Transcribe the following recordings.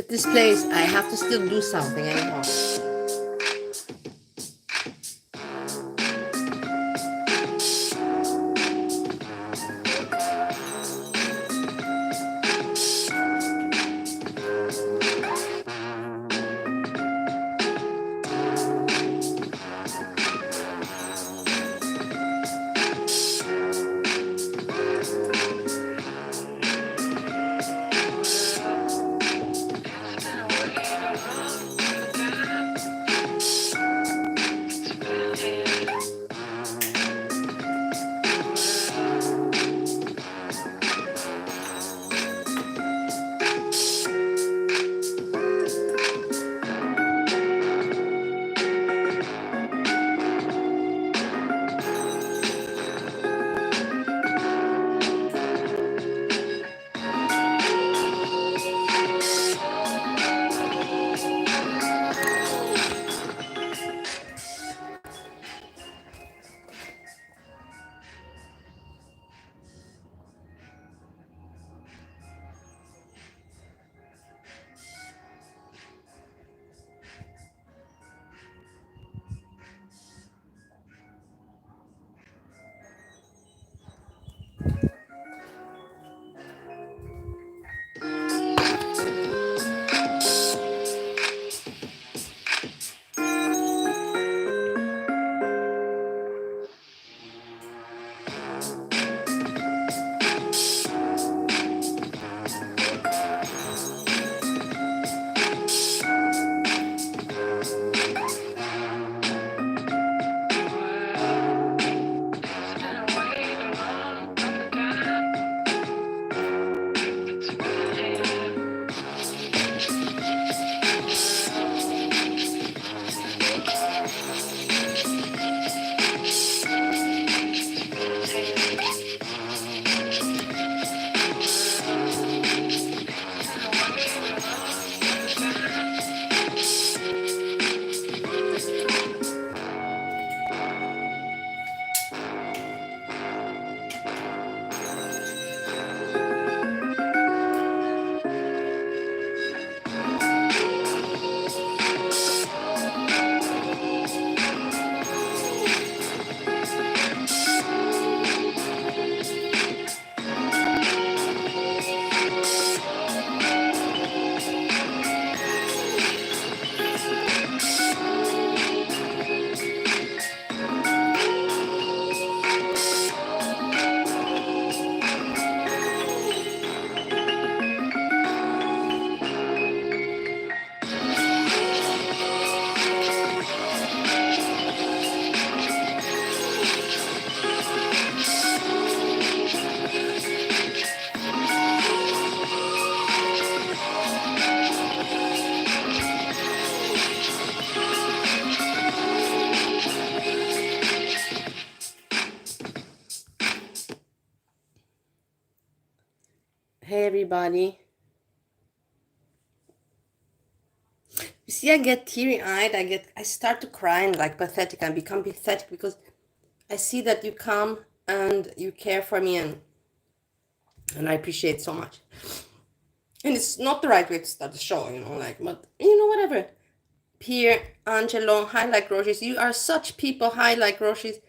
If this plays, I have to still do something anymore. Hey everybody. You see, I get teary-eyed, I start to cry and like pathetic. I become pathetic because I see that you come and you care for me and I appreciate so much. And it's not the right way to start the show, like, but whatever. Pierre, Angelo, hi like groceries. You are such people, hi like groceries.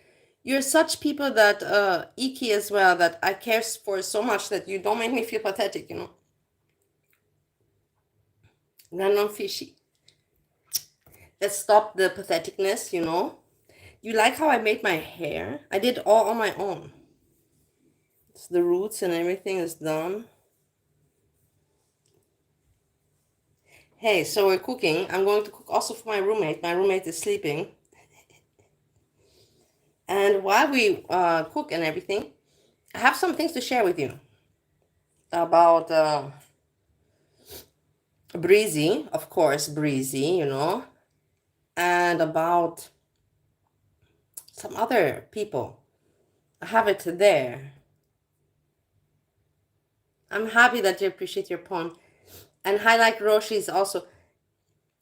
You're such people that Iki as well, that I care for so much that you don't make me feel pathetic, Random fishy. Let's stop the patheticness, You like how I made my hair? I did all on my own. So the roots and everything is done. Hey, so we're cooking. I'm going to cook also for my roommate. My roommate is sleeping. And while we cook and everything, I have some things to share with you about Breezy, of course, Breezy, and about some other people. I have it there. I'm happy that you appreciate your poem. And highlight Roshi is also.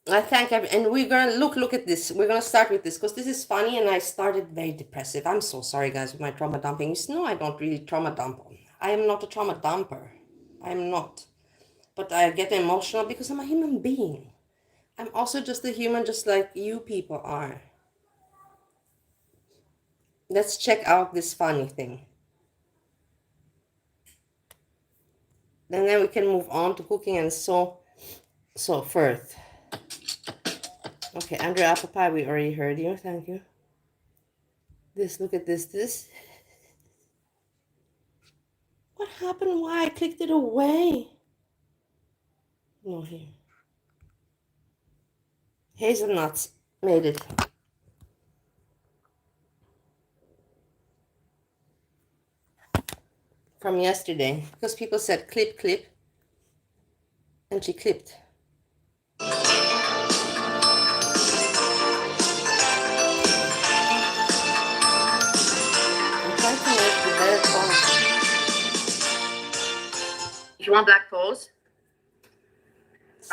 I thank and we're gonna look at this. We're gonna start with this because this is funny, and I started very depressive. I'm so sorry, guys, with my trauma dumping. No, I don't really trauma dump. I am not a trauma dumper. I am not. but I get emotional because I'm a human being. I'm also just a human, just like you people are. Let's check out this funny thing. And then we can move on to cooking and so first. Okay, Andrew Apple Pie, we already heard you. Thank you. This, look at this. What happened? Why? I clicked it away. No, here. Hazelnuts made it. From yesterday. Because people said clip, clip. And she clipped. If you want black toes,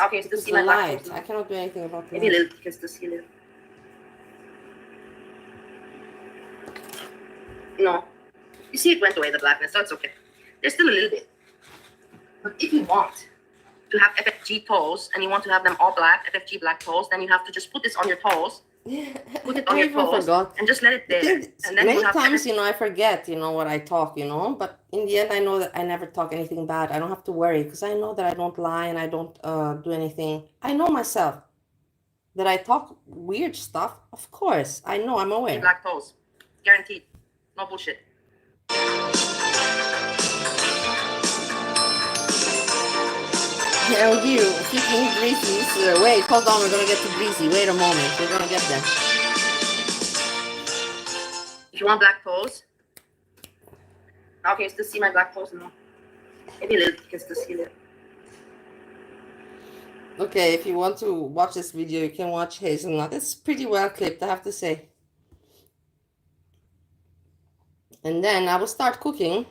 okay, still see my black toes. I cannot do anything about that. Maybe a little, you can still see a little. No. You see it went away, the blackness, so it's okay. There's still a little bit. But if you want to have FFG toes and you want to have them all black, FFG black toes, then you have to just put this on your toes. Put it on your toes and just let it there. And then many times, you know, I forget, you know, what I talk, you know, but in the end, I know that I never talk anything bad. I don't have to worry because I know that I don't lie and I don't do anything. I know myself that I talk weird stuff. Of course, I know, I'm aware. Black toes, guaranteed. No bullshit. LG, speaking Breezy. Wait, hold on, we're gonna get to Breezy. Wait a moment, we're gonna get there. If you want black toes, okay, you still see my black toes? No. Maybe a little, you can still see it. Okay, if you want to watch this video, you can watch Hazelnut. It's pretty well clipped, I have to say. And then I will start cooking.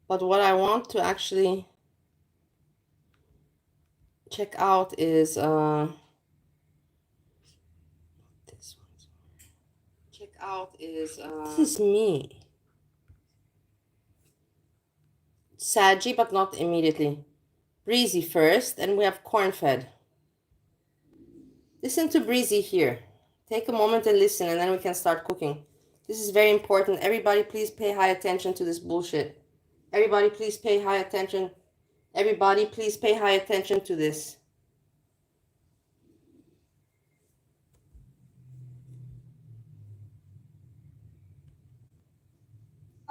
But what I want to actually check out is this one. Check out is this is me. SAGI, but not immediately. Breezy first, and we have corn-fed. Listen to Breezy here. Take a moment and listen, and then we can start cooking. This is very important. Everybody, please pay high attention to this bullshit. Everybody, please pay high attention. Everybody, please pay high attention to this.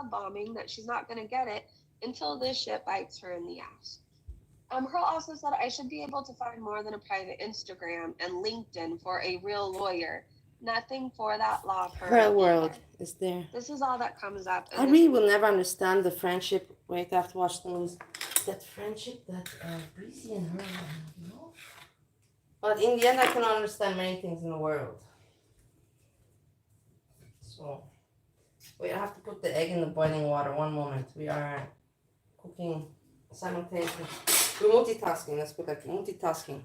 Bombing that she's not going to get it until this shit bites her in the ass. Her also said I should be able to find more than a private Instagram and LinkedIn for a real lawyer. Nothing for that law firm. Her world is there. This is all that comes up. I really will never understand the friendship. Wait, I have to watch the news. That friendship that Breezy and her have, you know? But in the end, I cannot understand many things in the world. So, wait, I have to put the egg in the boiling water. One moment. We are cooking simultaneously. We're multitasking. Let's put that multitasking.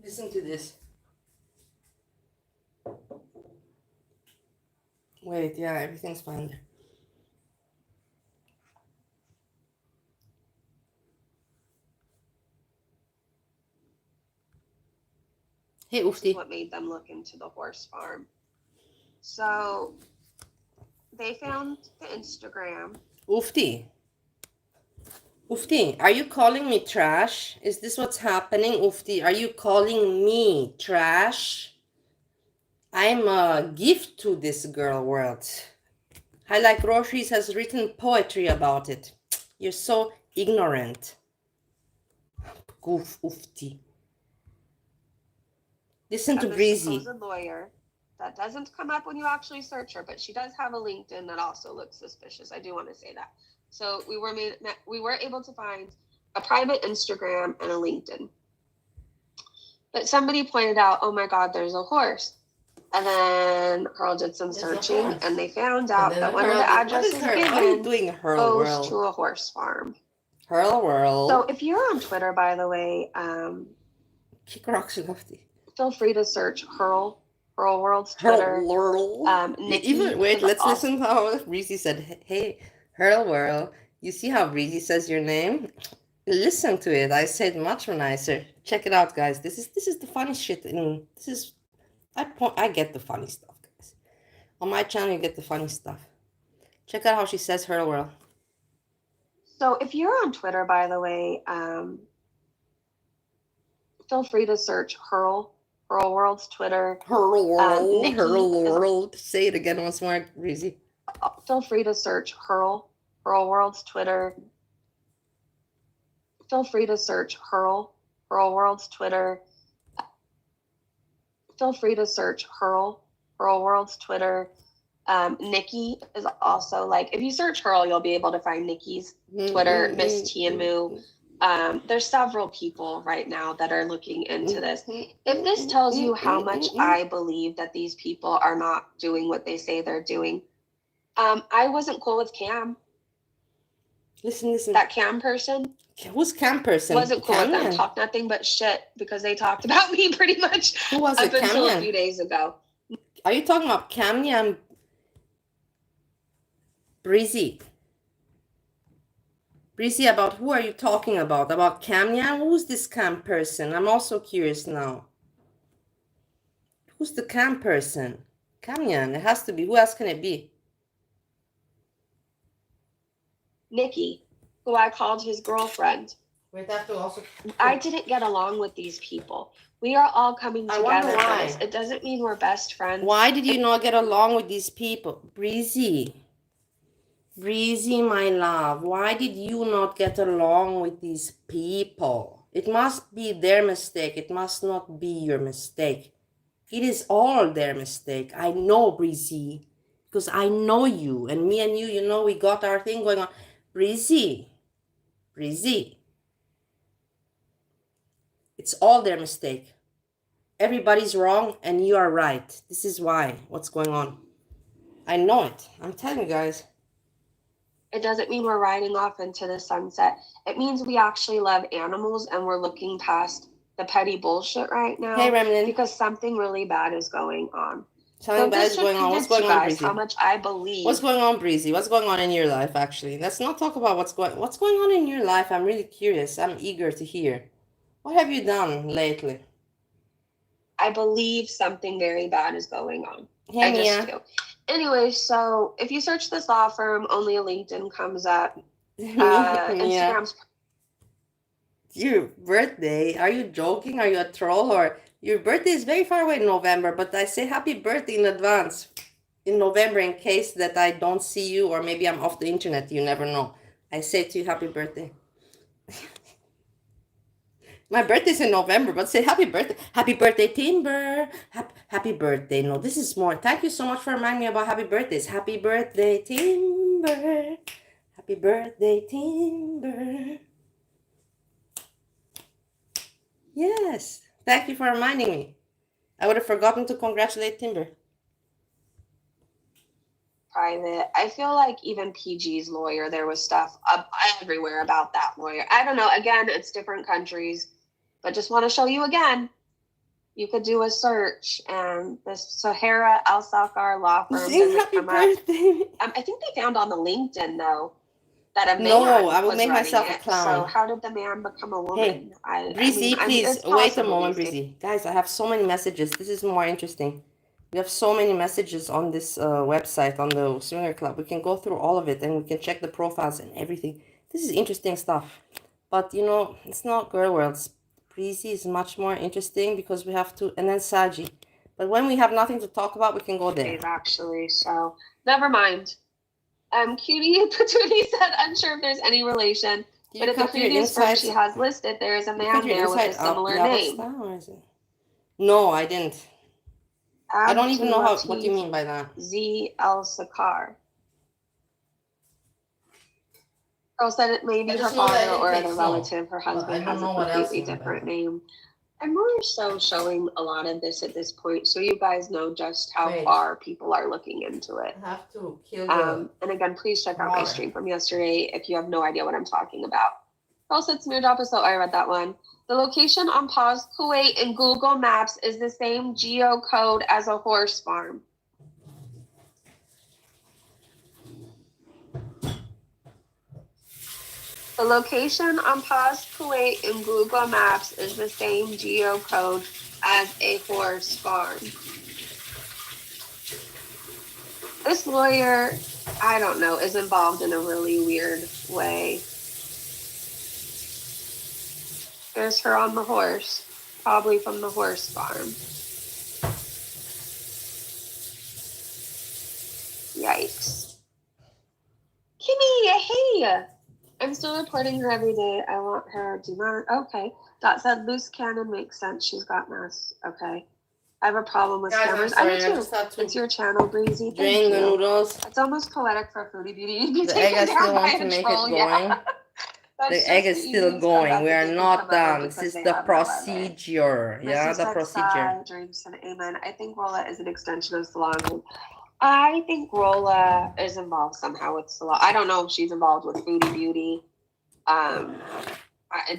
Listen to this. Wait, yeah, everything's fine there. Hey, Oofty. What made them look into the horse farm. So they found the Instagram. Oofty. Oofty, are you calling me trash? Is this what's happening, Oofty? Are you calling me trash? I'm a gift to this girl world. I Like Groceries has written poetry about it. You're so ignorant. Goof, Oofty. Listen to Breezy. Supposed lawyer. That doesn't come up when you actually search her, but she does have a LinkedIn that also looks suspicious. I do want to say that. So we were able to find a private Instagram and a LinkedIn. But somebody pointed out, oh my God, there's a horse. And then Pearl did some There's a searching, horse. and they found And out then that one of Hurl the did, what is addresses Hurl? What are you given doing, Hurl goes World? to a horse farm. Hurl World. So if you're on Twitter, by the way, feel free to search Hurl World's Twitter. Nikki, Even wait, is let's also listen to how Breezy said, "Hey, Hurl World." You see how Breezy says your name? Listen to it. I said much nicer. Check it out, guys. This is the funny shit. I get the funny stuff, guys. On my channel, you get the funny stuff. Check out how she says Hurl World. So if you're on Twitter, by the way, feel free to search Hurl World's Twitter. Hurl World. Nikki Hurl World. Say it again once more, Breezy. Feel free to search Hurl World's Twitter. Feel free to search Hurl World's Twitter. Feel free to search Hurl World's Twitter. Nikki is also like, if you search Hurl, you'll be able to find Nikki's Twitter, Miss T and Moo. There's several people right now that are looking into this. If this tells you how much I believe that these people are not doing what they say they're doing, I wasn't cool with Cam. Listen. That Cam person. Who's Cam person? Wasn't cool with them. Talked nothing but shit because they talked about me pretty much. Who was it? Up until a few days ago. Are you talking about Camnia and Breezy? Breezy, about who are you talking about? About Camnia? Who's this Cam person? I'm also curious now. Who's the Cam person? Camnia. It has to be. Who else can it be? Nikki, who I called his girlfriend. I didn't get along with these people. We are all coming together for this. It doesn't mean we're best friends. Why did you not get along with these people? Breezy, my love, why did you not get along with these people? It must be their mistake. It must not be your mistake. It is all their mistake. I know, Breezy, because I know you, and me and you, you know, we got our thing going on. Breezy, it's all their mistake. Everybody's wrong and you are right. This is why. What's going on? I know it. I'm telling you guys. It doesn't mean we're riding off into the sunset. It means we actually love animals and we're looking past the petty bullshit right now. Hey, Remlin. Because something really bad is going on. Something bad is going on. What's going on, Breezy? How much I believe. What's going on, Breezy? What's going on in your life, actually? Let's not talk about what's going on in your life. I'm really curious. I'm eager to hear. What have you done lately? I believe something very bad is going on. Hey, I just do. Anyway, so if you search this law firm, only a LinkedIn comes up. Instagram's. Your birthday? Are you joking? Are you a troll? Or your birthday is very far away in November, but I say happy birthday in advance in November in case that I don't see you or maybe I'm off the internet. You never know. I say to you happy birthday. My birthday's in November, but say happy birthday. Happy birthday, Timber. Happy birthday. No, this is more. Thank you so much for reminding me about happy birthdays. Happy birthday, Timber. Happy birthday, Timber. Yes. Thank you for reminding me. I would have forgotten to congratulate Timber. Private. I feel like even PG's lawyer, there was stuff everywhere about that lawyer. I don't know. Again, it's different countries. But just want to show you again, you could do a search and this Sahara Al-Sakar law firm doesn't come up. I think they found on the LinkedIn, though, that a man I will make myself a clown. So how did the man become a woman? Hey, Breezy, please, wait a moment, Breezy. Guys, I have so many messages. This is more interesting. We have so many messages on this website, on the Swinger Club. We can go through all of it and we can check the profiles and everything. This is interesting stuff. But, you know, it's not Girl Worlds. Breezy is much more interesting because we have to, and then SAGI. But when we have nothing to talk about, we can go there. Actually, so never mind. Cutie Patootie said, unsure if there's any relation, but at the previous firm she has listed, there is a man there with a similar name. No, I didn't. I don't even know what you mean by that. Z El Sakar. Girl said it may be her father or the relative. Her husband has a completely different name. I'm more so showing a lot of this at this point, so you guys know just how far people are looking into it. I have to kill the and again, please check out my stream from yesterday if you have no idea what I'm talking about. Pearl said smear drop is so I read that one. The location on Pause Kuwait in Google Maps is the same geocode as a horse farm. The location on Pause Kuwait in Google Maps is the same geocode as a horse farm. This lawyer, I don't know, is involved in a really weird way. There's her on the horse, probably from the horse farm. Yikes. Kimmy, hey! I'm still reporting her every day. I want her to not. Okay. Dot said loose cannon makes sense. She's got mass. Okay. I have a problem with cameras. I do too. It's your channel, Breezy. Drain the noodles. It's almost poetic for Foodie Beauty. The egg, I still want to make it going. Yeah. The egg is still going. We are not done. This is the procedure. Yeah, the procedure. Drinks and amen. I think Rolla is an extension of salon. I think Rolla is involved somehow with salon. I don't know if she's involved with Foodie Beauty.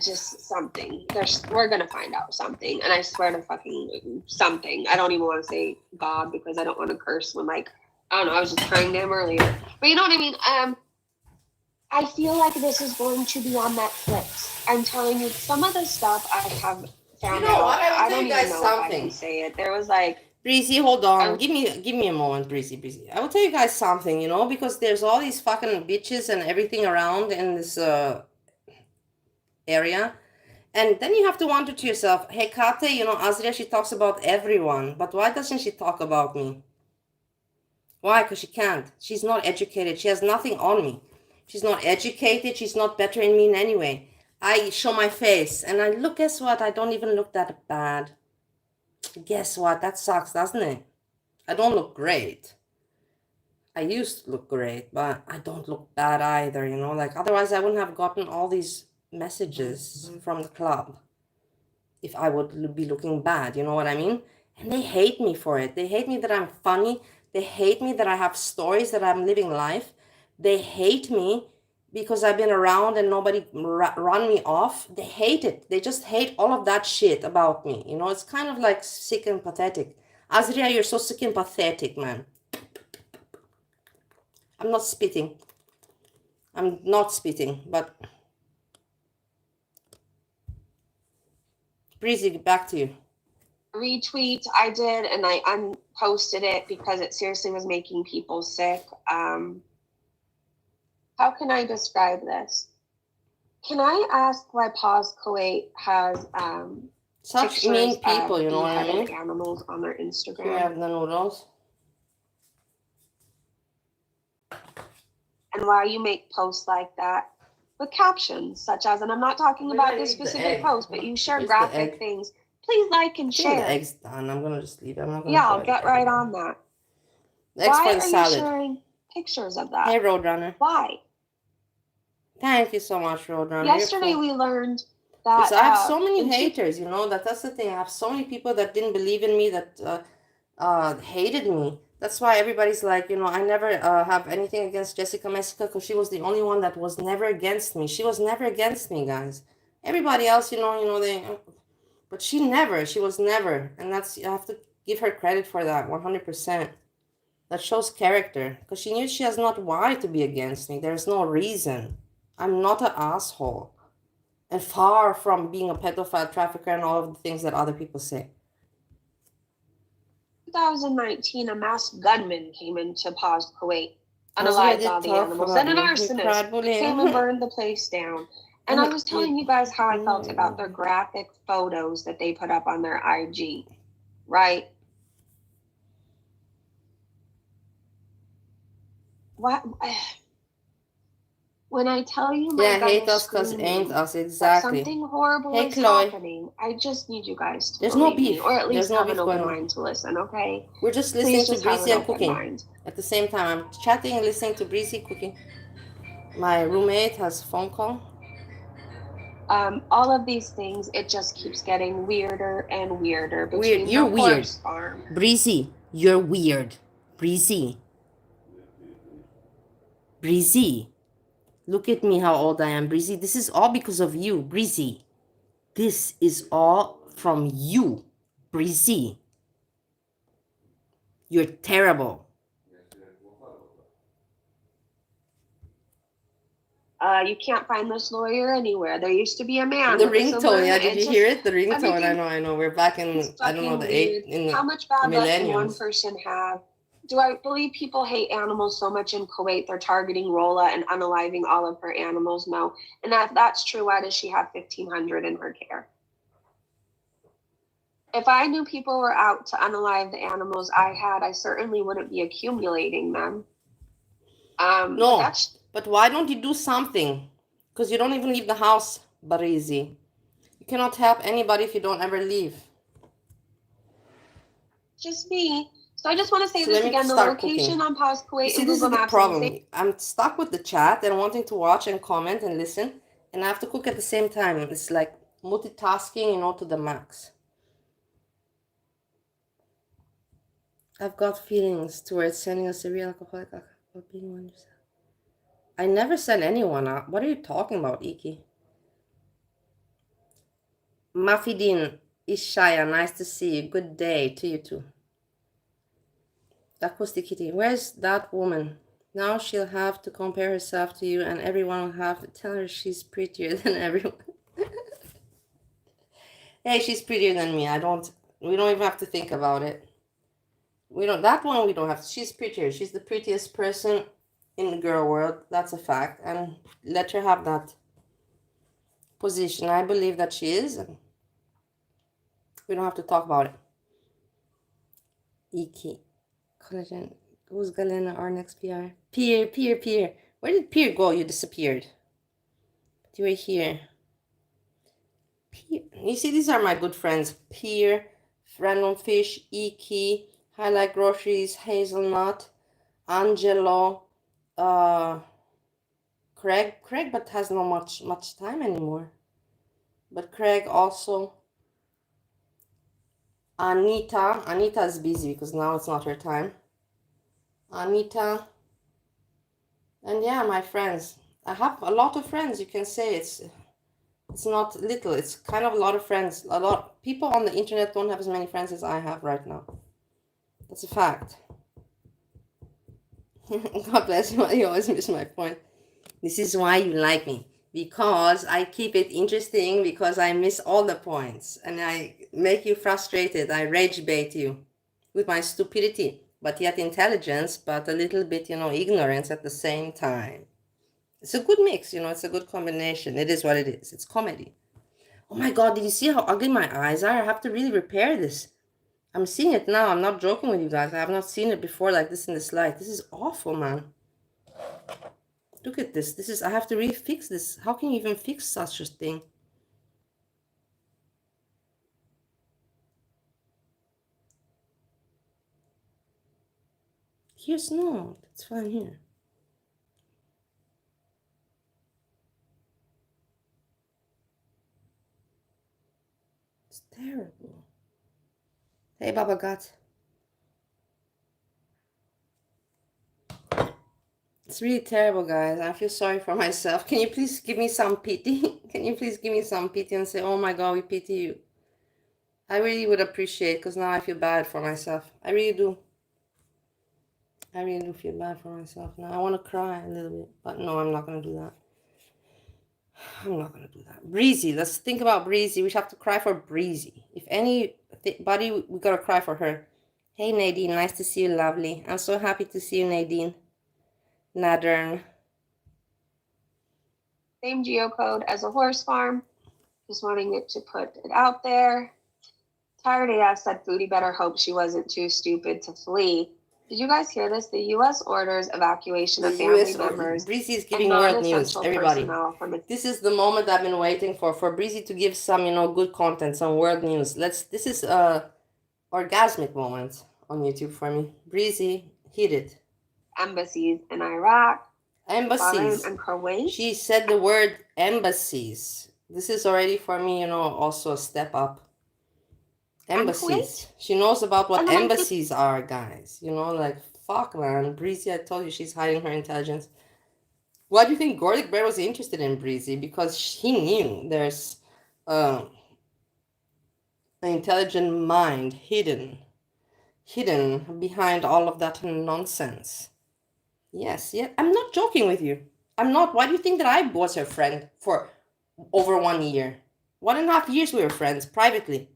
Just something. We're gonna find out something, and I swear to fucking something. I don't even want to say God because I don't want to curse when I don't know. I was just crying to him earlier, but you know what I mean. I feel like this is going to be on Netflix. I'm telling you, some of the stuff I have found out. What? I don't even know if I can say it. There was like. Breezy, hold on. Give me a moment, Breezy. I will tell you guys something, because there's all these fucking bitches and everything around in this area. And then you have to wonder to yourself, hey, Kate, Azria, she talks about everyone, but why doesn't she talk about me? Why? Because she can't. She's not educated. She has nothing on me. She's not educated. She's not better in me in any way. I show my face, and guess what? I don't even look that bad. Guess what? That sucks, doesn't it? I don't look great. I used to look great, but I don't look bad either, otherwise I wouldn't have gotten all these messages from the club if I would be looking bad, you know what I mean? And they hate me for it. They hate me that I'm funny. They hate me that I have stories, that I'm living life. They hate me because I've been around and nobody run me off. They hate it. They just hate all of that shit about me. It's kind of like sick and pathetic. Azria, you're so sick and pathetic, man. I'm not spitting. But Breezy, back to you. Retweet I did, and I unposted it because it seriously was making people sick. How can I describe this? Can I ask why Pause Kuwait has such mean people, you know what I mean? Animals on their Instagram. Here I have the noodles. And why you make posts like that with captions such as, and I'm not talking about this specific post, but you share graphic things. Please like and share. The egg's done. I'm gonna just leave it. I'll get right on that. Why are you sharing pictures of that? Hey, Roadrunner. Why? Thank you so much, Roadrunner. Yesterday we learned that I have so many haters. That's the thing. I have so many people that didn't believe in me, that hated me. That's why everybody's like, I never have anything against Jessica Messica, because she was the only one that was never against me. She was never against me, guys. Everybody else, but she was never. And you have to give her credit for that, 100%. That shows character, because she knew she has not why to be against me. There's no reason. I'm not an asshole. And far from being a pedophile trafficker and all of the things that other people say. 2019, a masked gunman came into Pause Kuwait, unalived all the animals, and an arsonist came and burned the place down. And I was telling you guys how I felt about their graphic photos that they put up on their IG, right? What? When I tell you my hate us because ain't us, exactly. Something horrible is happening. I just need you guys to believe me, or at least have an open mind to listen, okay? We're just listening to Breezy and cooking. At the same time, I'm chatting and listening to Breezy cooking. My roommate has a phone call. All of these things, it just keeps getting weirder and weirder Weird. between You're the weird. horse farm. Breezy, you're weird. Breezy. Breezy. Look at me how old I am, Breezy. This is all because of you, Breezy. This is all from you, Breezy. You're terrible. You can't find this lawyer anywhere. There used to be a man The with a similar ringtone, yeah, did name. you hear it? The ringtone, Everything I know. We're back in, is I don't know, fucking the weird. How much bad luck can one millenniums. person have? Do I believe people hate animals so much in Kuwait they're targeting Rolla and unaliving all of her animals? No. And if that's true, why does she have 1,500 in her care? If I knew people were out to unalive the animals I had, I certainly wouldn't be accumulating them. No, but why don't you do something? Because you don't even leave the house, Breezy. You cannot help anybody if you don't ever leave. Just me. So I just want to say So this let me again. The start location cooking. on Pause Kuwait See, and this is Google the Maps is the problem. same. I'm stuck with the chat and wanting to watch and comment and listen, and I have to cook at the same time. It's like multitasking, you know, to the max. I've got feelings towards sending a severe alcoholic or being one yourself. I never send anyone out. What are you talking about, Iki? Mafidin, Ishaya, nice to see you. Good day to you too. Acoustic Kitty, where's that woman? Now she'll have to compare herself to you and everyone will have to tell her she's prettier than everyone. Hey, she's prettier than me. We don't even have to think about it. We don't have to. She's prettier. She's the prettiest person in the girl world. That's a fact. And let her have that position. I believe that she is. And we don't have to talk about it. Iki. Collagen. Who's Galena, our next PR? Peer. Where did Peer go? You disappeared. But you were here. Peer. You see, these are my good friends. Peer, Random Fish, Iki, Highlight Groceries, Hazelnut, Angelo, Craig, but has not much time anymore. But Craig also, Anita is busy because now it's not her time. Anita, and yeah, my friends. I have a lot of friends. You can say it's not little. It's kind of a lot of friends. A lot people on the internet don't have as many friends as I have right now. That's a fact. God bless you. You always miss my point. This is why you like me. Because I keep it interesting, because I miss all the points. And I make you frustrated. I rage bait you with my stupidity. But yet intelligence, but a little bit, ignorance at the same time. It's a good mix, it's a good combination. It is what it is. It's comedy. Oh my God, did you see how ugly my eyes are? I have to really repair this. I'm seeing it now. I'm not joking with you guys. I have not seen it before like this in this light. This is awful, man. Look at this. I have to really fix this. How can you even fix such a thing? Here's no. It's fine here. It's terrible. Hey, Baba Gat. It's really terrible, guys. I feel sorry for myself. Can you please give me some pity? Can you please give me some pity and say, oh my God, we pity you? I really would appreciate, because now I feel bad for myself. I really do. I really do feel bad for myself now. I want to cry a little bit, but no, I'm not going to do that. I'm not going to do that. Breezy, let's think about Breezy. We have to cry for Breezy. If anybody, we got to cry for her. Hey, Nadine, nice to see you, lovely. I'm so happy to see you, Nadine. Nadern. Same geocode as a horse farm. Just wanting it to put it out there. Tired AF said Foodie better hope she wasn't too stupid to flee. Did you guys hear this? The U.S. orders evacuation of family members. Breezy is giving world news, everybody. This is the moment I've been waiting for Breezy to give some, good content, some world news. This is a orgasmic moment on YouTube for me. Breezy, hit it. Embassies in Iraq, Embassies. Bahrain, and Kuwait. She said the word embassies. This is already for me, also a step up. And Embassies. Kuwait. She knows about what And then I did embassies are, guys. Like, fuck, man. Breezy, I told you she's hiding her intelligence. Why do you think Gordic Bear was interested in Breezy? Because he knew there's an intelligent mind hidden behind all of that nonsense. Yes, yeah. I'm not joking with you. I'm not. Why do you think that I was her friend for over 1 year? 1.5 years we were friends privately.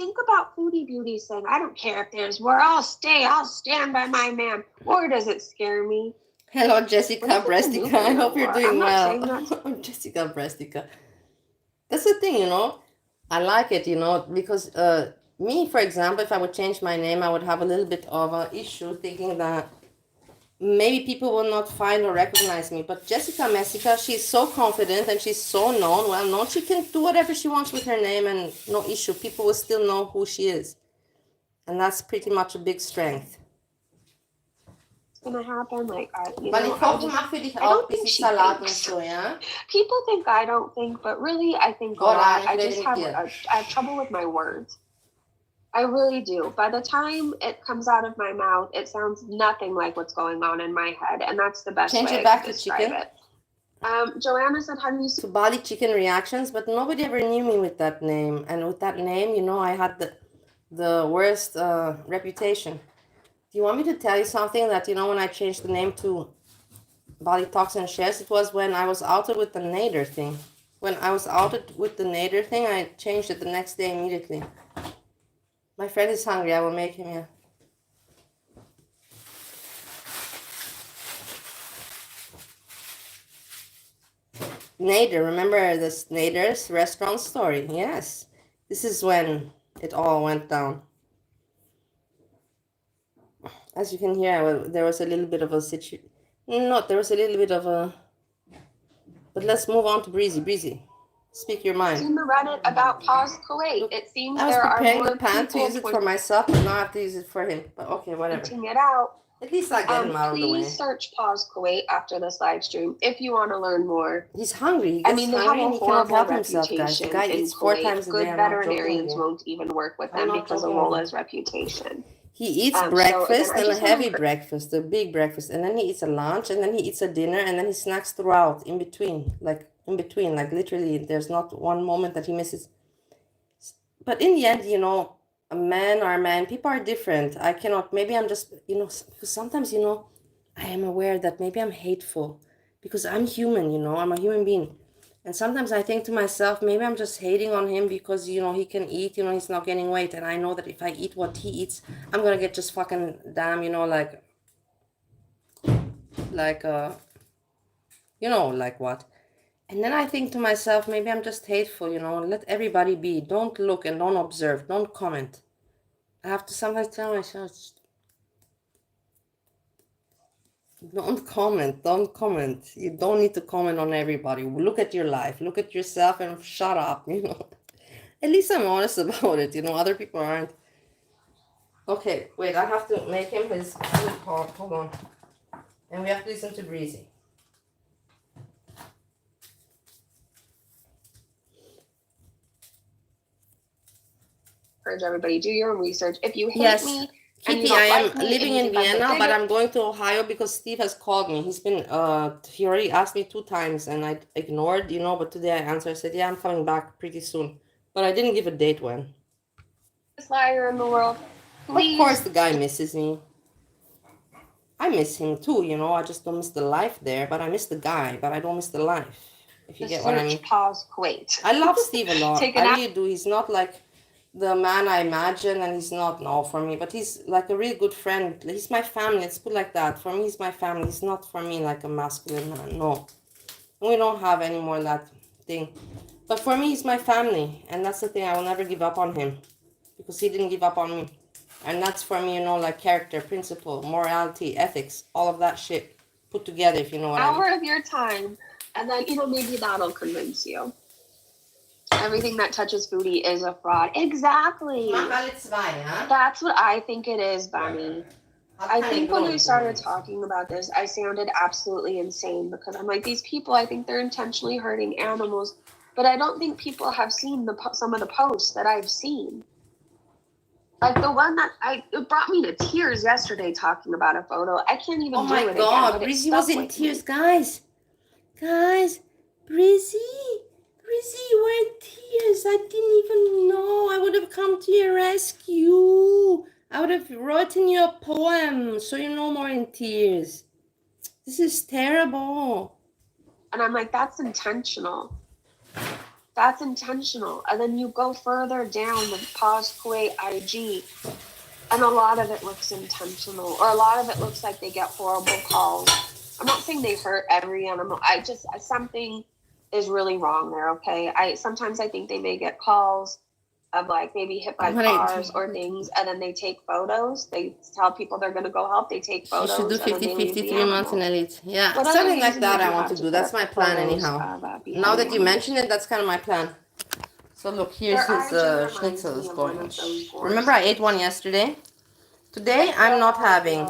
think about Foodie Beauty saying, I don't care if there's war, I'll stand by my man. Or does it scare me? Hello, What Jessica if it's a Brestica. I nuclear hope you're war? I'm doing not saying well. that. Jessica Brestica. That's the thing, I like it, because me, for example, if I would change my name, I would have a little bit of an issue thinking that maybe people will not find or recognize me. But Jessica Messica, she's so confident and she's so known, well known. She can do whatever she wants with her name and no issue. People will still know who she is. And that's pretty much a big strength. It's gonna happen. Like Weil ich hoffe, mach für dich I auch ein don't think bisschen she Salat und thinks. so, ja? People think I don't think, but really I think a Go lot. down, I ich just rede have mit dir. I have trouble with my words. I really do. By the time it comes out of my mouth, it sounds nothing like what's going on in my head, and that's the best Change way it I back can to describe chicken. it. Joanna said, how do you To Bali chicken reactions, but nobody ever knew me with that name. And with that name, I had the worst reputation. Do you want me to tell you something that, when I changed the name to Bali Talks&Shares, it was when I was outed with the Nader thing. When I was outed with the Nader thing, I changed it the next day immediately. My friend is hungry. I will make him, yeah. Nader, remember this Nader's restaurant story? Yes. This is when it all went down. As you can hear, there was a little bit of a situation. No, there was a little bit of a... But let's move on to Breezy. Breezy, speak your mind. seen the Reddit about Pause Kuwait? Look, It seems I was there are preparing the more pan to people use it for myself, but now I have to use it for him. But okay, whatever. pointing it out. At least I get him out of the way. Please search Pause Kuwait after this live stream if you want to learn more. He's hungry. He I gets mean, they have hungry a and he cannot horrible help himself, guys. The reputation guy in eats 4 Kuwait. times a day. Good I'm not joking with veterinarians you. won't even work with I'm them not because of joking with you. Lola's reputation. He eats So again, breakfast I and a just heavy want to breakfast, a big breakfast, and then he eats a lunch, and then he eats a dinner, and then he snacks throughout, in between, like literally, there's not one moment that he misses. But in the end, a man, people are different. I cannot, maybe I'm just, because sometimes, I am aware that maybe I'm hateful because I'm human, I'm a human being. And sometimes I think to myself, maybe I'm just hating on him because, he can eat, he's not gaining weight. And I know that if I eat what he eats, I'm going to get just fucking damn, like, like what? And then I think to myself, maybe I'm just hateful, let everybody be. Don't look and don't observe, don't comment. I have to sometimes tell myself, don't comment. You don't need to comment on everybody. Look at your life, look at yourself, and shut up, At least I'm honest about it, other people aren't. Okay, wait, I have to make him his food pot. Hold on. And we have to listen to Breezy. encourage everybody do your own research. If you hate Yes. me, Kitty, I am living in Vienna, but I'm going to Ohio because Steve has called me. He already asked me 2 times and I ignored, but today I answered. I said, yeah, I'm coming back pretty soon. But I didn't give a date when. This liar in the world. Please. Of course the guy misses me. I miss him too, I just don't miss the life there, but I miss the guy, but I don't miss the life. If you get what I mean. Pause Kuwait. I love Steve a lot. I really do. He's not like the man I imagine, and he's not no for me, but he's like a really good friend. He's my family. Let's put it like that. For me, he's my family. He's not for me like a masculine man. No, we don't have any more that thing. But for me, he's my family, and that's the thing. I will never give up on him because he didn't give up on me, and that's for me. Like character, principle, morality, ethics, all of that shit put together. If you know what I mean. Hour of your time, and then maybe that'll convince you. Everything that touches Foodie is a fraud. Exactly. That's what I think it is, Bunny. I think when I started talking about this, I sounded absolutely insane because I'm like, these people, I think they're intentionally hurting animals. but I don't think people have seen some of the posts that I've seen. Like the one that it brought me to tears yesterday talking about a photo. I can't even Oh do my it God, again, but Breezy was in with tears, me. guys. Breezy, you were in tears. I didn't even know. I would have come to your rescue. I would have written you a poem so you're no more in tears. This is terrible. And I'm like, that's intentional. That's intentional. And then you go further down the Pause Kuwait IG, and a lot of it looks intentional, or a lot of it looks like they get horrible calls. I'm not saying they hurt every animal. Something is really wrong there, okay? Sometimes I think they may get calls of like maybe hit by cars or things, and then they take photos. They tell people they're going to go help. They take photos. You should do 50-50, 3 months in elite. Yeah, What something like that I want to do. That's my plan anyhow. Now that you mention it, that's kind of my plan. So look, here's his schnitzel is going. Remember I ate one yesterday? Today I'm not having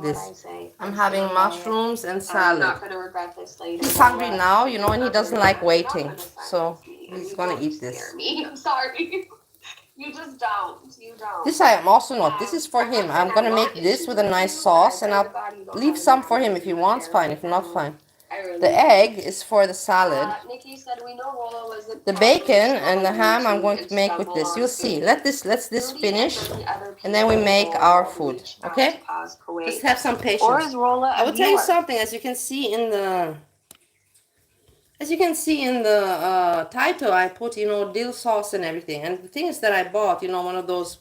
this. I'm having mushrooms and salad. I'm not going to regret this later. He's hungry now, you know, and he doesn't like waiting. So he's going to eat this. I'm sorry. You just don't. You don't. This I am also not. This is for him. I'm going to make this with a nice sauce, and I'll leave some for him if he wants, fine. If not, fine. The egg is for the salad. The bacon and the ham I'm going to make with this. You'll see. Let this finish, and then we make our food. Okay? Just have some patience. I will tell you something. As you can see in the title, I put, you know, dill sauce and everything. And the thing is that I bought, you know, one of those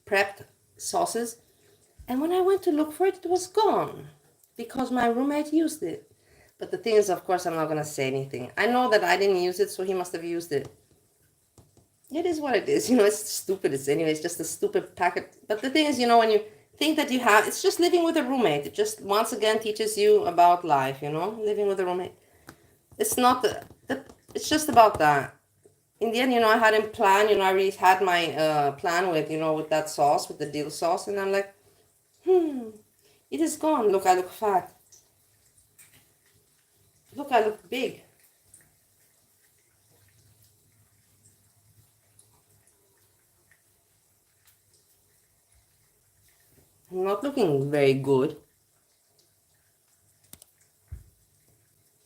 prepped sauces. And when I went to look for it, it was gone because my roommate used it. But the thing is, of course, I'm not going to say anything. I know that I didn't use it, so he must have used it. It is what it is. You know, it's stupid. It's just a stupid packet. But the thing is, you know, when you think that you have, it's just living with a roommate. It just, once again, teaches you about life, you know, living with a roommate. It's not, it's just about that. In the end, you know, I had him plan, you know, I already had my plan with, you know, with that sauce, with the dill sauce. And I'm like, it is gone. Look, I look fat. Look, I look big. I'm not looking very good.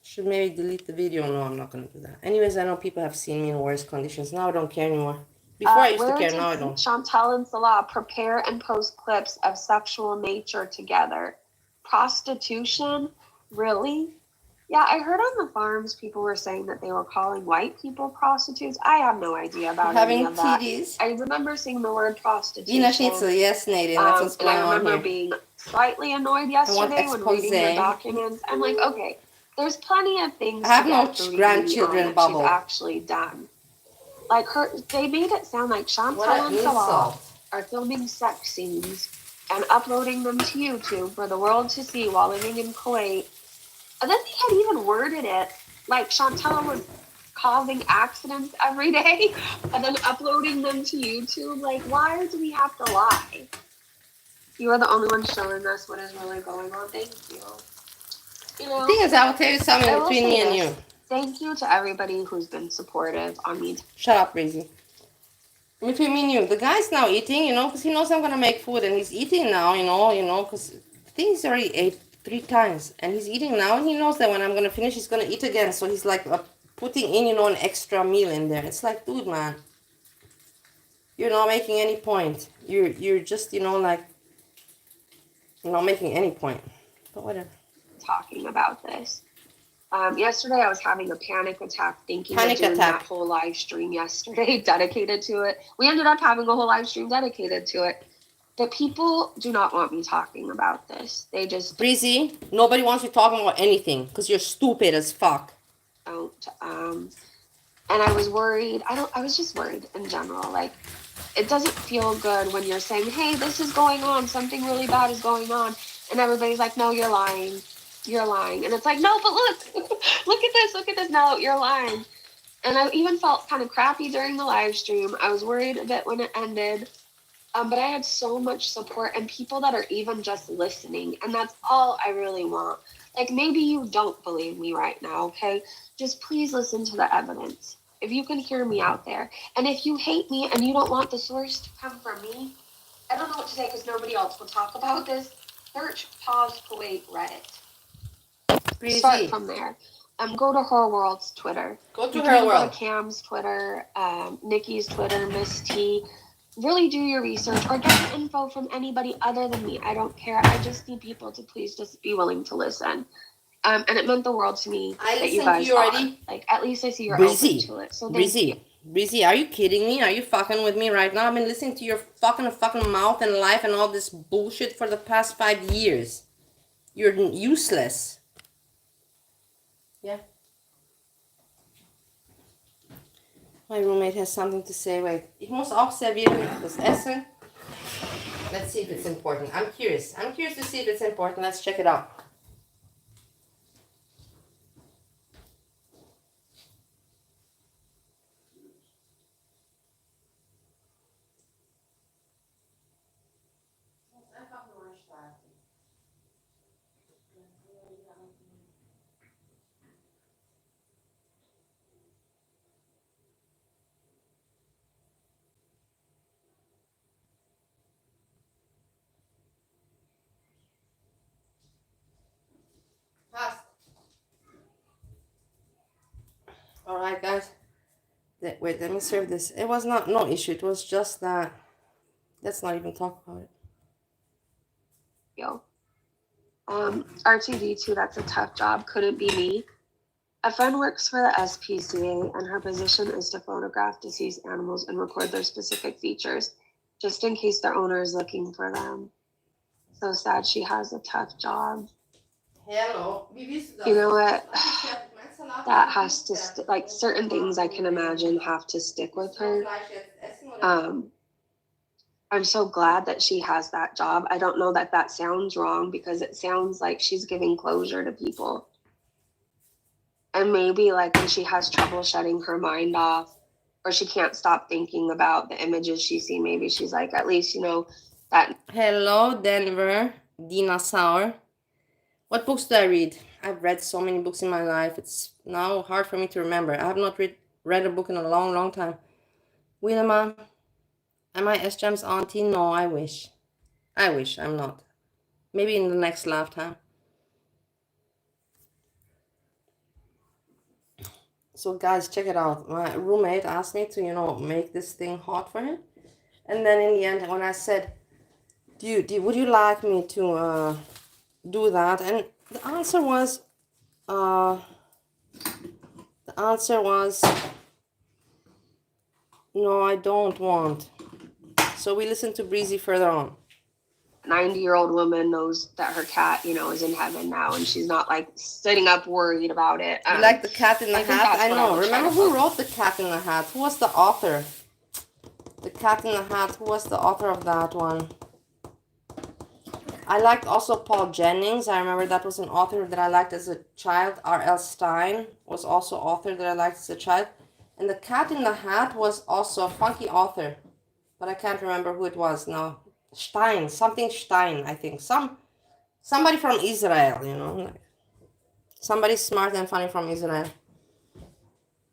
Should maybe delete the video. No, I'm not going to do that. Anyways, I know people have seen me in worse conditions. Now I don't care anymore. Before I used to care, now I don't. Chantal and Salah prepare and post clips of sexual nature together. Prostitution? Really? Yeah, I heard on the farms people were saying that they were calling white people prostitutes. I have no idea about any of that. TDs. I remember seeing the word prostitution. Wiener Schnitzel, yes, Nadine, that's what's going on here. And I remember being slightly annoyed yesterday when reading the documents. I'm like, okay, there's plenty of things I have no grandchildren bubble. She's actually done. Like they made it sound like Chantal and Salah are filming sex scenes and uploading them to YouTube for the world to see while living in Kuwait. And then they had even worded it like Chantal was causing accidents every day and then uploading them to YouTube. Like, why do we have to lie? You are the only one showing us what is really going on. Thank you. You know, the thing is, I will tell you something between me and you. Thank you to everybody who's been supportive on me. Shut up, Breezy. Between me and you, the guy's now eating, you know, because he knows I'm going to make food, and he's eating now, you know, because the thing he's already ate 3 times, and he's eating now, and he knows that when I'm going to finish, he's going to eat again, so he's like putting in, you know, an extra meal in there. It's like, dude, man, you're not making any point. You're just, you know, like, you're not making any point, but whatever. Talking about this. Yesterday I was having a panic attack thinking of doing that whole live stream yesterday dedicated to it. We ended up having a whole live stream dedicated to it. But people do not want me talking about this. They just... Breezy, nobody wants you talking about anything because you're stupid as fuck. Don't. And I was worried. I was just worried in general. Like, it doesn't feel good when you're saying, hey, this is going on. Something really bad is going on. And everybody's like, no, you're lying. You're lying. And it's like, no, but look, look at this. No, you're lying. And I even felt kind of crappy during the live stream. I was worried a bit when it ended. But I had so much support and people that are even just listening. And that's all I really want. Like, maybe you don't believe me right now, okay? Just please listen to the evidence. If you can hear me out there. And if you hate me and you don't want the source to come from me, I don't know what to say because nobody else will talk about this. Search Pause Kuwait Reddit. Breezy. Start from there. Go to Her World's Twitter. Go to you Her can World. Go to Cam's Twitter, Nikki's Twitter, Miss T. Really do your research or get the info from anybody other than me. I don't care. I just need people to please just be willing to listen. And it meant the world to me that you guys are. Like, at least I see you're Breezy. open to it. So Breezy. you. Breezy, are you kidding me? Are you fucking with me right now? I've been listening to your fucking mouth and life and all this bullshit for the past 5 years. You're useless. Yeah. My roommate has something to say. Wait. Ich muss auch servieren das Essen. Let's see if it's important. I'm curious. I'm curious to see if it's important. Let's check it out. Alright guys. Wait, let me serve this. It was no issue. It was just that. Let's not even talk about it. Yo. R2D2, that's a tough job. Couldn't be me. A friend works for the SPCA and her position is to photograph deceased animals and record their specific features, just in case their owner is looking for them. So sad she has a tough job. Hello. You know what? That has to, like, certain things I can imagine have to stick with her. I'm so glad that she has that job. I don't know that that sounds wrong because it sounds like she's giving closure to people. And maybe like when she has trouble shutting her mind off or she can't stop thinking about the images she sees, maybe she's like, at least, you know, that. Hello, Denver, dinosaur. What books do I read? I've read so many books in my life. It's now hard for me to remember. I have not read a book in a long, long time. Wilma, am I S-Jam's auntie? No, I wish. I wish I'm not. Maybe in the next lifetime. So guys, check it out. My roommate asked me to, make this thing hot for him. And then in the end, when I said, would you like me to do that? And the answer was, no, I don't want. So we listened to Breezy further on. 90-year-old woman knows that her cat, is in heaven now, and she's not like sitting up worried about it. You like the Cat in the Hat? I know. Remember who wrote the Cat in the Hat? Who was the author? The Cat in the Hat. Who was the author of that one? I liked also Paul Jennings. I remember that was an author that I liked as a child. R.L. Stine was also author that I liked as a child. And the Cat in the Hat was also a funky author. But I can't remember who it was now. Something Stein, I think. Somebody from Israel, somebody smart and funny from Israel.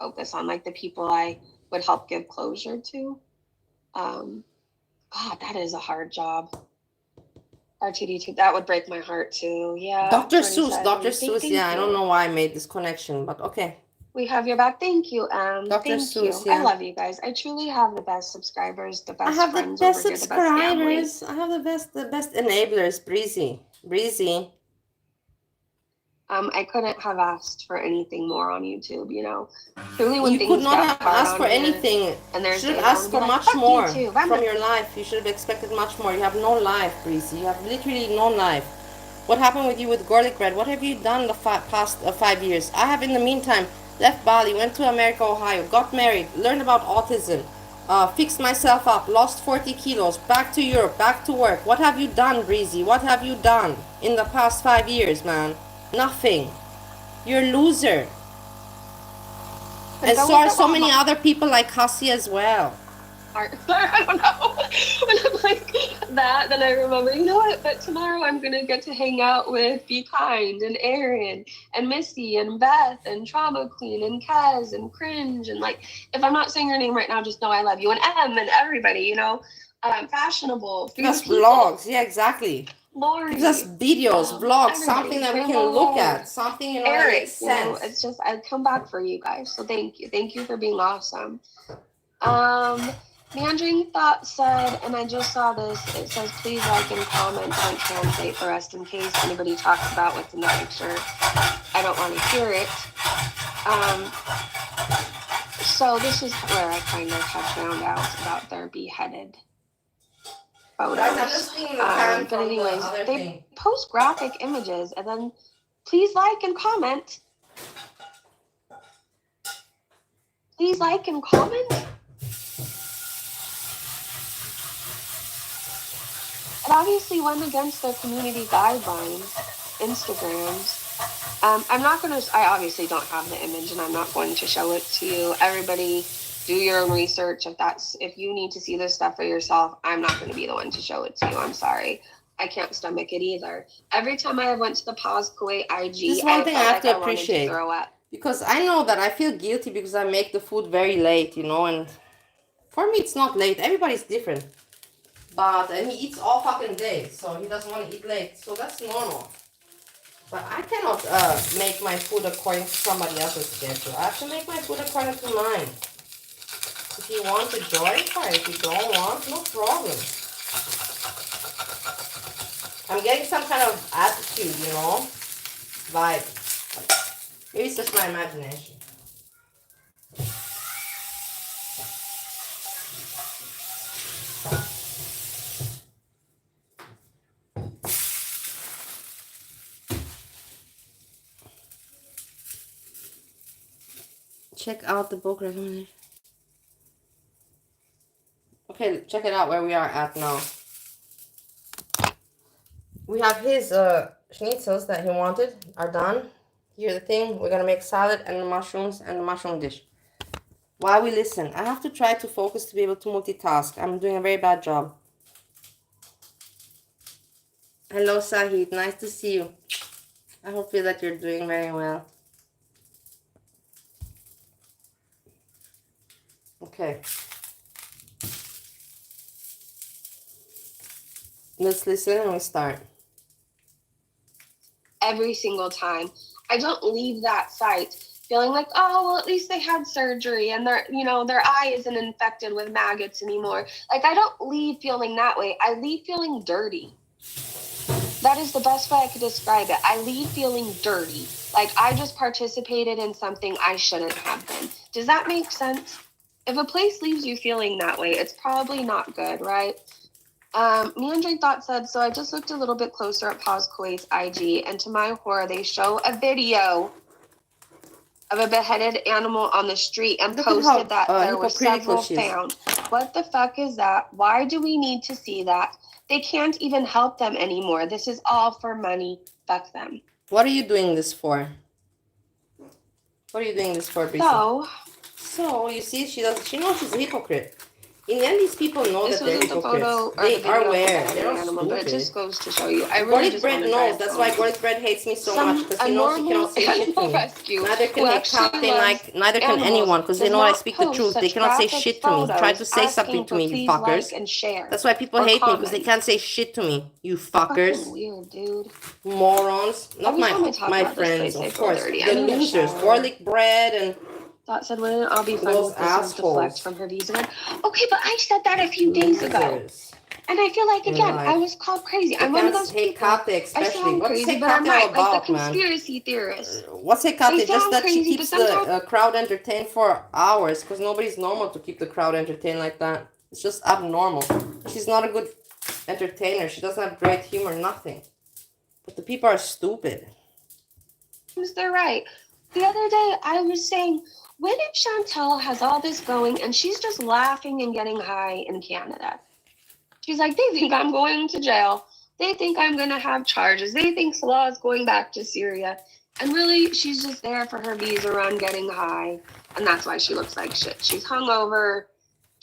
Focus on like the people I would help give closure to. God, that is a hard job. R2D2, that would break my heart too. Yeah. Dr. Seuss, yeah, I don't know why I made this connection, but okay. We have your back. Thank you. Dr. Seuss, you. yeah. I love you guys. I truly have the best subscribers, the best friends over here, the best family. I have the best enablers, Breezy. I couldn't have asked for anything more on YouTube, Truly when you things could not have asked for here, anything. And you should have asked for much more from your life. You should have expected much more. You have no life, Breezy. You have literally no life. What happened with you with garlic bread? What have you done the past 5 years? I have in the meantime left Bali, went to America, Ohio, got married, learned about autism, fixed myself up, lost 40 kilos, back to Europe, back to work. What have you done, Breezy? What have you done in the past 5 years, man? Nothing. You're a loser. And so are so many other people like Cassie as well. heart. I don't know. When I'm like that, then I remember, you know what? But tomorrow I'm gonna get to hang out with Be Kind and Erin and Missy and Beth and Trauma Queen and Kez and Cringe and like, if I'm not saying your name right now, just know I love you and M and everybody, you know, fashionable, free Plus people, vlogs, yeah, exactly. Lori, Gives us videos, vlogs, everybody, something that we can Ramble, look at, something, you know, that Eric, makes you know, sense. it's just I come back for you guys. So thank you for being awesome. Meandering Thought said, and I just saw this, it says, please like and comment, don't translate for us in case anybody talks about what's in the picture. I don't want to hear it. So this is where I kind of have found out about their beheaded photos. Guys, I'm just thinking the time But from anyways, the other they thing. post graphic images and then please like and comment. Please like and comment. It obviously went against their community guidelines, Instagrams. I'm not going to, I obviously don't have the image and I'm not going to show it to you. Everybody do your own research. If you need to see this stuff for yourself, I'm not going to be the one to show it to you. I'm sorry. I can't stomach it either. Every time I went to the Pause Kuwait IG, This is one thing I have to appreciate. I wanted to throw up. Because I know that I feel guilty because I make the food very late, you know, and for me it's not late. Everybody's different. And he eats all fucking day, so he doesn't want to eat late. So that's normal. But I cannot make my food according to somebody else's schedule. I have to make my food according to mine. If you want to join, fine. If you don't want, no problem. I'm getting some kind of attitude, you know, vibe. Maybe it's just my imagination. Check out the book recommendation. Okay, check it out where we are at now. We have his schnitzels that he wanted are done. Here's the thing, we're gonna make salad and the mushrooms and the mushroom dish. While we listen, I have to try to focus to be able to multitask. I'm doing a very bad job. Hello, Sahid. Nice to see you. I hope that you're doing very well. Okay. Let's listen and we start. Every single time. I don't leave that site feeling like, oh, well, at least they had surgery and their eye isn't infected with maggots anymore. Like, I don't leave feeling that way. I leave feeling dirty. That is the best way I could describe it. I leave feeling dirty. Like I just participated in something I shouldn't have been. Does that make sense? If a place leaves you feeling that way, it's probably not good, right? Meandering Thought said, so I just looked a little bit closer at Pause Kuwait's IG, and to my horror, they show a video of a beheaded animal on the street and posted that there were several found. What the fuck is that? Why do we need to see that? They can't even help them anymore. This is all for money. Fuck them. What are you doing this for? What are you doing this for, Breezy? So you see, she knows she's a hypocrite. In the end, these people know that they're hypocrites. They are aware. They're not stupid. But it just goes to show you. I really just Bread knows. That's why Gordon Bread hates me so much, because he knows he cannot say shit to me. Neither can Captain, neither can anyone, because they know I speak the truth. They cannot say shit to me. Try to say something to me, you fuckers. That's why people hate me, because they can't say shit to me, you fuckers. Weird, dude. Morons. Not my friends, of course. The losers. Garlic bread and... Thought said, wouldn't it all be fun with this deflect from her visa? Okay, but I said that a few days ago. And I feel like, again, I was called crazy. I'm one of those people. Especially. What's crazy, but I'm right, about, like the conspiracy theorists. What's Hecate? Just that she keeps the crowd entertained for hours, because nobody's normal to keep the crowd entertained like that. It's just abnormal. She's not a good entertainer. She doesn't have great humor, nothing. But the people are stupid. They're right. The other day, I was saying... When if Chantel has all this going and she's just laughing and getting high in Canada? She's like, they think I'm going to jail. They think I'm going to have charges. They think Salah is going back to Syria. And really, she's just there for her visa run getting high. And that's why she looks like shit. She's hungover.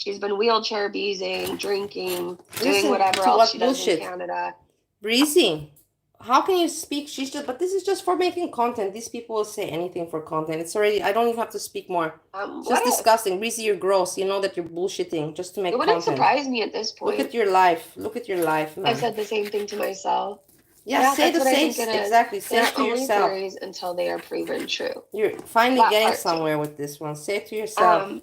She's been wheelchair abusing, drinking, doing Listen whatever to else what she does in bullshit. Canada. Breezy, how can you speak? She's just, but this is just for making content. These people will say anything for content. It's already, I don't even have to speak more. It's just disgusting. Breezy, you're gross. You know that you're bullshitting just to make It wouldn't content. surprise me at this point. Look at your life. Look at your life, man. I've said the same thing to myself. Yeah, say the same. Exactly. Say it to only yourself. theories until they are proven true. You're finally That getting part too. somewhere with this one. Say it to yourself.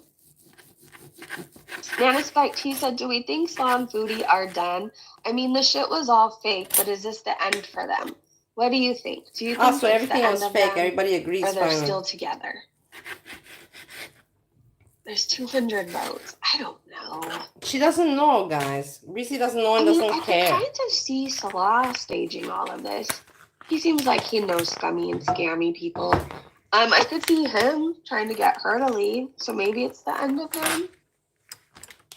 Nana Spiked, he said, do we think Slaw and Foodie are done? I mean, the shit was all fake, but is this the end for them? What do you think? Do you think so everything was fake? Everybody agrees. Or they're still together? There's 200 votes. I don't know. She doesn't know, guys. Breezy doesn't know and doesn't care. I kind of see Salah staging all of this. He seems like he knows scummy and scammy people. I could see him trying to get her to leave, so maybe it's the end of him.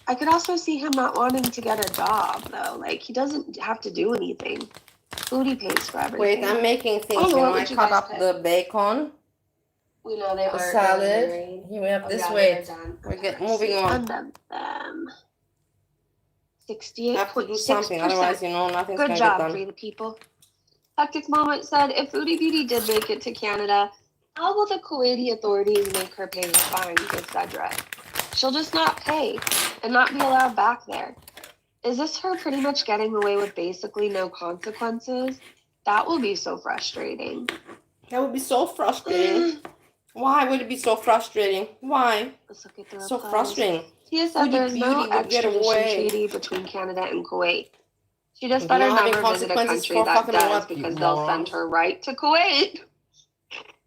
I could also see him not wanting to get a job, though. Like, he doesn't have to do anything. Foodie pays for everything. Wait, I'm making things. I cut up the bacon. We know they are. The salad. Here we have this way. We get moving on. Them. 68.6%. Have to do something, otherwise, nothing's Good gonna job, get done. Free the people. Hectic Moment said, if Foodie Beauty did make it to Canada, how will the Kuwaiti authorities make her pay her fines, etc.? She'll just not pay and not be allowed back there. Is this her pretty much getting away with basically no consequences? That will be so frustrating. That would be so frustrating. Why would it be so frustrating? Why? Let's look at the so frustrating. Tia said there's no extradition treaty between Canada and Kuwait. She just better never visit a country that does, because they'll send her right to Kuwait.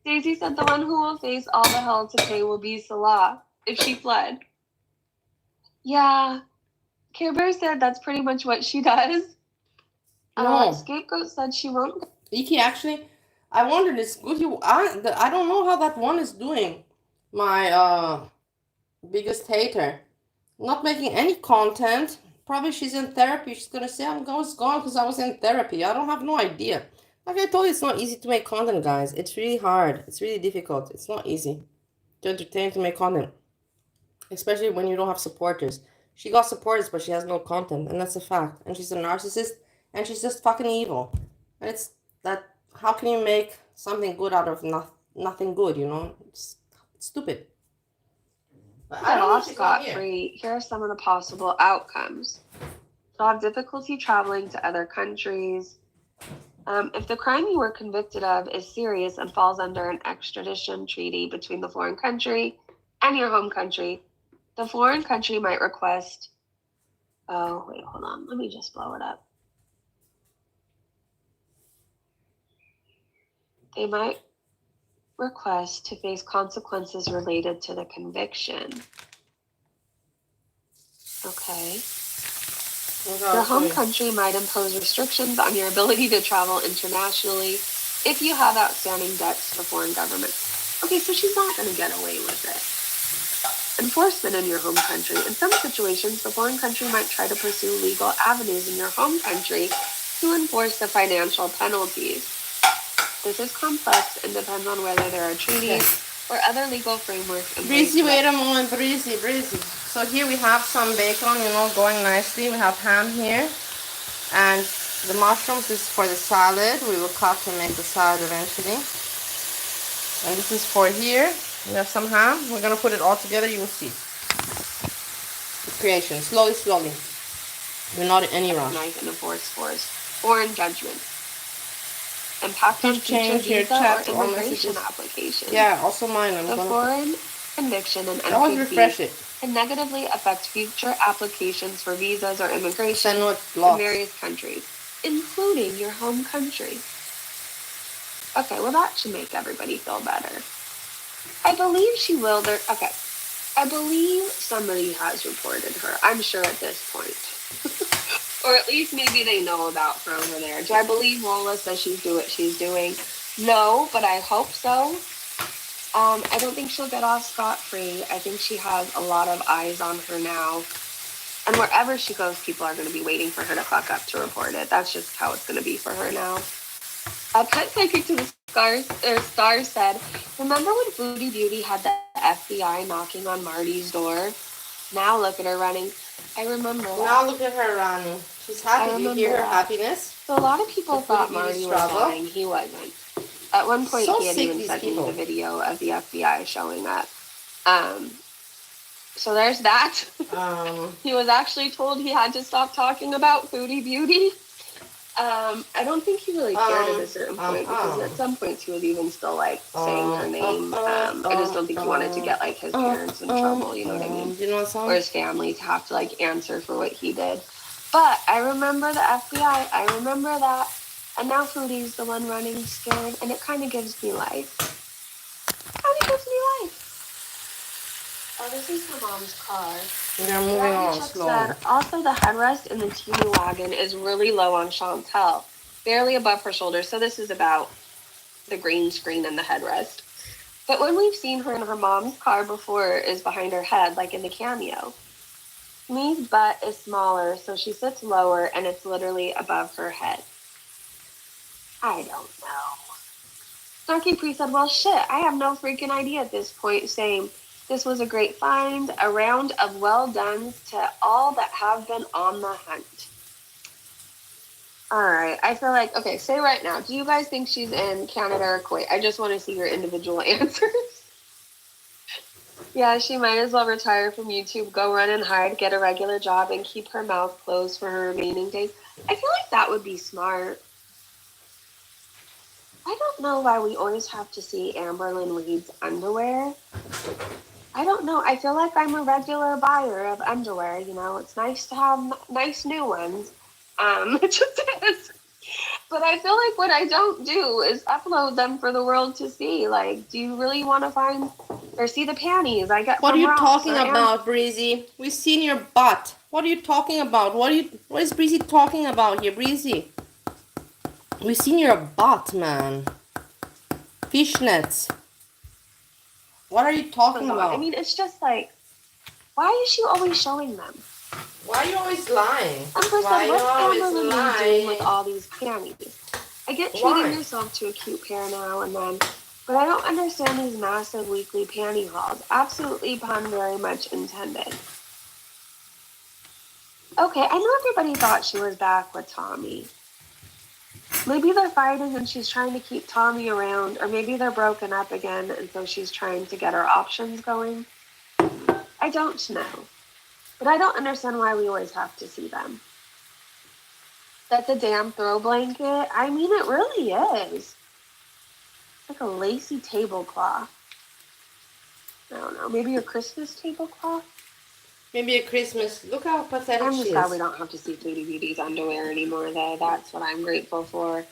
Daisy said the one who will face all the hell to pay will be Salah if she fled. Yeah. Care Bear said that's pretty much what she does. No. Scapegoat said she won't. Iki, actually, I wondered, it's good I don't know how that one is doing. My biggest hater. Not making any content. Probably she's in therapy. She's gonna say I'm gone because I was in therapy. I don't have no idea. Like I told you, it's not easy to make content, guys. It's really hard. It's really difficult. It's not easy to entertain, to make content. Especially when you don't have supporters. She got supporters, but she has no content, and that's a fact. And she's a narcissist, and she's just fucking evil. And it's that, how can you make something good out of nothing good, It's stupid. But I don't know, scot-free. Here are some of the possible outcomes. She'll have difficulty traveling to other countries. If the crime you were convicted of is serious and falls under an extradition treaty between the foreign country and your home country, the foreign country might request... Oh, wait, hold on. Let me just blow it up. They might request to face consequences related to the conviction. Okay. Your home country might impose restrictions on your ability to travel internationally if you have outstanding debts to foreign governments. Okay, so she's not going to get away with it. Enforcement in your home country. In some situations, the foreign country might try to pursue legal avenues in your home country to enforce the financial penalties. This is complex and depends on whether there are treaties or other legal frameworks. Breezy, wait a moment, Breezy. So here we have some bacon, going nicely. We have ham here. And the mushrooms is for the salad. We will cut and make the salad eventually. And this is for here. We have some ham. We're going to put it all together. You will see. The creation. Slowly. We're not in any rush. Knife and a force. Foreign judgment. Impact on change future your chat or immigration applications. Yeah, also mine. The foreign conviction and always refresh it. Can negatively affect future applications for visas or immigration in various countries, including your home country. Okay, well that should make everybody feel better. I believe she will. Okay, I believe somebody has reported her. I'm sure at this point. Or at least maybe they know about her over there. Do I believe Lola says she's doing what she's doing? No, but I hope so. I don't think she'll get off scot-free. I think she has a lot of eyes on her now. And wherever she goes, people are going to be waiting for her to fuck up to report it. That's just how it's going to be for her now. Pet Psychic to the Star said, remember when Foodie Beauty had the FBI knocking on Marty's door? Now look at her running. I remember that. Now look at her running. She's happy. Do you hear her happiness? So a lot of people thought Marty was lying. He wasn't. At one point, he had even sent me the video of the FBI showing up. So there's that. He was actually told he had to stop talking about Foodie Beauty. I don't think he really cared at a certain point, because at some points he was even still like saying her name. I just don't think he wanted to get like his parents in trouble, you know what I mean? Or his family to have to like answer for what he did. But I remember the FBI, I remember that, and now Foodie's the one running scared, and it kind of gives me life. Kind of gives me life. Oh, this is her mom's car. They're moving on slowly. Also, the headrest in the teeny wagon is really low on Chantel, barely above her shoulders. So this is about the green screen and the headrest. But when we've seen her in her mom's car before, is behind her head, like in the cameo. Me's butt is smaller, so she sits lower, and it's literally above her head. I don't know. Snarky Pre said, well, shit, I have no freaking idea at this point, saying, this was a great find, a round of well done to all that have been on the hunt. All right, I feel like, okay, say right now, do you guys think she's in Canada or Kuwait? I just want to see your individual answers. Yeah, she might as well retire from YouTube, go run and hide, get a regular job, and keep her mouth closed for her remaining days. I feel like that would be smart. I don't know why we always have to see Amberlyn Reed's underwear. I don't know. I feel like I'm a regular buyer of underwear. You know, it's nice to have nice new ones. It just is. But I feel like what I don't do is upload them for the world to see. Like, do you really want to find or see the panties I get? What are you talking about, Breezy? We've seen your butt. What are you talking about? What is Breezy talking about here, Breezy? We've seen your butt, man. Fishnets. What are you talking about? I mean, it's just like, why is she always showing them? Why are you always lying? And first Why what's always Amberlyn doing with all these panties? I get treating yourself to a cute pair now and then, but I don't understand these massive weekly panty hauls. Absolutely pun very much intended. Okay, I know everybody thought she was back with Tommy. Maybe they're fighting and she's trying to keep Tommy around, or maybe they're broken up again and so she's trying to get her options going. I don't know. But I don't understand why we always have to see them. That's a damn throw blanket. I mean, it really is. It's like a lacy tablecloth. I don't know. Maybe a Christmas tablecloth? Maybe a Christmas. Look how pathetic she is. I'm just glad we don't have to see Foodie Beauty's underwear anymore, though. That's what I'm grateful for.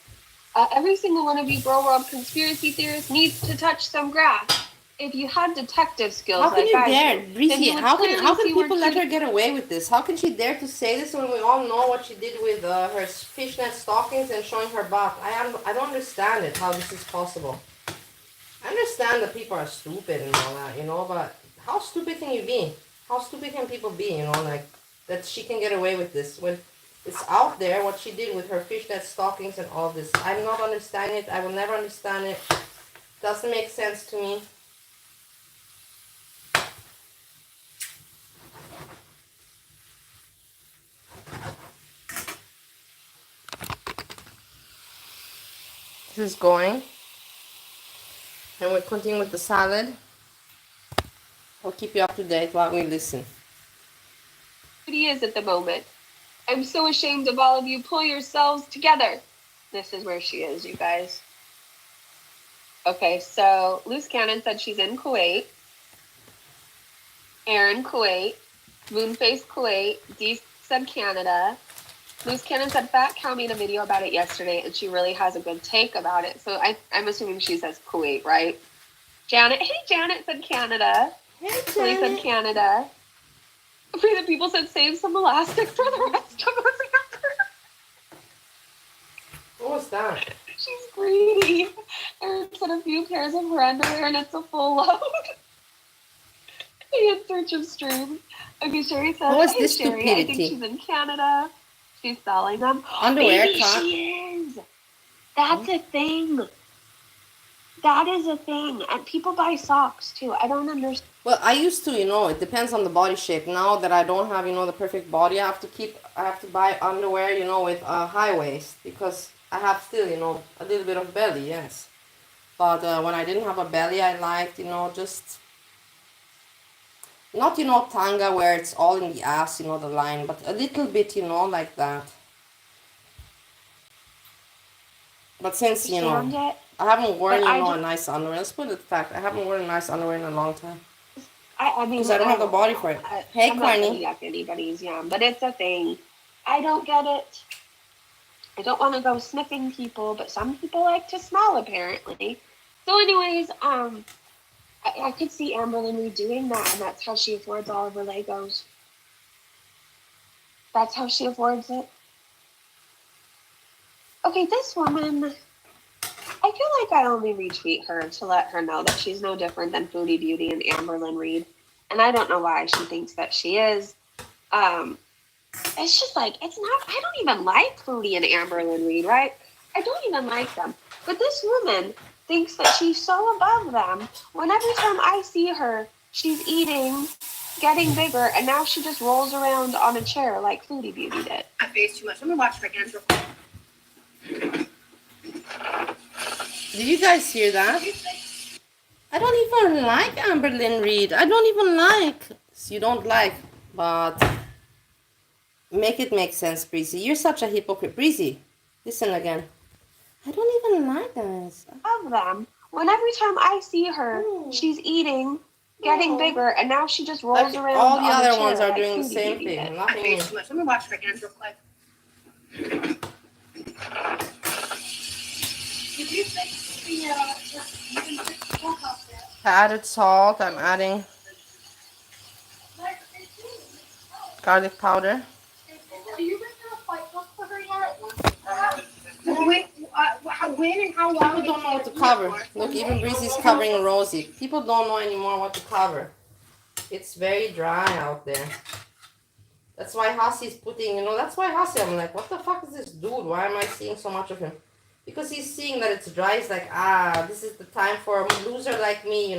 Every single one of you Bro World conspiracy theorists needs to touch some grass. If you had detective skills, how can you dare, Breezy? How can people let her get away with this? How can she dare to say this when we all know what she did with her fishnet stockings and showing her butt? I don't understand it. How this is possible? I understand that people are stupid and all that, you know, but how stupid can you be? How stupid can people be, you know, like that she can get away with this when it's out there what she did with her fishnet stockings and all this. I'm not understanding it. I will never understand it. Doesn't make sense to me. This is going. And we'll continue with the salad. I'll keep you up to date while we listen. It is at the moment. I'm so ashamed of all of you. Pull yourselves together. This is where she is, you guys. Okay, so Loose Cannon said she's in Kuwait. Aaron, Kuwait. Moonface, Kuwait. Dee said Canada. Loose Cannon said Fat Cow made a video about it yesterday, and she really has a good take about it. So I'm assuming she says Kuwait, right? Janet, hey, Janet said Canada. Hey, Janet. She said Canada. The people said save some elastic for the rest of us. What was that? She's greedy. Erin said a few pairs of her underwear and it's a full load. In search of streams. Okay, Sherry says, what was hey, this Sherry, stupidity? I think she's in Canada. She's selling them. Underwear, Maybe she is. That's a thing. That is a thing. And people buy socks too. I don't understand. Well, I used to, it depends on the body shape. Now that I don't have, the perfect body, I have to buy underwear, with a high waist because I have still, a little bit of belly, yes. But when I didn't have a belly, I liked, just not, tanga where it's all in the ass, the line, but a little bit, like that. But since, It, I haven't worn, but I a just, nice underwear. Let's put it fact. I haven't worn a nice underwear in a long time. I mean, Because I don't have the don't body know. for it. Hey, I'm not gonna Corny. yuck anybody's yum, but it's a thing. I don't get it. I don't want to go sniffing people, but some people like to smell apparently. So, anyways, I could see Amberlyn redoing that, and that's how she affords all of her Legos. That's how she affords it. Okay, this woman, I feel like I only retweet her to let her know that she's no different than Foodie Beauty and Amberlyn Reed. And I don't know why she thinks that she is. It's just like, it's not, I don't even like Foodie and Amberlyn Reed, right? I don't even like them. But this woman thinks that she's so above them when every time I see her, she's eating, getting bigger, and now she just rolls around on a chair like Foodie Beauty did. I face too much. Let me wash my hands real quick. Did you guys hear that? I don't even like Amberlyn Reed. I don't even like. You don't like, but make it make sense, Breezy. You're such a hypocrite. Breezy, listen again. I don't even like this. Of them, when every time I see her, she's eating, getting bigger, and now she just rolls Like, around all the on a other chair ones are like doing the Foodie same Beauty thing. did. I Nothing new. face too much. Let me wash my hands real quick. Did you fix the I added salt. I'm adding garlic powder. Are you making a fight book for her yet? When and how long? People don't know what to cover. Look, even Breezy's covering Rosie. People don't know anymore what to cover. It's very dry out there. That's why Hassi's putting, that's why Hassi, I'm like, what the fuck is this dude? Why am I seeing so much of him? Because he's seeing that it's dry. He's like, this is the time for a loser like me,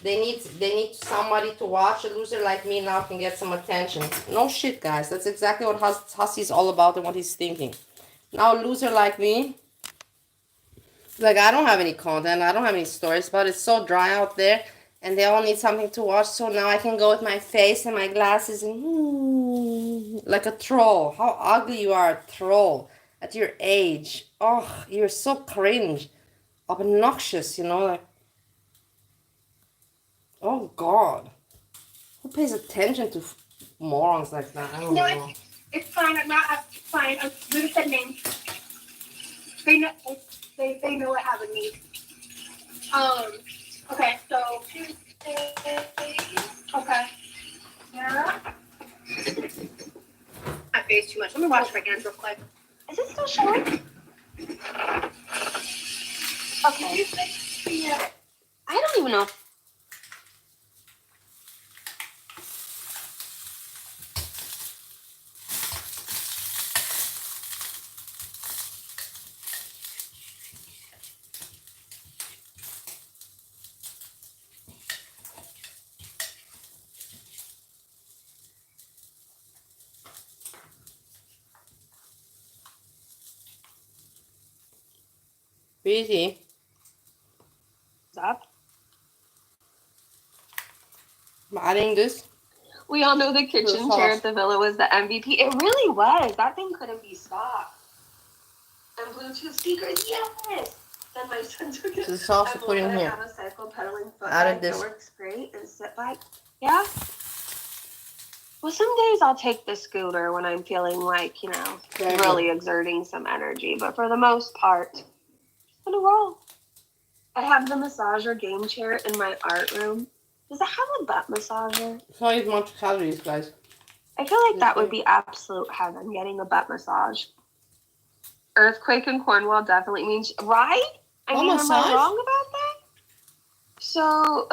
They need somebody to watch. A loser like me now can get some attention. No shit, guys. That's exactly what Hassi's all about and what he's thinking. Now a loser like me, like, I don't have any content. I don't have any stories, but it's so dry out there. And they all need something to watch. So now I can go with my face and my glasses and like a troll. How ugly you are, a troll. At your age. Oh, you're so cringe. Obnoxious, like. Oh, God. Who pays attention to morons like that? I don't know. It's fine. I'm not. It's fine. I'm going to say names. They know. They know I have a need. Okay. So Tuesday. Okay. Yeah. I face too much. Let me wash my hands real quick. Is it still showing? Okay. Yeah. I don't even know. Breezy. Up. I'm adding this. We all know the kitchen chair at the villa was the MVP. It really was. That thing couldn't be stopped. And Bluetooth speakers, yes. Then my son took it. The sauce to put in here. I have a cycle pedaling foot Added bike this. that works great and sit bike. Yeah. Well, some days I'll take the scooter when I'm feeling like, really exerting some energy. But for the most part, just gonna roll. I have the massager game chair in my art room. Does it have a butt massager? It's not even much calories, guys. I feel like that would be absolute heaven, getting a butt massage. Earthquake in Cornwall definitely means, right? I mean, am I wrong about that? So,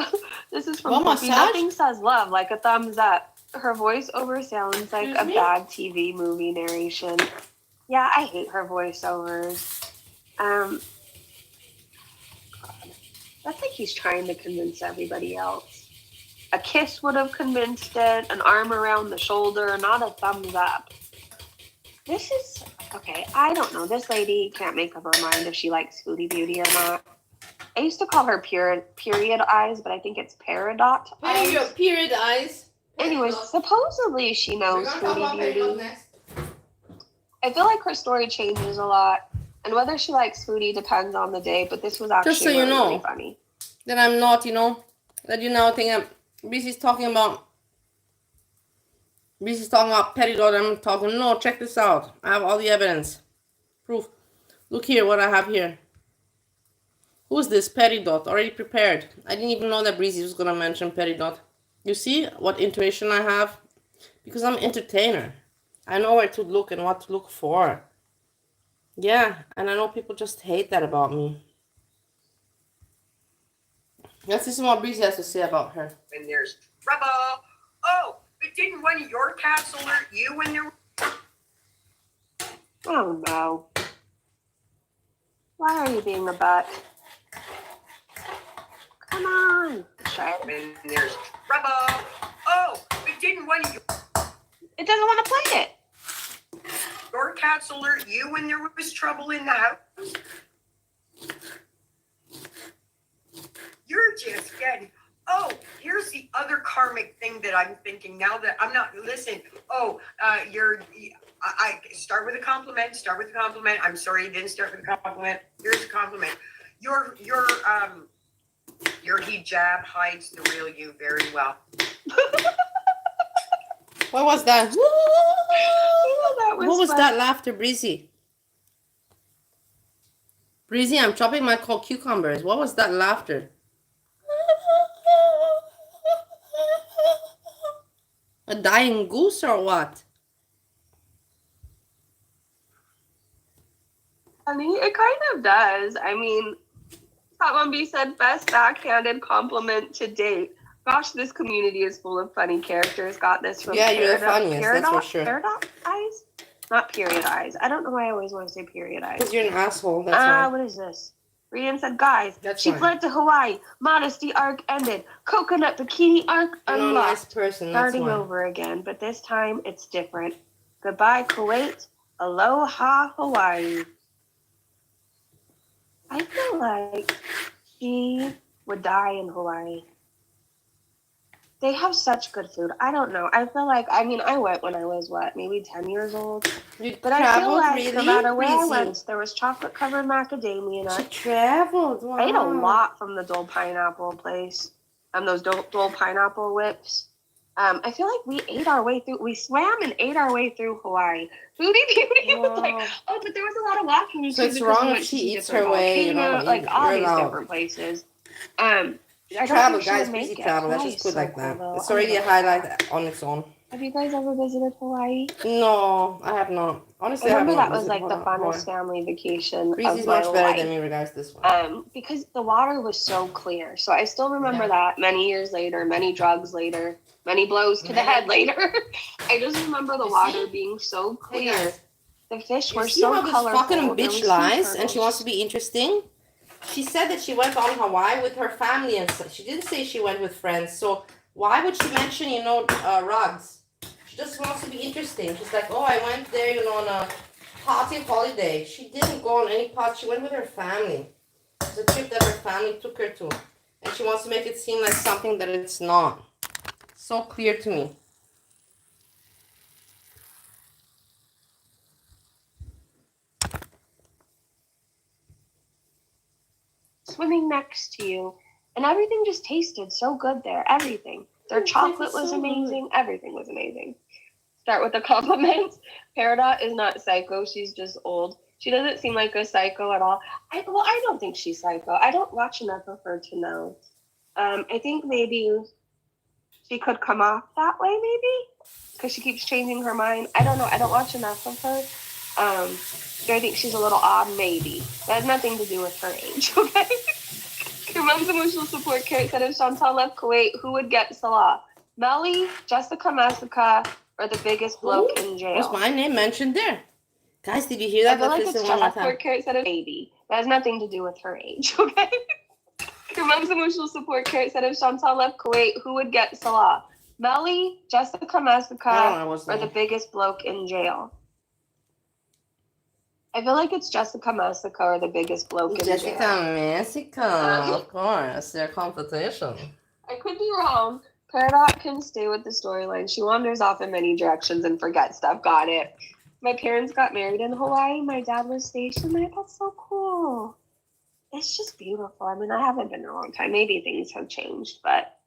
this is from Poppy. Nothing says love like a thumbs up. Her voiceover sounds like a bad TV movie narration. Yeah, I hate her voiceovers. That's like he's trying to convince everybody else. A kiss would have convinced it, an arm around the shoulder, not a thumbs up. This is, okay, I don't know. This lady can't make up her mind if she likes Foodie Beauty or not. I used to call her period eyes, but I think it's Peridot eyes. Period eyes. Anyways, supposedly she knows Foodie Beauty. I feel like her story changes a lot, and whether she likes foodie depends on the day, but this was actually Just so you know, really funny. That I'm not, that you now think Breezy's talking about Peridot. I'm talking, no, check this out. I have all the evidence. Proof. Look here, what I have here. Who's this Peridot? Already prepared. I didn't even know that Breezy was going to mention Peridot. You see what intuition I have? Because I'm an entertainer. I know where to look and what to look for. Yeah, and I know people just hate that about me. Let's listen to what Breezy has to say about her. And there's trouble. Oh, but didn't one of your cats alert you when there? Oh no. Why are you being a butt? Come on. Try it. And there's trouble. Oh, but didn't one of It doesn't want to play it. your cats alert you when there was trouble in the house? You're just getting. Oh, here's the other karmic thing that I'm thinking now that I'm not. Listen. Oh, I start with a compliment. Start with a compliment. I'm sorry you didn't start with a compliment. Here's a compliment. Your hijab hides the real you very well. What was that? What was fun. that laughter, Breezy? Breezy, I'm chopping my cold cucumbers. What was that laughter? A dying goose or what? I mean, it kind of does. I mean, Tatwambi said best backhanded compliment to date. Gosh, this community is full of funny characters. Got this from Yeah, you're the Peridot, funniest, that's for sure. Peridot eyes? Not period eyes. I don't know why I always want to say period eyes. Because you're an asshole, that's why. What is this? Rian said, guys, That's she fine. fled to Hawaii. Modesty arc ended. Coconut bikini arc You're not a unlocked. nice person, that's Starting why. over again, but this time it's different. Goodbye, Kuwait. Aloha, Hawaii. I feel like she would die in Hawaii. They have such good food. I don't know. I feel like, I mean, I went when I was, maybe 10 years old? You But I feel traveled, like really? no matter where I Breezy? went, there was chocolate-covered macadamia nuts. She traveled, wow. I ate a lot from the Dole Pineapple place. Those Dole Pineapple whips. I feel like we ate our way through. We swam and ate our way through Hawaii. Foodie Beauty was like, oh, but there was a lot of walking. So it's wrong if she eats her way, like all these allowed. different places. I don't Travel, think she would guys, make Breezy it. travel. Let's Hawaii's just put it so like cool, that. though. It's I already a love highlight that. on its own. Have you guys ever visited Hawaii? No, I have not. Honestly, I I have remember not that was like visited the Hawaii. funnest family vacation Breezy's of my much better life. than me regards this one. Because the water was so clear. So I still remember Yeah. that many years later, many drugs later, many blows to the head later. I just remember the water being so Hey, clear. guys. The fish You were see so how this colorful. fucking There bitch was sea lies and she turtles. wants to be interesting? She said that she went on Hawaii with her family and stuff. She didn't say she went with friends. So why would she mention, rugs? She just wants to be interesting. She's like, oh, I went there, on a party holiday. She didn't go on any party. She went with her family. It's a trip that her family took her to. And she wants to make it seem like something that it's not. So clear to me. Swimming next to you. And everything just tasted so good there. Everything. Their chocolate was amazing. Everything was amazing. Start with the compliments. Peridot is not psycho. She's just old. She doesn't seem like a psycho at all. I don't think she's psycho. I don't watch enough of her to know. I think maybe she could come off that way, maybe? Because she keeps changing her mind. I don't know. I don't watch enough of her. Do I think she's a little odd? Maybe. That has nothing to do with her age, okay? Your mom's emotional support carrot said if Chantal left Kuwait, who would get Salah? Melly, Jessica Massacre, or the biggest bloke in jail? Was my name mentioned there? Guys, did you hear I that? feel like Let's it's listen one more Jessica time. Carrot said a baby. That has nothing to do with her age, okay? Your mom's emotional support Carrot said if Chantal left Kuwait, who would get Salah? Melly, Jessica Massica, or the biggest bloke in jail? I feel like it's Jessica Massica or the biggest bloke in jail. Jessica Massica, of course. Their competition. I could be wrong. Peridot can stay with the storyline. She wanders off in many directions and forgets stuff. Got it. My parents got married in Hawaii. My dad was stationed there. That's so cool. It's just beautiful. I mean, I haven't been in a long time. Maybe things have changed, but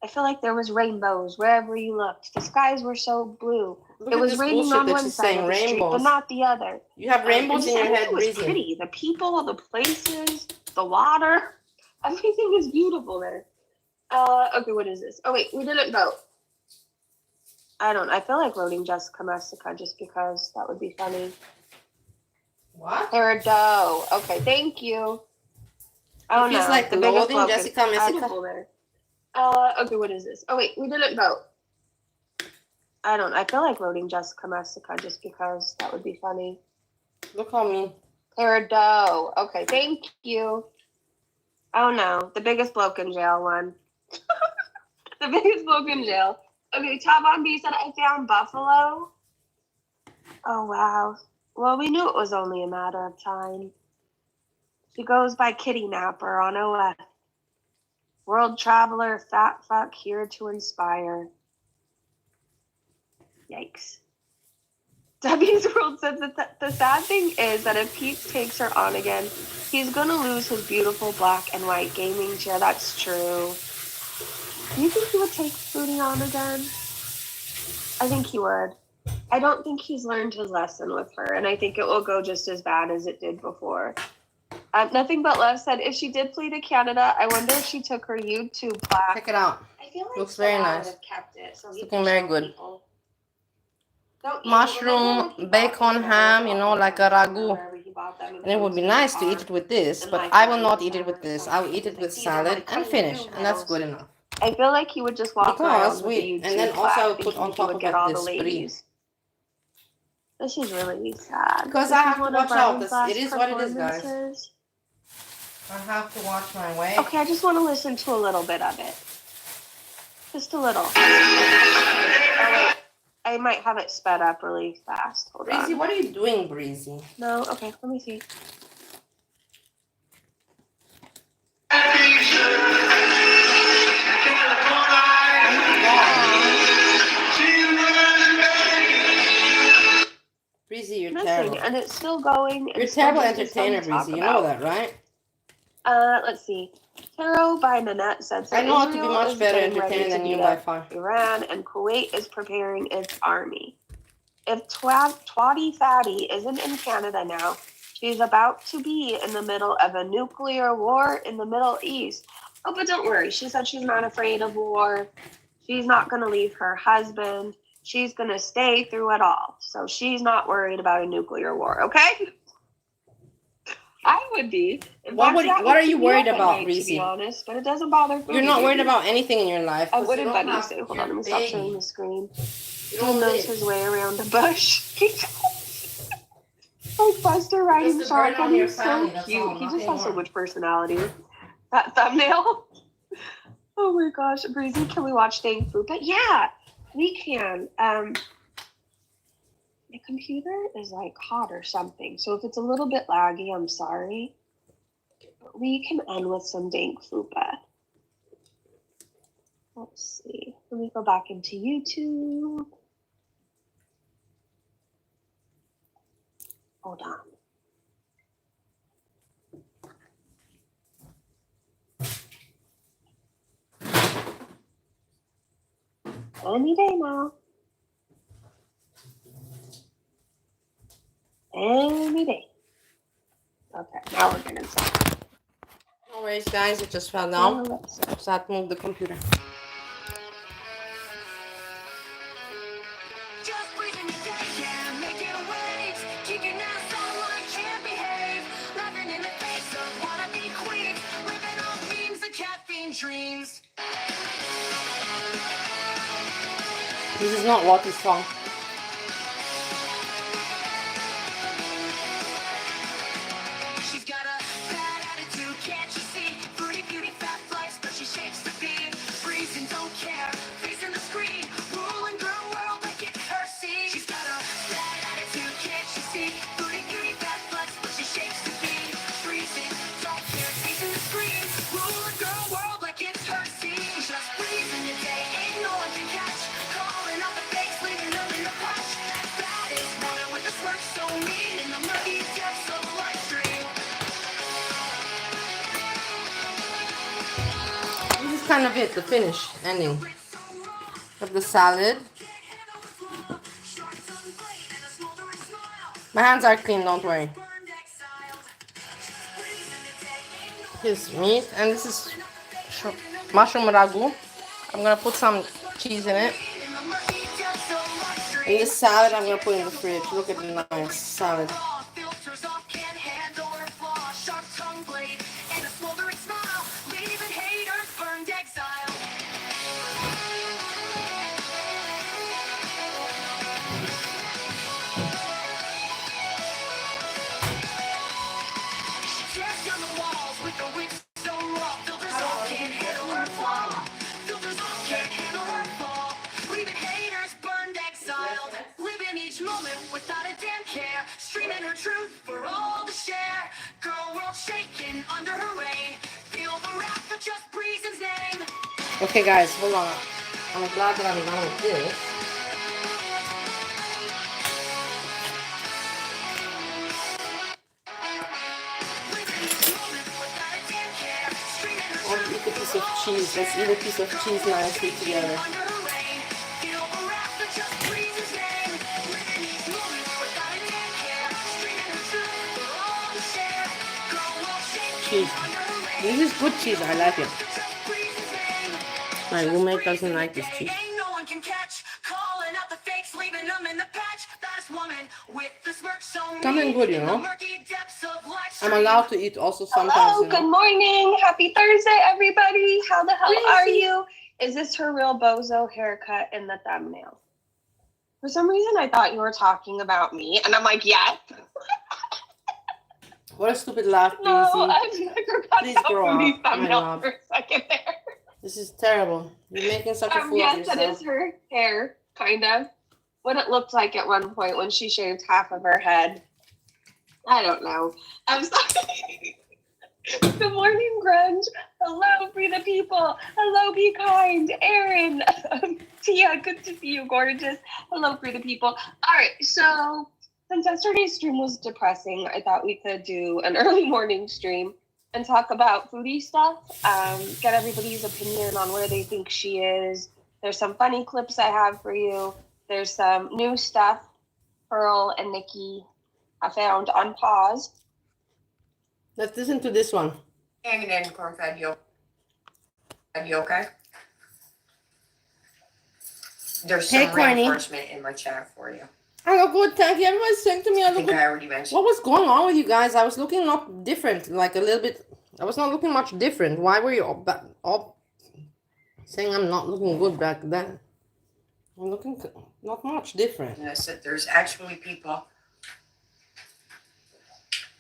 I feel like there was rainbows wherever you looked. The skies were so blue. Look it was raining on one side of the street, but not the other. You have rainbows in your head, it was Breezy. pretty. The people, the places, the water, everything is beautiful there. Okay, what is this? Oh wait, we didn't vote. I feel like voting Jessica Massica just because that would be funny. What? Peridot. Okay, thank you. Oh no. It's like the loading Jessica Massica. Okay, what is this? Oh wait, we didn't vote. I feel like voting Jessica Massica just because that would be funny. Look on me. Peridot. Okay, thank you. Oh no, the biggest bloke in jail one. The biggest bloke in jail. Okay, Taban B said I found Buffalo. Oh wow. Well, we knew it was only a matter of time. She goes by Kitty Napper on OF. World traveler, fat fuck, here to inspire. Yikes. Debbie's World says that the sad thing is that if Pete takes her on again, he's going to lose his beautiful black and white gaming chair. That's true. Do you think he would take Booty on again? I think he would. I don't think he's learned his lesson with her, and I think it will go just as bad as it did before. Nothing But Love said, if she did flee to Canada, I wonder if she took her YouTube plaque. Check it out. I feel like looks very nice. Would have kept it, so it's looking very good. People. Mushroom, bacon, ham, you know, like a ragu. And it would be nice to eat it with this, but I will not eat it with this. I will eat it with salad and finish, and that's good enough. I feel like he would just walk around with the YouTube and then also I would put on top of it this brie. This is really sad. Because I have to watch out. It is what it is, guys. I have to watch my weight. Okay, I just want to listen to a little bit of it. Just a little. I might have it sped up really fast. Hold on. Breezy, what are you doing, Breezy? No, okay, let me see. Breezy, you're terrible. And it's still going. You're a terrible entertainer, Breezy. You know that, right? Let's see. Tarot by Nanette said, I know how to be much better entertainer than you by far. Iran and Kuwait is preparing its army. If Twatty Fatty isn't in Canada now, she's about to be in the middle of a nuclear war in the Middle East. Oh, but don't worry. She said she's not afraid of war. She's not going to leave her husband. She's going to stay through it all. So she's not worried about a nuclear war, okay? I would be. What are you worried about, Breezy? To be honest, but it doesn't bother me. You're not worried about anything in your life. I wouldn't let you say, hold on, let me stop sharing the screen. He knows his way around the bush. Like Buster riding shotgun. He's so cute. He just has so much personality. That thumbnail. Oh my gosh, Breezy, can we watch Dang Food? But yeah, we can. The computer is like hot or something. So if it's a little bit laggy, I'm sorry. But we can end with some dank fupa. Let's see. Let me go back into YouTube. Hold on. Any day now. Any day. Okay, now we're gonna start. No worries, guys. It just fell down. So I had to move the computer. This is not Lottie's song. She's got a bad attitude, can't you see? Pretty beauty kind of it, the finish, ending of the salad. My hands are clean, don't worry. Here's meat, and this is mushroom ragu. I'm gonna put some cheese in it. And this salad I'm gonna put in the fridge. Look at the nice salad. Without a damn care, streaming her truth for all to share. Girl world shaking under her reign. Feel the wrath of just Breezy's name. Okay, guys, hold on. I'm glad that I'm done with this. Let's eat a piece of cheese. Let's eat a piece of cheese nicely together. Cheese. This is good cheese. I like it. My roommate doesn't like this cheese. Coming good, you know. I'm allowed to eat also sometimes. Hello, good morning. Happy Thursday, everybody. How the hell are you? Is this her real bozo haircut in the thumbnail? For some reason, I thought you were talking about me, and I'm like, yes. What a stupid laugh, Breezy. No, I've never got Please that grow from these up, my thumbnails love. for a second there. This is terrible. You're making such a fool of Yes, yourself. that is her hair, kind of. What it looked like at one point when she shaved half of her head. I don't know. I'm sorry. Good morning, Grunge. Hello, Free the People. Hello, Be Kind. Aaron. Tia, good to see you, gorgeous. Hello, Free the People. All right, so since yesterday's stream was depressing, I thought we could do an early morning stream and talk about foodie stuff, get everybody's opinion on where they think she is. There's some funny clips I have for you. There's some new stuff Pearl and Nikki I found on pause. Let's listen to this one. Hanging in, corn-fed yolk. Are you okay? There's some reinforcement in my chat for you. I look good, thank you. Everybody's saying to me I I look think good. I already mentioned. What was going on with you guys? I was looking not different, like a little bit. I was not looking much different. Why were you all saying I'm not looking good back then? I'm looking not much different. And I said there's actually people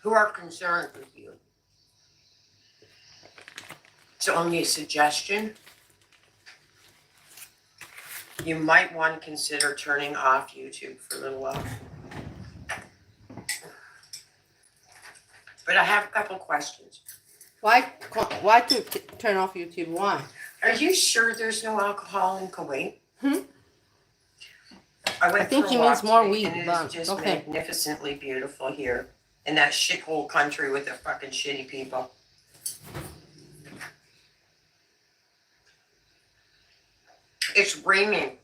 who are concerned with you. It's only a suggestion. You might want to consider turning off YouTube for a little while. But I have a couple questions. Why to turn off YouTube? Why? Are you sure there's no alcohol in Kuwait? I think for he a walk means more today, weed, and it but is just okay. magnificently beautiful here in that shithole country with the fucking shitty people. It's raining.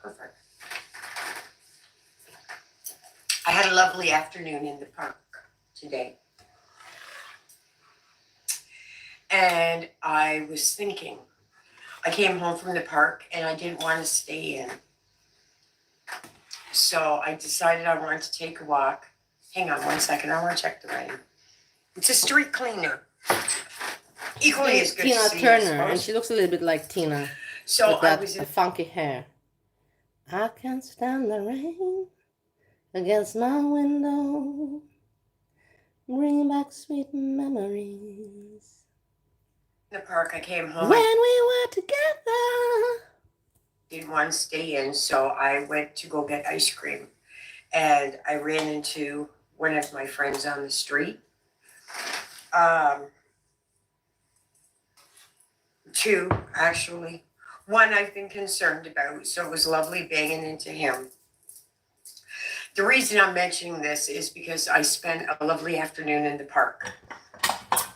Perfect. I had a lovely afternoon in the park today. And I was thinking, I came home from the park and I didn't want to stay in. So I decided I wanted to take a walk. Hang on 1 second, I want to check the rain. It's a street cleaner. Equally as good Tina to see, Turner, and she looks a little bit like Tina. So with I that was in, funky hair. I can't stand the rain against my window, bringing back sweet memories. the park. I came home. When we were together. Didn't want to stay in, so I went to go get ice cream. And I ran into one of my friends on the street. Two, actually. One I've been concerned about, so it was lovely banging into him. The reason I'm mentioning this is because I spent a lovely afternoon in the park.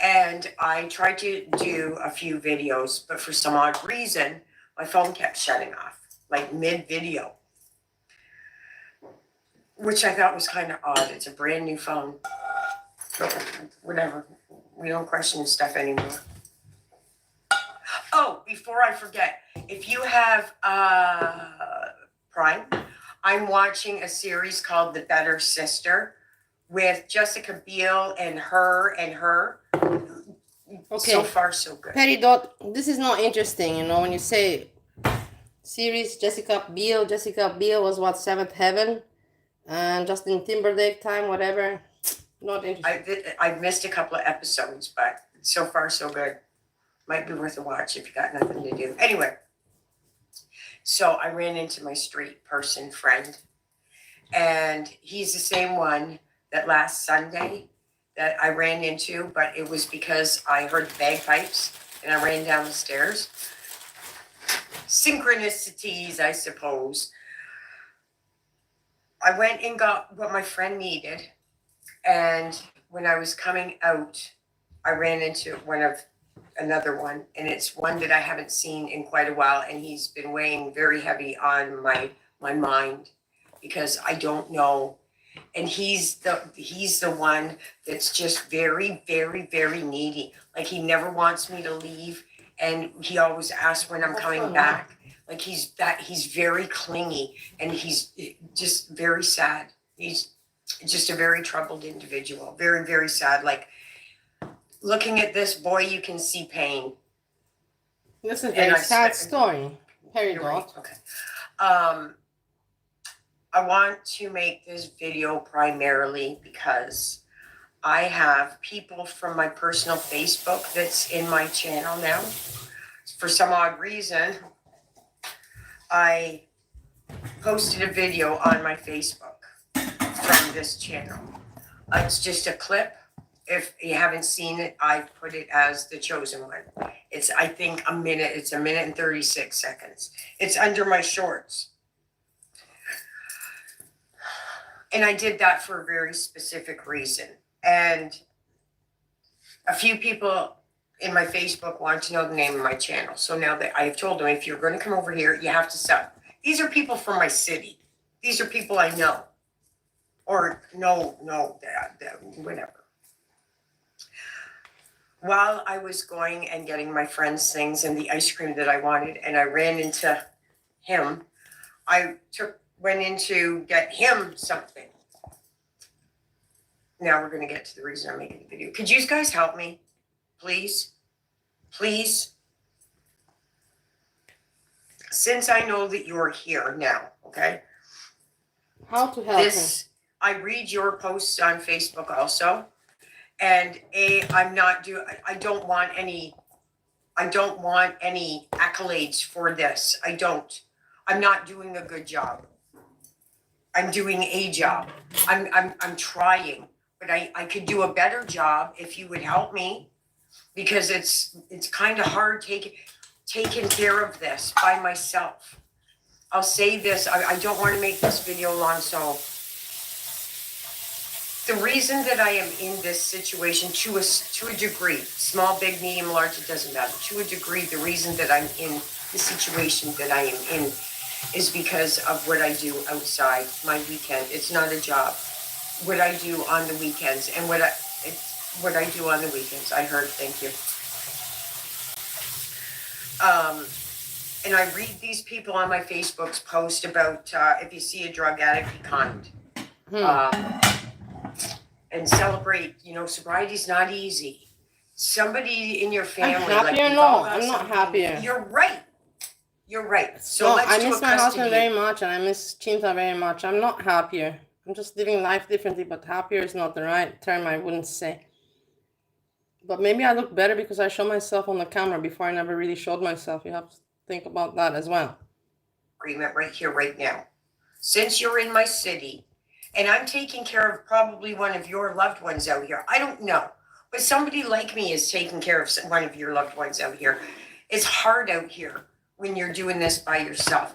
And I tried to do a few videos, but for some odd reason, my phone kept shutting off, like mid-video, which I thought was kind of odd. It's a brand new phone. But whatever. We don't question stuff anymore. Oh, before I forget, if you have Prime, I'm watching a series called The Better Sister with Jessica Biel and her. Okay. So far, so good. Peridot, this is not interesting, you know, when you say series Jessica Biel was what, Seventh Heaven? And Justin Timberlake time, whatever. Not interesting. I've missed a couple of episodes, but so far, so good. Might be worth a watch if you got nothing to do. Anyway, so I ran into my street person friend, and he's the same one that last Sunday that I ran into, but it was because I heard the bagpipes and I ran down the stairs. Synchronicities, I suppose. I went and got what my friend needed, and when I was coming out, I ran into another one, and it's one that I haven't seen in quite a while, and he's been weighing very heavy on my mind because I don't know. And he's the one that's just very, very, very needy. Like, he never wants me to leave, and he always asks when I'm coming back. Like, he's very clingy, and he's just very sad. He's just a very troubled individual. Very, very sad. Like, looking at this boy, you can see pain. This is a very sad story. Peridot. Right. Okay. I want to make this video primarily because I have people from my personal Facebook that's in my channel now. For some odd reason, I posted a video on my Facebook from this channel. It's just a clip. If you haven't seen it, I've put it as the chosen one. It's, I think, a minute. It's a minute and 36 seconds. It's under my shorts. And I did that for a very specific reason. And a few people in my Facebook want to know the name of my channel. So now that I've told them, if you're going to come over here, you have to sub. These are people from my city. These are people I know. Or no, whatever. While I was going and getting my friends things and the ice cream that I wanted, and I ran into him, I went in to get him something. Now we're going to get to the reason I'm making the video. Could you guys help me? Please? Please? Since I know that you're here now, okay? How to help him? I read your posts on Facebook also. And I don't want any accolades for this. I'm not doing a good job. I'm doing a job. I'm trying, but I could do a better job if you would help me, because it's kind of hard taking care of this by myself. I'll say this, I don't want to make this video long, so the reason that I am in this situation, to a degree, small, big, medium, large, it doesn't matter. To a degree, the reason that I'm in the situation that I am in is because of what I do outside my weekend. It's not a job. What I do on the weekends and what I do on the weekends. I heard, thank you. And I read these people on my Facebook's post about if you see a drug addict, be kind. And celebrate, sobriety's not easy. Somebody in your family. I'm happier? No, I'm not happier. You're right. So no, let's I do miss a my husband custody. very much, and I miss Chinta very much. I'm not happier. I'm just living life differently, but happier is not the right term, I wouldn't say. But maybe I look better because I show myself on the camera. Before, I never really showed myself. You have to think about that as well. Agreement right here, right now. Since you're in my city, and I'm taking care of probably one of your loved ones out here. I don't know. But somebody like me is taking care of one of your loved ones out here. It's hard out here when you're doing this by yourself.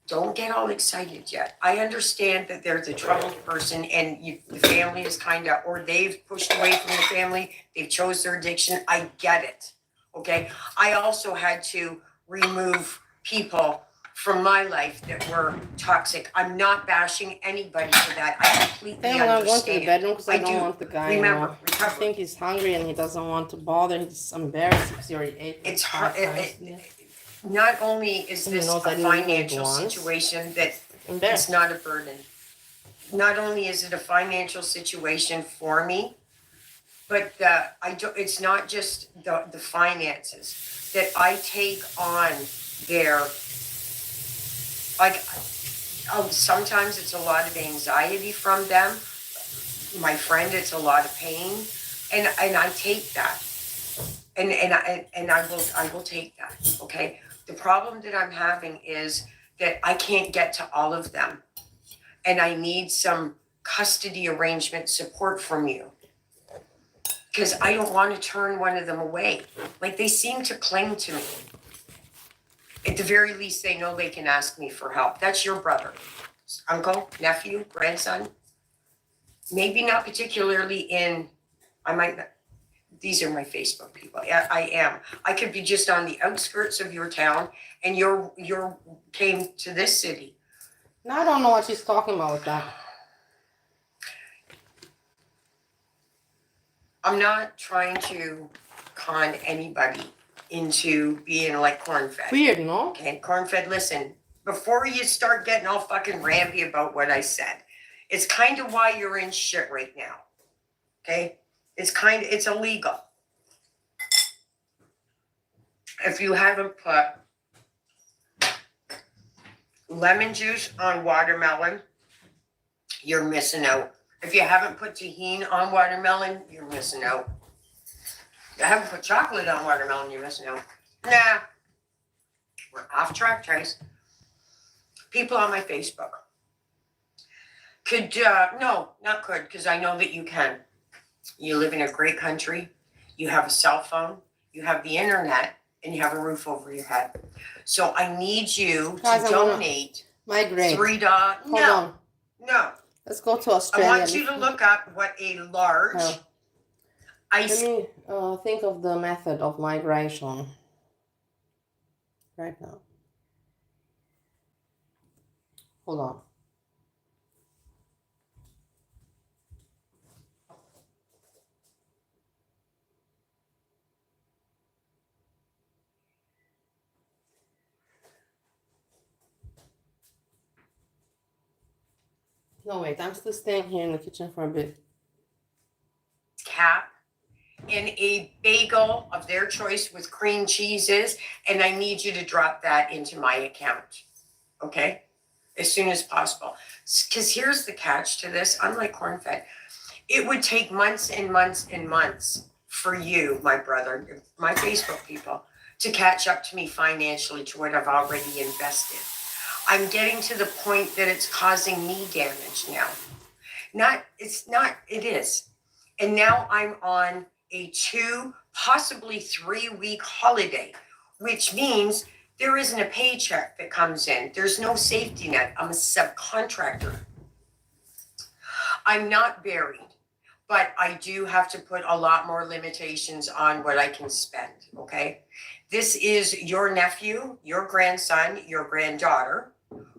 Don't get all excited yet. I understand that there's a troubled person and the family is kind of, or they've pushed away from the family, they've chose their addiction. I get it, okay? I also had to remove people from my life that were toxic. I'm not bashing anybody for that. I completely I'm not going to the understand. bedroom because I I don't do. want the guy. Remember, I recover. think he's hungry and he doesn't want to bother. He's embarrassed because he already ate. It's five hard. times today. Not only is He this knows a I didn't eat financial once. situation that it's Embarrassed. not a burden. Not only is it a financial situation for me, but it's not just the finances that I take on their, like, sometimes it's a lot of anxiety from them. My friend, it's a lot of pain, and I take that, and I will take that. Okay. The problem that I'm having is that I can't get to all of them, and I need some custody arrangement support from you, because I don't want to turn one of them away. Like, they seem to cling to me. At the very least, they know they can ask me for help. That's your brother, uncle, nephew, grandson. Maybe not particularly I might not, these are my Facebook people. Yeah, I am. I could be just on the outskirts of your town, and you're came to this city. Now I don't know what she's talking about with that. I'm not trying to con anybody into being like corn-fed. Weird, no? Okay, corn-fed, listen, before you start getting all fucking ranty about what I said, it's kind of why you're in shit right now. Okay? It's illegal. If you haven't put lemon juice on watermelon, you're missing out. If you haven't put tahini on watermelon, you're missing out. If you haven't put chocolate on watermelon, you're missing out. Nah, we're off track, Trace. People on my Facebook could, no, not could, because I know that you can. You live in a great country, you have a cell phone, you have the internet, and you have a roof over your head. So I need you Guys, to I'm gonna donate migrate. $3. Hold on. No. Let's go to I Australia. want you to look up what a large Let ice. me think of the method of migration right now. Hold on. No, wait, I'm still staying here in the kitchen for a bit. Cap in a bagel of their choice with cream cheeses, and I need you to drop that into my account, okay? As soon as possible. Because here's the catch to this, unlike corn-fed, it would take months and months and months for you, my brother, my Facebook people, to catch up to me financially to what I've already invested. I'm getting to the point that it's causing me damage now. It is. And now I'm on a 2, possibly 3-week holiday, which means there isn't a paycheck that comes in. There's no safety net. I'm a subcontractor. I'm not buried, but I do have to put a lot more limitations on what I can spend, okay? This is your nephew, your grandson, your granddaughter,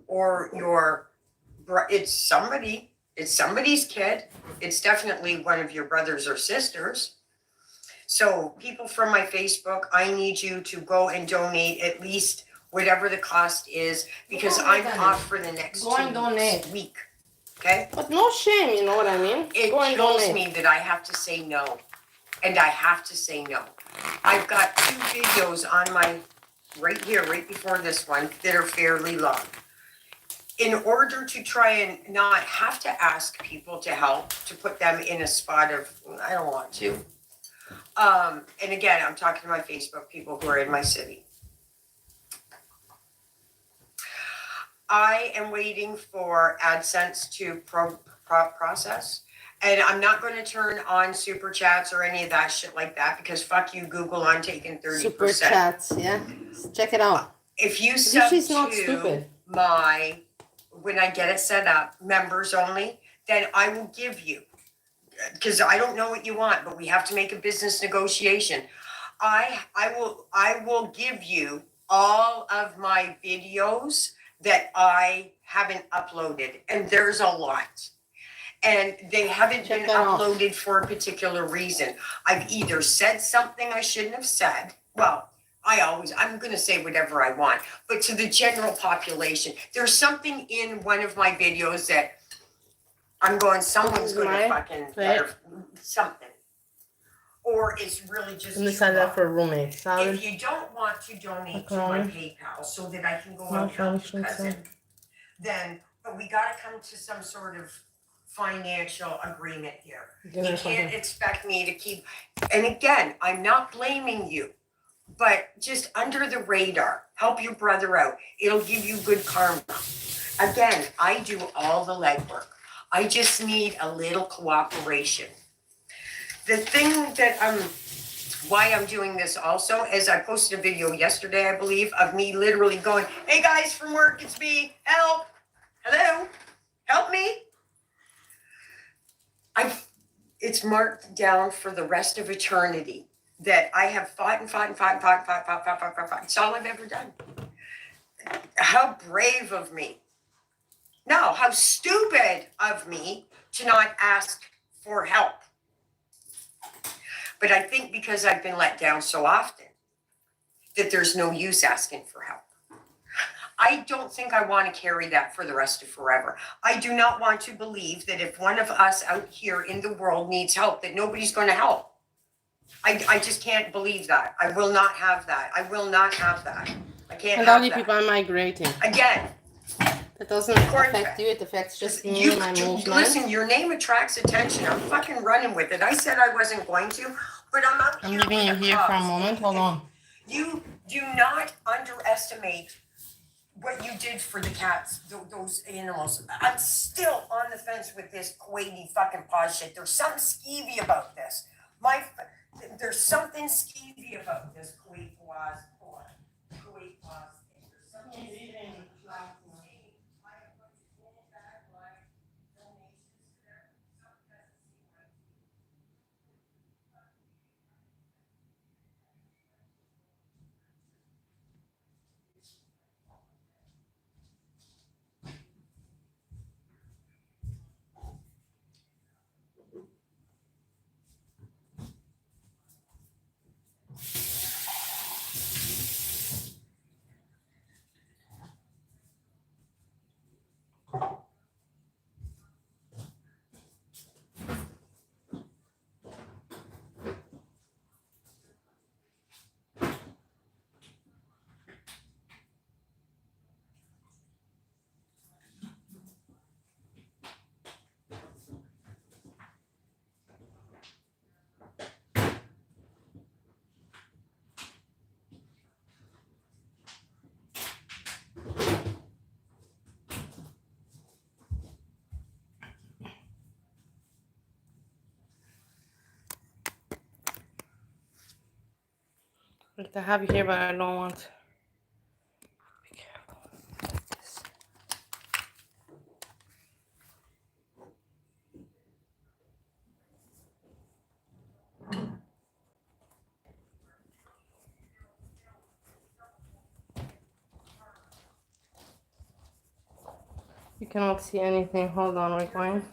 or it's somebody's kid. It's definitely one of your brothers or sisters. So people from my Facebook, I need you to go and donate at least whatever the cost is, because I'm off for the next 2 week. Okay? But no shame, you know what I mean? It kills me that I have to say no. And I have to say no. I've got 2 videos on my, right here, right before this one, that are fairly long. In order to try and not have to ask people to help, to put them in a spot of, I don't want to. And again, I'm talking to my Facebook people who are in my city. I am waiting for AdSense to process. And I'm not going to turn on super chats or any of that shit like that, because fuck you, Google, I'm taking 30%. Super chats, yeah. Check it out. If you sub She's not to stupid. when I get it set up, members only, then I will give you, because I don't know what you want, but we have to make a business negotiation. I will give you all of my videos that I haven't uploaded, and there's a lot. And they haven't Check been that out. uploaded for a particular reason. I've either said something I shouldn't have said. Well, I'm gonna say whatever I want, but to the general population, there's something in one of my videos that I'm going, someone's is gonna my fucking plate. better something. Or it's really just And too this salad rough. for roommate. Salad. If you don't want to donate to my Macaroni. PayPal so that I can go No and help French your cousin, inside. then, but we gotta come to some sort of financial agreement here. Dinner You for can't him. expect me to keep, and again, I'm not blaming you, but just under the radar, help your brother out. It'll give you good karma. Again, I do all the legwork. I just need a little cooperation. The thing that why I'm doing this also is I posted a video yesterday, I believe, of me literally going, hey guys from work, it's me, help, hello, help me. It's marked down for the rest of eternity that I have fought and fought and fought and fought and fought, fought, fought, fought, fought, fought. It's all I've ever done. How brave of me. No, how stupid of me to not ask for help. But I think because I've been let down so often that there's no use asking for help. I don't think I want to carry that for the rest of forever. I do not want to believe that if one of us out here in the world needs help, that nobody's going to help. I just can't believe that. I will not have that. I will not have that. I can't And have only that. people are migrating. Again, It doesn't affect you, it affects just me and my movement. listen, your name attracts attention. I'm fucking running with it. I said I wasn't going to, but I'm out I'm here leaving you with a here for a cause. moment. Hold on. You do not underestimate what you did for the cats, those animals. I'm still on the fence with this Kuwaiti fucking pause shit. There's something skeevy about this. There's something skeevy about this Kuwait pause thing. There's something skeevy. I have you here, but I don't want. Be careful. Like this. You cannot see anything. Hold on, we're going.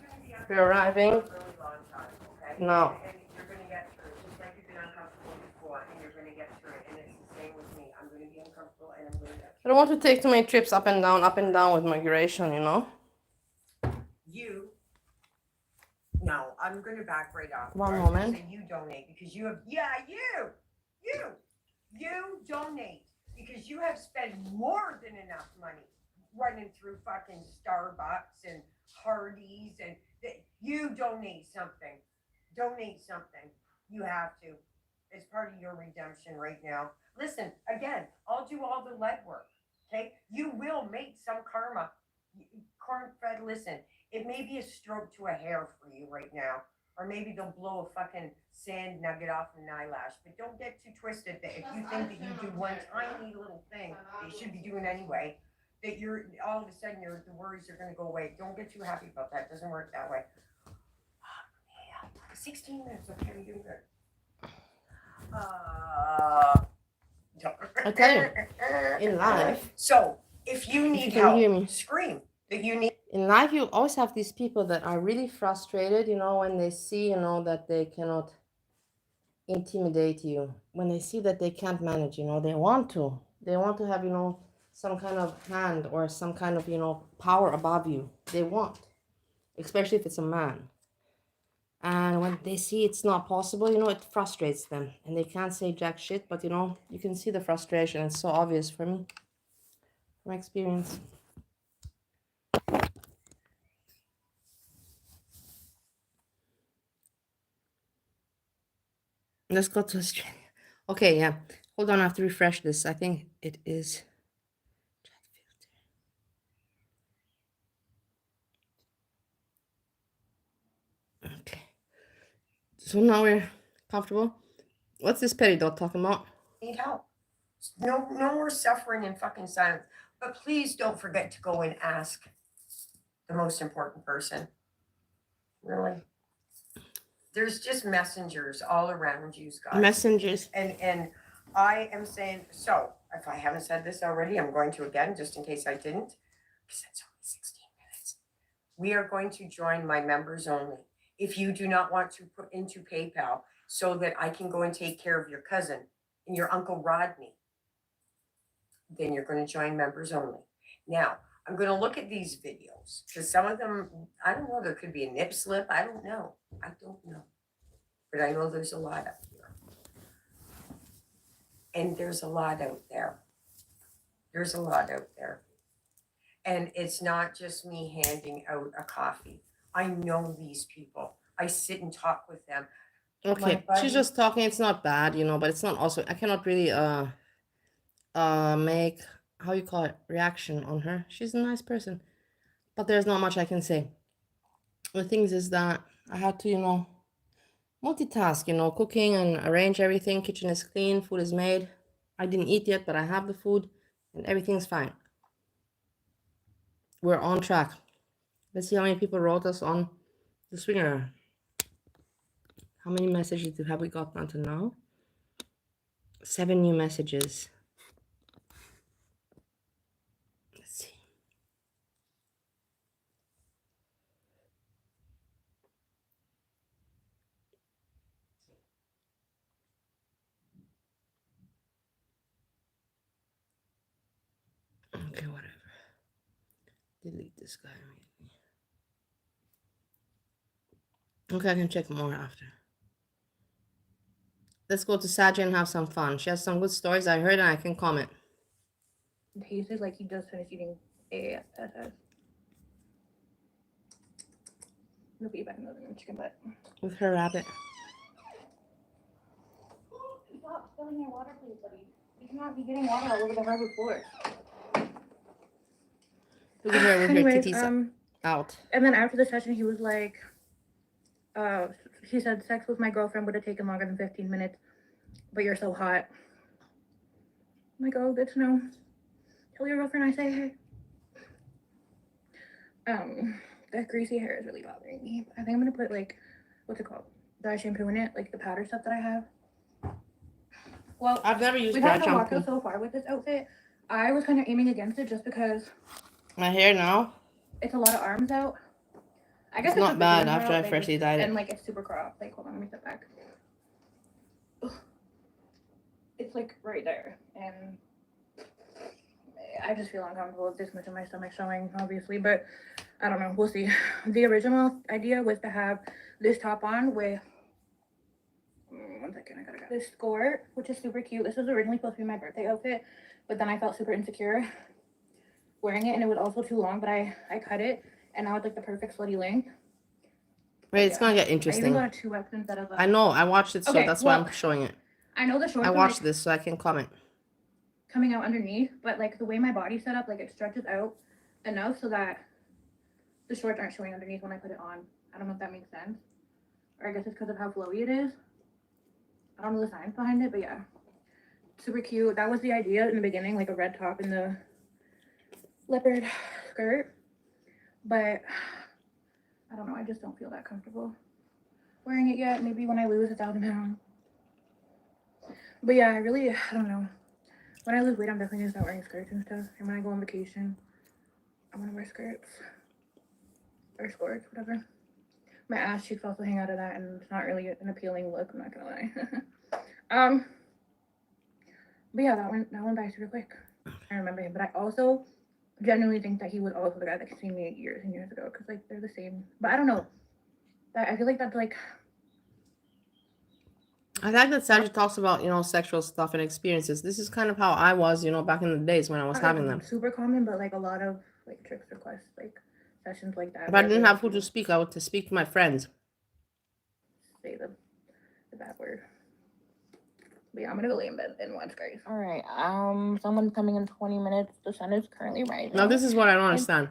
We're arriving. Really long time, okay? No. And you're gonna get through it, just like you've been uncomfortable before, and you're gonna get through it. And it's the same with me. I'm gonna be uncomfortable, and I'm gonna get I don't want to take too many trips up and down with migration, you know? you. No, I'm gonna back right off. One Right? moment. Say you donate because you have. You donate because you have spent more than enough money running through fucking Starbucks and Hardee's and you donate something. Donate something. You have to. It's part of your redemption right now. Listen, again, I'll do all the legwork. Okay? You will make some karma. Corn-fed, listen, it may be a stroke to a hair for you right now. Or maybe they'll blow a fucking sand nugget off an eyelash. But don't get too twisted that if you think that you do one tiny little thing that you should be doing anyway, that you're all of a sudden the worries are going to go away. Don't get too happy about that. It doesn't work that way. Yeah, 16 minutes. Okay, I'm doing good. I tell you, in life. So if you need can help, hear me. scream that you need. In life, you always have these people that are really frustrated, you know, when they see, you know, that they cannot intimidate you, when they see that they can't manage, you know, they want to have, you know, some kind of hand or some kind of, you know, power above you. They want, especially if it's a man. And when they see it's not possible, you know, it frustrates them and they can't say jack shit, but you know, you can see the frustration. It's so obvious for me, from experience. Let's go to Australia. Okay, yeah. Hold on, I have to refresh this. I think it is chat filter. Okay. So now we're comfortable. What's this Peridot talking about? Need help. No more suffering in fucking silence. But please don't forget to go and ask the most important person. Really. There's just messengers all around you guys. Messengers. And I am saying, so if I haven't said this already, I'm going to again, just in case I didn't, because it's only 16 minutes. We are going to join my members only. If you do not want to put into PayPal so that I can go and take care of your cousin and your Uncle Rodney, then you're going to join members only. Now, I'm going to look at these videos because some of them, I don't know, there could be a nip slip. I don't know. But I know there's a lot up here. And there's a lot out there. There's a lot out there. And it's not just me handing out a coffee. I know these people. I sit and talk with them. Okay, she's just talking. It's not bad, you know, but it's not also, I cannot really make, how you call it, reaction on her. She's a nice person, but there's not much I can say. The things is that I had to, you know, multitask, you know, cooking and arrange everything. Kitchen is clean, food is made. I didn't eat yet, but I have the food and everything's fine. We're on track. Let's see how many people wrote us on the swinger. How many messages have we got until now? 7 new messages. Let's see. Okay, whatever. Delete this guy. Okay, I can check more after. Let's go to SAGI and have some fun. She has some good stories I heard and I can comment. It tasted like he just finished eating a SS. Look at you back in the chicken butt. With her rabbit. Stop spilling your water, please, buddy. You cannot be getting water all over the hardwood floor. Look at her with her titties out. And then after the session, he was like, he said, sex with my girlfriend would have taken longer than 15 minutes, but you're so hot. I'm like, oh, good to know. Tell your girlfriend I say hey. That greasy hair is really bothering me. I think I'm gonna put, like, what's it called? Dry shampoo in it, like the powder stuff that I have. Well, I've never used we've dry had no luck shampoo. so far with this outfit. I was kind of aiming against it just because My hair now? it's a lot of arms out. I guess It's not bad after I like, freshly dyed it. And like it's super cropped. Like, hold on, let me step back. Ugh. It's like right there, and I just feel uncomfortable with this much of my stomach showing, obviously, but I don't know. We'll see. The original idea was to have this top on with, one second, I gotta this skirt, which is super cute. This was originally supposed to be my birthday outfit, but then I felt super insecure wearing it, and it was also too long, but I cut it, and now it's like the perfect slutty length. Wait, it's gonna get I interesting. even got a 2X instead of a... I know, I watched it, so Okay, that's well, why I'm showing it. I know the shorts I are, watched like, this so I can comment. coming out underneath, but like the way my body's set up, like it stretches out enough so that the shorts aren't showing underneath when I put it on. I don't know if that makes sense, or I guess it's because of how flowy it is. I don't know the science behind it, but yeah, super cute. That was the idea in the beginning, like a red top in the leopard skirt, but I don't know. I just don't feel that comfortable wearing it yet. Maybe when I lose 1,000 pounds. But yeah, I don't know. When I lose weight, I'm definitely gonna start wearing skirts and stuff. And when I go on vacation, I want to wear skirts or skirts, whatever. My ass cheeks also hang out of that, and it's not really an appealing look. I'm not gonna lie. But yeah, that one died super quick. I remember him, but I also genuinely think that he was also the guy that seen me years and years ago, because like they're the same. But I don't know. I feel like that's like. I like that SAGI talks about, sexual stuff and experiences. This is kind of how I was, back in the days when I was having them. Super common, but like a lot of like tricks requests, like sessions like that. If I didn't have who to speak, I would to speak to my friends. Say the bad word. But yeah, I'm gonna go lay in bed and watch guys. All right. Someone's coming in 20 minutes. The sun is currently rising. Now this is what I don't understand.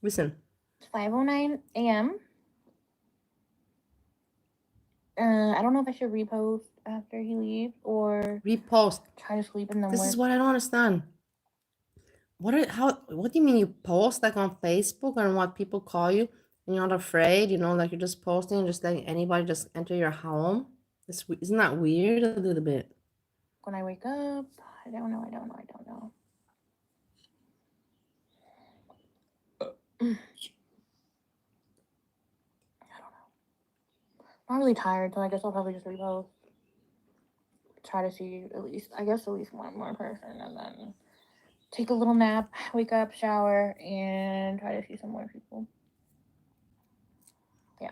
Listen. It's 5:09 a.m. I don't know if I should repost after he leaves or Repost. try to sleep and then This work. is what I don't understand. What do you mean you post like on Facebook and what people call you and you're not afraid, like you're just posting and just letting anybody just enter your home? Isn't that weird a little bit? When I wake up, I don't know. I'm really tired, so I guess I'll probably just repost. Try to see at least one more person, and then take a little nap, wake up, shower, and try to see some more people. Yeah.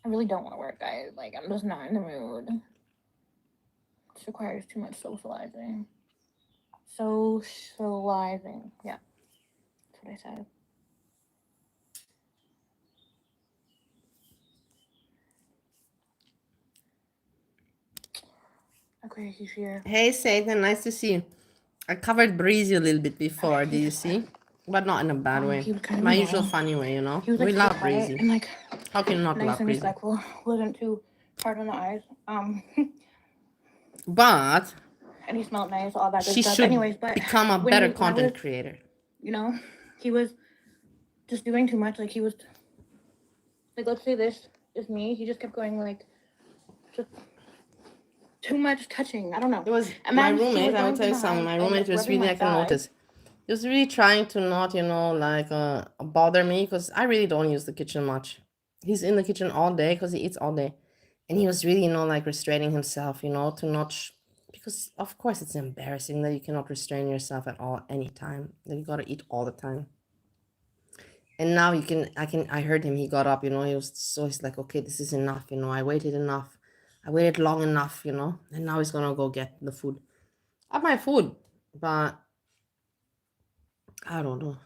I really don't want to work, guys. Like, I'm just not in the mood. This requires too much socializing. Yeah. That's what I said. Okay, he's here. Hey, Satan, nice to see you. I covered Breezy a little bit before, do you see? But not in a bad way. My usual funny way, He was, like, we love Breezy. And, like, how can you not nice love and Breezy? respectful. Wasn't too hard on the eyes. But and he smelled nice, all that good she stuff. should Anyways, but become a better content creator. He was just doing too much. Like, he was, like, let's say this is me. He just kept going, like, just too much touching. I don't know. It was my roommate. I will tell you something. My roommate was really, I can notice. He was really trying to not, bother me because I really don't use the kitchen much. He's in the kitchen all day because he eats all day. And he was really, restraining himself, to not, because of course it's embarrassing that you cannot restrain yourself at all, anytime. That you gotta eat all the time. And now I heard him, he got up, he's like, okay, this is enough, I waited enough. I waited long enough, and now he's gonna go get the food. I have my food, but I don't know.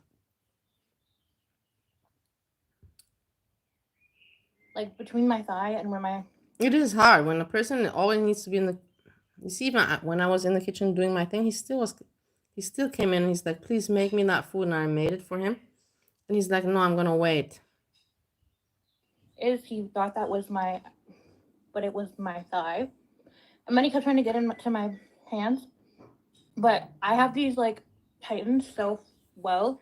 Like, between my thigh and where my... It is hard when a person always needs to be in the... You see, even when I was in the kitchen doing my thing, he still came in and he's like, please make me that food, and I made it for him. And he's like, no, I'm gonna wait. He thought that was but it was my thigh. And then he kept trying to get into my hands. But I have these, like, tightened so well.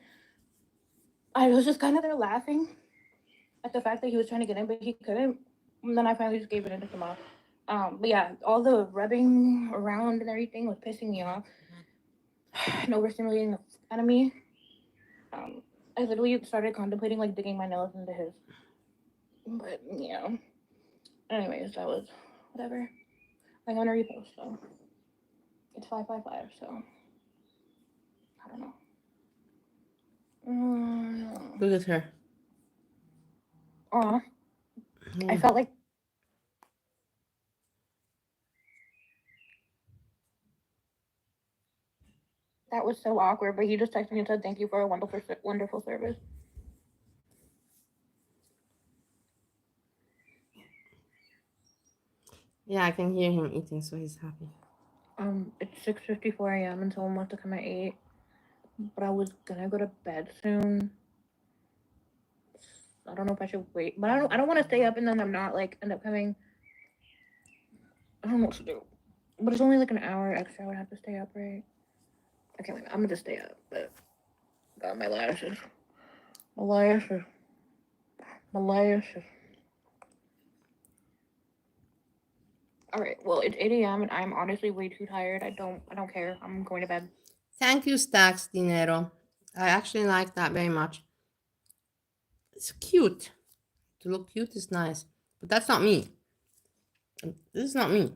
I was just kind of there laughing at the fact that he was trying to get in, but he couldn't. And then I finally just gave it and took him off. But yeah, all the rubbing around and everything was pissing me off and overstimulating the out of me. I literally started contemplating, like, digging my nails into his. But, yeah. Anyways, that was whatever. I'm gonna repost, so. It's 555, so. I don't know. Look at her. Aw. I felt like that was so awkward, but he just texted me and said thank you for a wonderful service. Yeah, I can hear him eating, so he's happy. It's 6:54 a.m. and someone wants to come at 8. But I was gonna go to bed soon. I don't know if I should wait, but I don't want to stay up and then I'm not, like, end up coming. I don't know what to do. But it's only like an hour extra I would have to stay up, right? Okay, wait, I'm gonna just stay up, but got my lashes. My lashes. My lashes. Alright, well, it's 8 a.m. and I'm honestly way too tired. I don't care. I'm going to bed. Thank you, Stacks Dinero. I actually like that very much. It's cute. To look cute is nice. But that's not me. This is not me.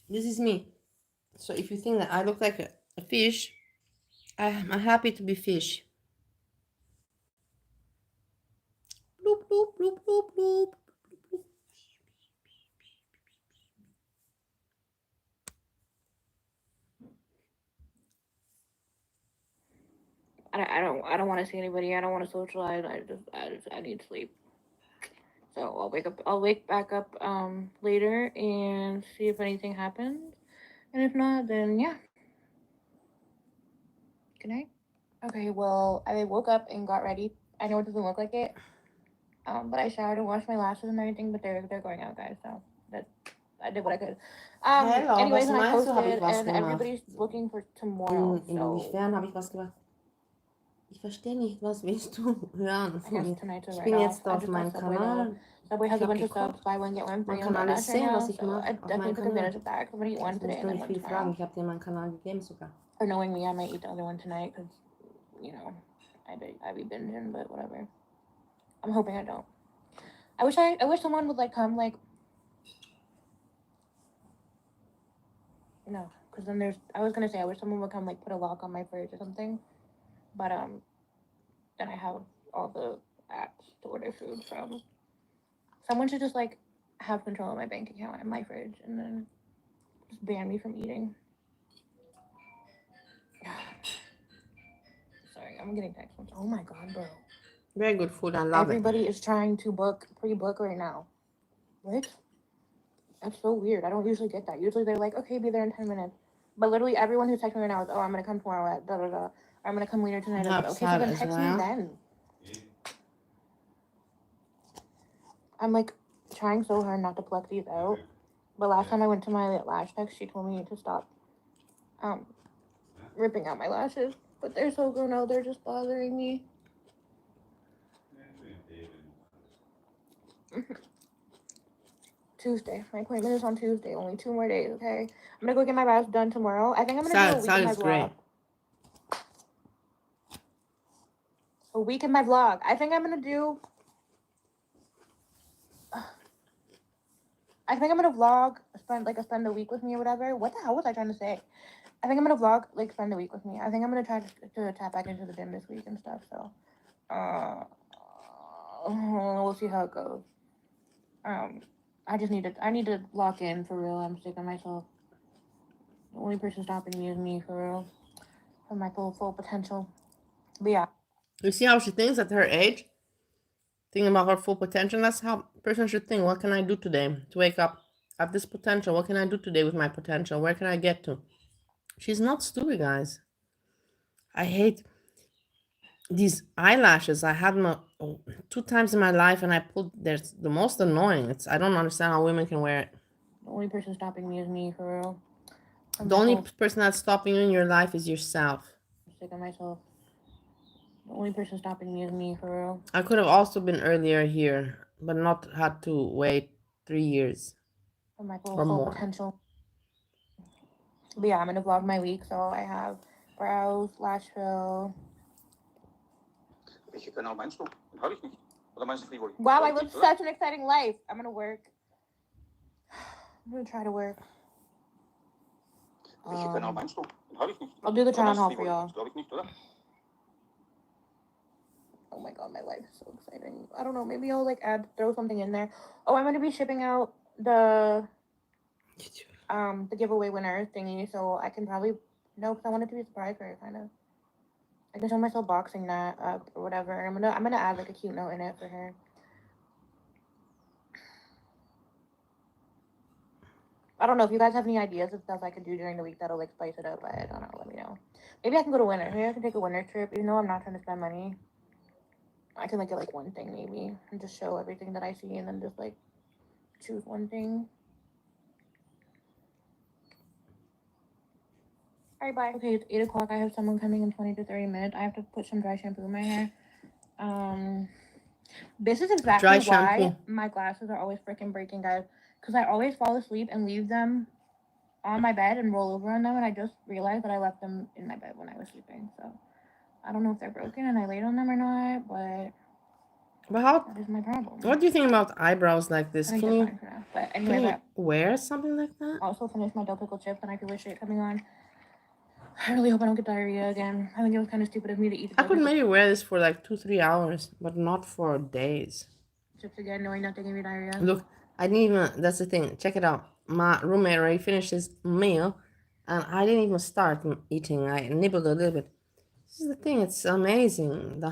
This is me. So if you think that I look like a fish, I'm happy to be fish. Bloop, bloop, bloop, bloop, bloop. I don't want to see anybody. I don't want to socialize. I need sleep. So I'll wake back up later and see if anything happens. And if not, then yeah. Good night. Okay, well, I woke up and got ready. I know it doesn't look like it. But I showered and washed my lashes and everything, but they're going out, guys, so that I did what I could. Hello, Anyways, was and I meinst du, habe ich posted was and gemacht? everybody's looking for tomorrow. Inwiefern habe ich was gemacht? Ich verstehe nicht, was willst du hören I von guess mir? tonight's a Ich write bin off. jetzt I auf just got meinem Subway though. Kanal. Subway Ich has a habe bunch of subs, gekocht. buy one get one free Man on kann alles DoorDash right sehen, now. was ich So mache I auf definitely meinem took Kanal. advantage of that. I'm gonna eat one Das today musst du and then nicht one viel fragen. tomorrow. Ich habe dir meinen Kanal gegeben sogar. Or knowing me, I might eat the other one tonight because, you know, I be binging, but whatever. I'm hoping I don't. I wish someone would like come like. No, because then I was gonna say I wish someone would come like put a lock on my fridge or something, but then I have all the apps to order food from. Someone should just like have control of my bank account and my fridge, and then just ban me from eating. Sorry, I'm getting text messages. Oh my god, bro! Very good food, I love Everybody is trying to pre-book right now. What? That's so weird. I don't usually get that. Usually they're like, okay, be there in 10 minutes. But literally everyone who's texting me right now is, oh, I'm gonna come tomorrow at da da da. Or I'm gonna come later tonight. it. Okay, so then text me then. I'm like trying so hard not to pluck these out. But last time I went to my lash tech, she told me to stop ripping out my lashes. But they're so grown out, they're just bothering me. Tuesday. My appointment is on Tuesday. Only 2 more days, okay? I'm gonna go get my brows done tomorrow. I think I'm gonna do a week in my vlog. A week in my vlog. I think I'm gonna do. I think I'm gonna vlog, spend a week with me or whatever. What the hell was I trying to say? I think I'm gonna vlog, like spend a week with me. I think I'm gonna try to tap back into the gym this week and stuff. So, we'll see how it goes. I need to lock in for real. I'm sick of myself. The only person stopping me is me for real, for my full potential. But yeah. You see how she thinks at her age? Thinking about her full potential. That's how a person should think. What can I do today to wake up? I have this potential. What can I do today with my potential? Where can I get to? She's not stupid, guys. I hate these eyelashes. I had them 2 times in my life, and I pulled. There's the most annoying. I don't understand how women can wear it. The only person stopping me is me for real. The only person that's stopping you in your life is yourself. I'm sick of myself. The only person stopping me is me for real. I could have also been earlier here, but not had to wait 3 years. For my full potential. But yeah, I'm gonna vlog my week, so I have brows, lash fill. Wow, I live such an exciting life. I'm gonna work. I'm gonna try to work. I'll do the try on haul for y'all. Oh my god, my life is so exciting. I don't know, maybe I'll like throw something in there. Oh, I'm gonna be shipping out the giveaway winner thingy, so I can probably because I want it to be a surprise for her, kind of. I can show myself boxing that up or whatever. I'm gonna add like a cute note in it for her. I don't know if you guys have any ideas of stuff I could do during the week that'll like spice it up. I don't know. Let me know. Maybe I can go to Winter. Maybe I can take a Winter trip. Even though I'm not trying to spend money, I can like get like one thing maybe and just show everything that I see and then just like choose one thing. Alright, bye. Okay, it's 8 o'clock. I have someone coming in 20 to 30 minutes. I have to put some dry shampoo in my hair. This is exactly Dry why shampoo. my glasses are always freaking breaking, guys. Because I always fall asleep and leave them on my bed and roll over on them, and I just realized that I left them in my bed when I was sleeping. So I don't know if they're broken and I laid on them or not, but how? that is my problem. What do you think about eyebrows like this? I think Can they're you fine for now. But can anyway, you wear something like that? also finished my dill pickle chips, and I feel like shit coming on. I really hope I don't get diarrhea again. I think it was kind of stupid of me to eat the I dill could pickle maybe wear this for like 2-3 hours, but not for days. chips again, knowing that they gave me diarrhea. Look, I didn't even. That's the thing. Check it out. My roommate already finished his meal, and I didn't even start eating. I nibbled a little bit. This is the thing. It's amazing.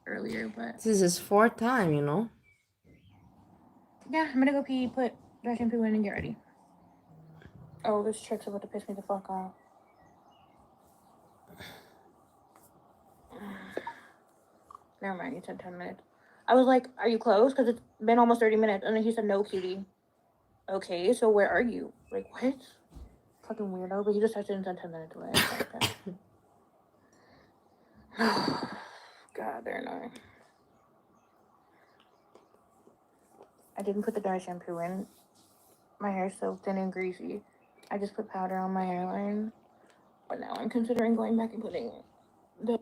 Earlier, but This is his fourth time, you know. yeah, I'm gonna go pee, put dry shampoo in, and get ready. Oh, this trick's about to piss me the fuck off. Never mind, he said 10 minutes. I was like, are you close? Because it's been almost 30 minutes. And then he said, no, cutie. Okay, so where are you? Like, what? Fucking weirdo. But he just texted and said 10 minutes away. Okay. God, they're annoying. I didn't put the dry shampoo in. My hair's so thin and greasy. I just put powder on my hairline. But now I'm considering going back and putting the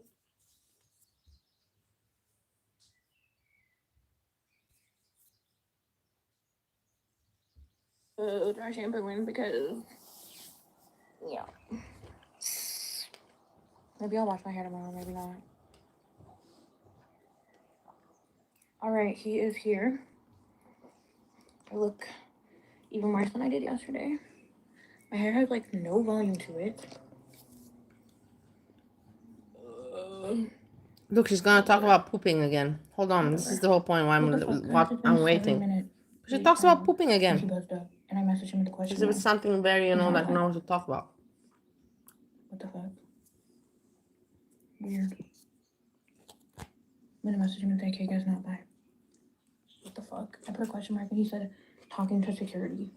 dry shampoo in because, yeah. Maybe I'll wash my hair tomorrow, maybe not. Alright, he is here. I look even worse than I did yesterday. My hair has like no volume to it. Look, she's gonna talk about pooping again. Hold on, this is the whole point why I'm waiting. She talks about pooping He again. buzzed up, and I messaged him with the question. Because there was something very, you know, like no one to talk about. What the fuck? Weird. I'm gonna message him and say, okay, guys, not bye. What the fuck? I put a question mark and he said, talking to security.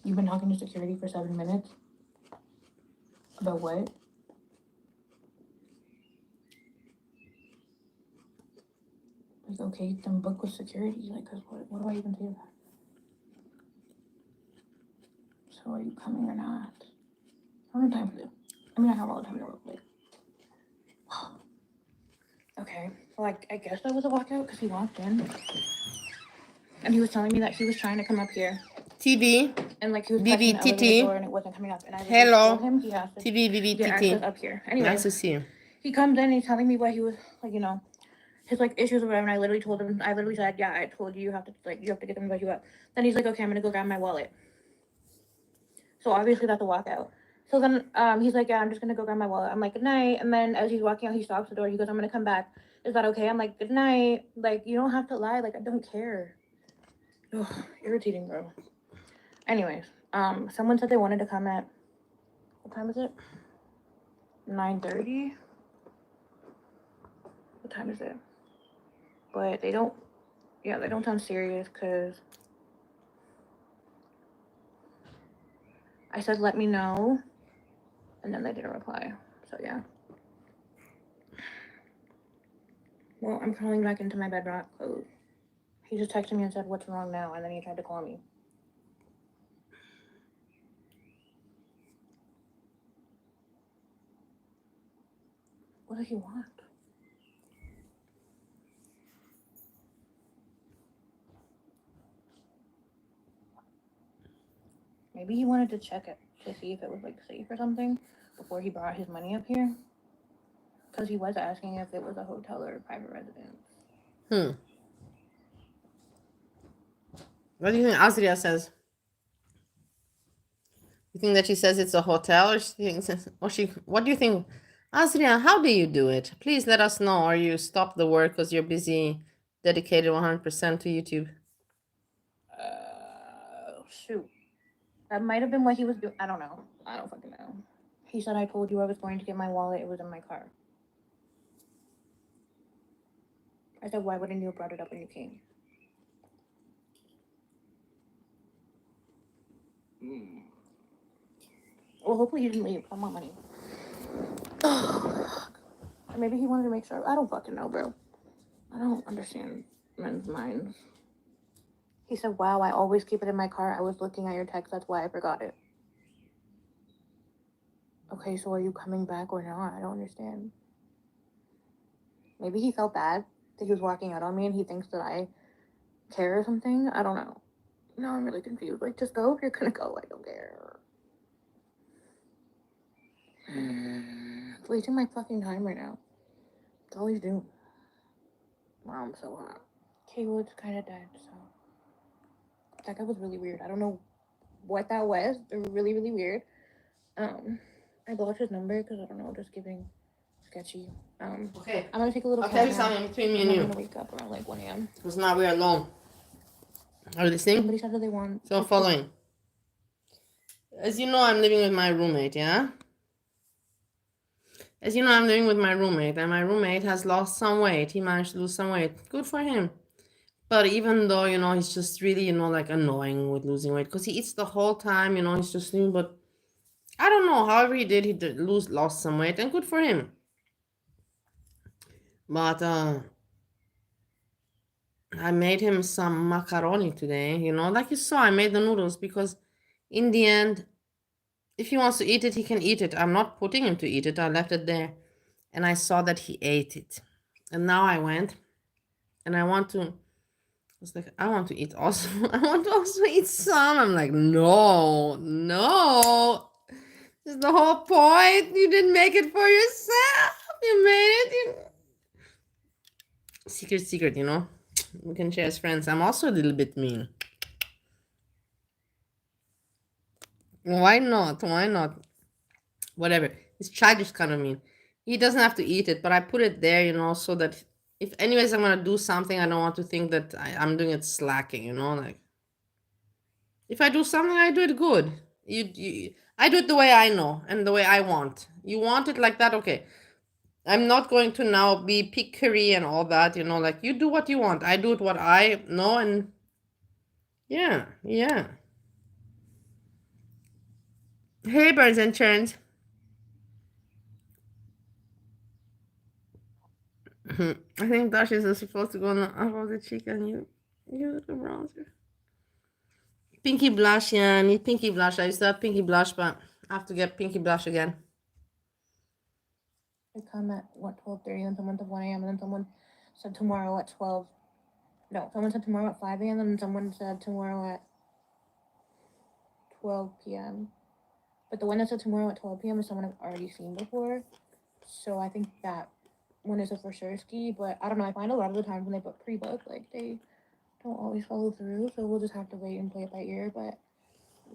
You've been talking to security for 7 minutes? About what? Like, okay, then book with security. Like, cause what do I even say to that? So are you coming or not? I don't have time for this. I mean, I have all the time in the world, like. Okay, well, I guess that was a walkout because he walked in. And he was telling me that he was trying to come up here. TV. And like he was pressing the elevator door and it wasn't coming up. And I told him he has to get access up here. Anyway, Nice to see you. He comes in and he's telling me what he was like, you know, his like issues or whatever. And I literally told him, I literally said, yeah, I told you, you have to get them to you up. Then he's like, okay, I'm gonna go grab my wallet. So obviously that's a walkout. So then he's like, yeah, I'm just gonna go grab my wallet. I'm like, good night. And then as he's walking out, he stops the door. He goes, I'm gonna come back. Is that okay? I'm like, good night. Like, you don't have to lie. Like, I don't care. Ugh, irritating, bro. Anyways, someone said they wanted to come at, what time is it? 9:30? What time is it? But they don't sound serious because I said, let me know, and then they didn't reply. So, yeah. Well, I'm crawling back into my bed, not clothes. He just texted me and said, what's wrong now? And then he tried to call me. What does he want? Maybe he wanted to check it to see if it was like safe or something before he brought his money up here. Because he was asking if it was a hotel or a private residence. What do you think Azria says? You think that she says it's a hotel, or she thinks, what do you think? Azria, how do you do it? Please let us know, or you stop the work because you're busy, dedicated 100% to YouTube. Shoot. That might have been what he was doing. I don't know. I don't fucking know. He said, I told you I was going to get my wallet. It was in my car. I said, why wouldn't you have brought it up when you came? Well, hopefully you didn't leave. I want money. Or maybe he wanted to make sure. I don't fucking know, bro. I don't understand men's minds. He said, wow, I always keep it in my car. I was looking at your text. That's why I forgot it. Okay, so are you coming back or not? I don't understand. Maybe he felt bad that he was walking out on me and he thinks that I care or something. I don't know. No, I'm really confused. Like, just go if you're gonna go. I don't care. It's wasting my fucking time right now. It's all he's doing. Wow, I'm so hot. Kaywood's kind of dead, so. That guy was really weird. I don't know what that was. They were really, really weird. I blocked his number because I don't know, just giving sketchy. Okay. I'm gonna take a little I'll tell you cat nap. something between me I'm and gonna you. wake up around like 1 a.m. Because now we're alone. Are you listening? Somebody said that they want. So following. As you know, I'm living with my roommate, yeah? As you know, I'm living with my roommate, and my roommate has lost some weight. He managed to lose some weight. Good for him. But even though, you know, he's just really, you know, like annoying with losing weight because he eats the whole time, you know, he's just new. But I don't know. However, he did lost some weight, and good for him. But I made him some macaroni today, you know, like you saw. I made the noodles because in the end, if he wants to eat it, he can eat it. I'm not putting him to eat it. I left it there, and I saw that he ate it, and now I went, and I want to. It's like, I want to eat also. I want to also eat some. I'm like, no, no. This is the whole point. You didn't make it for yourself. You made it. Secret, you know. We can share as friends. I'm also a little bit mean. Why not? Why not? Whatever. It's childish kind of mean. He doesn't have to eat it, but I put it there, you know, so that if anyways I'm gonna do something, I don't want to think that I'm doing it slacking, you know, like if I do something, I do it good. I do it the way I know and the way I want. You want it like that, okay. I'm not going to now be pickery and all that, you know, like you do what you want. I do it what I know, and yeah. Hey, Burns and Churns. I think Dashes is supposed to go on the cheek and you the bronzer. Pinky blush, yeah, I need pinky blush. I used to have pinky blush, but I have to get pinky blush again. I come at what 12:30, and someone said 1 a.m. and then someone said tomorrow at 12. No, someone said tomorrow at 5 a.m. and then someone said tomorrow at 12 p.m. But the one that said tomorrow at 12 p.m. is someone I've already seen before, so I think that one is a for sure ski. But I don't know. I find a lot of the times when they pre-book, like they don't always follow through. So we'll just have to wait and play it by ear. But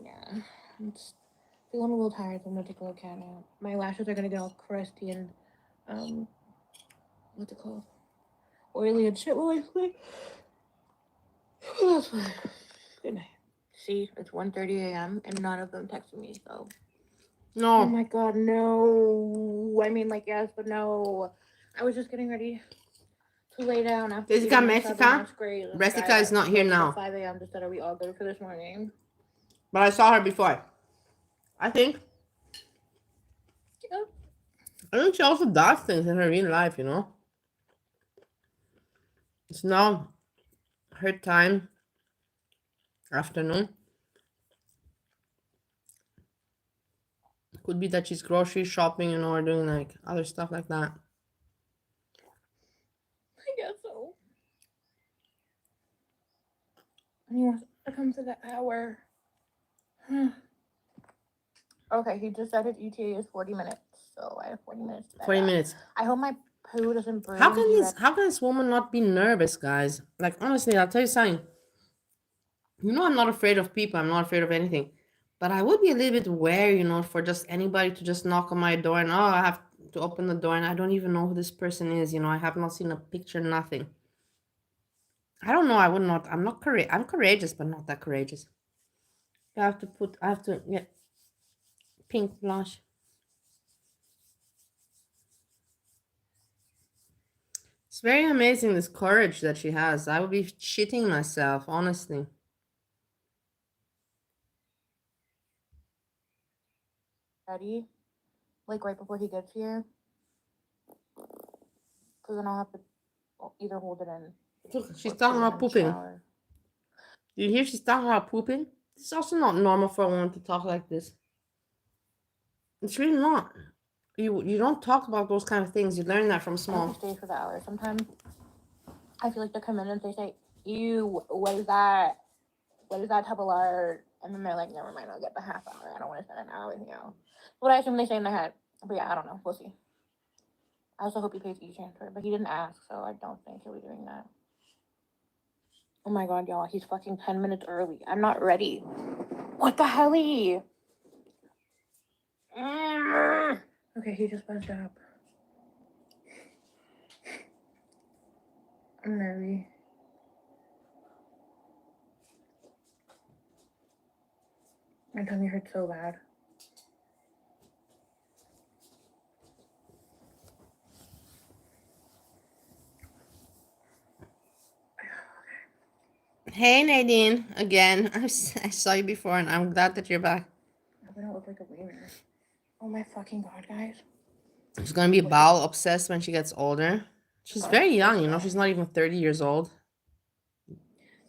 yeah, I'm just feeling a little tired, so I'm gonna take a little cat nap. My lashes are gonna get all crusty and what's it called? Oily and shit while I sleep. That's fine. Good night. See, it's 1:30 a.m. and none of them texted me, so. No. Oh my god, no. I mean, like, yes, but no. I was just getting ready to lay down after Jessica, my Mexica. Jessica is not here now. 5 a.m. just said, are we all good for this morning? But I saw her before. I think. Yeah. I think she also does things in her real life, you know. It's now her time, afternoon. Could be that she's grocery shopping, you know, or doing like other stuff like that. I guess so. And he wants to come for the hour. Okay, he just said his ETA is 40 minutes, so I have 40 minutes. 40 minutes. I hope my poo doesn't burn. How can this woman not be nervous, guys? Like, honestly, I'll tell you something. You know, I'm not afraid of people. I'm not afraid of anything. But I would be a little bit wary, you know, for just anybody to just knock on my door and, oh, I have to open the door and I don't even know who this person is. You know, I have not seen a picture, nothing. I don't know. I would not. I'm not courageous. I'm courageous, but not that courageous. I have to get pink blush. It's very amazing, this courage that she has. I would be shitting myself, honestly. Ready? Like right before he gets here. Because then I'll have to either hold it in. Look, she's or put talking it about in the pooping. shower. You hear she's talking about pooping? It's also not normal for a woman to talk like this. It's really not. You don't talk about those kind of things. You learn that from I hope small. he stays for the hour. Sometimes I feel like they come in and they say, "Ew, what is that? What is that tub of lard?" And then they're like, "Never mind, I'll get the half hour. I don't want to spend an hour with you." What I assume they say in their head. But yeah, I don't know. We'll see. I also hope he pays e-transfer, but he didn't ask, so I don't think he'll be doing that. Oh my god, y'all, he's fucking 10 minutes early. I'm not ready. What the hell? Okay, he just buzzed up. I'm nervy. My tummy hurts so bad. Hey Nadine, again. I saw you before, and I'm glad that you're back. I don't look like a wiener. Oh my fucking god, guys. She's gonna be bowel obsessed when she gets older. She's very young, you know. She's not even 30 years old.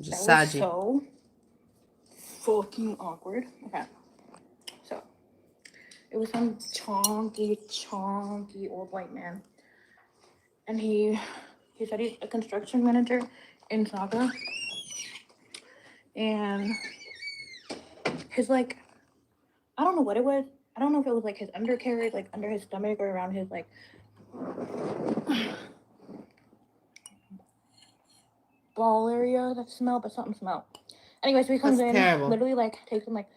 Just That was SAGI. so fucking awkward. Okay. So, it was some chonky old white man. And he said he's a construction manager in Saga. And his, like, I don't know what it was. I don't know if it was, like, his undercarriage, like, under his stomach or around his, like, ball area that smelled, but something smelled. Anyway, so he comes That's in, terrible. literally, like, takes him, like,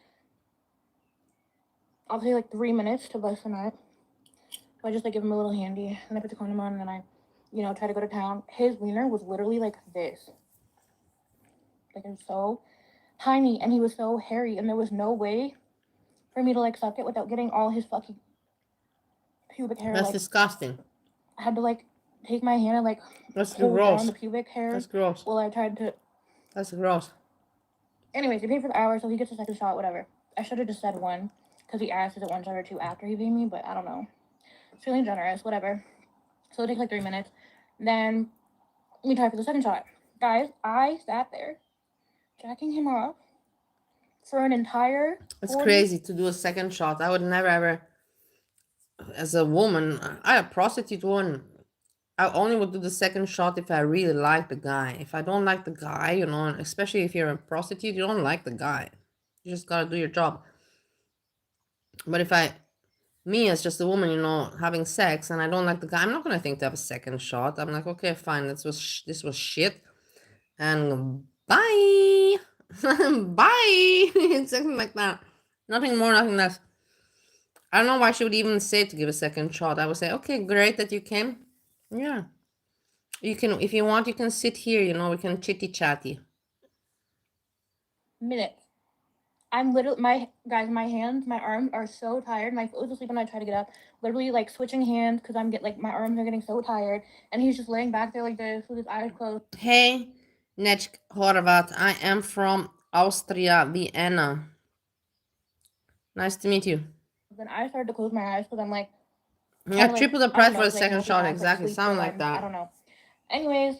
I'll say, like, 3 minutes to bust a nut. So I just, like, give him a little handy, and I put the condom on, and then I, you know, try to go to town. His wiener was literally, like, this. Like, it was so tiny, and he was so hairy, and there was no way for me to, like, suck it without getting all his fucking pubic hair. That's like, disgusting. I had to, like, take my hand and, like, That's hold gross. down the pubic hair That's gross. while I tried to. That's gross. Anyways, he paid for the hour, so he gets a second shot, whatever. I should have just said one, because he asked, is it 1 shot or 2 after he paid me, but I don't know. It's feeling generous, whatever. So it takes, like, 3 minutes. Then we tried for the second shot. Guys, I sat there, jacking him off for an entire. It's crazy to do a second shot. I would never ever, as a woman, a prostitute woman, I only would do the second shot if I really like the guy. If I don't like the guy, you know, especially if you're a prostitute, you don't like the guy. You just gotta do your job. But if me as just a woman, you know, having sex, and I don't like the guy, I'm not gonna think to have a second shot. I'm like, okay, fine, this was shit, and bye, bye. Something like that. Nothing more, nothing less. I don't know why she would even say to give a second shot. I would say, okay, great that you came. Yeah. You can, if you want, you can sit here, you know, we can chitty chatty. Minutes. I'm literally, my hands, my arms are so tired. My foot was asleep when I try to get up. Literally, like, switching hands because my arms are getting so tired. And he's just laying back there like this with his eyes closed. Hey, Nech Horvat, I am from Austria, Vienna. Nice to meet you. Then I started to close my eyes because I'm like, Yeah, like, triple the I don't price know, for the it's like second shot, multitask, like exactly, sleep something while like I that. don't know. Anyways,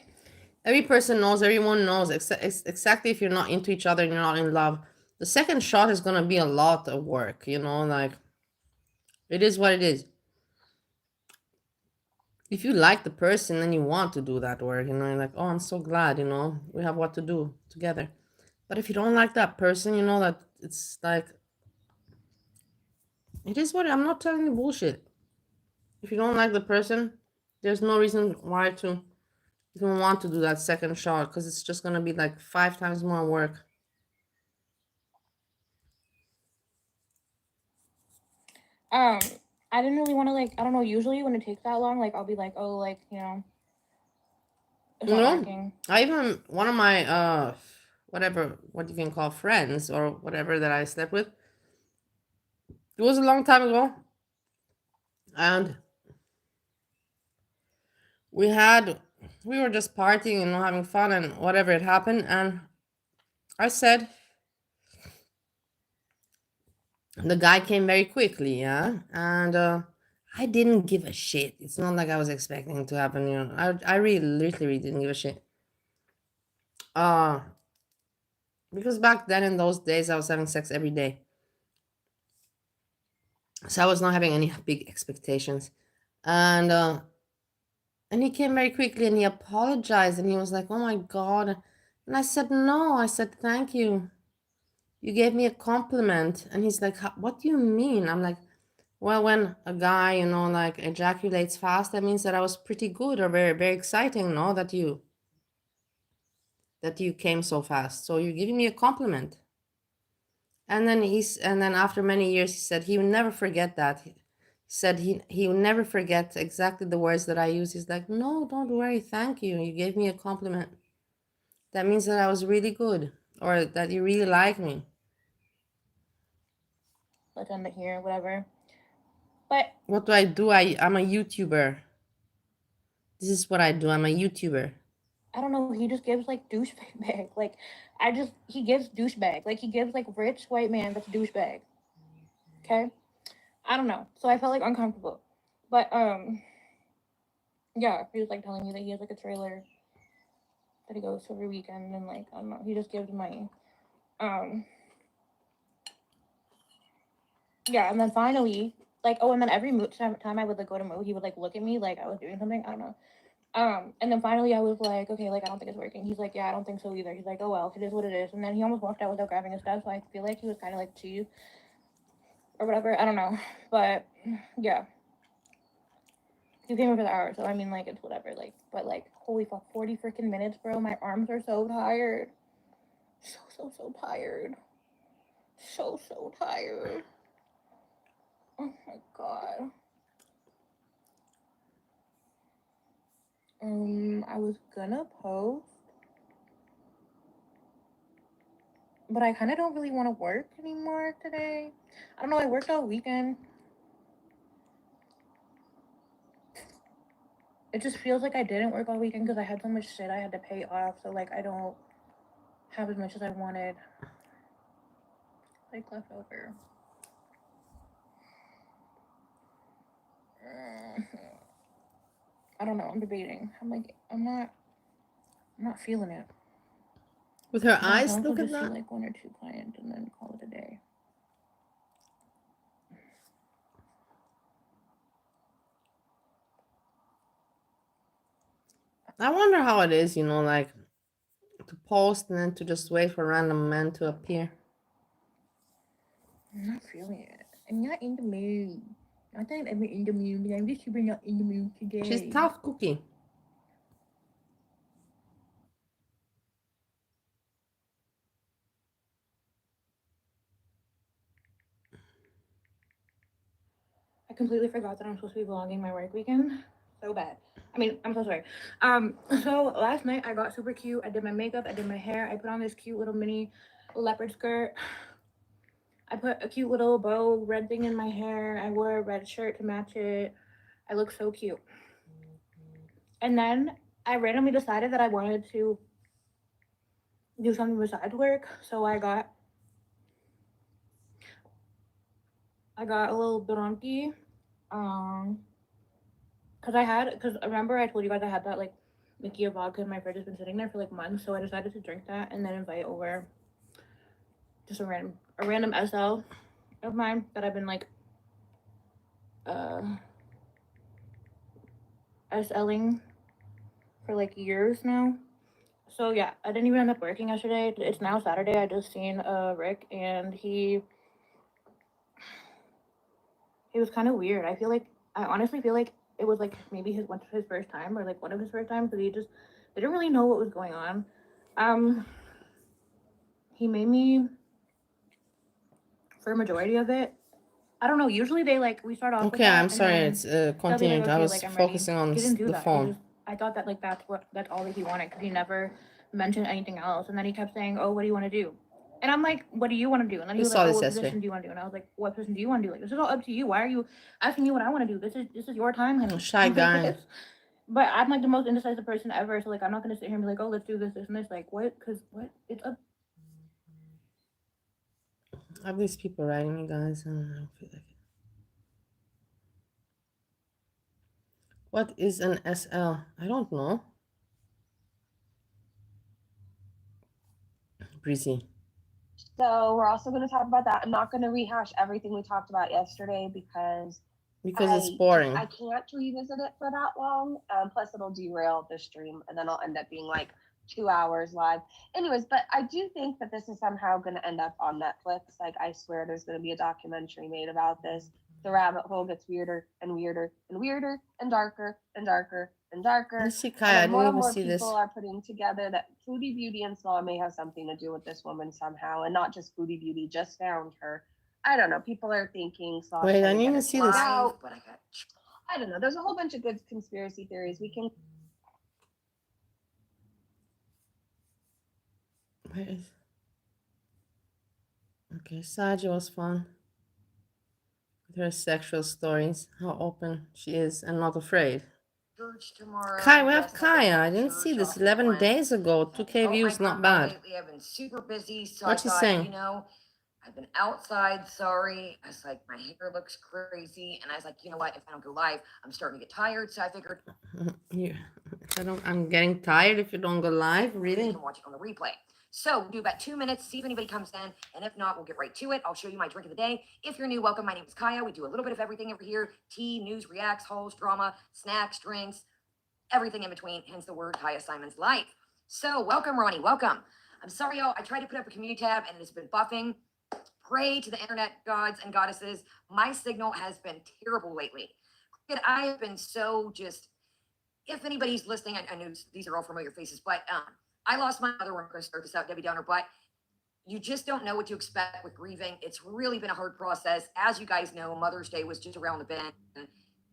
Every person knows, everyone knows, exactly if you're not into each other and you're not in love. The second shot is gonna be a lot of work, you know, like, it is what it is. If you like the person, then you want to do that work, you know, you're like, oh, I'm so glad, you know, we have what to do together. But if you don't like that person, you know, that it's like, it is what, I'm not telling you bullshit. If you don't like the person, there's no reason why to even want to do that second shot, because it's just gonna be like 5 times more work. I didn't really want to, like, I don't know, usually when it takes that long, like, I'll be like, oh, like, you know, it's You not know, working. I even, one of my whatever, what you can call friends or whatever that I slept with, it was a long time ago, and we were just partying and having fun and whatever, it happened, and I said, the guy came very quickly, yeah, and I didn't give a shit. It's not like I was expecting it to happen, you know. I really, literally didn't give a shit. Because back then in those days I was having sex every day. So I was not having any big expectations. And he came very quickly and he apologized and he was like, "Oh my god." And I said, "No." I said, "Thank you. You gave me a compliment." And he's like, "What do you mean?" I'm like, "Well, when a guy, you know, like ejaculates fast, that means that I was pretty good or very, very exciting, no? That you came so fast. So you're giving me a compliment." And then after many years, he said he would never forget that. He said he would never forget exactly the words that I used. He's like, "No, don't worry. Thank you. You gave me a compliment. That means that I was really good or that you really like me." Let's end it here, whatever. But What do? I'm a YouTuber. This is what I do. I'm a YouTuber. I don't know. He just gives like douchebag. Like he gives douchebag. Like he gives like rich white man that's douchebag. Okay. I don't know. So I felt like uncomfortable. But yeah, he was like telling me that he has like a trailer that he goes to every weekend and like I don't know. He just gives money. Yeah, and then finally, like, oh, and then every time I would like go to move, he would like look at me like I was doing something. I don't know. And then finally I was like, okay, like I don't think it's working. He's like, yeah, I don't think so either. He's like, oh well, it is what it is. And then he almost walked out without grabbing his stuff, so I feel like he was kind of like cheese or whatever. I don't know, but yeah, he came over the hour, so I mean, like it's whatever. Like, but like, holy fuck, 40 freaking minutes, bro. My arms are so tired, so tired, so tired. Oh my god. I was gonna post, but I kind of don't really want to work anymore today. I don't know. I worked all weekend. It just feels like I didn't work all weekend because I had so much shit I had to pay off. So like I don't have as much as I wanted, like left over. I don't know. I'm debating. I'm not feeling it. With her But I can eyes, also look at just see that. like 1 or 2 clients and then call it a day. I wonder how it is, you know, like to post and then to just wait for random men to appear. I'm not feeling it. I'm not in the mood. Not that I'm ever in the mood, but I'm just super not in the mood today. She's tough cooking. I completely forgot that I'm supposed to be vlogging my work weekend. So bad. I mean, I'm so sorry. So last night I got super cute. I did my makeup, I did my hair, I put on this cute little mini leopard skirt. I put a cute little bow red thing in my hair. I wore a red shirt to match it. I look so cute. And then I randomly decided that I wanted to do something besides work. So I got a little bronchi. Because remember I told you guys I had that like Mickey vodka in my fridge has been sitting there for like months, so I decided to drink that and then invite over just a random SL of mine that I've been like SLing for like years now. So yeah, I didn't even end up working yesterday. It's now Saturday. I just seen Rick and he was kind of weird. I honestly feel like it was like maybe his first time or like one of his first times because he just didn't really know what was going on. He made me for a majority of it. I don't know. Usually they like we start off with Okay, that I'm and sorry. then It's they'll be like, continued. I okay, was like I'm ready. focusing on He didn't do the that. He phone. just I thought that like that's all that he wanted because he never mentioned anything else. And then he kept saying, oh, what do you want to do? And I'm like, what do you want to do? And then he We was like, saw oh, this what yesterday. position do you want to do? And I was like, what position do you want to do? Like, this is all up to you. Why are you asking me what I want to do? This is your time, honey. Shy guy. But I'm like the most indecisive person ever. So like, I'm not gonna sit here and be like, oh, let's do this, and this. Like, what? Because what? It's up. I have these people writing me, guys, and I don't feel like it. What is an SL? I don't know. Breezy. So we're also going to talk about that. I'm not going to rehash everything we talked about yesterday because Because it's I boring. can't revisit it for that long. Plus, it'll derail the stream, and then I'll end up being like 2 hours live. Anyways, but I do think that this is somehow going to end up on Netflix. Like, I swear there's going to be a documentary made about this. The rabbit hole gets weirder and weirder and weirder and darker and darker and darker. Let's see, And Kaya. I then more didn't and even more see people this. are putting together that Foodie Beauty and Slaw may have something to do with this woman somehow, and not just Foodie Beauty just found her. I don't know. People are thinking Slaw's Wait, I trying didn't to get even her see kicked this. out. I don't know. There's a whole bunch of good conspiracy theories. We can. Where is... Okay, SAGI was fun. With her sexual stories. How open she is and not afraid. Church tomorrow. Kai, we have Yes, I've been Kaya. I at didn't church see this off 11 and on. days ago. 2K views, not bad. Lately, I've been super busy, so What's I he thought, saying? you know, I've been outside. Sorry, I was like, my hair looks crazy, and I was like, you know what? If I don't go live, I'm starting to get tired. So I figured, Yeah. I'm getting tired if you don't go live. you Really? can watch it on the replay. So we'll do about 2 minutes, see if anybody comes in, and if not, we'll get right to it. I'll show you my drink of the day. If you're new, welcome. My name is Kaya. We do a little bit of everything over here: tea, news, reacts, hauls, drama, snacks, drinks, everything in between, hence the word Kaya Simon's Life. So welcome, Ronnie, welcome. I'm sorry, y'all, I tried to put up a community tab and it has been buffing. Pray to the internet gods and goddesses. My signal has been terrible lately. I have been so just, if anybody's listening, I know these are all familiar faces, but I lost my mother. We're going to start this out, Debbie Downer, but you just don't know what to expect with grieving. It's really been a hard process. As you guys know, Mother's Day was just around the bend.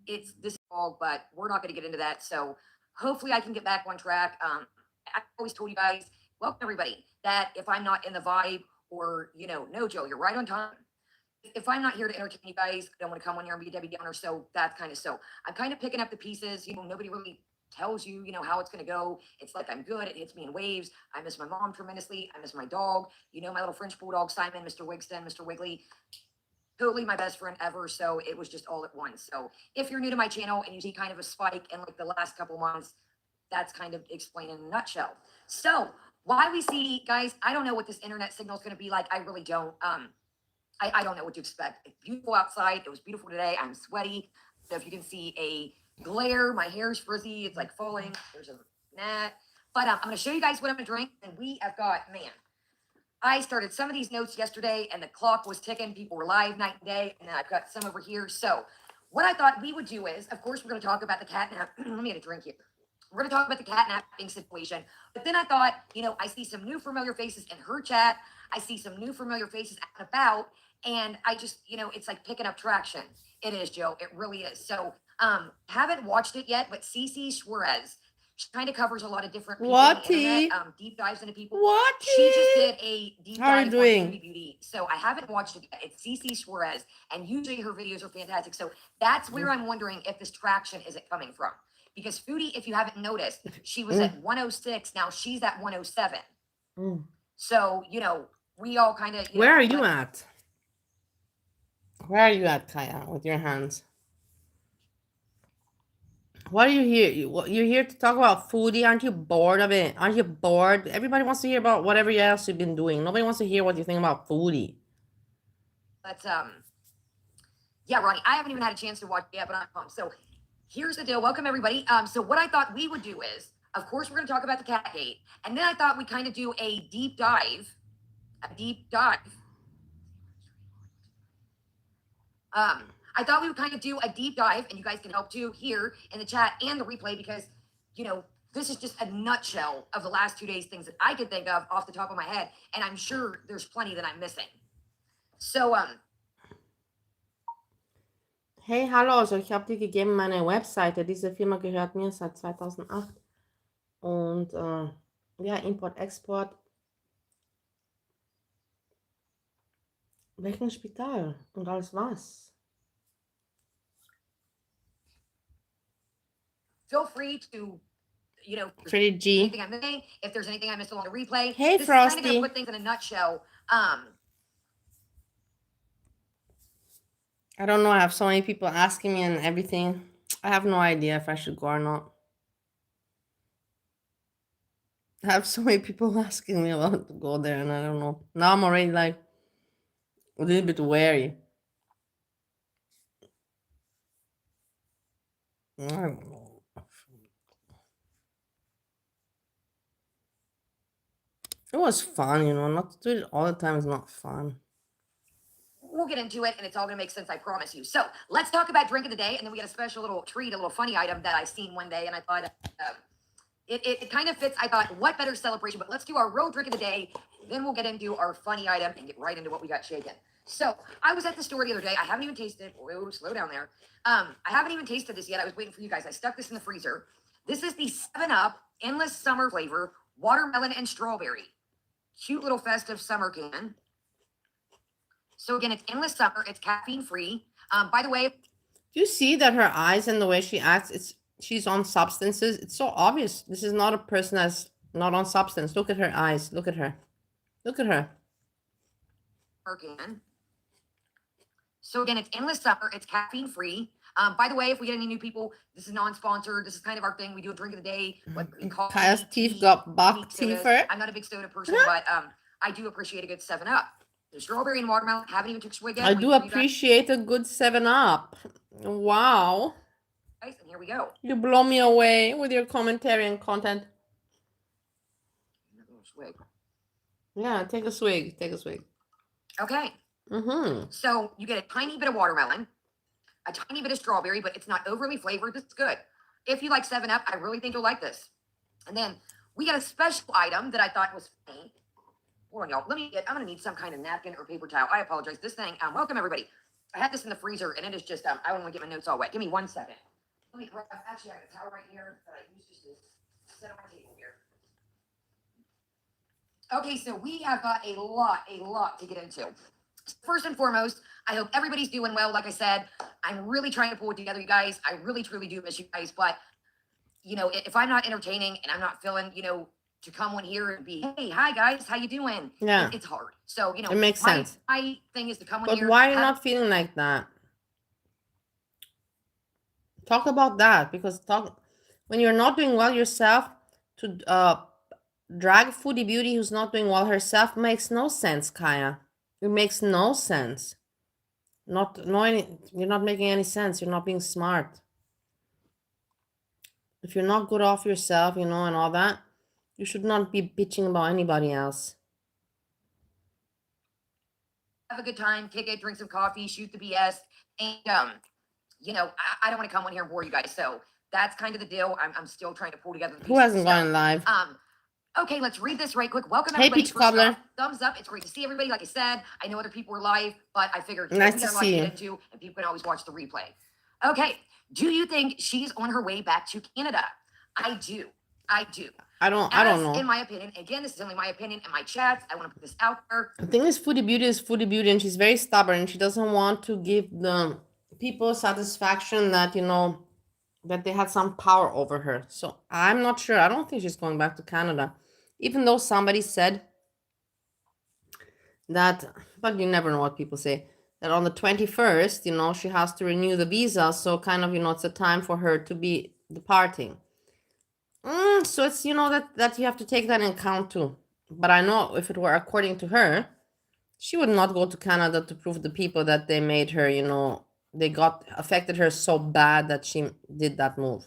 It's this fall, but we're not going to get into that. So hopefully I can get back on track. I always told you guys, welcome everybody, that if I'm not in the vibe or, you know, no, Joe, you're right on time. If I'm not here to entertain you guys, I don't want to come on here and be a Debbie Downer. So that's kind of so. I'm kind of picking up the pieces. You know, nobody really tells you, you know, how it's going to go. It's like I'm good. It hits me in waves. I miss my mom tremendously. I miss my dog. You know, my little French bulldog, Simon, Mr. Wigston, Mr. Wiggly. Totally my best friend ever. So it was just all at once. So if you're new to my channel and you see kind of a spike in like the last couple months, that's kind of explained in a nutshell. So why we see, guys, I don't know what this internet signal is going to be like. I really don't. I don't know what to expect. It's beautiful outside. It was beautiful today. I'm sweaty. So if you can see a glare, my hair's frizzy. It's like falling. There's a gnat. But I'm going to show you guys what I'm going to drink. And we have got, man, I started some of these notes yesterday and the clock was ticking. People were live night and day. And then I've got some over here. So what I thought we would do is, of course, we're going to talk about the catnap. Let me get a drink here. We're going to talk about the catnapping situation. But then I thought, you know, I see some new familiar faces in her chat. I see some new familiar faces out and about. And I just, you know, it's like picking up traction. It is, Joe. It really is. So haven't watched it yet, but Cece Suarez, she kind of covers a lot of different people on the internet, deep dives into people. She just did a deep How are you dive on doing? Beauty. So I haven't watched it yet. It's Cece Suarez. And usually her videos are fantastic. So that's where I'm wondering if this traction is it coming from. Because Foodie, if you haven't noticed, she was at 106. Now she's at 107. So, you know, we all kind of. Where are you at? Where are you at, Kaya, with your hands? What are you here? You're here to talk about foodie? Aren't you bored of it? Aren't you bored? Everybody wants to hear about whatever else you've been doing. Nobody wants to hear what you think about foodie. Let's yeah, Ronnie, I haven't even had a chance to watch it yet, but I'm pumped. So here's the deal. Welcome everybody. So what I thought we would do is, of course, we're going to talk about the cat gate, and then I thought we'd kind of do a deep dive. I thought we would kind of do a deep dive, and you guys can help too here in the chat and the replay, because, you know, this is just a nutshell of the last 2 days, things that I could think of off the top of my head, and I'm sure there's plenty that I'm missing. So, Hey, hallo, also ich habe dir gegeben meine Webseite. Diese Firma gehört mir seit 2008. Und ja, Import, Export. Welchen Spital? Und alles was? feel free to, you know, Pretty G. anything I missed, if there's anything I missed along the replay. Hey, this Frosty. is kind of going to put things in a nutshell. I don't know. I have so many people asking me and everything. I have no idea if I should go or not. I have so many people asking me about to go there, and I don't know. Now I'm already like a little bit wary. I don't know. It was fun, you know. Not to do it all the time is not fun. We'll get into it, and it's all gonna make sense, I promise you. So let's talk about drink of the day, and then we got a special little treat, a little funny item that I seen one day, and I thought it kind of fits. I thought, what better celebration? But let's do our real drink of the day, then we'll get into our funny item and get right into what we got shaken. So I was at the store the other day. I haven't even tasted. Whoa, slow down there. I haven't even tasted this yet. I was waiting for you guys. I stuck this in the freezer. This is the 7-Up Endless Summer Flavor Watermelon and Strawberry. Cute little festive summer can. So again, it's endless summer. It's caffeine free. By the way, Do you see that her eyes and the way she acts? She's on substances. It's so obvious. This is not a person that's not on substance. Look at her eyes. Look at her. Look at her. can. So again, it's endless summer. It's caffeine free. By the way, if we get any new people, this is non-sponsored. This is kind of our thing. We do a drink of the day. Kaya's teeth got buck teether. I'm not a big soda person, but I do appreciate a good 7-Up. The strawberry and watermelon. Haven't even took a swig yet. I do appreciate a good 7-Up. Wow. And here we go. You blow me away with your commentary and content. Yeah, take a swig. Take a swig. Okay. So you get a tiny bit of watermelon, a tiny bit of strawberry, but it's not overly flavored. This is good. If you like 7-Up, I really think you'll like this. And then we got a special item that I thought was funny. Hold on, y'all. I'm going to need some kind of napkin or paper towel. I apologize. This thing, welcome everybody. I had this in the freezer and it is just, I don't want to get my notes all wet. Give me 1 second. Let me grab, actually I have a towel right here that I use just to set on my table here. Okay, so we have got a lot to get into. First and foremost, I hope everybody's doing well. Like I said, I'm really trying to pull it together, you guys. I really, truly do miss you guys. But, you know, if I'm not entertaining and I'm not feeling, you know, to come on here and be, hey, hi, guys, how you doing? Yeah. It's hard. So, you know, it makes sense. My thing is to come on here. But why are you not feeling like that? Talk about that. Because when you're not doing well yourself, to drag Foodie Beauty who's not doing well herself makes no sense, Kaya. It makes no sense. You're not making any sense. You're not being smart. If you're not good off yourself, you know, and all that, you should not be bitching about anybody else. Have a good time, kick it, drink some coffee, shoot the BS, and you know, I don't want to come on here and bore you guys. So that's kind of the deal. I'm still trying to pull together the pieces. Who hasn't gone live? Okay, let's read this right quick. Welcome Hey, everybody. Peach Cobbler. Thumbs up. It's great to see everybody. Like I said, I know other people are live, but I figured nice we to got a lot to see you. get into, and people can always watch the replay. Okay, do you think she's on her way back to Canada? I do. I don't know. In my opinion, again, this is only my opinion and my chats. I want to put this out there. The thing is, Foodie Beauty is Foodie Beauty, and she's very stubborn. She doesn't want to give the people satisfaction that, you know, that they had some power over her. So I'm not sure. I don't think she's going back to Canada. Even though somebody said that, but you never know what people say, that on the 21st, you know, she has to renew the visa. So kind of, you know, it's a time for her to be departing. So it's, you know, that you have to take that in account too. But I know if it were according to her, she would not go to Canada to prove the people that they made her, you know, they affected her so bad that she did that move.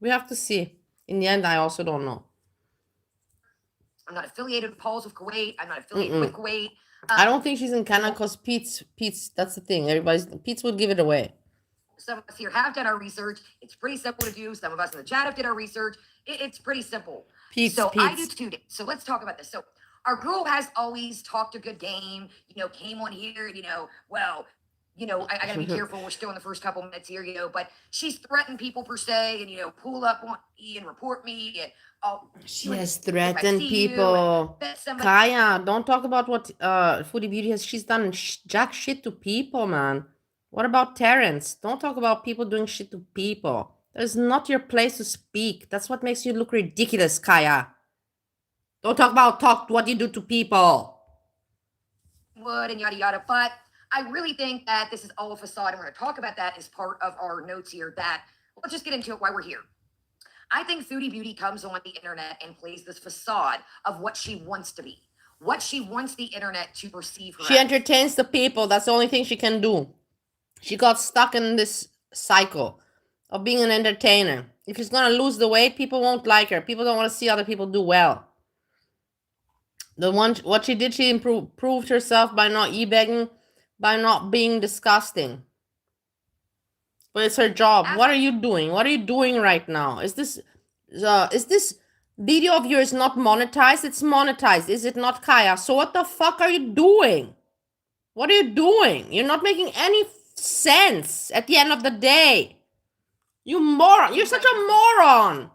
We have to see. In the end, I also don't know. I'm not affiliated with Pauls of Kuwait. I'm not affiliated with Kuwait. I don't think she's in Canada because Pete's, that's the thing. Pete's would give it away. Some of us here have done our research. It's pretty simple to do. Some of us in the chat have did our research. It's pretty simple. Pete's. I do too. So let's talk about this. So our girl has always talked a good game, you know, came on here, you know, well, you know, I gotta be careful. We're still in the first couple minutes here, you know, but she's threatened people per se, and, you know, pull up on me and report me. And she has threatened people. Kaya, don't talk about what Foodie Beauty has. She's done jack shit to people, man. What about Terrence? Don't talk about people doing shit to people. That is not your place to speak. That's what makes you look ridiculous, Kaya. Don't talk about what you do to people. Would and yada yada, but I really think that this is all a facade, and we're going to talk about that as part of our notes here. That let's just get into it while we're here. I think Foodie Beauty comes on the internet and plays this facade of what she wants to be, what she wants the internet to perceive her She as. entertains the people. That's the only thing she can do. She got stuck in this cycle of being an entertainer. If she's gonna lose the weight, people won't like her. People don't want to see other people do well. What she did, she proved herself by not e-begging, by not being disgusting. But it's her job. What are you doing? What are you doing right now? Is this video of yours not monetized? It's monetized, is it not, Kaya? So what the fuck are you doing? What are you doing? You're not making any sense at the end of the day. You moron. You're such a moron.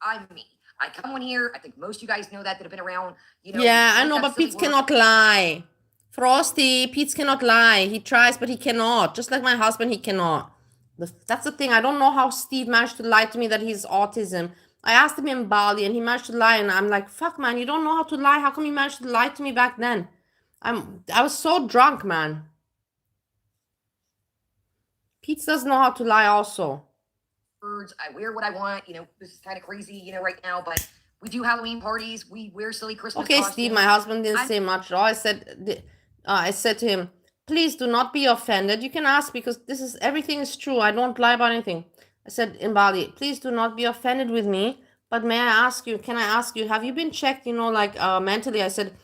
I'm me. I come on here. I think most of you guys know that have been around. You know. Yeah, I know, but Pete cannot lie. Frosty, Pete cannot lie. He tries, but he cannot. Just like my husband, he cannot. That's the thing. I don't know how Steve managed to lie to me that he's autism. I asked him in Bali, and he managed to lie, and I'm like, fuck, man, you don't know how to lie. How come you managed to lie to me back then? I was so drunk, man. Pete doesn't know how to lie also. I wear what I want. You know, this is kind of crazy, you know, right now, but we do Halloween parties. We wear silly Christmas costumes. Steve, my husband didn't say much at all. I said to him, please do not be offended. You can ask because everything is true. I don't lie about anything. I said in Bali, please do not be offended with me. But can I ask you, have you been checked, you know, like mentally? I said,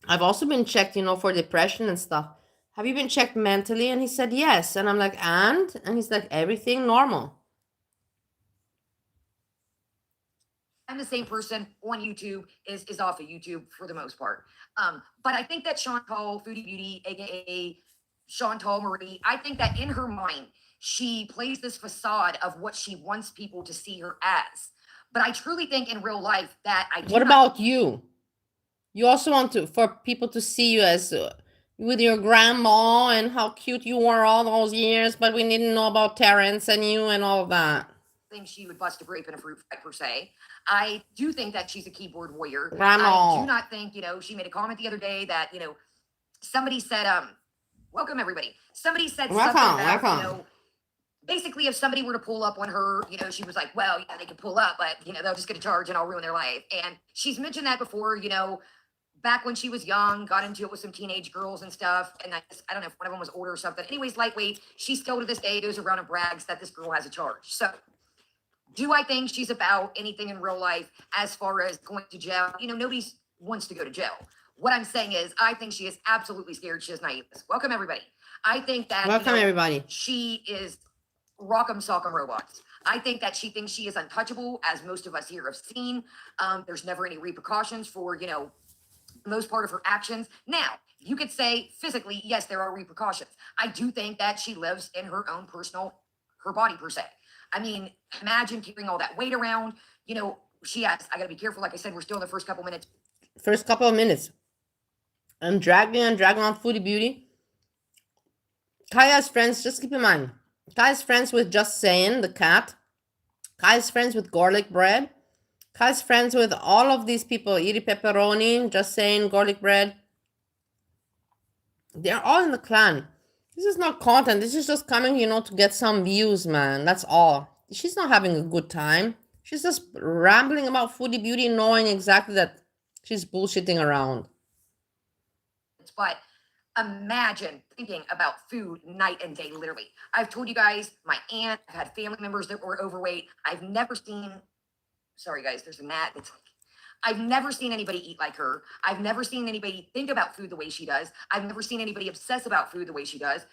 I've also been checked, you know, for depression and stuff. Have you been checked mentally? And he said, yes. And I'm like, and he's like, everything normal. I'm the same person on YouTube, is off of YouTube for the most part. But I think that Chantal, Foodie Beauty, aka Chantal Marie, I think that in her mind, she plays this facade of what she wants people to see her as. But I truly think in real life that What about you? You also want for people to see you as with your grandma and how cute you were all those years, but we didn't know about Terrence and you and all of that. I think she would bust a grape in a fruit fight per se. I do think that she's a keyboard warrior. Grandma. I do not think, you know, she made a comment the other day that, you know, somebody said, welcome everybody. Somebody said something about, you know, basically if somebody were to pull up on her, you know, she was like, well, yeah, they can pull up, but, you know, they'll just get a charge and I'll ruin their life. And she's mentioned that before, you know, back when she was young, got into it with some teenage girls and stuff. And I don't know if one of them was older or something. Anyways, lightweight. She still to this day goes around and brags that this girl has a charge. So do I think she's about anything in real life as far as going to jail? You know, nobody wants to go to jail. What I'm saying is I think she is absolutely scared. She is naive. Welcome, everybody. I think that everybody. She is rock'em sock'em robots. I think that she thinks she is untouchable, as most of us here have seen. There's never any repercussions for, you know, most part of her actions. Now, you could say physically, yes, there are repercussions. I do think that she lives in her own her body per se. I mean, imagine carrying all that weight around. You know, she has, I gotta be careful. Like I said, we're still in the first couple minutes. I'm dragging on Foodie Beauty. Kaya's friends, just keep in mind, Kaya's friends with Just Saying, the cat. Kaya's friends with garlic bread. Kaya's friends with all of these people, Iri Pepperoni, Just Saying, garlic bread. They're all in the clan. This is not content. This is just coming, you know, to get some views, man. That's all. She's not having a good time. She's just rambling about Foodie Beauty, knowing exactly that she's bullshitting around. But imagine thinking about food night and day, literally. I've told you guys, my aunt, I've had family members that were overweight. I've never seen, sorry guys, there's a gnat that's like, I've never seen anybody eat like her. I've never seen anybody think about food the way she does. I've never seen anybody obsess about food the way she does.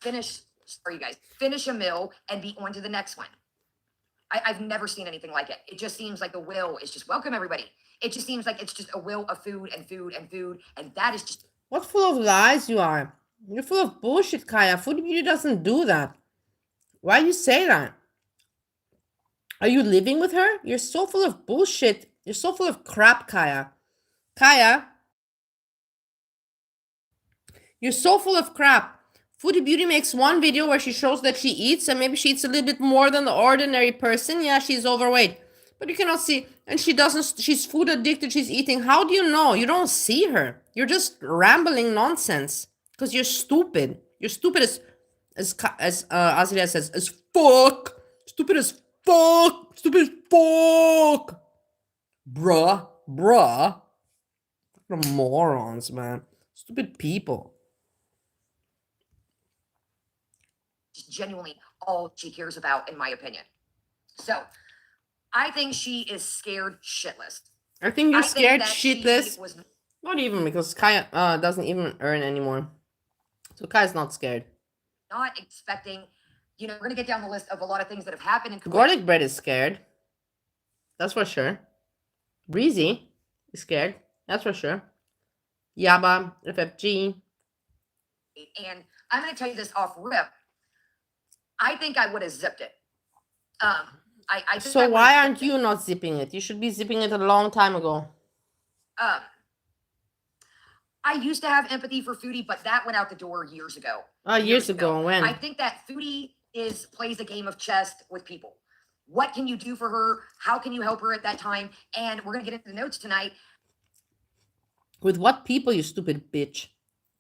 Finish a meal and be on to the next one. I've never seen anything like it. It just seems like the will is just welcome everybody. It just seems like it's just a will of food and food and food. And that is just. What full of lies you are. You're full of bullshit, Kaya. Foodie Beauty doesn't do that. Why do you say that? Are you living with her? You're so full of bullshit. You're so full of crap, Kaya. Kaya, you're so full of crap. Foodie Beauty makes one video where she shows that she eats, and maybe she eats a little bit more than the ordinary person. Yeah, she's overweight. But you cannot see, and she's food addicted, she's eating. How do you know? You don't see her. You're just rambling nonsense. Because you're stupid. You're stupid as Azilia says, as fuck. Stupid as fuck. Stupid as fuck. Bruh. Fucking morons, man. Stupid people. Genuinely all she cares about, in my opinion. So I think she is scared shitless. I think you're scared that she shitless. was Not even, because Kaya doesn't even earn anymore. So Kaya's not scared. not expecting, you know, we're gonna get down the list of a lot of things that have happened in Kuwait. Garlic bread is scared. That's for sure. Breezy is scared. That's for sure. Yaba, FFG. And I'm gonna tell you this off rip. I think I would have zipped it. I think So why aren't you not zipping it? You should be zipping it a long time ago. I used to have empathy for Foodie, but that went out the door years ago. Years ago, when? I think that Foodie plays a game of chess with people. What can you do for her? How can you help her at that time? And we're gonna get into the notes tonight. With what people, you stupid bitch?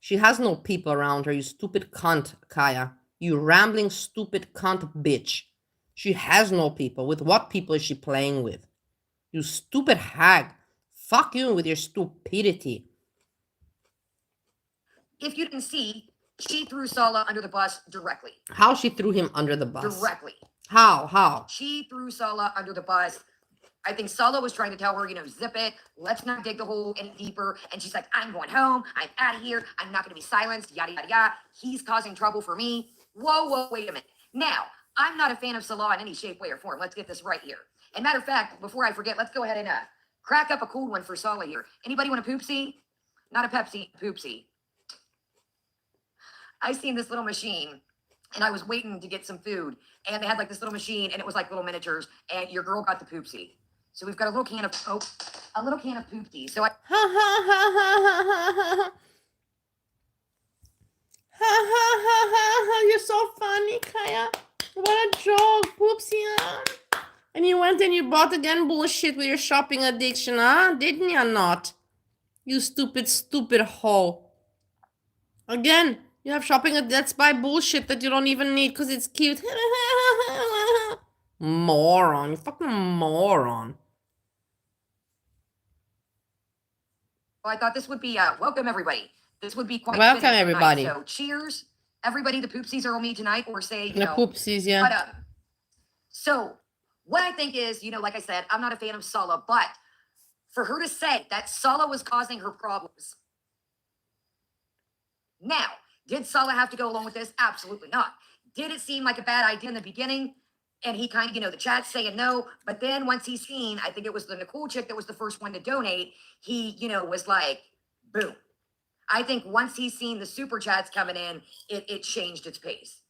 She has no people around her, you stupid cunt, Kaya. You rambling stupid cunt bitch. She has no people. With what people is she playing with? You stupid hag. Fuck you with your stupidity. If you didn't see, she threw Sala under the bus directly. How she threw him under the bus? Directly. How? She threw Sala under the bus. I think Sala was trying to tell her, you know, zip it. Let's not dig the hole any deeper. And she's like, I'm going home. I'm out of here. I'm not going to be silenced. Yada, yada, yada. He's causing trouble for me. Whoa, wait a minute. Now, I'm not a fan of Salah in any shape, way, or form. Let's get this right here. And matter of fact, before I forget, let's go ahead and crack up a cool one for Salah here. Anybody want a poopsie? Not a Pepsi, poopsie. I seen this little machine, and I was waiting to get some food, and they had like this little machine, and it was like little miniatures, and your girl got the poopsie. So we've got a little can of poopsie. So You're so funny, Kaya. What a joke, poopsie. And you went and you bought again bullshit with your shopping addiction, huh? Didn't you not? You stupid hoe. Again, you have shopping at Let's Buy bullshit that you don't even need because it's cute. Moron. You fucking moron. I thought this would be welcome everybody. This would be quite welcome fitting everybody. Tonight. So cheers, everybody. The poopsies are on me tonight, or say you the know poopsies, yeah. But so what I think is, you know, like I said, I'm not a fan of Sala, but for her to say that Sala was causing her problems. Now, did Sala have to go along with this? Absolutely not. Did it seem like a bad idea in the beginning? And he kind of, you know, the chat's saying no. But then once he's seen, I think it was the Nicole chick that was the first one to donate, he, you know, was like, boom. I think once he's seen the super chats coming in, it changed its pace.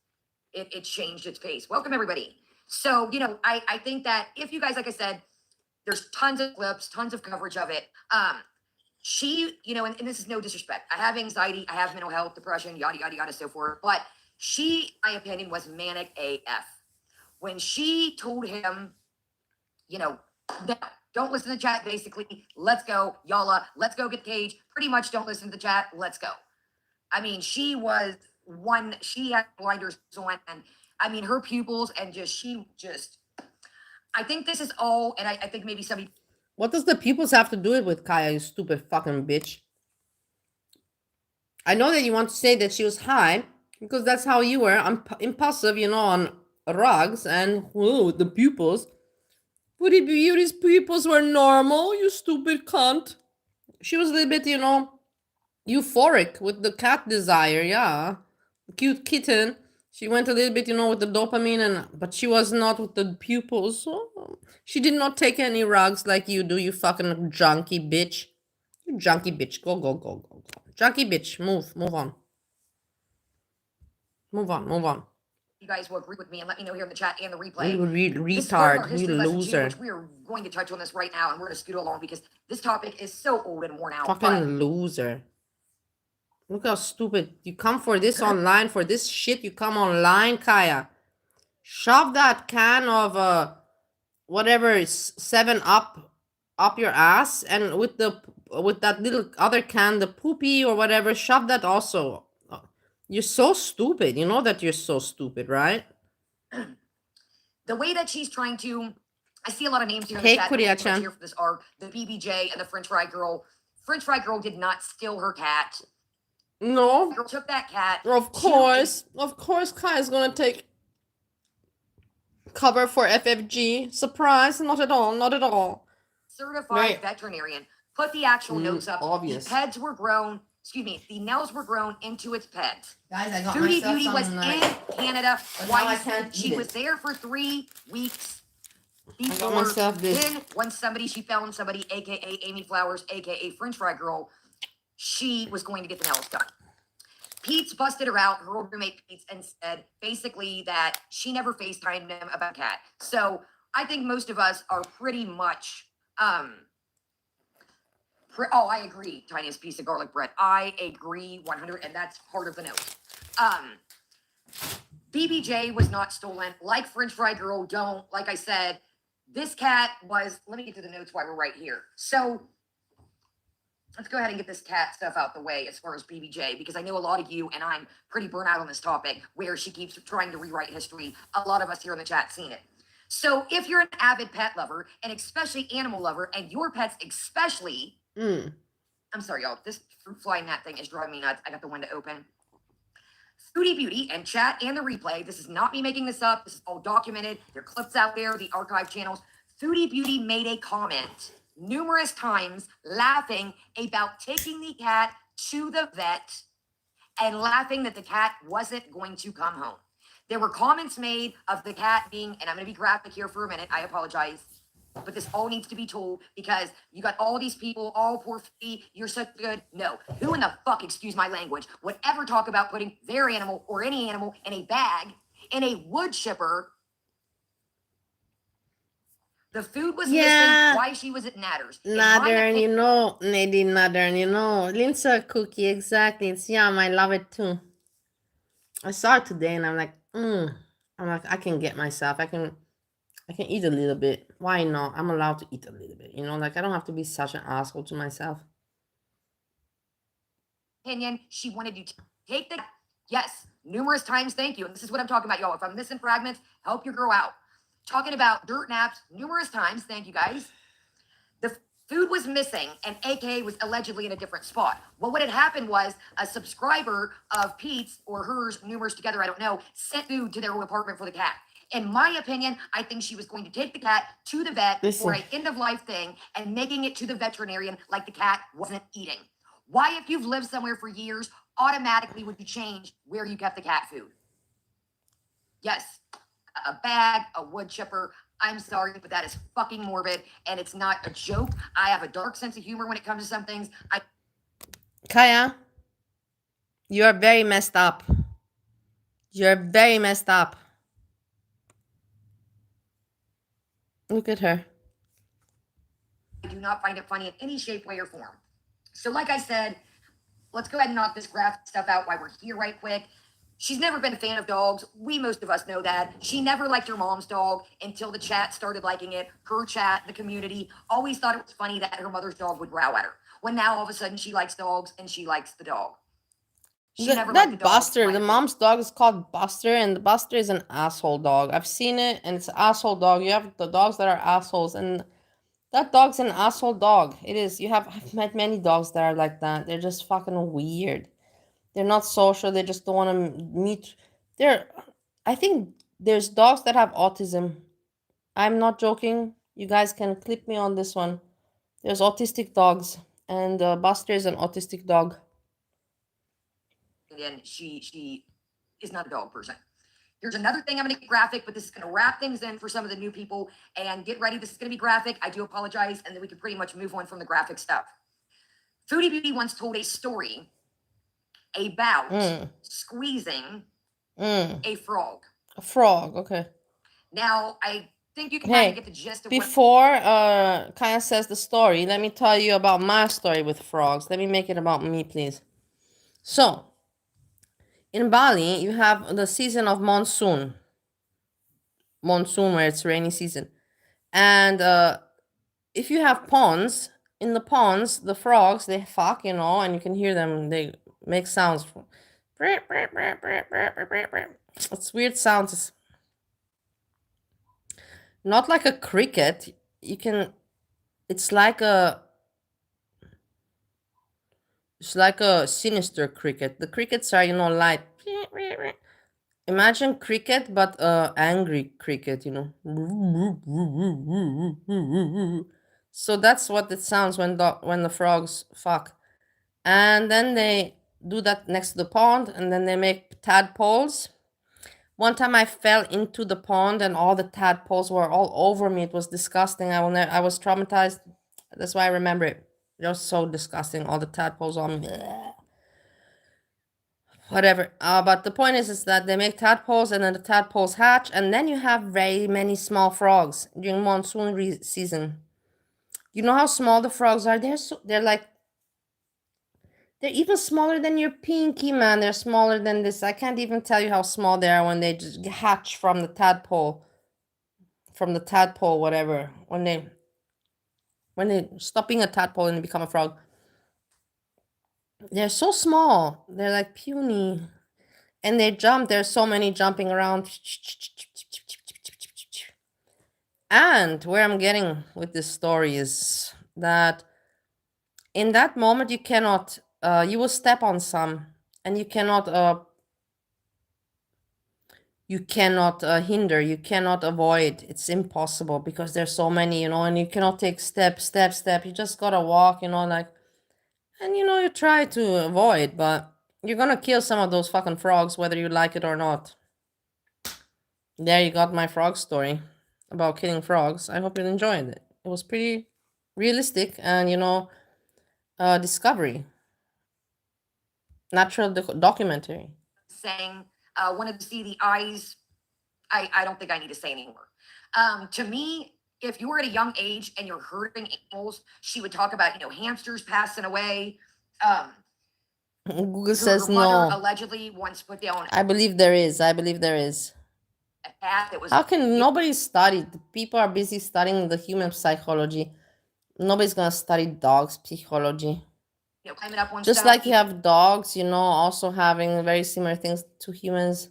It changed its pace. Welcome, everybody. So, you know, I think that if you guys, like I said, there's tons of clips, tons of coverage of it. She, you know, and this is no disrespect. I have anxiety, I have mental health, depression, yada, yada, yada, so forth. But she, in my opinion, was manic AF. When she told him, you know, no, don't listen to the chat, basically, let's go, yalla, let's go get Cage. Pretty much don't listen to the chat, let's go. I mean, she was one, she had blinders on, and I mean, her pupils, and I think this is all, and I think maybe somebody. What does the pupils have to do it with Kaya, you stupid fucking bitch? I know that you want to say that she was high, because that's how you were, impulsive, you know, on rugs, and whoa, the pupils. Woody Beauty's pupils were normal, you stupid cunt. She was a little bit, you know, euphoric with the cat desire, yeah. The cute kitten. She went a little bit, you know, with the dopamine, but she was not with the pupils. So she did not take any rugs like you do, you fucking junkie bitch. You junkie bitch. Go. Junkie bitch, move on. Move on. You guys will agree with me and let me know here in the chat and the replay. You retard, you loser. Which we are going to touch on this right now, and we're going to scoot along because this topic is so old and worn out. Fucking loser. Look how stupid. You come for this online, for this shit, you come online, Kaya. Shove that can of whatever is 7-Up up your ass, and with that little other can, the poopy or whatever, shove that also. You're so stupid. You know that you're so stupid, right? the way that she's trying to, I see a lot of names here in the Hey, chat. that we'll Kuriya-chan. here for this are the BBJ and the French fry girl. French fry girl did not steal her cat. No. Girl took that cat. Of course. Of course, Kai is gonna take cover for FFG. Surprise, not at all, not at all. Certified Right. veterinarian. Put the actual nose up. obvious. The peds were grown, excuse me, the nails were grown into its peds. Guys, I got Foodie myself Beauty some was like, in Canada but now I twice. can't She eat was it. there for 3 weeks I got before. myself this. Then when she found somebody, aka Amy Flowers, aka French Fry Girl, she was going to get the nails done. Pete's busted her out, her old roommate Pete's, and said basically that she never FaceTimed him about cat. So I think most of us are pretty much oh, I agree, tiniest piece of garlic bread. I agree 100, and that's part of the note. BBJ was not stolen. Like French Fry Girl, don't. Like I said, this cat was, let me get to the notes while we're right here. So let's go ahead and get this cat stuff out the way as far as BBJ, because I know a lot of you, and I'm pretty burnt out on this topic, where she keeps trying to rewrite history. A lot of us here in the chat seen it. So if you're an avid pet lover, and especially animal lover, and your pets especially, I'm sorry, y'all, this fruit fly gnat thing is driving me nuts. I got the window open. Foodie Beauty and chat and the replay. This is not me making this up. This is all documented. There are clips out there, the archive channels. Foodie Beauty made a comment numerous times laughing about taking the cat to the vet and laughing that the cat wasn't going to come home. There were comments made of the cat being, and I'm going to be graphic here for a minute. I apologize. But this all needs to be told because you got all these people, all poor Foodie, you're so good. No, who in the fuck, excuse my language, would ever talk about putting their animal or any animal in a bag, in a wood chipper? The food was missing. Why she was at Natter's? Nattern, you know, Nadine Nattern, you know. Linsa cookie, exactly. It's yum. I love it too. I saw it today and I'm like, I'm like, I can get myself. I can eat a little bit. Why not? I'm allowed to eat a little bit. You know, like I don't have to be such an asshole to myself. Opinion, she wanted you to take the, yes, numerous times. Thank you. And this is what I'm talking about, y'all. If I'm missing fragments, help your girl out. Talking about dirt naps numerous times. Thank you, guys. The food was missing and AK was allegedly in a different spot. Well, what had happened was a subscriber of Pete's or hers, numerous together, I don't know, sent food to their apartment for the cat. In my opinion, I think she was going to take the cat to the vet for an end-of-life thing and making it to the veterinarian like the cat wasn't eating. Why, if you've lived somewhere for years, automatically would you change where you kept the cat food? Yes, a bag, a wood chipper. I'm sorry, but that is fucking morbid, and it's not a joke. I have a dark sense of humor when it comes to some things. Kaya, you are very messed up. You're very messed up. Look at her. I do not find it funny in any shape, way, or form. So like I said, let's go ahead and knock this graphic stuff out while we're here right quick. She's never been a fan of dogs. Most of us know that. She never liked her mom's dog until the chat started liking it. Her chat, the community, always thought it was funny that her mother's dog would growl at her. When now all of a sudden she likes dogs and she likes the dog. That Buster, the mom's dog is called Buster, and the Buster is an asshole dog. I've seen it, and it's an asshole dog. You have the dogs that are assholes, and that dog's an asshole dog. It is. I've met many dogs that are like that. They're just fucking weird. They're not social. They just don't want to meet. I think there's dogs that have autism. I'm not joking. You guys can clip me on this one. There's autistic dogs, and Buster is an autistic dog. And she is not a dog person. Here's another thing I'm going to get graphic, but this is going to wrap things in for some of the new people. And get ready. This is going to be graphic. I do apologize. And then we can pretty much move on from the graphic stuff. Foodie Beauty once told a story about squeezing a frog. A frog, okay. Now, I think you can kind of get the gist of before Kaya says the story, let me tell you about my story with frogs. Let me make it about me, please. So, in Bali, you have the season of monsoon. Monsoon, where it's rainy season. And if you have ponds, in the ponds, the frogs, they fuck, you know, and you can hear them. They make sounds. It's weird sounds. Not like a cricket. You can. It's like a. It's like a sinister cricket. The crickets are, light. Imagine cricket, but angry cricket. So that's what it sounds when the frogs fuck. And then they do that next to the pond, and then they make tadpoles. One time I fell into the pond and all the tadpoles were all over me. It was disgusting. I was traumatized. That's why I remember it. It was so disgusting. All the tadpoles on me. Blech. Whatever. But the point is that they make tadpoles and then the tadpoles hatch, and then you have very many small frogs during monsoon season. You know how small the frogs are? They're even smaller than your pinky, man. They're smaller than this. I can't even tell you how small they are when they just hatch from the tadpole, whatever. When they stop being a tadpole and become a frog. They're so small. They're like puny. And they jump. There's so many jumping around. And where I'm getting with this story is that in that moment you cannot you will step on some, and you cannot hinder, you cannot avoid. It's impossible because there's so many, and you cannot take step. You just gotta walk, like, and you try to avoid, but you're gonna kill some of those fucking frogs whether you like it or not. There, you got my frog story about killing frogs. I hope you enjoyed it. It was pretty realistic and discovery, natural documentary. Saying, wanted to see the eyes. I don't think I need to say anymore. To me, if you were at a young age and you're hurting animals, she would talk about, hamsters passing away. Google Her says mother no. allegedly once put down I believe there is. a cat that was. How can nobody study? People are busy studying the human psychology. Nobody's gonna study dogs' psychology. Climbing up on Just stuff. like you have dogs, also having very similar things to humans,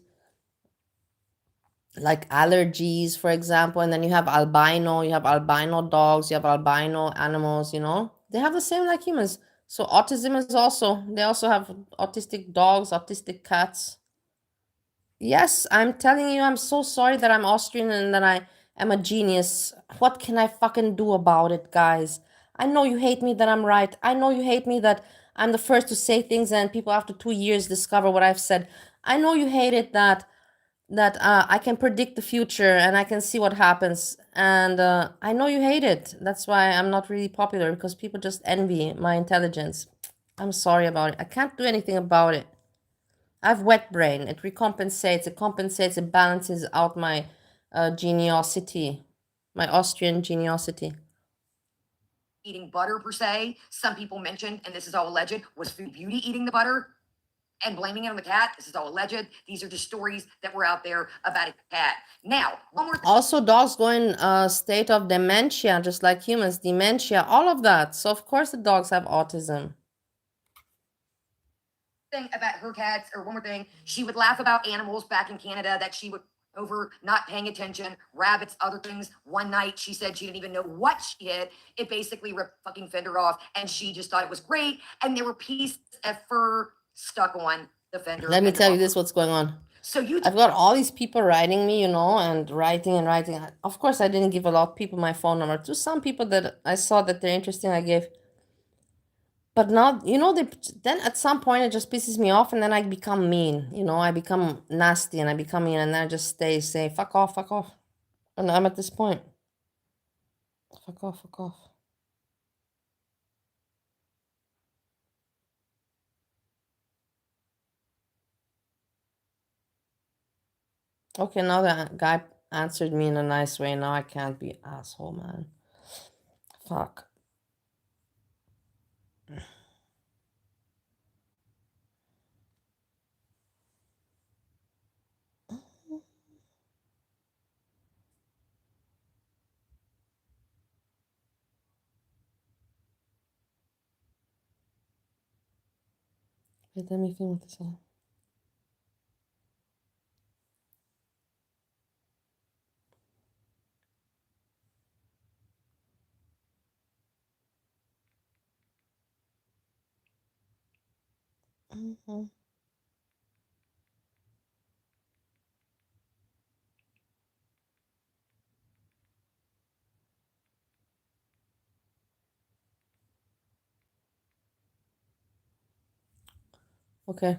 like allergies, for example, and then you have albino dogs, you have albino animals, they have the same like humans. So autism is also, they also have autistic dogs, autistic cats. Yes, I'm telling you, I'm so sorry that I'm Austrian and that I am a genius. What can I fucking do about it, guys? I know you hate me that I'm right. I know you hate me that I'm the first to say things and people after 2 years discover what I've said. I know you hate it that I can predict the future and I can see what happens. And I know you hate it. That's why I'm not really popular, because people just envy my intelligence. I'm sorry about it. I can't do anything about it. I have wet brain. It compensates, it balances out my geniosity, my Austrian geniosity. Eating butter per se. Some people mentioned, and this is all alleged, was Food Beauty eating the butter and blaming it on the cat. This is all alleged. These are just stories that were out there about a cat. Now, one more thing. Also, dogs go in a state of dementia, just like humans. Dementia, all of that. So, of course, the dogs have autism. Thing about her cats, or one more thing, she would laugh about animals back in Canada that she would over not paying attention, rabbits, other things. One night she said she didn't even know what she hit. It basically ripped fucking fender off, and she just thought it was great. And there were pieces of fur stuck on the fender. Let me tell you this, what's going on. So I've got all these people writing me, and writing and writing. Of course, I didn't give a lot of people my phone number. To some people that I saw that they're interesting, I gave. But now, then at some point it just pisses me off, and then I become mean. I become nasty and I become mean, and then I just say, fuck off, fuck off. And I'm at this point. Fuck off, fuck off. Okay, now that guy answered me in a nice way. Now I can't be asshole, man. Fuck. Wait, let me think what this is. Mhm. Okay.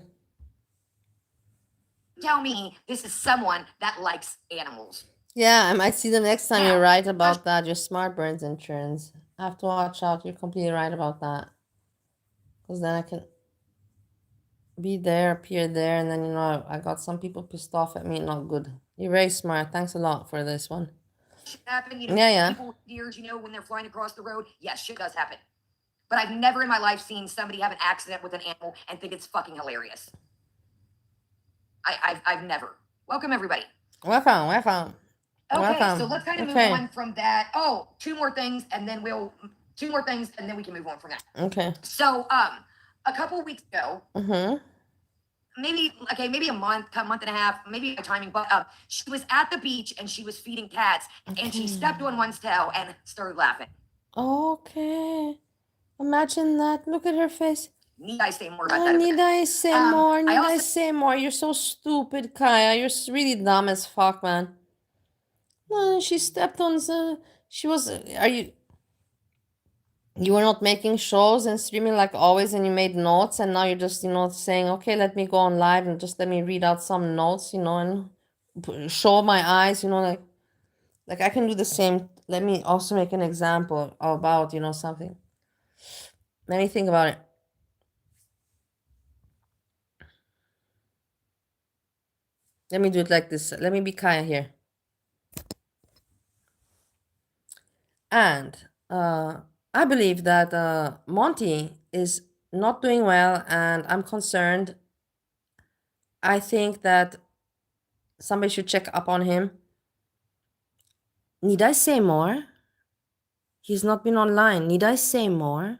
Tell me this is someone that likes animals. Yeah, I might see them next time. Now, You're right about that. Your smart burns insurance. I have to watch out. You're completely right about that. Because then I can be there, appear there, and then, you know, I got some people pissed off at me. Not good. You're very smart. Thanks a lot for this one. shit happen, you know, Yeah. people deers, you know, when they're flying across the road. Yes, shit does happen. But I've never in my life seen somebody have an accident with an animal and think it's fucking hilarious. I've never. Welcome everybody. Welcome. Welcome. Okay, Welcome. so let's kind of move Okay. on from that. Oh, two more things, and then we can move on from that. Okay. So, a couple weeks ago, Mm-hmm. maybe a month and a half, maybe a timing, but she was at the beach and she was feeding cats, and she stepped on one's tail and started laughing. Okay. Imagine that. Look at her face. Need I say more about that? Need I say more? Need I also say more? You're so stupid, Kaya. You're really dumb as fuck, man. No, she stepped on the. She was. Are you? You were not making shows and streaming like always, and you made notes, and now you're just, you know, saying, okay, let me go on live and just let me read out some notes, you know, and show my eyes, you know, like I can do the same. Let me also make an example about, you know, something. Let me think about it. Let me do it like this. Let me be Kaya here. And I believe that Monty is not doing well, and I'm concerned. I think that somebody should check up on him. Need I say more? He's not been online. Need I say more?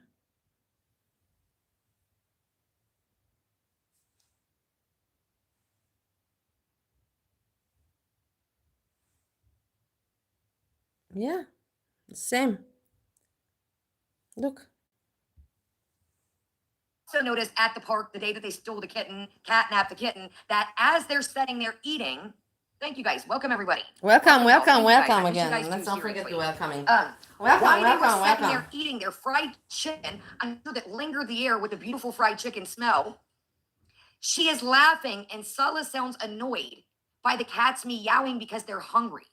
Yeah, same. Look. also noticed at the park the day that they stole the kitten, catnapped the kitten, that as they're sitting there eating, thank you guys, welcome everybody. Welcome again. Let's not forget the welcoming. While they were sitting there eating their fried chicken, I know that lingered the air with the beautiful fried chicken smell. She is laughing, and Sulla sounds annoyed by the cats meowing because they're hungry.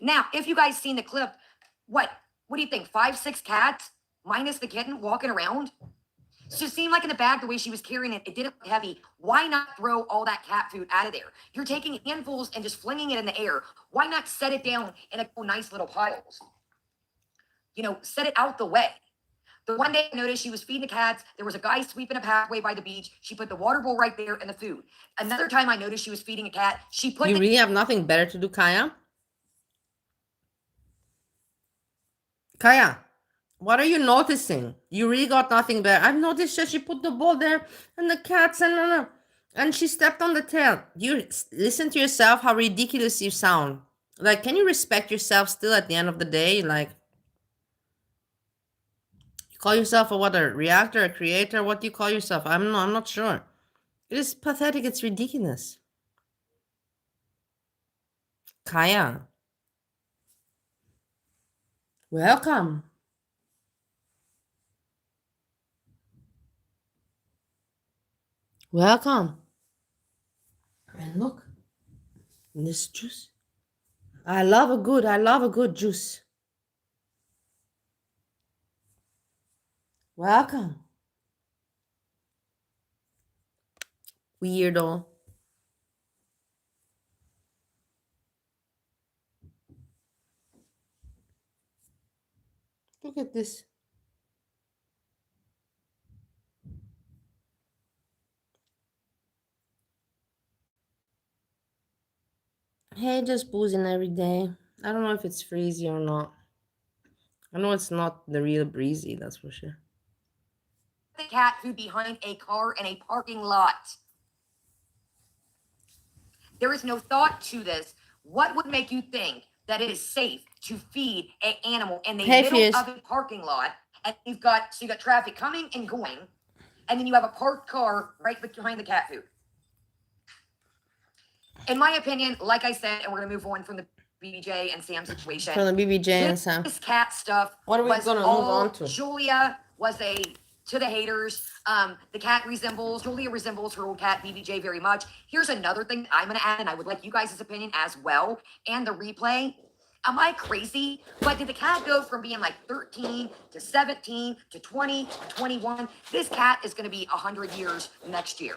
Now, if you guys seen the clip, what do you think? 5, 6 cats minus the kitten walking around? So it seemed like in the bag, the way she was carrying it, it didn't look heavy. Why not throw all that cat food out of there? You're taking handfuls and just flinging it in the air. Why not set it down in a couple nice little piles? You know, set it out the way. The one day I noticed she was feeding the cats. There was a guy sweeping a pathway by the beach. She put the water bowl right there and the food. Another time I noticed she was feeding a cat. She put You really have nothing better to do, Kaya? Kaya, what are you noticing? You really got nothing better. I've noticed that she put the bowl there and the cats and she stepped on the tail. You listen to yourself, how ridiculous you sound. Like, can you respect yourself still at the end of the day? Like, you call yourself a reactor, a creator? What do you call yourself? I'm not sure. It is pathetic. It's ridiculous. Kaya, welcome. Welcome. And look, this juice. I love a good juice. Welcome. Weirdo. Look at this. Hey, just boozing every day. I don't know if it's Freezy or not. I know it's not the real Breezy, that's for sure. the cat food behind a car in a parking lot. There is no thought to this. What would make you think that it is safe to feed an animal in the middle of a parking lot? And you've got traffic coming and going, and then you have a parked car right behind the cat food. In my opinion, like I said, and we're gonna move on from the BBJ and Sam situation. From the BBJ and Sam. This cat stuff. What are we was gonna move all on to? Julia was to the haters. The cat Julia resembles her old cat BBJ very much. Here's another thing I'm gonna add, and I would like you guys' opinion as well, and the replay. Am I crazy? But did the cat go from being like 13 to 17 to 20 to 21? This cat is gonna be 100 years next year.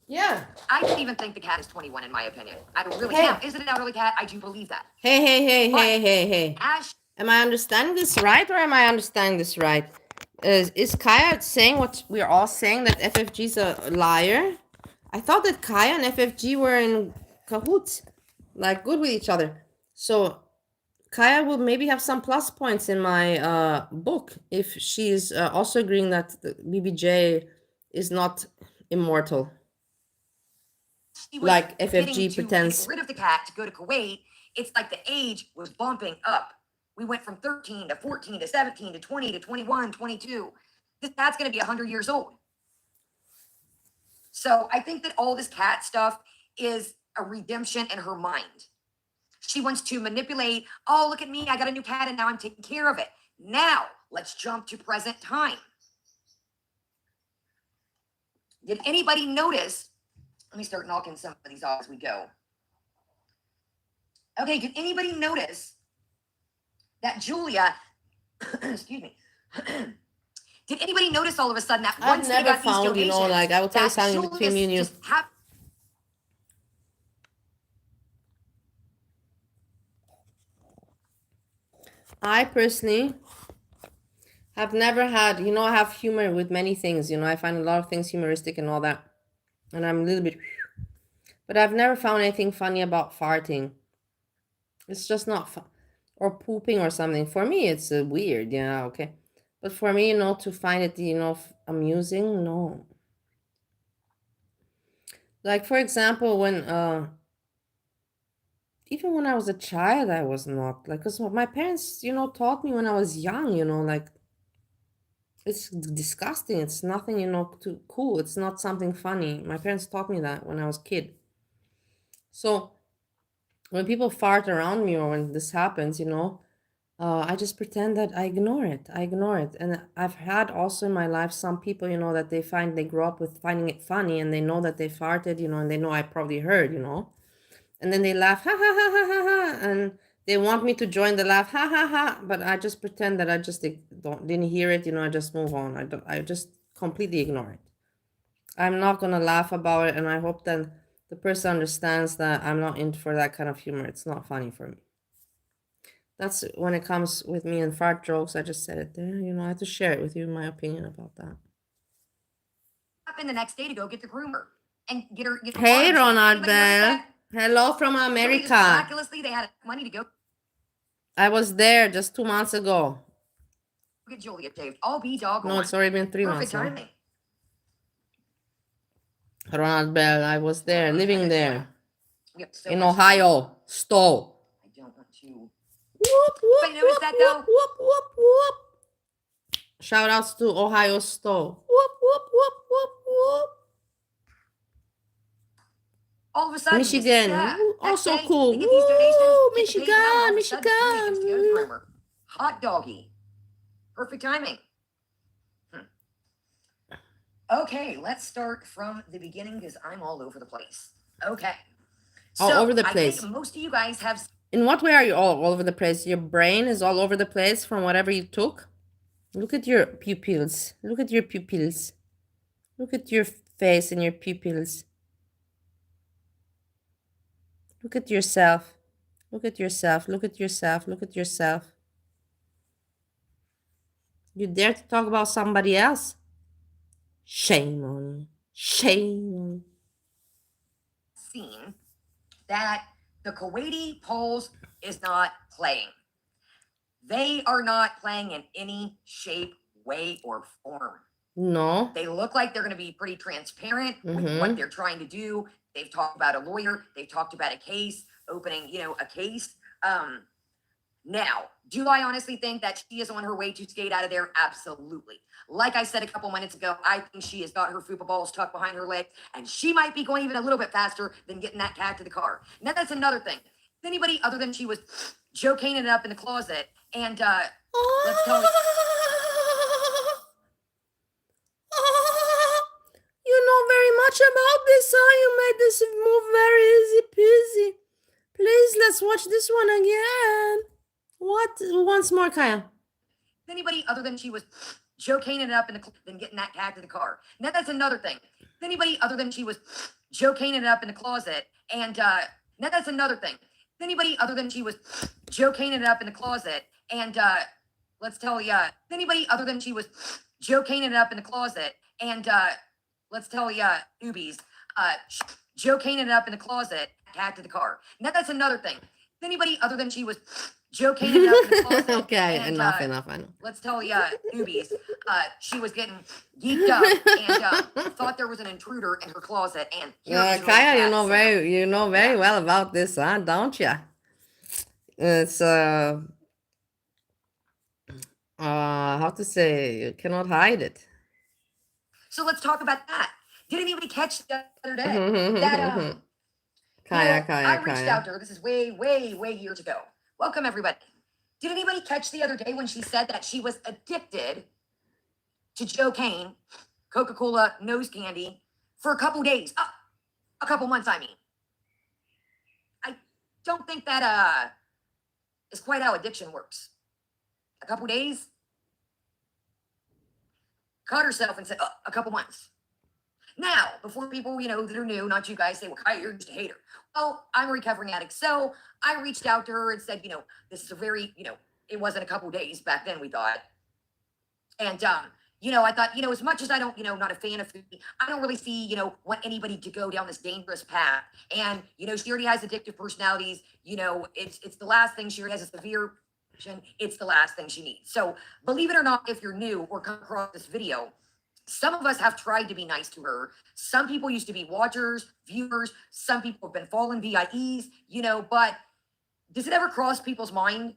Yeah. I don't even think the cat is 21 in my opinion. I really Hey. Now, is it an elderly cat? I do believe that. Hey. Ash, Am I understanding this right, or am I understanding this right? Is Kaya saying what we're all saying, that FFG's a liar? I thought that Kaya and FFG were in cahoots, like good with each other. So Kaya will maybe have some plus points in my book if she's also agreeing that the BBJ is not immortal, she was like getting FFG to pretends. get rid of the cat to go to Kuwait. It's like the age was bumping up. We went from 13 to 14 to 17 to 20 to 21, 22. This cat's going to be 100 years old. So I think that all this cat stuff is a redemption in her mind. She wants to manipulate, oh, look at me, I got a new cat and now I'm taking care of it. Now, let's jump to present time. Did anybody notice? Let me start knocking some of these off as we go. Okay, did anybody notice that Julia, excuse me, did anybody notice all of a sudden that I've once they never got these found, donations, like, I will tell you that something Julius between me and you. just happened? I personally have never had, I have humor with many things, I find a lot of things humoristic and all that. And I'm a little bit, but I've never found anything funny about farting. It's just not fun. Or pooping or something. For me, it's weird, yeah, okay. But for me, to find it, amusing, no. Like, for example, even when I was a child, I was not, like, because my parents, taught me when I was young, like, it's disgusting. It's nothing, too cool. It's not something funny. My parents taught me that when I was a kid. So when people fart around me or when this happens, I just pretend that I ignore it. And I've had also in my life some people, that they grow up with finding it funny and they know that they farted, and they know I probably heard, and then they laugh, ha ha ha ha ha ha, and they want me to join the laugh, ha ha ha, but I just pretend that I just didn't hear it, I just move on. I just completely ignore it. I'm not gonna laugh about it, and I hope that the person understands that I'm not in for that kind of humor. It's not funny for me. That's when it comes with me and fart jokes. I just said it there. I have to share it with you, my opinion about that. Happened the next day to go get the groomer and get her. Hey, arms. Ronald Anybody notice Bell. that? Hello from Somebody just America. miraculously, they had money to go I was there just 2 months ago. get Julia shaved. I'll be doggone. No, it's already been 3 months Perfect now. timing. Ronald Bell, I was there, living there. Yep, so In much to do. Ohio. Stowe. I don't want to. Whoop, whoop, Anybody notice that, though? whoop, whoop, whoop. Shout outs to Ohio Stowe. Whoop, whoop, whoop, whoop, whoop. All of a sudden, Michigan. yeah, Woo, next also day, cool. they get these donations, Woo, get the PayPal, all of a sudden, Julia gets to go to the Michigan. groomer. Hot doggy. Perfect timing. Okay, let's start from the beginning because I'm all over the place. Okay. All over the I place. think most of you guys have. In what way are you all over the place? Your brain is all over the place from whatever you took? Look at your pupils. Look at your pupils. Look at your face and your pupils. Look at yourself. Look at yourself. Look at yourself. Look at yourself. You dare to talk about somebody else? Shame on you. Shame on you. Seen that the Kuwaiti Poles is not playing. They are not playing in any shape, way, or form. No. They look like they're going to be pretty transparent with what they're trying to do. They've talked about a lawyer. They've talked about a case, opening, a case. Now, do I honestly think that she is on her way to skate out of there? Absolutely. Like I said a couple minutes ago, I think she has got her fupa balls tucked behind her leg, and she might be going even a little bit faster than getting that cat to the car. Now, that's another thing. Anybody other than she was Joe Caning it up in the closet, and let's tell you. You know very much about this, huh? You made this move very easy peasy. Please, let's watch this one again. What? Once more, Kaya. Anybody other than she was Joe Caning it up in the than getting that cat to the car. Now, that's another thing. Anybody other than she was Joe Caning it up in the closet, and now that's another thing. Anybody other than she was Joe Caning it up in the closet, and let's tell you. Anybody other than she was Joe Caning it up in the closet, and let's tell you, newbies. Joe Caning it up in the closet, cat to the car. Now, that's another thing. Anybody other than she was Joe Caning it up in the closet. Okay, and, enough, I know. Let's tell you, newbies, she was getting geeked up and thought there was an intruder in her closet. And Kaya, you know very well about this, huh? Don't you? It's how to say? You cannot hide it. So let's talk about that. Did anybody catch the other day that Kaya, I reached out to her. This is way years ago. Welcome, everybody. Did anybody catch the other day when she said that she was addicted to Joe Cane, Coca-Cola, nose candy for a couple days, a couple months, I mean? I don't think that is quite how addiction works. A couple days, caught herself and said, a couple months. Now, before people, that are new, not you guys, say, well, Kaya, you're just a hater. Well, I'm a recovering addict. So I reached out to her and said, this is a very, it wasn't a couple days back then, we thought. And, I thought, as much as I don't, not a fan of food, I don't really see, want anybody to go down this dangerous path. And, she already has addictive personalities. It's the last thing she already has a severe, it's the last thing she needs. So believe it or not, if you're new or come across this video, some of us have tried to be nice to her. Some people used to be watchers, viewers. Some people have been fallen VIEs, but does it ever cross people's mind?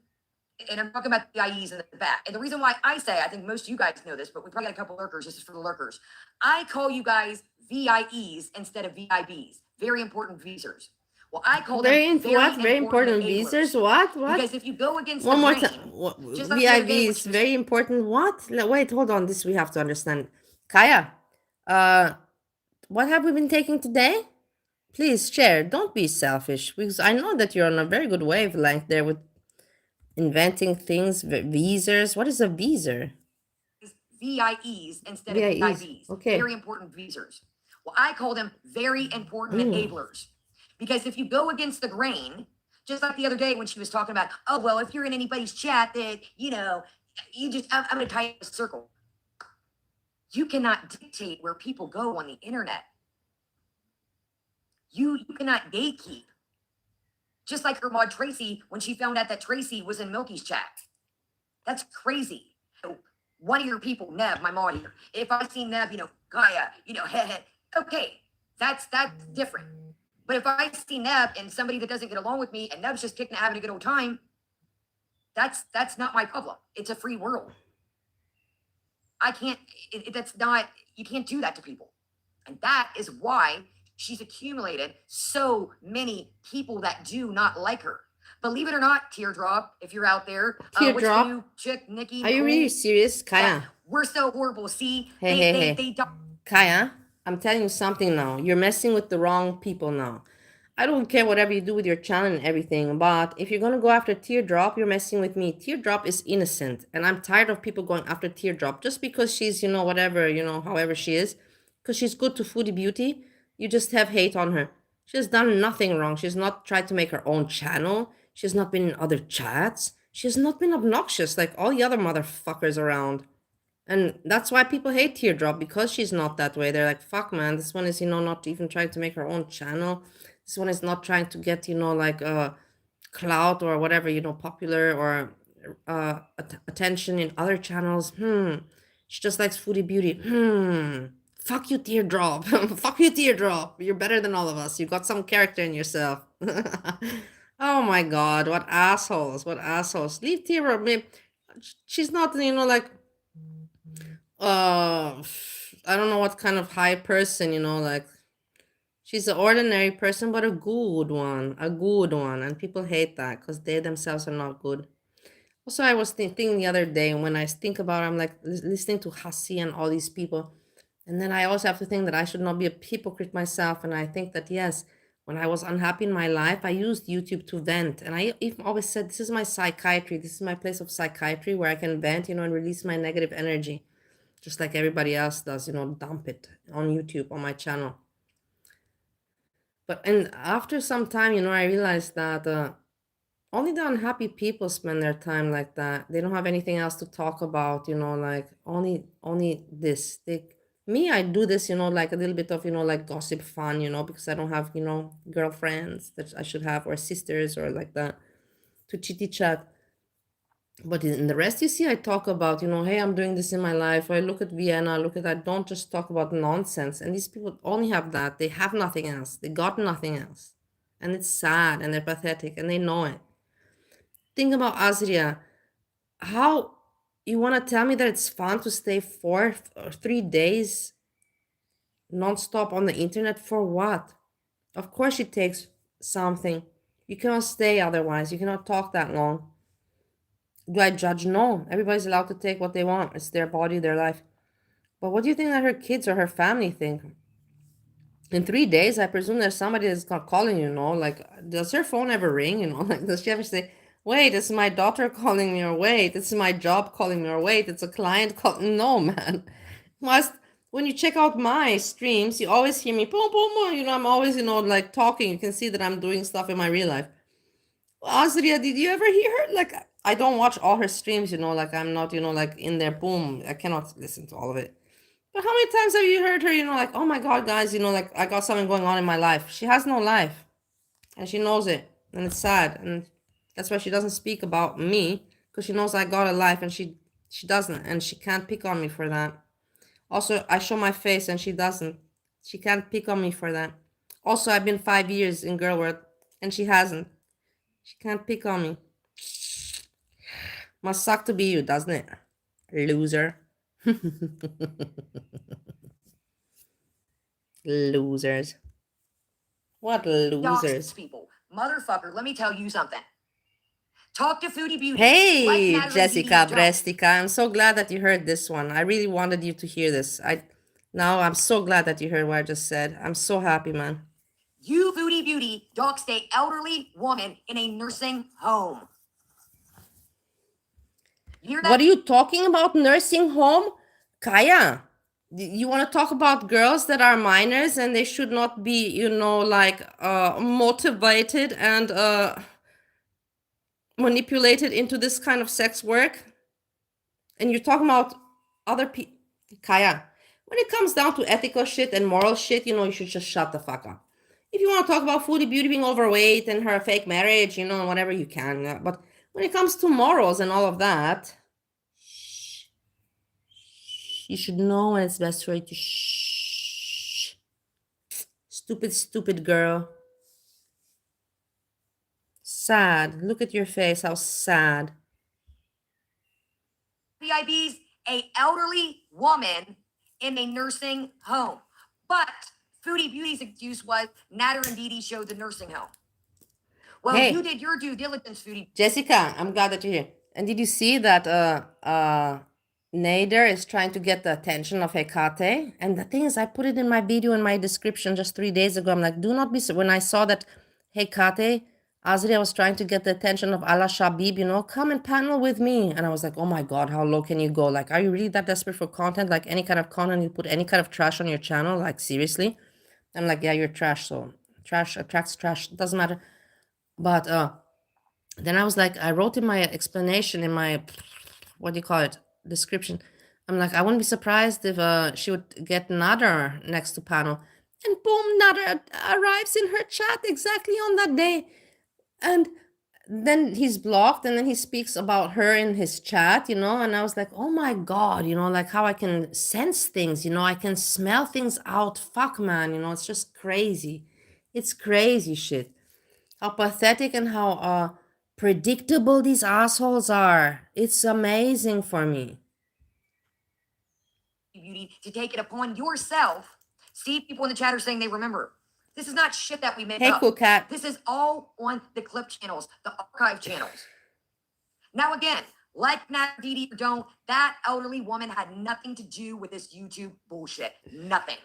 And I'm talking about VIEs in the back. And the reason why I say, I think most of you guys know this, but we probably got a couple lurkers. This is for the lurkers. I call you guys VIEs instead of VIBs. Very important visors. Well, I call them very important visors. What? Because if you go against one the more grain, time. just like the other day, VIBs, very important. What? Wait, hold on. This we have to understand. Kaya, what have we been taking today? Please share. Don't be selfish, because I know that you're on a very good wavelength there with inventing things. Visors. What is a visor? VIEs instead of VIBs. Okay. Very important visors. Well, I call them very important enablers. Because if you go against the grain, just like the other day when she was talking about, oh, well, if you're in anybody's chat that, I'm going to tie a circle. You cannot dictate where people go on the internet. You cannot gatekeep. Just like her mod Tracy, when she found out that Tracy was in Milky's chat. That's crazy. So one of your people, Neb, my mod here, if I see Neb, Kaya, okay, that's different. But if I see Neb and somebody that doesn't get along with me and Neb's just kicking, having a good old time, that's not my problem. It's a free world. I can't, you can't do that to people. And that is why she's accumulated so many people that do not like her. Believe it or not, Teardrop, if you're out there, Teardrop, you, Chick, Nikki, are you really serious, Kaya? We're so horrible. See, Hey. Kaya, I'm telling you something now. You're messing with the wrong people now. I don't care whatever you do with your channel and everything, but if you're gonna go after Teardrop, you're messing with me. Teardrop is innocent, and I'm tired of people going after Teardrop just because she's, whatever, however she is, because she's good to Foodie Beauty. You just have hate on her. She has done nothing wrong. She's not tried to make her own channel. She's not been in other chats. She has not been obnoxious like all the other motherfuckers around. And that's why people hate Teardrop, because she's not that way. They're like, fuck, man, this one is, not even trying to make her own channel. This one is not trying to get, clout or whatever, popular or attention in other channels. She just likes Foodie Beauty. Fuck you, Teardrop. Fuck you, Teardrop. You're better than all of us. You got some character in yourself. Oh my god, what assholes, what assholes. Leave Tira, babe. She's not, like, I don't know what kind of high person, like, she's an ordinary person, but a good one, and people hate that because they themselves are not good. Also, I was thinking the other day, when I think about it, I'm like listening to Hassi and all these people, and then I also have to think that I should not be a hypocrite myself. And I think that, yes, when I was unhappy in my life, I used YouTube to vent. And I even always said, this is my psychiatry. This is my place of psychiatry where I can vent, and release my negative energy, just like everybody else does, dump it on YouTube, on my channel. And after some time, I realized that only the unhappy people spend their time like that. They don't have anything else to talk about, like only this. Me, I do this, like a little bit of, like gossip fun, because I don't have, girlfriends that I should have, or sisters, or like that, to chitty chat. But in the rest, you see, I talk about, hey, I'm doing this in my life. Or I look at Vienna, look at that. Don't just talk about nonsense. And these people only have that. They have nothing else. They got nothing else. And it's sad, and they're pathetic, and they know it. Think about Azria. How you want to tell me that it's fun to stay 3 days nonstop on the internet for what? Of course it takes something. You cannot stay otherwise. You cannot talk that long. Do I judge? No. Everybody's allowed to take what they want. It's their body, their life. But what do you think that her kids or her family think? In 3 days, I presume there's somebody that's not calling you, like, does her phone ever ring, like, does she ever say, wait, it's my daughter calling me, or wait, it's my job calling me, or wait, it's a client calling? No, man. Must, when you check out my streams, you always hear me, boom, boom, boom, I'm always, like, talking. You can see that I'm doing stuff in my real life. Azria, did you ever hear her? Like, I don't watch all her streams, like, I'm not, like, in there, boom, I cannot listen to all of it. But how many times have you heard her, like, oh my God, guys, like, I got something going on in my life. She has no life. And she knows it. And it's sad. And that's why she doesn't speak about me. Because she knows I got a life, and she doesn't. And she can't pick on me for that. Also, I show my face, and she doesn't. She can't pick on me for that. Also, I've been 5 years in Girl World, and she hasn't. She can't pick on me. Must suck to be you, doesn't it? Loser. Losers. What losers? People. Motherfucker, let me tell you something. Talk to Foodie Beauty. Hey, Like Jessica Brestica. I'm so glad that you heard this one. I really wanted you to hear this. Now I'm so glad that you heard what I just said. I'm so happy, man. You, Foodie Beauty, doxed a elderly woman in a nursing home. What are you talking about, nursing home? Kaya, you want to talk about girls that are minors and they should not be, like, motivated and manipulated into this kind of sex work? And you're talking about other people. Kaya, when it comes down to ethical shit and moral shit, you should just shut the fuck up. If you want to talk about Foodie Beauty being overweight and her fake marriage, whatever you can. But when it comes to morals and all of that, you should know when it's best for you to shh. Stupid girl. Sad. Look at your face. How sad. PIB's a elderly woman in a nursing home. But Foodie Beauty's excuse was Nader and Didi showed the nursing home. Well, hey, you did your due diligence, Foodie. Jessica, I'm glad that you're here. And did you see that Nader is trying to get the attention of Hecate? And the thing is, I put it in my video in my description just 3 days ago. I'm like, do not be, when I saw that Hecate, Azria was trying to get the attention of Ala Shabib, come and panel with me. And I was like, oh my God, how low can you go? Like, are you really that desperate for content? Like, any kind of content, you put any kind of trash on your channel? Like, seriously? I'm like, yeah, you're trash. So trash attracts trash. It doesn't matter. But then I was like, I wrote in my explanation, in my, what do you call it, description. I'm like, I wouldn't be surprised if she would get Nader next to panel. And boom, Nader arrives in her chat exactly on that day. And then he's blocked, and then he speaks about her in his chat, and I was like, oh my God, like how I can sense things, I can smell things out. Fuck, man, it's just crazy. It's crazy shit. How pathetic and how predictable these assholes are. It's amazing for me. Beauty to take it upon yourself. See, people in the chat are saying they remember. This is not shit that we make Hey, up. cool cat. This is all on the clip channels, the archive channels. Now again, like Nat Didi or don't, that elderly woman had nothing to do with this YouTube bullshit. Nothing.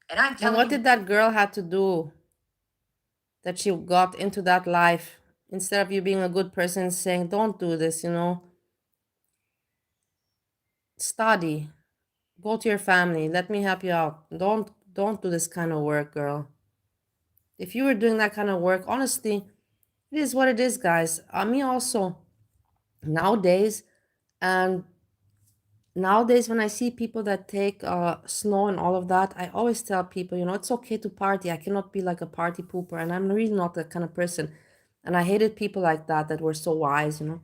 And I'm And telling what you, did that girl have to do that she got into that life? Instead of you being a good person saying, don't do this, you know, study, go to your family, let me help you out. Don't do this kind of work, girl. If you were doing that kind of work, honestly, it is what it is, guys. Me also, nowadays, and nowadays when I see people that take snow and all of that, I always tell people, you know, it's okay to party. I cannot be like a party pooper, and I'm really not that kind of person. And I hated people like that were so wise, you know.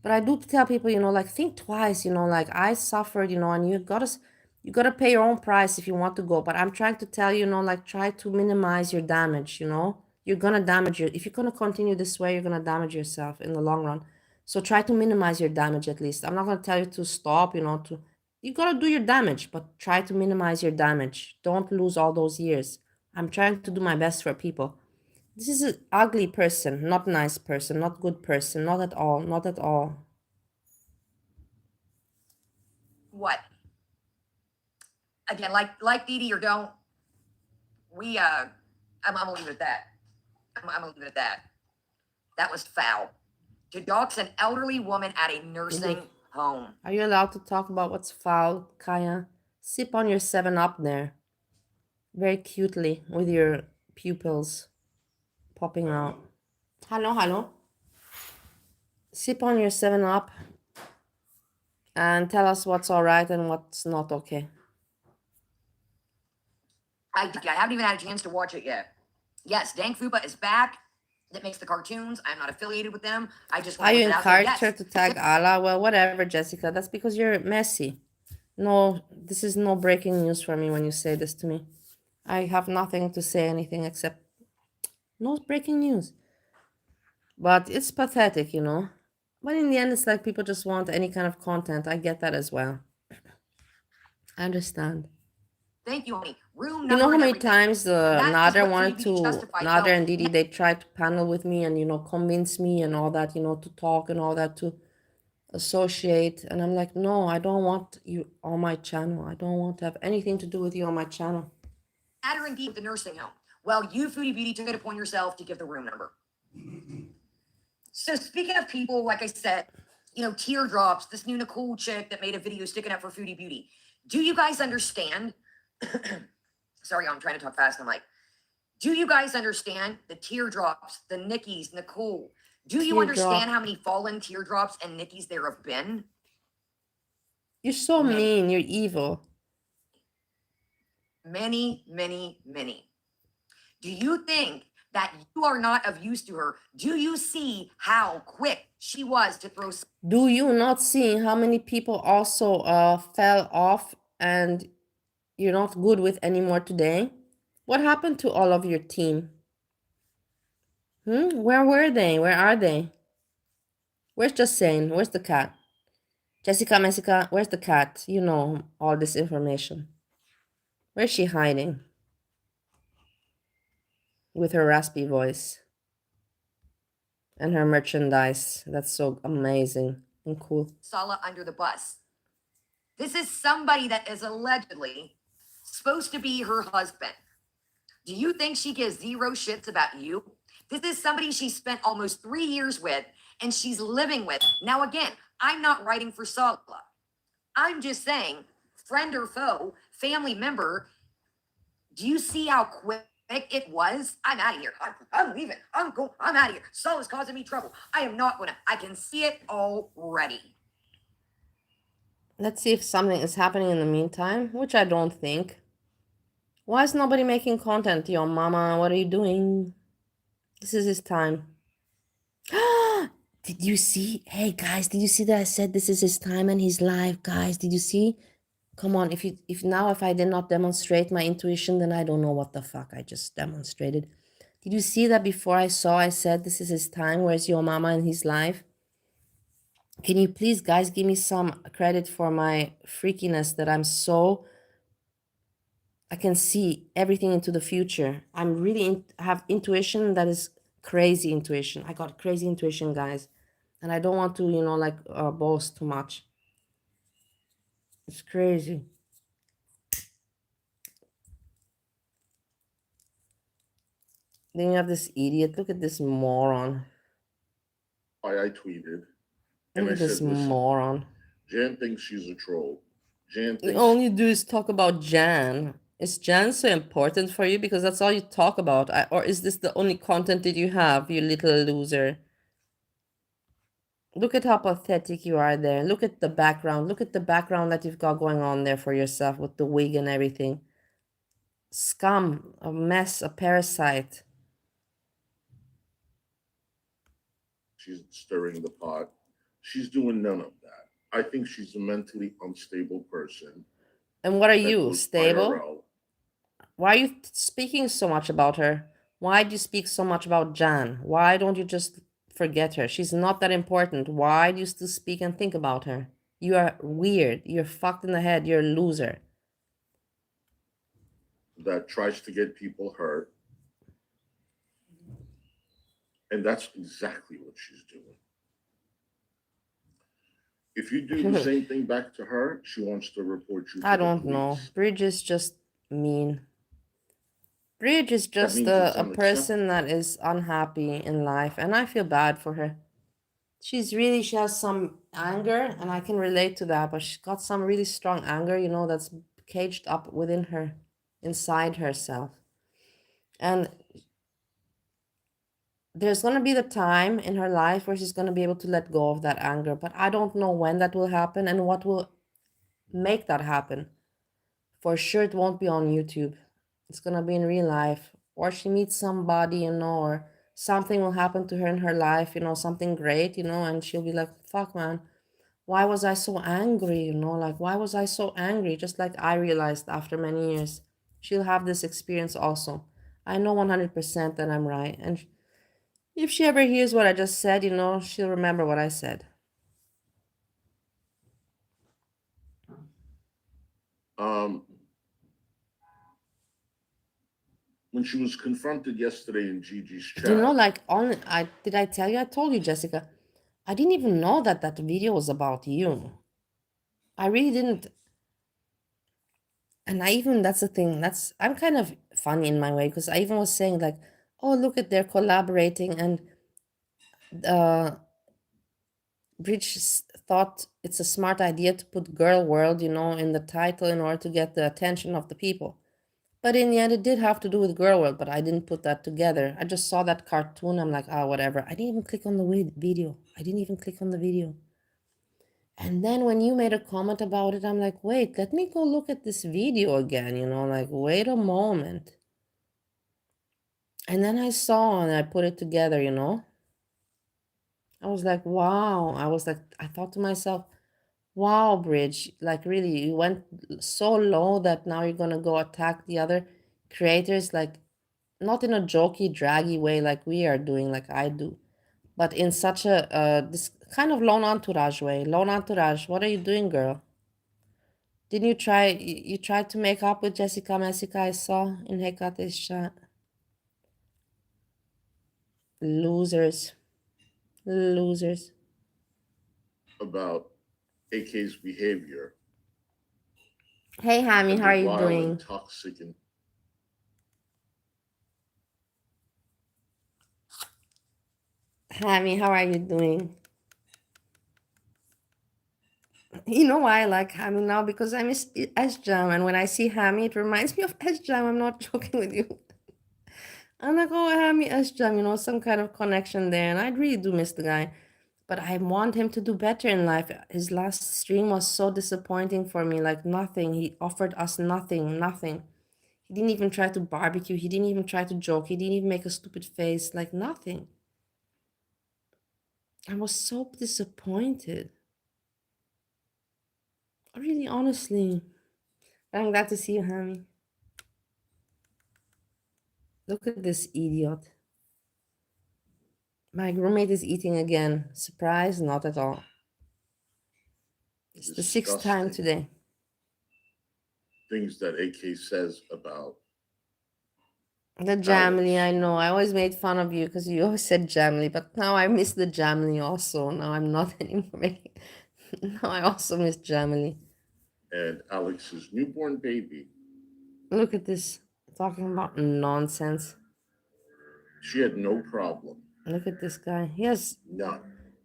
But I do tell people, you know, like, think twice, you know, like, I suffered, you know, and you gotta pay your own price if you want to go. But I'm trying to tell you, you know, like, try to minimize your damage, you know. You're gonna damage if you're gonna continue this way, you're gonna damage yourself in the long run. So try to minimize your damage at least. I'm not gonna tell you to stop, you know, you gotta do your damage, but try to minimize your damage. Don't lose all those years. I'm trying to do my best for people. This is an ugly person, not nice person, not good person, not at all, not at all. what? Again, like Didi or don't, we I'm gonna leave it at that. I'm gonna leave it at that. That was foul. To dox an elderly woman at a nursing home. Are you allowed to talk about what's foul, Kaya? Sip on your 7-Up there. Very cutely, with your pupils popping out. Hello, hello. Sip on your 7-Up and tell us what's all right and what's not okay. I haven't even had a chance to watch it yet. Yes, Dank Fupa is back. That makes the cartoons. I'm not affiliated with them. I just want Are to you put it out there. encouraged Yes. her to tag Allah? Well, whatever, Jessica. That's because you're messy. No, this is no breaking news for me when you say this to me. I have nothing to say anything except no breaking news. But it's pathetic, you know. But in the end, it's like people just want any kind of content. I get that as well. I understand. Thank you, honey. Room You number know how and many everything. times That is Nader what wanted TV to, justifies. Nader Well, and Didi, they tried to panel with me and, you know, convince me and all that, you know, to talk and all that, to associate. And I'm like, no, I don't want you on my channel. I don't want to have anything to do with you on my channel. Nader and Didi at the nursing home. Well, you, Foodie Beauty, took it upon yourself to give the room number. So speaking of people, like I said, you know, teardrops, this new Nicole chick that made a video sticking up for Foodie Beauty. Do you guys understand? Sorry, I'm trying to talk fast. I'm like, do you guys understand the teardrops, the Nickies, Nicole? Do you understand how many fallen teardrops and Nickies there have been? You're so mean. You're evil. Many, many, many. Do you think that you are not of use to her? Do you see how quick she was to throw? Do you not see how many people also fell off and you're not good with anymore today? What happened to all of your team? Where were they? Where are they? Where's Justine? Where's the cat? Jessica, where's the cat? You know all this information. Where's she hiding? With her raspy voice. And her merchandise. That's so amazing and cool. Sala under the bus. This is somebody that is allegedly supposed to be her husband. Do you think she gives zero shits about you? This is somebody she spent almost 3 years with and she's living with. Now, again, I'm not writing for Sala. I'm just saying, friend or foe, family member, do you see how quick it was? I'm out of here. I'm leaving. I'm out of here. Sala's causing me trouble. I am not gonna. I can see it already. Let's see if something is happening in the meantime, which I don't think. Why is nobody making content? Yo, mama, what are you doing? This is his time. Did you see? Hey, guys, did you see that I said this is his time and he's live? Guys, did you see? Come on, if I did not demonstrate my intuition, then I don't know what the fuck I just demonstrated. Did you see that before I said this is his time? Where's your mama in his life? Can you please, guys, give me some credit for my freakiness that I can see everything into the future. I'm really have intuition that is crazy intuition. I got crazy intuition, guys. And I don't want to, like boast too much. It's crazy. Then you have this idiot. Look at this moron. I tweeted, Look and I at this said, listen, moron. Jan thinks she's a troll. Jan thinks All you do is talk about Jan. Is Jan so important for you? Because that's all you talk about. Or is this the only content that you have, you little loser? Look at how pathetic you are there. Look at the background. Look at the background that you've got going on there for yourself with the wig and everything. Scum, a mess, a parasite. she's stirring the pot. She's doing none of that. I think she's a mentally unstable person. And what are that you, goes stable? IRL. Why are you speaking so much about her? Why do you speak so much about Jan? Why don't you just forget her? She's not that important. Why do you still speak and think about her? You are weird. You're fucked in the head. You're a loser. That tries to get people hurt. And that's exactly what she's doing. If you do the same thing back to her, she wants to report you to I the don't police. know. Bridge is just mean. Bridge is just means it's a person that is unhappy in life, and I feel bad for her. She has some anger, and I can relate to that, but she's got some really strong anger, that's caged up within her, inside herself. And there's going to be the time in her life where she's going to be able to let go of that anger, but I don't know when that will happen and what will make that happen. For sure, it won't be on YouTube. It's going to be in real life, or she meets somebody, or something will happen to her in her life, something great, and she'll be like, fuck, man, why was I so angry? Like, why was I so angry? Just like I realized after many years. She'll have this experience also. I know 100% that I'm right. And if she ever hears what I just said, she'll remember what I said. When she was confronted yesterday in Gigi's chat. Did I tell you? I told you, Jessica. I didn't even know that video was about you. I really didn't. And that's the thing. I'm kind of funny in my way, because I even was saying like, oh, look at, they're collaborating, and Bridge thought it's a smart idea to put Girl World, in the title in order to get the attention of the people. But in the end, it did have to do with Girl World, but I didn't put that together. I just saw that cartoon. I'm like, whatever. I didn't even click on the video. And then when you made a comment about it, I'm like, wait, let me go look at this video again, like, wait a moment. And then I saw and I put it together, I was like, wow. I thought to myself, wow, Bridge, like really, you went so low that now you're gonna go attack the other creators, like not in a jokey, draggy way like we are doing, like I do, but in such a this kind of lone entourage way. Lone entourage, what are you doing, girl? Didn't you try? You tried to make up with Jessica Messica, I saw in Hekate's chat. Losers. About AK's behavior. Hey, Hammy, how are you doing? Toxic and Hammy, how are you doing? You know why I like Hammy now? Because I miss S-Jam, and when I see Hammy, it reminds me of S-Jam. I'm not joking with you. I'm like, oh, Hammy, S-Jam, some kind of connection there, and I really do miss the guy. But I want him to do better in life. His last stream was so disappointing for me, like nothing. He offered us nothing. He didn't even try to barbecue. He didn't even try to joke. He didn't even make a stupid face, like nothing. I was so disappointed. Really, honestly. I'm glad to see you, Hammy. Look at this idiot. My roommate is eating again. Surprise? Not at all. It's the 6th time Disgusting today. things that AK says about The jamly, Alex. I know. I always made fun of you because you always said jamly, but now I miss the jamly also. Now I'm not anymore making. Now I also miss jamly. And Alex's newborn baby. Look at this. Talking about nonsense. She had no problem. Look at this guy. None.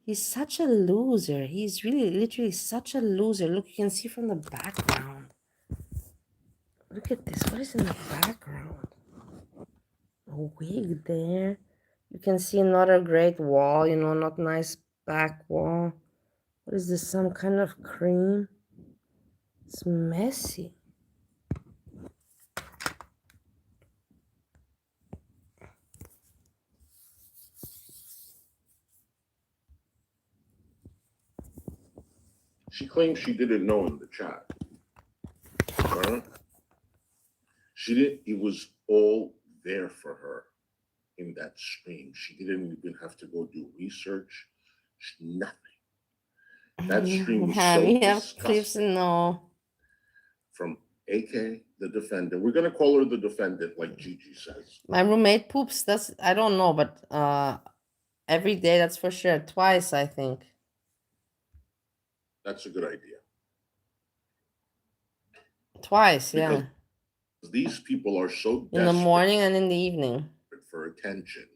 He's such a loser. He's really literally such a loser. Look, you can see from the background. Look at this. What is in the background? A wig there. You can see another great wall, you know, not nice back wall. What is this? Some kind of cream? It's messy. She claims she didn't know in the chat. She didn't, it was all there for her in that stream. She didn't even have to go do research. Nothing. That stream was so We have disgusting. clips, no. From AK, the defendant. We're gonna call her the defendant, like Gigi says. My roommate poops. That's, I don't know, but every day, that's for sure. Twice, I think. That's a good idea. Twice, Because yeah. these people are so desperate In the morning and in the evening. for attention.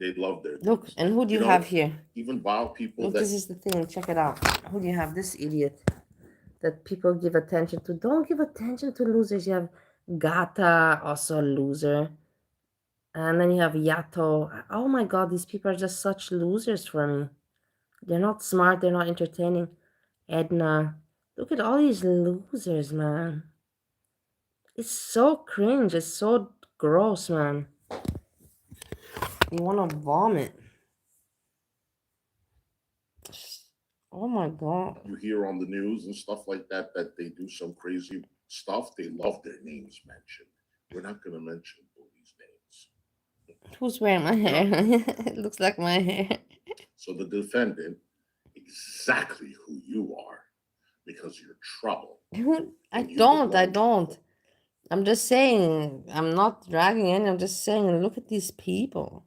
They love their Look, things. and who do you know, have here? Even wild people Look, that this is the thing. Check it out. Who do you have? This idiot that people give attention to. Don't give attention to losers. You have Gata, also a loser. And then you have Yato. Oh my god, these people are just such losers for me. They're not smart. They're not entertaining. Edna. Look at all these losers, man. It's so cringe. It's so gross, man. You want to vomit. Oh my god. you hear on the news and stuff like that, that they do some crazy stuff. They love their names mentioned. We're not gonna mention these names. Who's wearing my hair? It looks like my hair. So the defendant, exactly who you are, because you're trouble. I don't. I'm just saying, I'm not dragging in. I'm just saying, look at these people.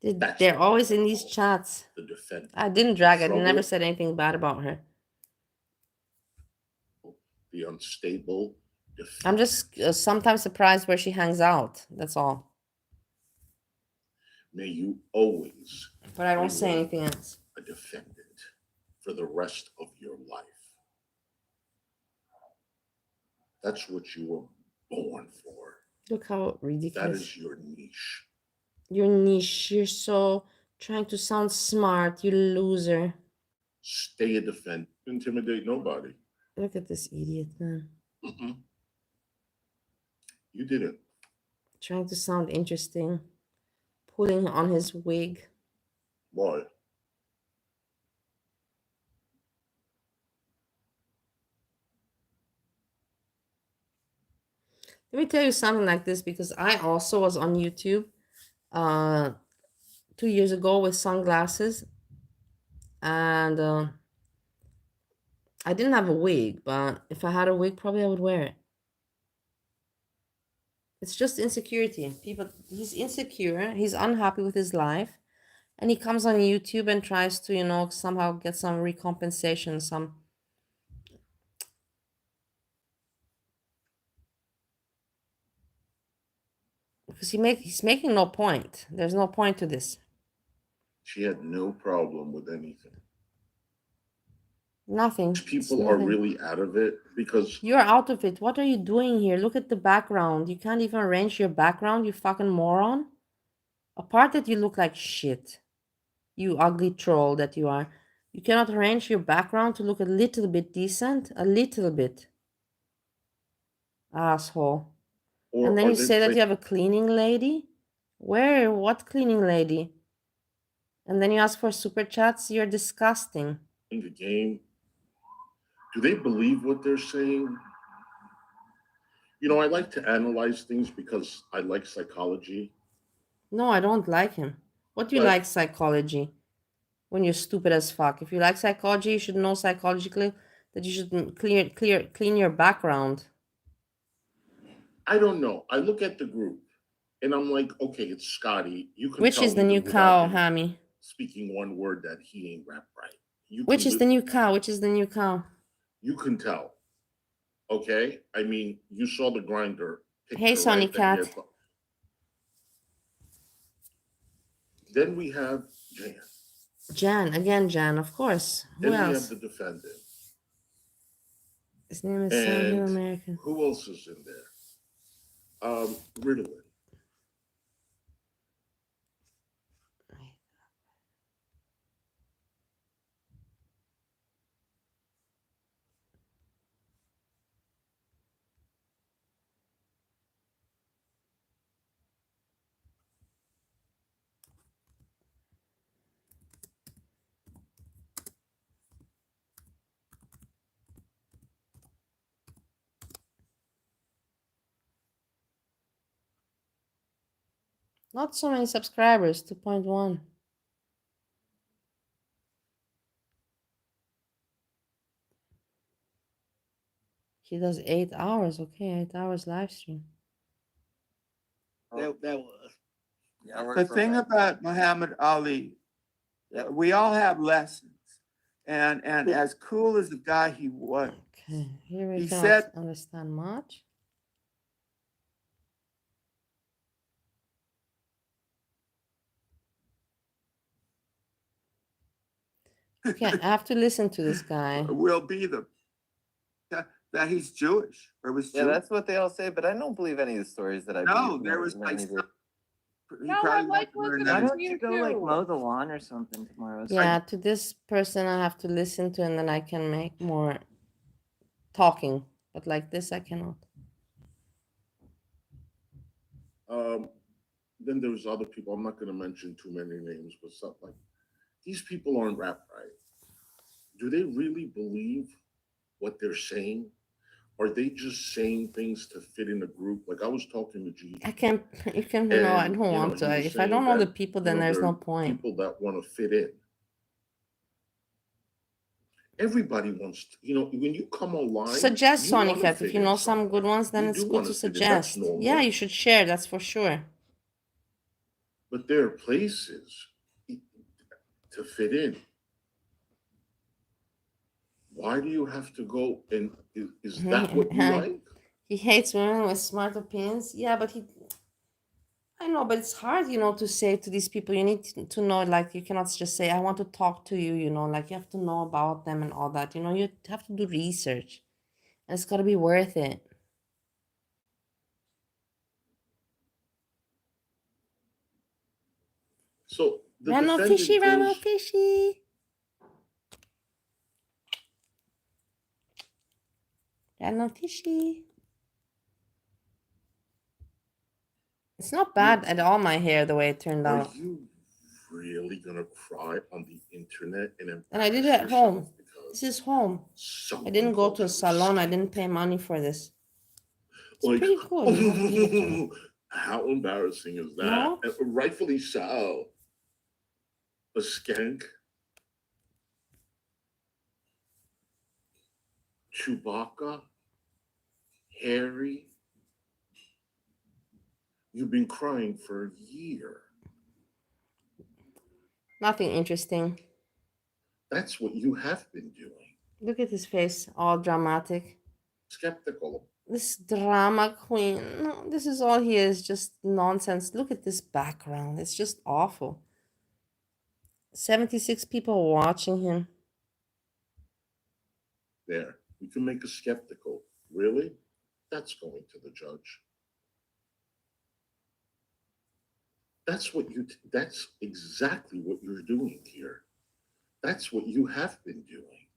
They're always in these chats. The defendant. I didn't drag. I Trouble. never said anything bad about her. The unstable. Defendant. I'm just sometimes surprised where she hangs out. That's all. May you always. But I don't say anything else. A defendant for the rest of your life. That's what you were born for. Look how ridiculous. That is your niche. Your niche. You're so trying to sound smart, you loser. Stay a defendant. Intimidate nobody. Look at this idiot, man. You didn't. Trying to sound interesting. Pulling on his wig. Why? Let me tell you something like this, because I also was on YouTube 2 years ago with sunglasses, and I didn't have a wig, but if I had a wig, probably I would wear it. It's just insecurity. He's insecure, he's unhappy with his life, and he comes on YouTube and tries to, you know, somehow get some recompensation, because he's making no point. There's no point to this. She had no problem with anything. Nothing. People are really out of it because you're out of it. What are you doing here? Look at the background. You can't even arrange your background, you fucking moron. Apart that you look like shit, you ugly troll that you are. You cannot arrange your background to look a little bit decent? A little bit. Asshole. And then you say that you have a cleaning lady? Where? What cleaning lady? And then you ask for super chats? You're disgusting. In the game, do they believe what they're saying? You know, I like to analyze things because I like psychology. No, I don't like him. What do you But like psychology? When you're stupid as fuck. If you like psychology, you should know psychologically that you should clean your background. I don't know. I look at the group and I'm like, okay, it's Scotty. You can Which tell is the even new without cow, him Hammy? speaking one word that he ain't rap right. You Which can is the new cow? Which is the new cow? you can tell. Okay? I mean, you saw the grinder Hey, picture, Sonny right? That he Cat. had. Then we have Jan. Jan. Again, Jan, of course. Who Then we have else? the defendant. His name is Sam Hill And American. who else is in there? Ritalin. Not so many subscribers, 2.1. He does 8 hours. Okay, 8 hours live stream. That was. Yeah, I work The for a thing bank. about Muhammad Ali, we all have lessons. And as cool as the guy he was, Okay, here we he cannot said, understand much. Okay, I have to listen to this guy. will be that he's Jewish or was Yeah, Jewish. that's what they all say, but I don't believe any of the stories that I No, believe. there was like any of it. he No, probably I'd like went to to learn listen Why that. don't you go like too. mow the lawn or something tomorrow? Yeah, to this person I have to listen to, and then I can make more talking. But like this, I cannot. Then there's other people. I'm not going to mention too many names, but stuff like these people aren't rap right. Do they really believe what they're saying? Are they just saying things to fit in a group? Like I was talking to G. I can't. You can. No, I don't want to. If I don't know the people, then there's no point. People that want to fit in. Everybody wants to, when you come online. Suggest you Sonic wanna Cat. fit If you in know some somewhere. good ones, then You it's do good wanna to fit in, that's suggest. normal. Yeah, you should share. That's for sure. But there are places to fit in. Why do you have to go and is that what you like? He hates women with smart opinions. Yeah, but I know, but it's hard, to say to these people. You need to know, like, you cannot just say, I want to talk to you, like, you have to know about them and all that. You have to do research. And it's got to be worth it. So the Ramo defendant fishy, Ramo goes, fishy. Ramo fishy. It's not bad at all, my hair, the way it turned are out. you really gonna cry on the internet and I did it at home. because This is home. I someone didn't go called to a you salon. I skinny? didn't pay money for this. It's Like, pretty cool. You have to give it to me. how embarrassing is that? No? And rightfully so. A skank. Chewbacca. Harry. You've been crying for a year. Nothing interesting. That's what you have been doing. Look at his face, all dramatic. Skeptical. This drama queen. No, this is all he is, just nonsense. Look at this background. It's just awful. 76 people watching him. There. You can make a skeptical. Really? That's going to the judge. That's exactly what you're doing here. That's what you have been doing.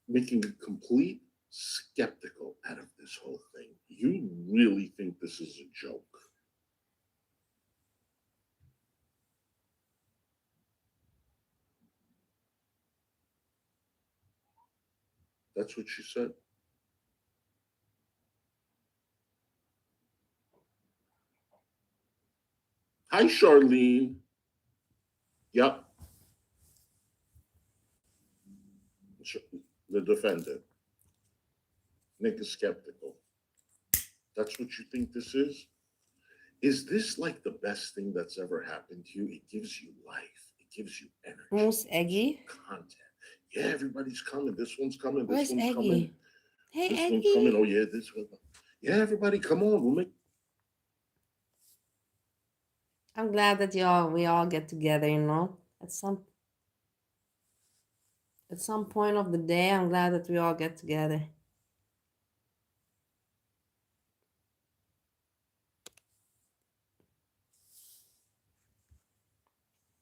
Making a complete skeptical out of this whole thing. You really think this is a joke? That's what she said. Hi, Charlene. Yep. The defendant. Nick is skeptical. That's what you think this is? Is this like the best thing that's ever happened to you? It gives you life. It gives you energy. Where's Eggy? Content. Yeah, everybody's coming. This one's coming. This Where's one's Eggy? coming. Hey, This Eggy. one's coming. Oh yeah, this one. Yeah, everybody, come on. We'll make. I'm glad that we all get together, you know. At some point of the day, I'm glad that we all get together.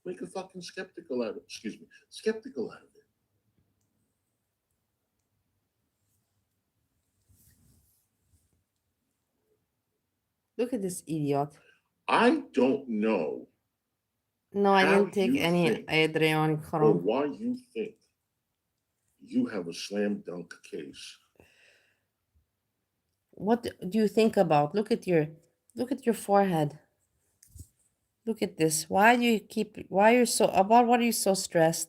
Make a fucking skeptical out of it. Excuse me. Skeptical out of it. Look at this idiot. I don't know. No, I how didn't take you any think, Adrian or Kron. why you think you have a slam dunk case. What do you think about? Look at your forehead. Look at this. Why are you so stressed?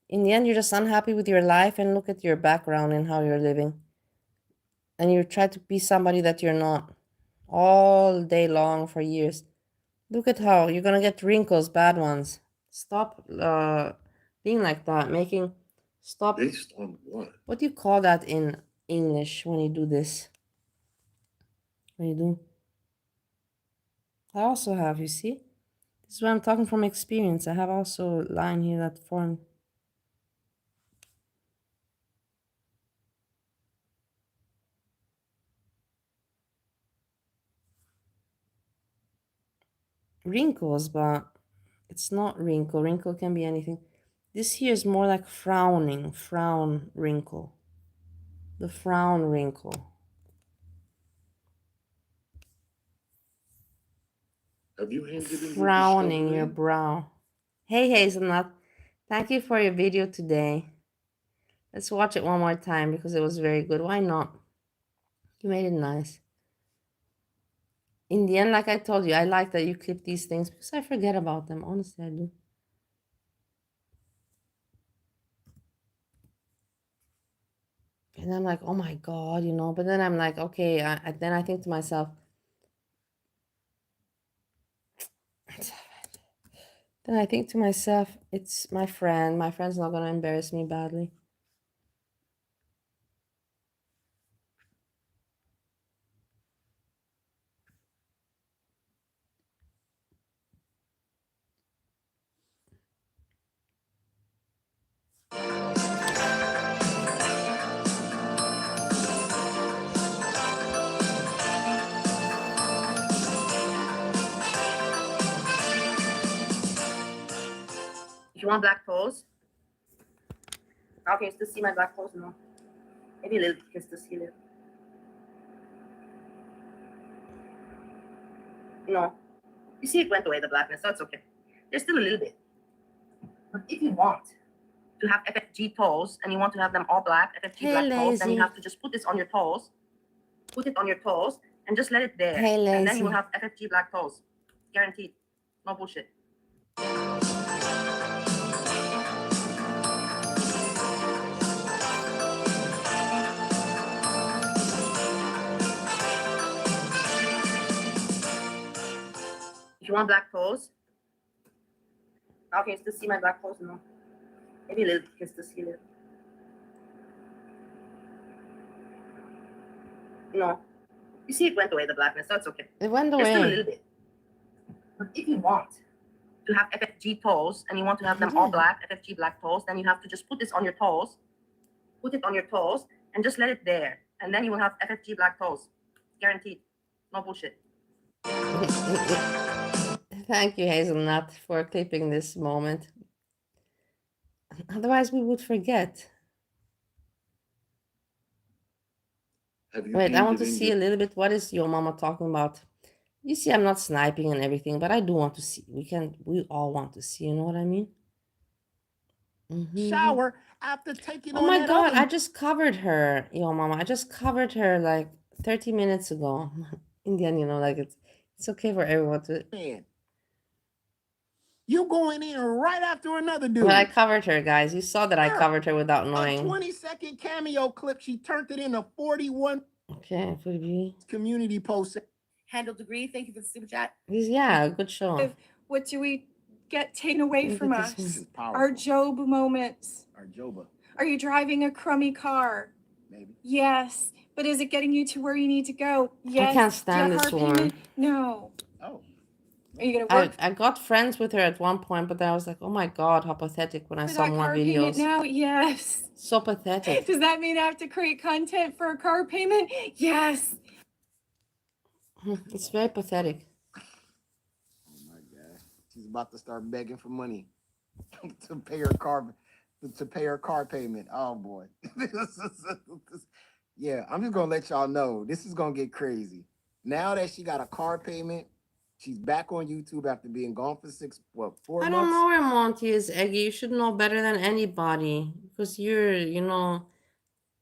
In the end, you're just unhappy with your life, and look at your background and how you're living. And you try to be somebody that you're not all day long for years. Look at how you're gonna get wrinkles, bad ones. Stop being like that. Stop. Based on what? What do you call that in English when you do this? When you do? I also have, you see? This is why I'm talking from experience. I have also a line here that formed. Wrinkles, but it's not wrinkle. Wrinkle can be anything. This here is more like frowning, frown wrinkle. The frown wrinkle. Have you handed in Frowning your discovery? brow. Hey Hazelnut, thank you for your video today. Let's watch it one more time because it was very good. Why not? You made it nice. In the end, like I told you, I like that you clip these things because I forget about them. Honestly, I do. And I'm like, oh my God, you know, but then I'm like, okay, then I think to myself, it's my friend. My friend's not going to embarrass me badly. If you want black toes, okay, you still see my black toes? No. Maybe a little bit, you can still see it. No. You see, it went away, the blackness, so it's okay. There's still a little bit. But if you want to have FFG toes and you want to have them all black, FFG black toes, then you have to just put this on your toes. Put it on your toes and just let it there. And then you will have FFG black toes. Guaranteed. No bullshit. If you want black toes, okay, you still see my black toes? No. Maybe a little bit, you can still see it. No. You see, it went away, the blackness, so it's okay. It went away. There's still a little bit. But if you want to have FFG toes and you want to have them all black, FFG black toes, then you have to just put this on your toes. Put it on your toes and just let it there. And then you will have FFG black toes. Guaranteed. No bullshit. Thank you, Hazelnut, for clipping this moment. Otherwise, we would forget. Wait, I want to see a little bit. What is your mama talking about? You see, I'm not sniping and everything, but I do want to see. We all want to see, you know what I mean? Shower after taking oh my God, I just covered her, yo mama. I just covered her like 30 minutes ago. In the end, you know, like it's okay for everyone to. Man. You going in right after another dude. But I covered her, guys. You saw that I covered her without A knowing. 20-second cameo clip. She turned it into 41 Okay, could be. community posts. Handle Degree, thank you for the super chat. Yeah, good show. What do we get taken away from us? This is powerful. Our Job moments. Our Joba. Are you driving a crummy car? Maybe. Yes. But is it getting you to where you need to go? Yes. I can't stand Do you this have car woman. payment? No. Oh. Are you gonna work I got friends with her at one point, but then I was like, oh my god, how pathetic when I for saw that more car payment videos. now? Yes. So pathetic. Does that mean I have to create content for a car payment? Yes. It's very pathetic. Oh my god. She's about to start begging for money to pay her car payment. Oh boy. Yeah, I'm just gonna let y'all know this is gonna get crazy. Now that she got a car payment, she's back on YouTube after being gone for 4 months. I don't know where Monty is, Eggy. You should know better than anybody because you're, you know,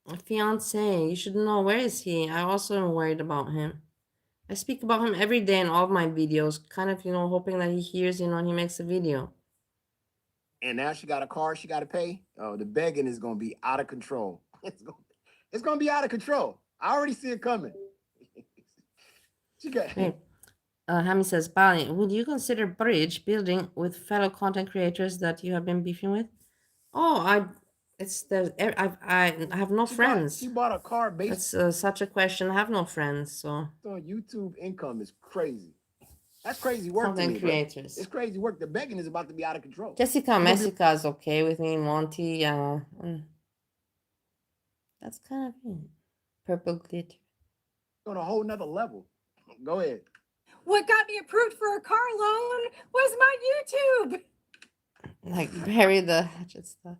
a fiance. You should know, where is he? I also am worried about him. I speak about him every day in all of my videos, kind of, you know, hoping that he hears, you know, and he makes a video. And now she got a car she got to pay. Oh, the begging is gonna be out of control. It's gonna be out of control. I already see it coming. She got. Hey, Hammy says, Bali, would you consider bridge building with fellow content creators that you have been beefing with? Oh, I have no friends. She bought a car based. That's such a question. I have no friends, so. On YouTube income is crazy. That's crazy work. Content creators. It's crazy work. The begging is about to be out of control. Jessica Messica is okay with me. Monty, that's kind of it. Purple glitter. On a whole nother level. Go ahead. What got me approved for a car loan was my YouTube. Like bury the hatchet stuff.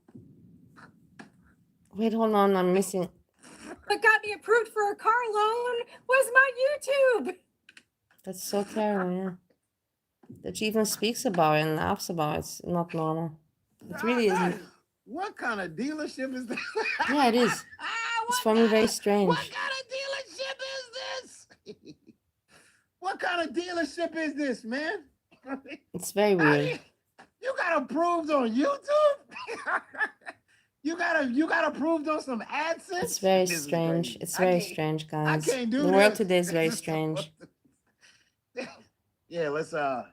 Wait, hold on, I'm missing. What got me approved for a car loan was my YouTube. That's so terrible, yeah. That she even speaks about it and laughs about it. It's not normal. It really isn't. What kind of dealership is that? Yeah, it is. It's for me very strange. What kind of dealership is this? What kind of dealership is this, man? It's very weird. You got approved on YouTube? You got approved on some AdSense? It's very strange. It's very strange, guys. I can't do the world today is very strange. Yeah, let's go.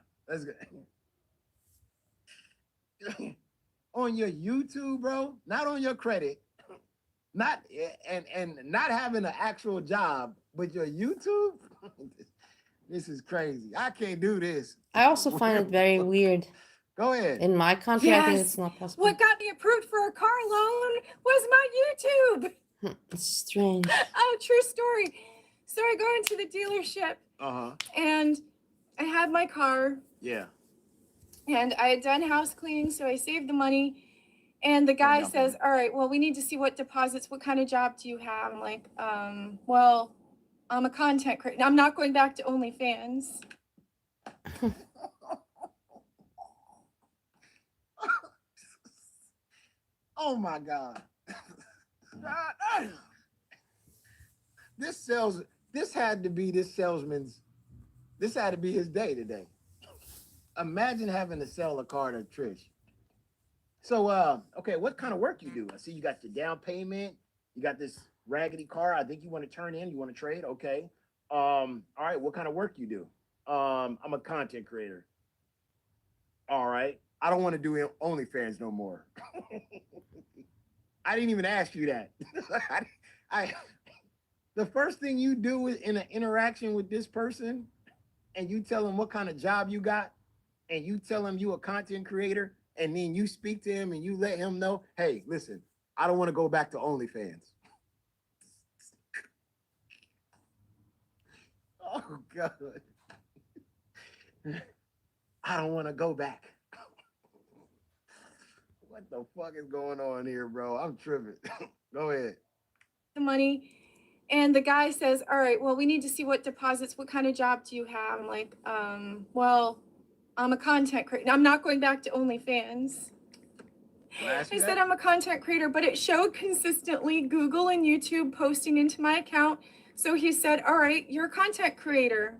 On your YouTube, bro, not on your credit, not and not having an actual job, but your YouTube. This is crazy. I can't do this. I also find it very weird. Go ahead. In my country, I think it's not possible. What got me approved for a car loan was my YouTube. It's strange. Oh, true story. So I go into the dealership. And I had my car. Yeah. And I had done house cleaning, so I saved the money. And the guy says, all right, well, we need to see what deposits, what kind of job do you have? I'm like, well, I'm a content creator. I'm not going back to OnlyFans. Oh my God. This had to be this had to be his day today. Imagine having to sell a car to Trish. So, okay, what kind of work you do? I see you got your down payment. You got this raggedy car. I think you want to turn in. You want to trade? Okay. All right. What kind of work you do? I'm a content creator. All right. I don't want to do OnlyFans no more. I didn't even ask you that. The first thing you do is in an interaction with this person, and you tell him what kind of job you got, and you tell him you a content creator, and then you speak to him and you let him know, hey, listen, I don't want to go back to OnlyFans. Oh God. I don't want to go back. What the fuck is going on here, bro? I'm tripping. Go ahead. The money. And the guy says, all right, well, we need to see what deposits, what kind of job do you have? I'm like, well, I'm a content creator. I'm not going back to OnlyFans. I said I'm a content creator, but it showed consistently Google and YouTube posting into my account. So he said, all right, you're a content creator.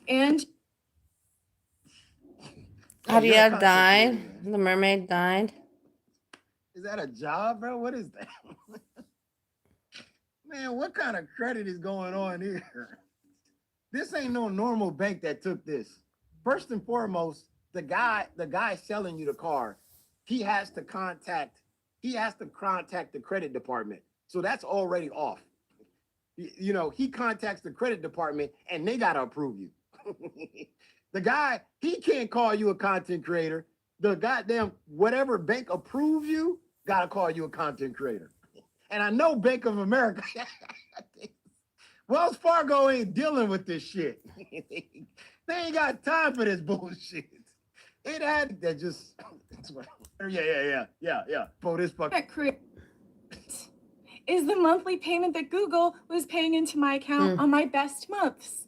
And Oh, you're a Ariel content died. creator. The mermaid died. Is that a job, bro? What is that? Man, what kind of credit is going on here? This ain't no normal bank that took this. First and foremost, the guy selling you the car, he has to contact the credit department. So that's already off. You know, he contacts the credit department and they gotta approve you. The guy, he can't call you a content creator. The goddamn whatever bank approves you, gotta call you a content creator. And I know Bank of America, Wells Fargo ain't dealing with this shit. They ain't got time for this bullshit. It had that just yeah. For this fucking is the monthly payment that Google was paying into my account on my best months.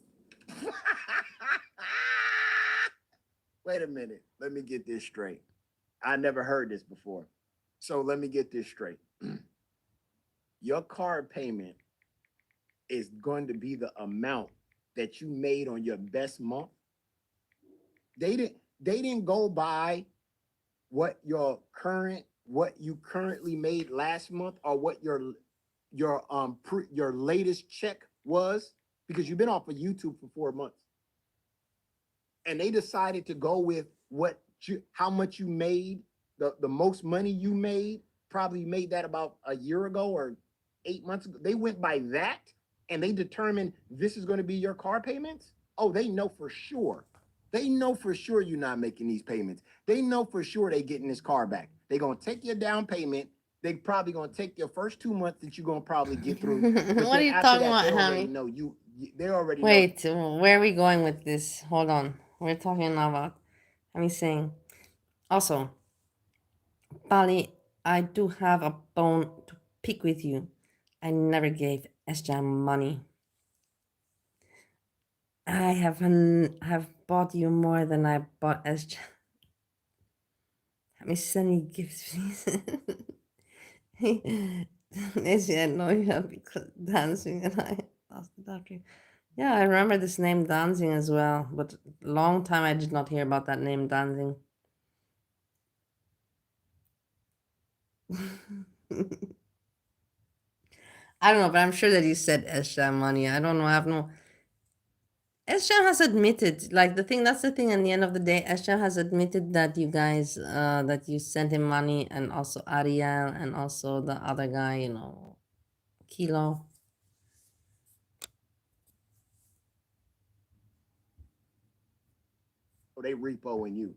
Wait a minute. Let me get this straight. I never heard this before. So let me get this straight. Your card payment is going to be the amount that you made on your best month. They didn't go by what you currently made last month or what your latest check was, because you've been off of YouTube for 4 months. And they decided to go with how much you made, the most money you made, probably made that about a year ago or 8 months ago. They went by that and they determined this is going to be your car payments. Oh, they know for sure. They know for sure you're not making these payments. They know for sure they getting this car back. They're going to take your down payment. They probably going to take your first 2 months that you're going to probably get through. What are you talking about, honey? They already Wait, know. where are we going with this? Hold on. We're talking about, I'm saying, also, Bali, I do have a bone to pick with you. I never gave SJ money. I have bought you more than I bought SJ. Let me send you gifts, please. SJ, I know you have because dancing and I lost it after. Yeah, I remember this name Dancing as well, but long time I did not hear about that name Dancing. I don't know, but I'm sure that you said Esha money. I don't know. I have no. Esha has admitted, like that's the thing. At the end of the day, Esha has admitted that you guys, that you sent him money, and also Ariel, and also the other guy, Kilo. They repoing you.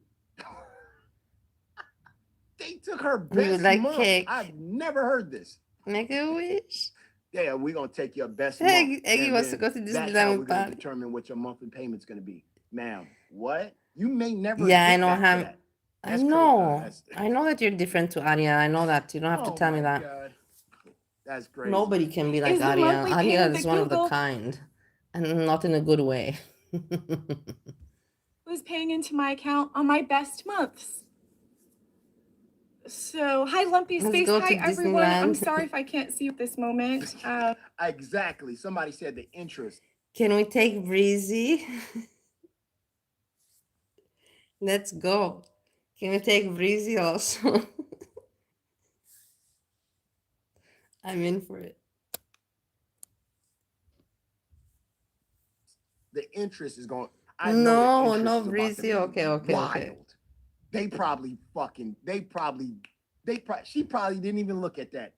They took her You would best like month. cake? I've never heard this. Make a wish. Yeah, we're gonna take your best Eggy, month. Eggy and wants to then go to that's how Disneyland we're with gonna Bali. determine what your monthly payment's gonna be. Ma'am, what? You may never Yeah, I get know back to how. that. I That's know. crazy. I know that you're different to Ariel. I know that. You don't have to Oh tell me my that. God. That's crazy. Nobody can be like Is the Ariel. monthly Ariel payment is that one of the Google kind, and not in a good way. was paying into my account on my best months. So, hi Lumpy Let's Space, go hi to everyone. I'm Disneyland. sorry if I can't see you at this moment. Exactly. Somebody said the interest. Can we take Breezy? Let's go. Can we take Breezy also? I'm in for it. The interest is going. I know the interest No, is about to Breezy. be Okay. wild. They probably she probably didn't even look at that.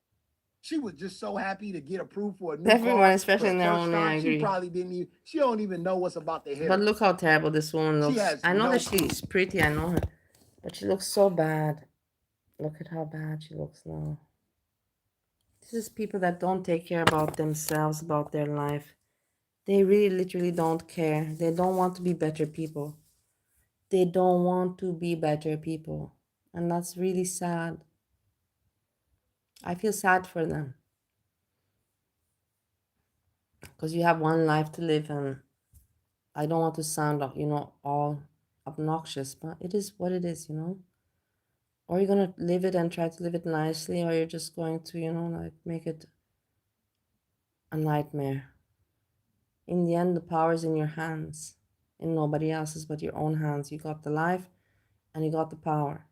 She was just so happy to get approved for a new Everyone, car especially for in the their first own way, I time. She agree. probably didn't even. She don't even know what's about to hit But her. look how terrible this woman She looks. has I know no that clue. she's pretty. I know her, but she looks so bad. Look at how bad she looks now. This is people that don't take care about themselves, about their life. They really literally don't care. They don't want to be better people. They don't want to be better people. And that's really sad. I feel sad for them. Because you have one life to live, and I don't want to sound, all obnoxious, but it is what it is, Or you're going to live it and try to live it nicely, or you're just going to, make it a nightmare. In the end, the power's in your hands, in nobody else's but your own hands. You got the life, and you got the power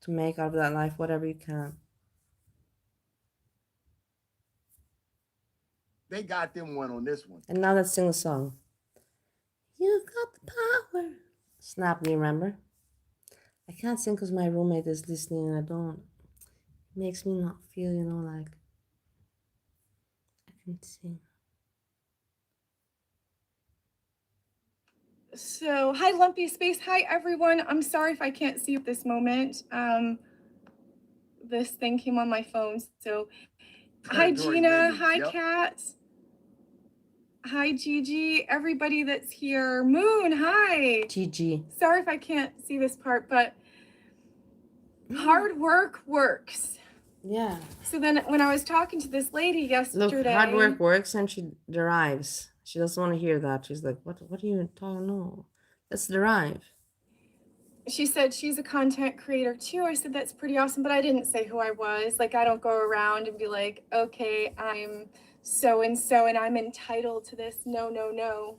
to make out of that life whatever you can. They got them one on this one. And now let's sing a song. You got the power. Snap, do you remember? I can't sing because my roommate is listening and I don't. It makes me not feel, like I can sing. So, hi, Lumpy Space. Hi, everyone. I'm sorry if I can't see you at this moment. This thing came on my phone. So, hi, Predatory Gina. lending. Hi, Yep. Kat. Hi, Gigi. Everybody that's here. Moon, hi. GG. Sorry if I can't see this part, but hard work works. Yeah. So then when I was talking to this lady yesterday. Look, hard work works and she derives. She doesn't want to hear that. She's like, what are you talking? No. Let's derive. She said she's a content creator too. I said that's pretty awesome, but I didn't say who I was. Like, I don't go around and be like, okay, I'm so and so and I'm entitled to this. No, no, no.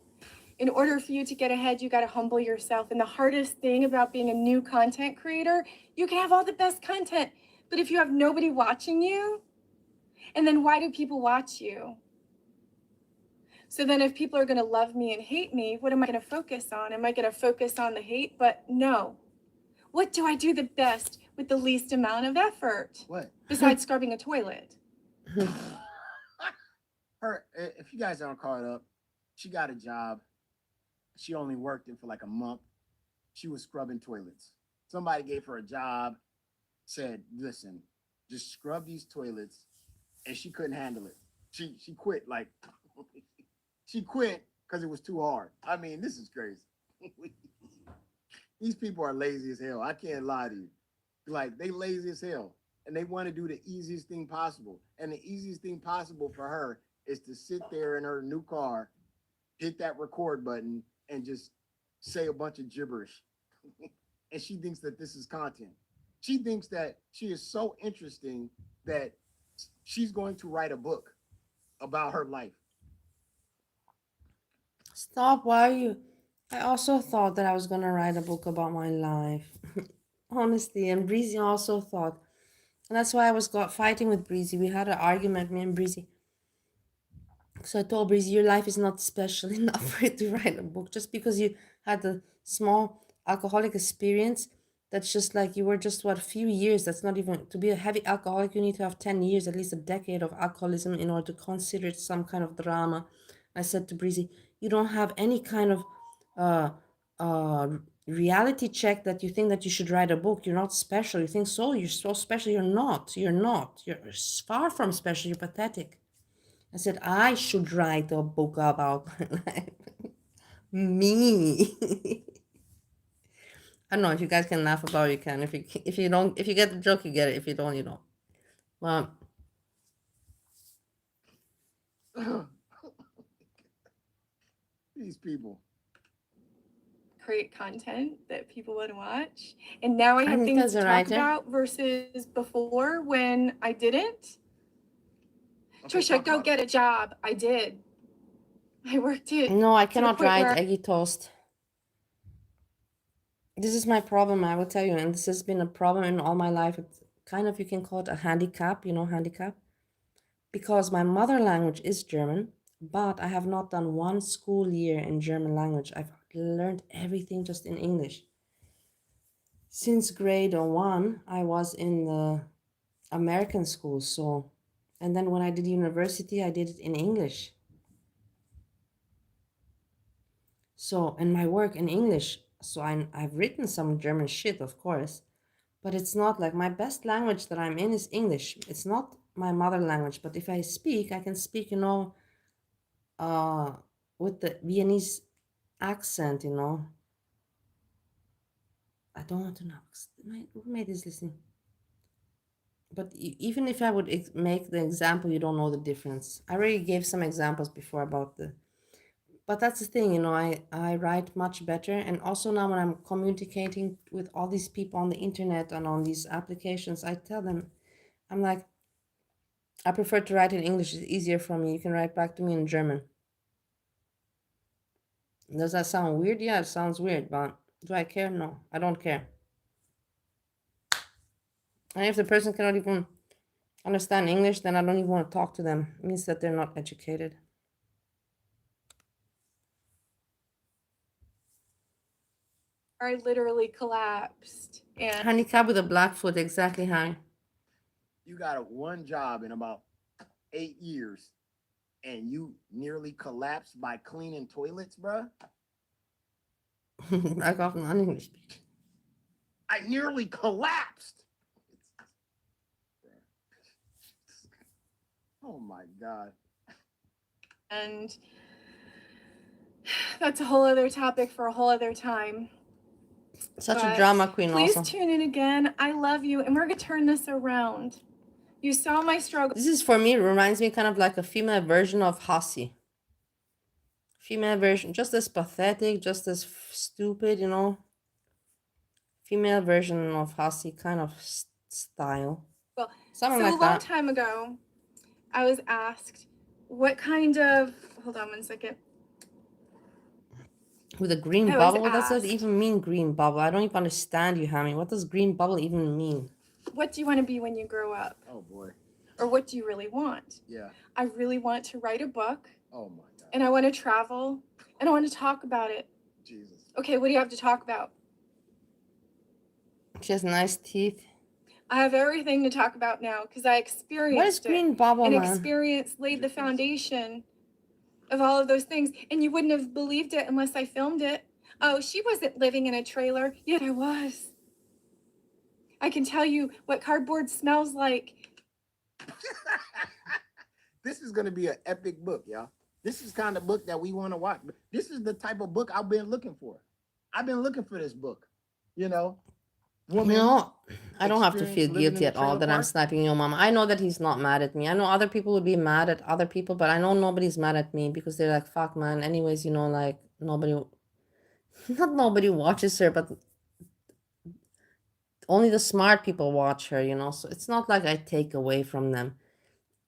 In order for you to get ahead, you got to humble yourself. And the hardest thing about being a new content creator, you can have all the best content, but if you have nobody watching you, and then why do people watch you? So then if people are going to love me and hate me, what am I going to focus on? Am I going to focus on the hate? But no. What do I do the best with the least amount of effort? What? Besides scrubbing a toilet. If you guys aren't caught up, she got a job. She only worked it for like a month. She was scrubbing toilets. Somebody gave her a job, said, listen, just scrub these toilets, and she couldn't handle it. She quit, like, she quit because it was too hard. I mean, this is crazy. These people are lazy as hell. I can't lie to you. Like, they lazy as hell, and they want to do the easiest thing possible. And the easiest thing possible for her is to sit there in her new car, hit that record button, and just say a bunch of gibberish. And she thinks that this is content. She thinks that she is so interesting that she's going to write a book about her life. Stop, why are you? I also thought that I was gonna write a book about my life. Honestly, and Breezy also thought. And that's why I was fighting with Breezy. We had an argument, me and Breezy. So I told Breezy, your life is not special enough for you to write a book. Just because you had a small alcoholic experience, that's just like you were just, what, a few years. That's not even, to be a heavy alcoholic, you need to have 10 years, at least a decade of alcoholism in order to consider it some kind of drama. I said to Breezy, you don't have any kind of reality check that you think that you should write a book. You're not special. You think so? You're so special. You're not. You're not. You're far from special. You're pathetic. I said, I should write a book about my life. Me. I don't know if you guys can laugh about it, you can. If you don't, if you get the joke, you get it. If you don't, you don't. Well, These people. Create content that people want to watch. And now I have Anita's things to a talk writer. about versus before when I didn't. Okay, Trisha, talk go about get a job. I did. I worked it. no, I to the cannot point write where eggy toast. This is my problem, I will tell you, and this has been a problem in all my life. It's kind of, you can call it a handicap, handicap. Because my mother language is German, but I have not done one school year in German language. I've learned everything just in English. Since grade 1, I was in the American school, so, and then when I did university, I did it in English. So, and my work in English, so I've written some German shit, of course, but it's not like my best language that I'm in is English. It's not my mother language, but if I speak, I can speak, with the Viennese accent, I don't want to know. My roommate is listening. But even if I would make the example, you don't know the difference. I already gave some examples before about but that's the thing, I write much better. And also now when I'm communicating with all these people on the internet and on these applications, I tell them, I'm like, I prefer to write in English. It's easier for me. You can write back to me in German. Does that sound weird? Yeah, it sounds weird, but do I care? No, I don't care. And if the person cannot even understand English, then I don't even want to talk to them. It means that they're not educated. I literally collapsed. And Handicap with a black foot, exactly, honey. You got a one job in about 8 years, and you nearly collapsed by cleaning toilets, bruh. Back off non-English. I nearly collapsed. Oh my God. And that's a whole other topic for a whole other time. Such a But drama queen please also. tune in again. I love you, and we're gonna turn this around. You saw my struggle. This is, for me, it reminds me kind of like a female version of Hasi. Female version, just as pathetic, just as stupid, you know. Female version of Hasi kind of style. Well, Something so like a long that. time ago, I was asked what kind of, hold on one second. With a green I was bubble? What does that asked, even mean, green bubble? I don't even understand you, Hammy. What does green bubble even mean? what do you want to be when you grow up? Oh boy. Or what do you really want? Yeah. I really want to write a book. Oh my God. And I want to travel. And I want to talk about it. Jesus. Okay, what do you have to talk about? She has nice teeth. I have everything to talk about now because I experienced What is green bubble, and man? experience laid the foundation of all of those things. And you wouldn't have believed it unless I filmed it. Oh, she wasn't living in a trailer. Yet I was. I can tell you what cardboard smells like. This is gonna be an epic book, y'all. This is kind of book that we want to watch. This is the type of book I've been looking for. I've been looking for this book. You know, woman. You know, I don't have to feel experience living in guilty a at all trailer that I'm park. sniping your mom. I know that he's not mad at me. I know other people would be mad at other people, but I know nobody's mad at me because they're like, fuck, man. Anyways, you know, like, nobody, not nobody watches her, but only the smart people watch her, you know? So it's not like I take away from them.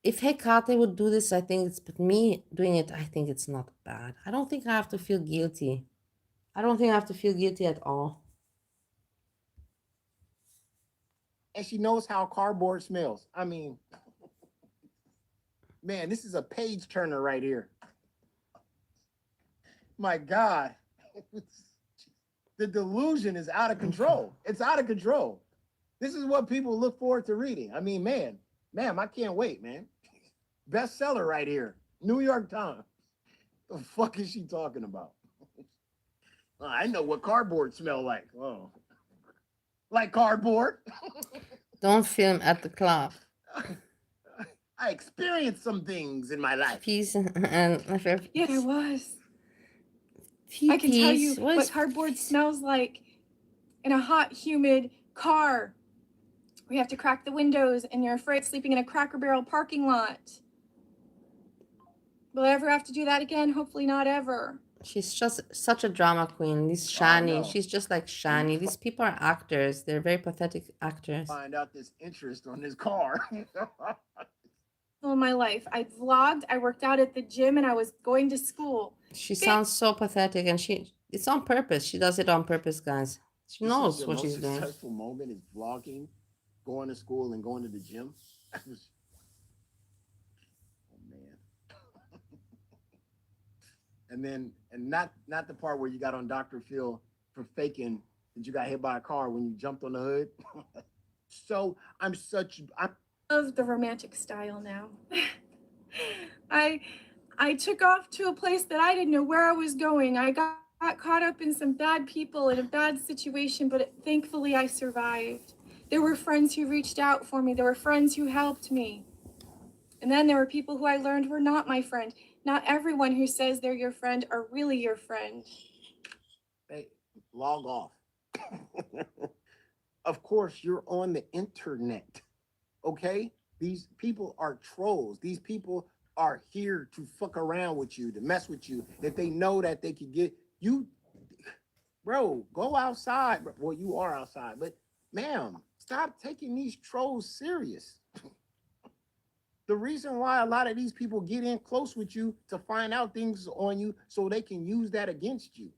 If Hekate would do this, I think it's, but me doing it, I think it's not bad. I don't think I have to feel guilty. I don't think I have to feel guilty at all. And she knows how cardboard smells. I mean, man, this is a page turner right here. My God. The delusion is out of control. It's out of control. This is what people look forward to reading. I mean, man, I can't wait, man. Bestseller right here. New York Times. The fuck is she talking about? I know what cardboard smell like. Oh, like cardboard. Don't film at the club. I experienced some things in my life. Peace and Yeah, I was. Peace. I can tell you what cardboard smells like in a hot, humid car. We have to crack the windows and you're afraid of sleeping in a Cracker Barrel parking lot. Will I ever have to do that again? Hopefully not ever. She's just such a drama queen. This Shani, she's just like Shani. These people are actors. They're very pathetic actors. Find out this interest on this car. All my life, I vlogged, I worked out at the gym, and I was going to school. She sounds so pathetic, and it's on purpose. She does it on purpose, guys. She knows what she's doing. Successful moment is vlogging, going to school, and going to the gym. Oh man. and not the part where you got on Dr. Phil for faking that you got hit by a car when you jumped on the hood. So I love the romantic style now. I took off to a place that I didn't know where I was going. I got caught up in some bad people in a bad situation, but thankfully I survived. There were friends who reached out for me. There were friends who helped me. And then there were people who I learned were not my friend. Not everyone who says they're your friend are really your friend. Hey, log off. Of course, you're on the internet, okay? These people are trolls. These people are here to fuck around with you, to mess with you. If they know that they could get you, bro, go outside. Well, you are outside, but ma'am, stop taking these trolls serious. The reason why a lot of these people get in close with you to find out things on you so they can use that against you.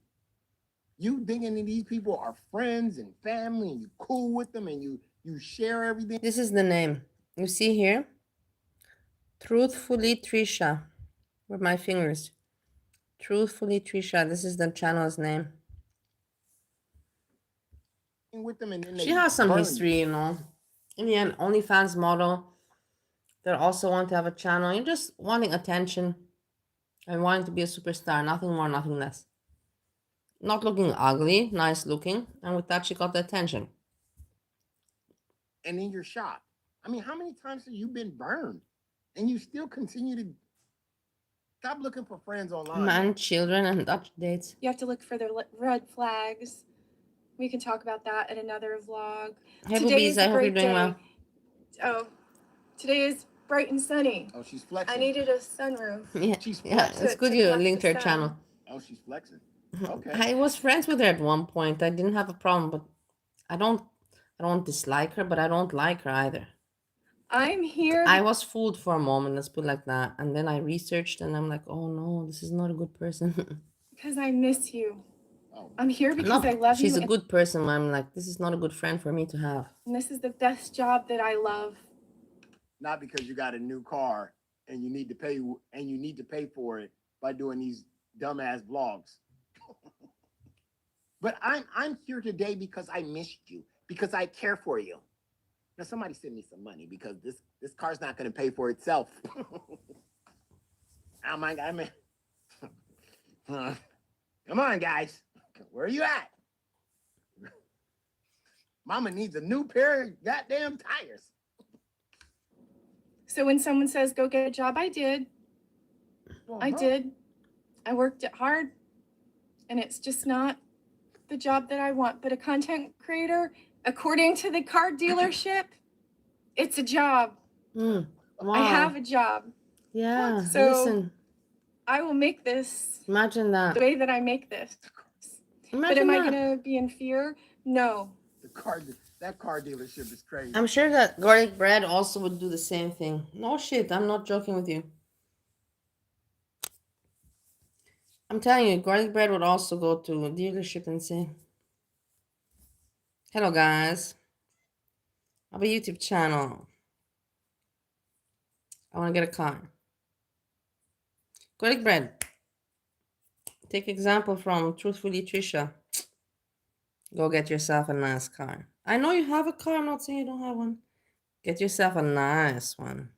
You thinking that these people are friends and family and you cool with them and you You share everything. This is the name. You see here? Truthfully Trisha. With my fingers. Truthfully Trisha. This is the channel's name. With them and then She they has some burn history, you know. In the end, OnlyFans model that also want to have a channel. You're just wanting attention and wanting to be a superstar. Nothing more, nothing less. Not looking ugly, nice looking. And with that, she got the attention. And then you're shocked. I mean, how many times have you been burned? And you still continue to stop looking for friends online. Man, children, and Dutch dates. You have to look for the red flags. We can talk about that in another vlog. Hey, Today boobies, is I a hope you're great doing day. well. Oh, today is bright and sunny. Oh, she's flexing. I needed a sunroof. Yeah, She's yeah, flexing. it's good to you block the linked her sun. channel. Oh, she's flexing. Okay. I was friends with her at one point. I didn't have a problem, but I don't dislike her, but I don't like her either. I'm here I was fooled for a moment, let's put it like that. And then I researched and I'm like, oh no, this is not a good person. because I miss you. Oh. I'm here because No, I love she's you. a good person. I'm like, this is not a good friend for me to have. And this is the best job that I love. Not because you got a new car and you need to pay for it by doing these dumbass vlogs. But I'm here today because I missed you, because I care for you. Now somebody send me some money because this car's not going to pay for itself. Oh my God, man. Come on, guys. Where are you at? Mama needs a new pair of goddamn tires. So when someone says, go get a job, I did. I did. I worked it hard. And it's just not the job that I want. But a content creator, according to the car dealership, it's a job. Wow. I have a job. Yeah, So listen. I will make this Imagine that. the way that I make this. Imagine But am I that. going to be in fear? No. That car dealership is crazy. I'm sure that garlic bread also would do the same thing. No shit, I'm not joking with you. I'm telling you, garlic bread would also go to a dealership and say, hello guys, I have a YouTube channel. I want to get a car. Garlic bread. Take example from Truthfully Trisha. Go get yourself a nice car. I know you have a car, I'm not saying you don't have one. Get yourself a nice one.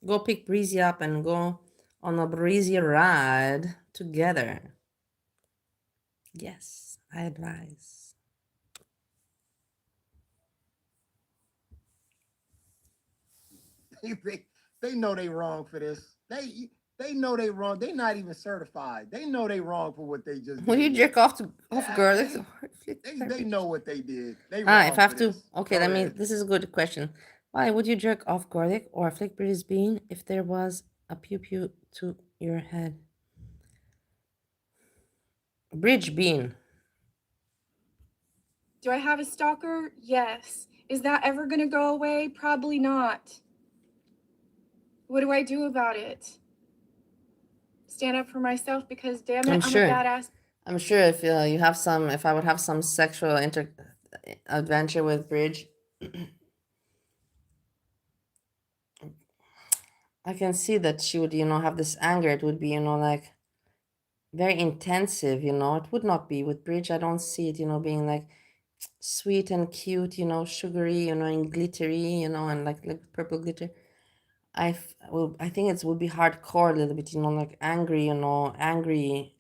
Go pick Breezy up and go on a breezy ride together. Yes, I advise. They know they wrong for this. They know they wrong. They not even certified. They know they wrong for what they just Will did. you jerk off garlic? They know what they did. They If wrong I have for to, this. okay, Go ahead. this is a good question. Why would you jerk off garlic or flick Breezy's bean if there was a pew pew to your head? Bridge bean. Do I have a stalker? Yes. Is that ever going to go away? Probably not. What do I do about it? Stand up for myself because damn it, I'm sure. a badass. I'm sure if you have some, if I would have some sexual adventure with Bridge, I can see that she would, have this anger. It would be, like very intensive, It would not be with Bridge. I don't see it, being like sweet and cute, sugary, and glittery, and like purple glitter. I think it would be hardcore a little bit, like angry, angry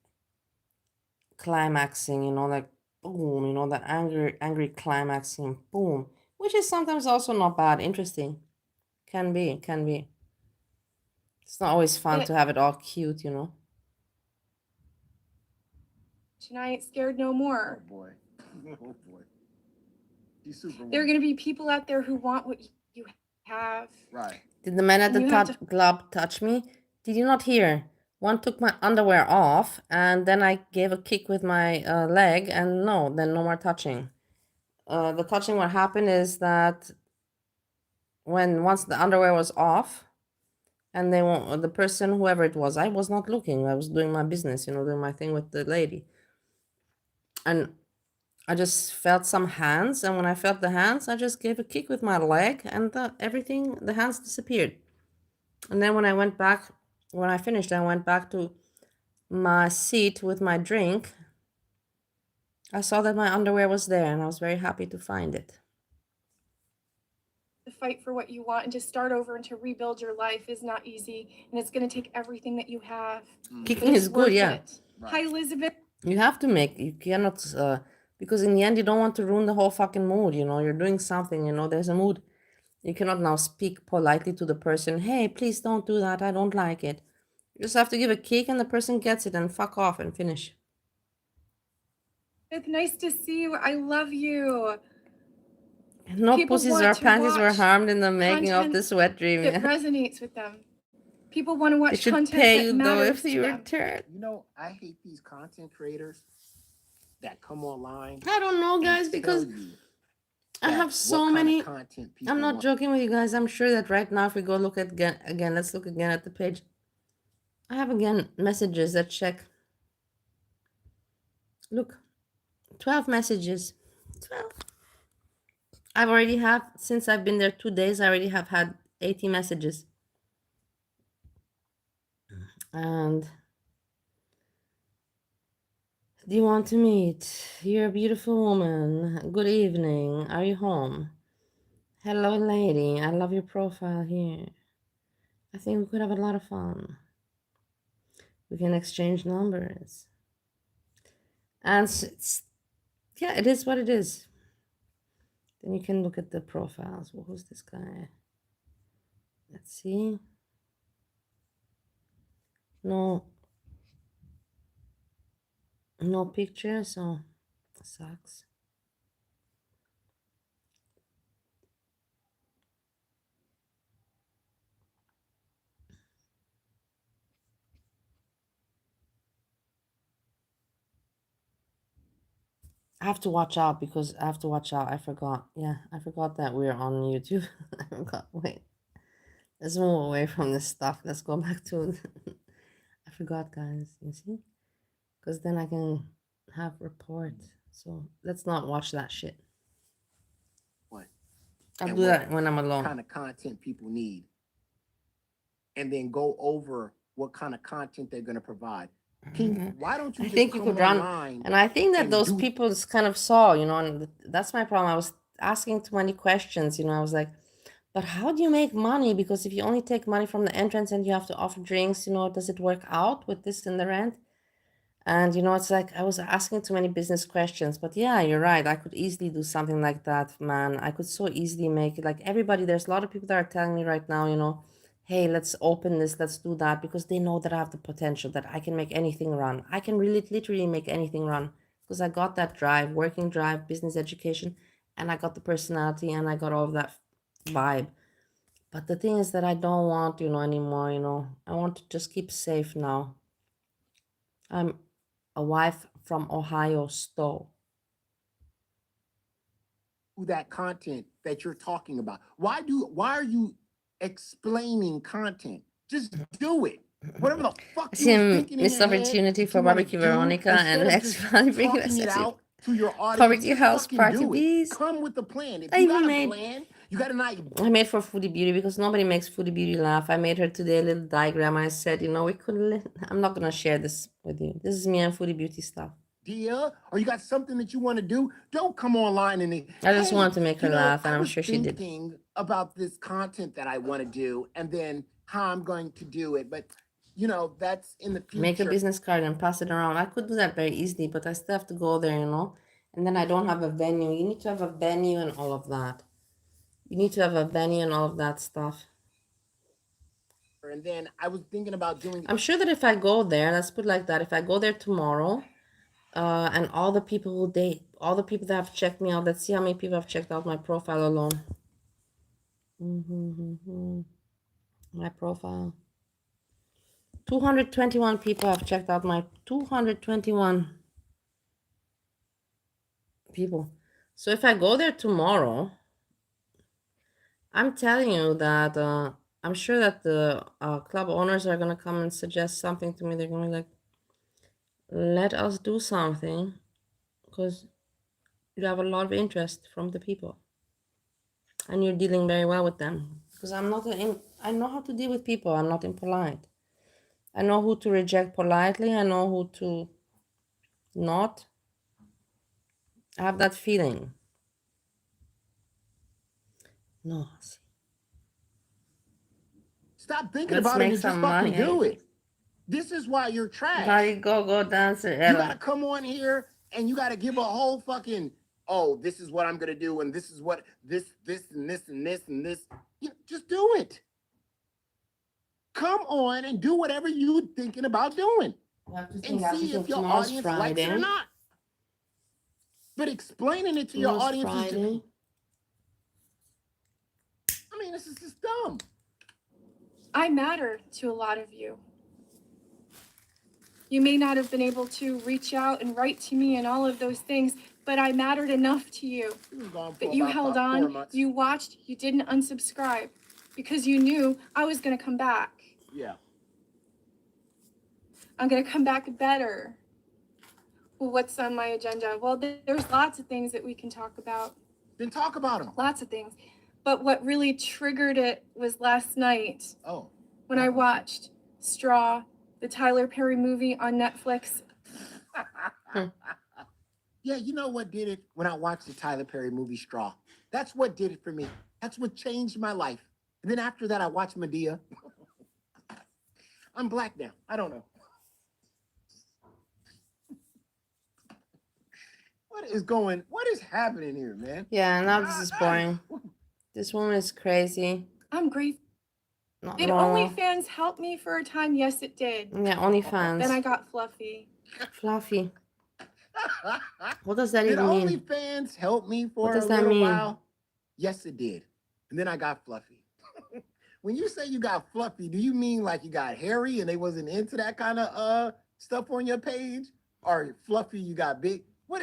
climaxing, like boom, the angry climaxing, boom, which is sometimes also not bad, interesting, can be. It's not always fun to have it all cute, Tonight, scared no more. Oh boy. Oh boy. He's super. There are going to be people out there who want what you have. Right. Did the man at the club touch me? Did you not hear? One took my underwear off, and then I gave a kick with my leg, and then no more touching. The touching, what happened is that once the underwear was off, and the person, whoever it was, I was not looking. I was doing my business, doing my thing with the lady. And I just felt some hands, and when I felt the hands, I just gave a kick with my leg, and the hands disappeared. And then when I finished, I went back to my seat with my drink. I saw that my underwear was there, and I was very happy to find it. To fight for what you want and to start over and to rebuild your life is not easy, and it's going to take everything that you have. Kicking is good, yeah. Hi, Elizabeth. You have to you cannot, because in the end, you don't want to ruin the whole fucking mood, you know, you're doing something, you know, there's a mood. You cannot now speak politely to the person, hey, please don't do that, I don't like it. You just have to give a kick and the person gets it and fuck off and finish. It's nice to see you. I love you. No People pussies want or to panties were watch harmed in the making of content this wet dream. It resonates with them. People want to They watch should content pay that you though matters if to you them. return. You know, I hate these content creators that come online. I don't know, guys, because I have so many. I'm not joking with you guys. I'm sure that right now, if we go look at again, let's look again at the page. I have again messages that check. Look, 12 messages. 12. I've already have, since I've been there 2 days, I already have had 80 messages. And do you want to meet? You're a beautiful woman. Good evening. Are you home? Hello, lady. I love your profile here. I think we could have a lot of fun. We can exchange numbers. And yeah, it is what it is. Then you can look at the profiles. Well, who's this guy? Let's see. No picture, so sucks. I have to watch out because I have to watch out. I forgot. Yeah, I forgot that we're on YouTube. I forgot. Wait. Let's move away from this stuff. Let's go back to. I forgot, guys. You see? Because then I can have report. So let's not watch that shit. What? I'll do that when I'm alone. Kind of content people need, and then go over what kind of content they're going to provide. Why don't you? I think you could run, and I think that those people just kind of saw, you know, and that's my problem. I was asking too many questions, you know. I was like, but how do you make money? Because if you only take money from the entrance and you have to offer drinks, you know, does it work out with this in the rent? And you know, it's like I was asking too many business questions. But yeah, you're right. I could easily do something like that, man. I could so easily make it. Like everybody, there's a lot of people that are telling me right now, you know, hey, let's open this, let's do that, because they know that I have the potential, that I can make anything run. I can really literally make anything run because I got that drive, working drive, business education, and I got the personality and I got all of that vibe. But the thing is that I don't want, you know, anymore, you know. I want to just keep safe now. I'm a wife from Ohio, Stowe. That content that you're talking about. Why are you explaining content? Just do it. Whatever the fuck I see a missed opportunity for barbecue Veronica and next Friday bring it out to your audience. Barbecue house party, please. Come with the plan. If I you got even a plan, you got an idea. I made for Foodie Beauty because nobody makes Foodie Beauty laugh. I made her today a little diagram. I said, you know, we could. I'm not gonna share this with you. This is me and Foodie Beauty stuff. Or you got something that you want to do? Don't come online and I just wanted to make her laugh, and I'm sure she did. About this content that I want to do, and then how I'm going to do it, but you know, that's in the future. Make a business card and pass it around. I could do that very easily, but I still have to go there, you know. And then I don't have a venue. You need to have a venue and all of that. You need to have a venue and all of that stuff. And then I was thinking about doing. I'm sure that if I go there, let's put it like that. If I go there tomorrow, and all the people that have checked me out, let's see how many people have checked out my profile alone. My profile. 221 people have checked out my 221 people. So if I go there tomorrow, I'm telling you that I'm sure that the club owners are gonna come and suggest something to me. They're gonna be like, let us do something, because You have a lot of interest from the people, and you're dealing very well with them. Because I'm not I know how to deal with people. I'm not impolite. I know who to reject politely. I know who to not. I have that feeling. No. Stop thinking Let's about it make and just some fucking money. do it. This is why you're trash. Body go dancer, You gotta Ella. come on here and you gotta give a whole fucking, oh, this is what I'm gonna do, and this is what this and this and this and this. Just do it. Come on and do whatever you're thinking about doing. And see if your audience likes it or not. But explaining it to your audience is just, I mean, this is just dumb. I matter to a lot of you. You may not have been able to reach out and write to me and all of those things, but I mattered enough to you that you held on, you watched, you didn't unsubscribe because you knew I was going to come back. Yeah. I'm going to come back better. Well, what's on my agenda? Well, there's lots of things that we can talk about. Then talk about them. Lots of things. But what really triggered it was last night. Oh. When I watched Straw, the Tyler Perry movie on Netflix. Yeah, you know what did it when I watched the Tyler Perry movie Straw? That's what did it for me. That's what changed my life. And then after that, I watched Medea. I'm black now. I don't know. What is happening here, man? Yeah, now this is boring. This woman is crazy. I'm grateful. Not Did normal. OnlyFans help me for a time? Yes, it did. Yeah, OnlyFans. Then I got fluffy. Fluffy. What does that even mean? Did OnlyFans help me for does a that little mean? while? Yes, it did. And then I got fluffy. When you say you got fluffy, do you mean like you got hairy and they wasn't into that kind of stuff on your page? Or fluffy, you got big? What?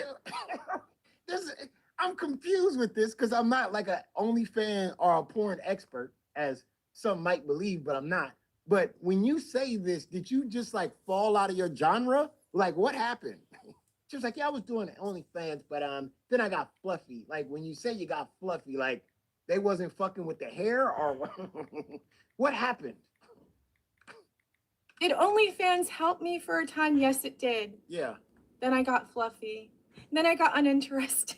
I'm confused with this because I'm not like an OnlyFans or a porn expert, as some might believe, but I'm not. But when you say this, did you just like fall out of your genre? Like what happened? She was like, yeah, I was doing OnlyFans, but then I got fluffy. Like when you say you got fluffy, like they wasn't fucking with the hair or what happened? Did OnlyFans help me for a time? Yes, it did. Yeah. Then I got fluffy. Then I got uninterested.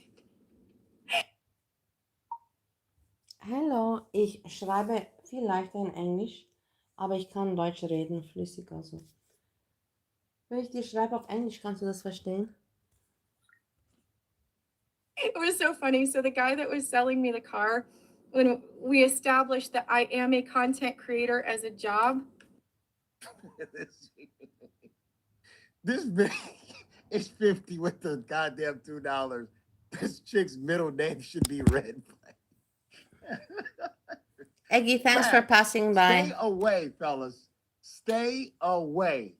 Hallo, ich schreibe viel leichter in Englisch, aber ich kann Deutsch reden, flüssig also. Wenn ich dir schreibe auf Englisch, kannst du das verstehen? It was so funny. So the guy that was selling me the car, when we established that I am a content creator as a job. This bitch is 50 with the goddamn $2. This chick's middle name should be Red. Eggy, thanks for passing by. Stay away, fellas. Stay away.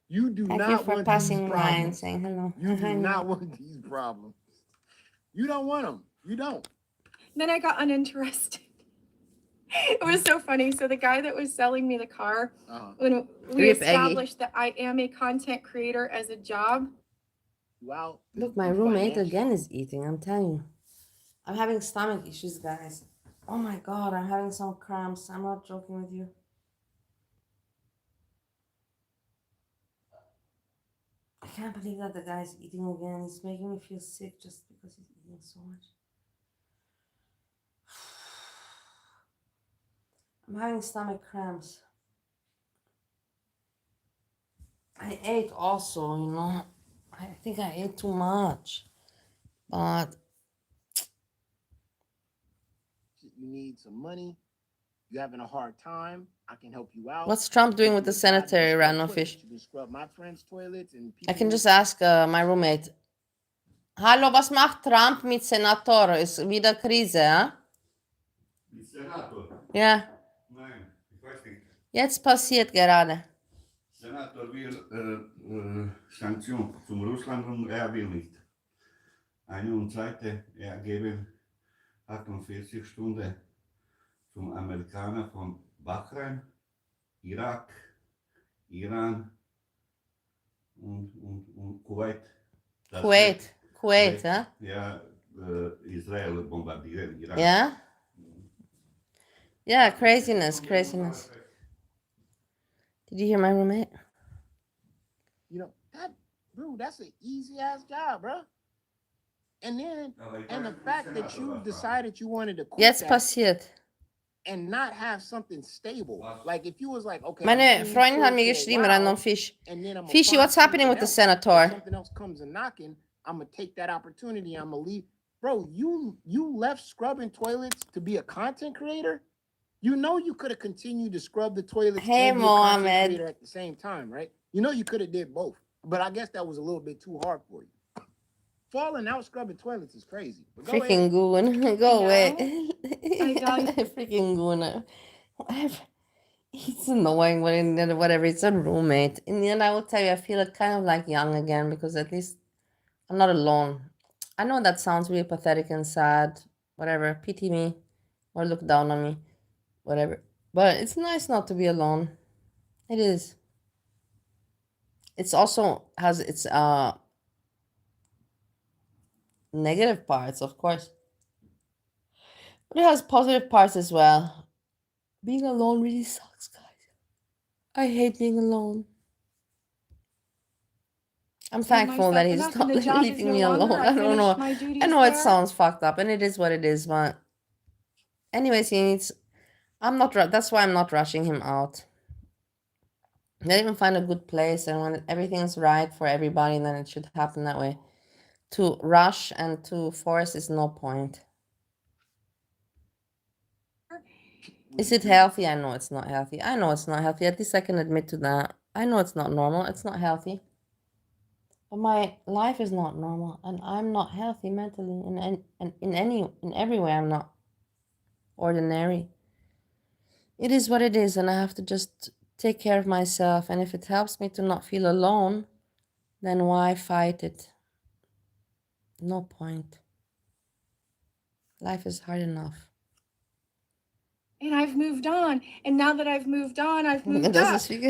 You do Thank not you for want passing these by problems. and saying hello. You do not want these problems. You don't want them. You don't. Then I got uninterested. It was so funny. So the guy that was selling me the car, when we established that I am a content creator as a job. Wow. Look, my roommate again is eating, I'm telling you. I'm having stomach issues, guys. Oh my God, I'm having some cramps. I'm not joking with you. I can't believe that the guy's eating again. He's making me feel sick just because he's eating so much. I'm having stomach cramps. I ate also, you know. I think I ate too much. But you need some money. You're having a hard time. I can help you out. what's Trump doing with the sanitary runoff? You can scrub my friends' toilets and I can just ask my roommate. Hallo, was macht Trump mit Senator? Ist wieder Krise, ja? Mit Senator? Ja. Nein, ich weiß nicht. Jetzt passiert gerade. Senator will Sanktionen zum Russland und er will nicht. Eine und zweite, er gebe 48 Stunden zum Amerikaner von Bahrain, Irak, Iran und Kuwait. Kuwait, huh? Ja, Israël bombarderen Irak. Yeah? Yeah, craziness, craziness. Did you hear my roommate? You know, bro, that's an easy ass job, bro. And then, and the fact that you decided you wanted to quit Jetzt that passiert. and not have something stable. Like if you was like, okay, Meine Freundin hat mir geschrieben, random fish. Fishy, what's happening with the senator? Something else comes a knocking, I'm gonna take that opportunity. I'm gonna leave. Bro, you left scrubbing toilets to be a content creator. You know you could have continued to scrub the toilets Hey, and be a content Mohammed. creator at the same time, right? You know you could have did both, but I guess that was a little bit too hard for you. Falling out scrubbing toilets is crazy. But go Freaking ahead. goon. Go away. I value- Freaking goon. It's annoying, but in the end, whatever, it's a roommate. In the end, I will tell you, I feel kind of like young again because at least I'm not alone. I know that sounds really pathetic and sad. Whatever, pity me or look down on me. Whatever. But it's nice not to be alone. It is. It's also has its negative parts, of course. But it has positive parts as well. Being alone really sucks, guys. I hate being alone. I'm thankful that he's enough, not and the job is leaving no me alone. longer. I don't finished know. my I duties know it there. sounds fucked up, and it is what it is. But anyways, he needs. I'm not. That's why I'm not rushing him out. Let him find a good place, and when everything's right for everybody, then it should happen that way. To rush and to force is no point. Is it healthy? I know it's not healthy. I know it's not healthy. At least I can admit to that. I know it's not normal. It's not healthy. But my life is not normal, and I'm not healthy mentally. In every way, I'm not ordinary. It is what it is, and I have to just take care of myself. And if it helps me to not feel alone, then why fight it? No point. Life is hard enough. And I've moved on. And now that I've moved on, I've It moved doesn't up. speak.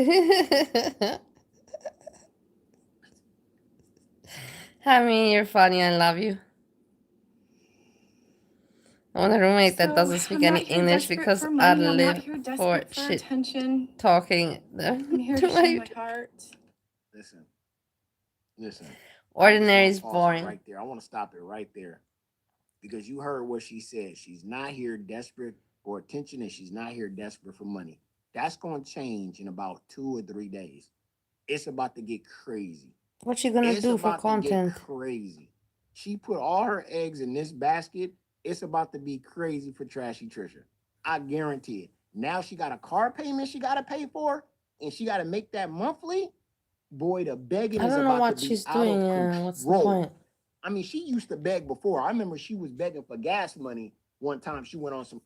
I mean, you're funny. I love you. I want a roommate that doesn't speak I'm any not here English desperate because for I money. I'm not live here for desperate for shit attention. talking. I'm here to share my heart. Listen. Ordinary is Pause it boring. right there. I want to stop it right there because you heard what she said. She's not here desperate for attention, and she's not here desperate for money. That's going to change in about 2 or 3 days. It's about to get crazy. What you gonna do for content? Crazy. She put all her eggs in this basket. It's about to be crazy for Trashy Trisha. I guarantee it. Now she got a car payment she got to pay for, and she got to make that monthly. Boy, the begging I is don't know about what to be she's out doing. of Yeah, control. what's the point? I mean, she used to beg before. I remember she was begging for gas money one time. She went on some.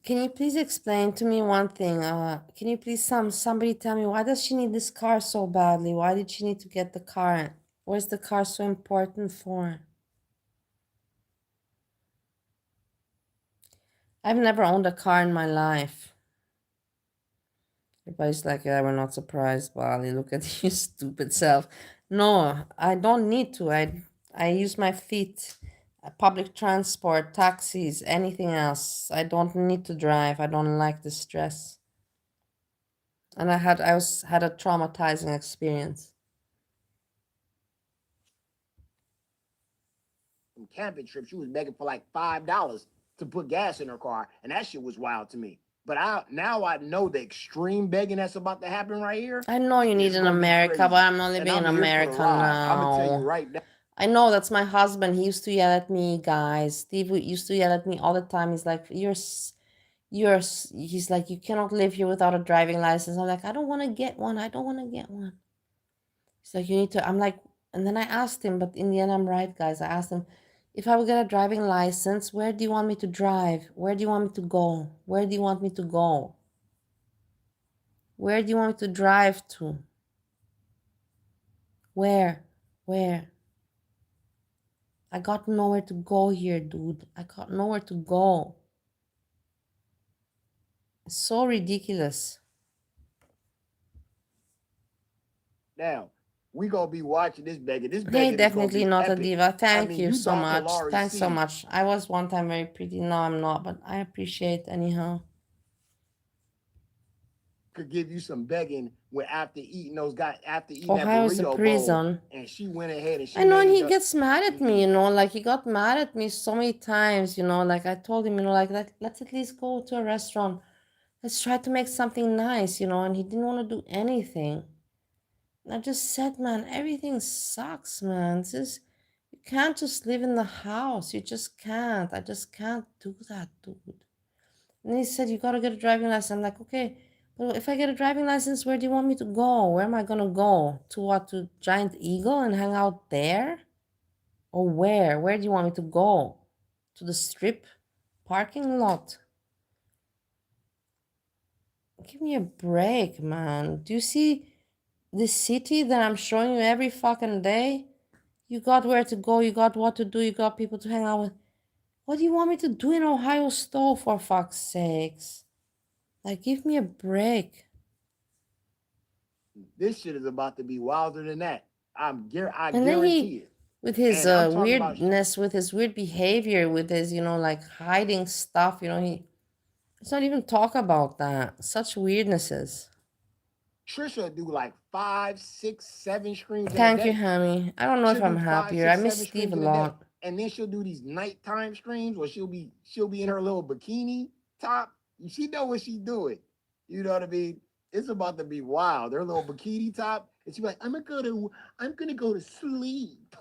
Can you please explain to me one thing? Can you please somebody tell me why does she need this car so badly? Why did she need to get the car? What is the car so important for? I've never owned a car in my life. Everybody's like, yeah, we're not surprised, Bali. Look at you stupid self. No, I don't need to. I use my feet. Public transport, taxis, anything else. I don't need to drive. I don't like the stress. And I had a traumatizing experience. Camping trip, she was begging for like $5 to put gas in her car, and that shit was wild to me. But now I know the extreme begging that's about to happen right here. I know you need in America, but I'm not living in America now. I'm gonna tell you right now. I know that's my husband. He used to yell at me, guys. Steve used to yell at me all the time. He's like, he's like, you cannot live here without a driving license. I'm like, I don't want to get one. I don't want to get one. He's like, you need to. I'm like, and then I asked him, but in the end, I'm right, guys. I asked him, if I would get a driving license, where do you want me to drive? Where do you want me to go? Where do you want me to go? Where do you want me to drive to? Where? I got nowhere to go here, dude. I got nowhere to go. It's so ridiculous. Now, We gonna be watching this begging. This Hey, begging is gonna definitely be not a epic. diva. I Thank mean, you you so Dr. much. Laurie Thanks so C much. I was one time very pretty. Now I'm not, but I appreciate anyhow. could give you some begging when after eating that Ohio's a burrito bowl, prison. and she went ahead and she I know, and made he the gets mad at me, you know, like he got mad at me so many times, you know, like I told him, you know, like let's at least go to a restaurant. Let's try to make something nice, you know, and he didn't want to do anything. And I just said, man, everything sucks, man. You can't just live in the house. You just can't. I just can't do that, dude. And he said, you gotta get a driving license. I'm like, okay, but if I get a driving license, where do you want me to go? Where am I gonna go? To what? To Giant Eagle and hang out there? Or where? Where do you want me to go? To the strip parking lot? Give me a break, man. Do you see this city that I'm showing you every fucking day? You got where to go, you got what to do, you got people to hang out with. What do you want me to do in Ohio Store, for fuck's sakes? Like, give me a break. this shit is about to be wilder than that. I And then guarantee it. with his And I'm talking about weirdness, with his weird behavior, with his, you know, like hiding stuff, you know, let's not even talk about that. Such weirdnesses. Trisha do like 5, 6, 7 streams in a Thank you, day. Hammy. I don't know if She'll I'm do 5, happier. 6, I miss 7 Steve streams a in a day. lot. And then she'll do these nighttime streams where she'll be in her little bikini top. She know what she's doing. You know what I mean? It's about to be wild. Her little bikini top, and she's like, I'm gonna go to sleep.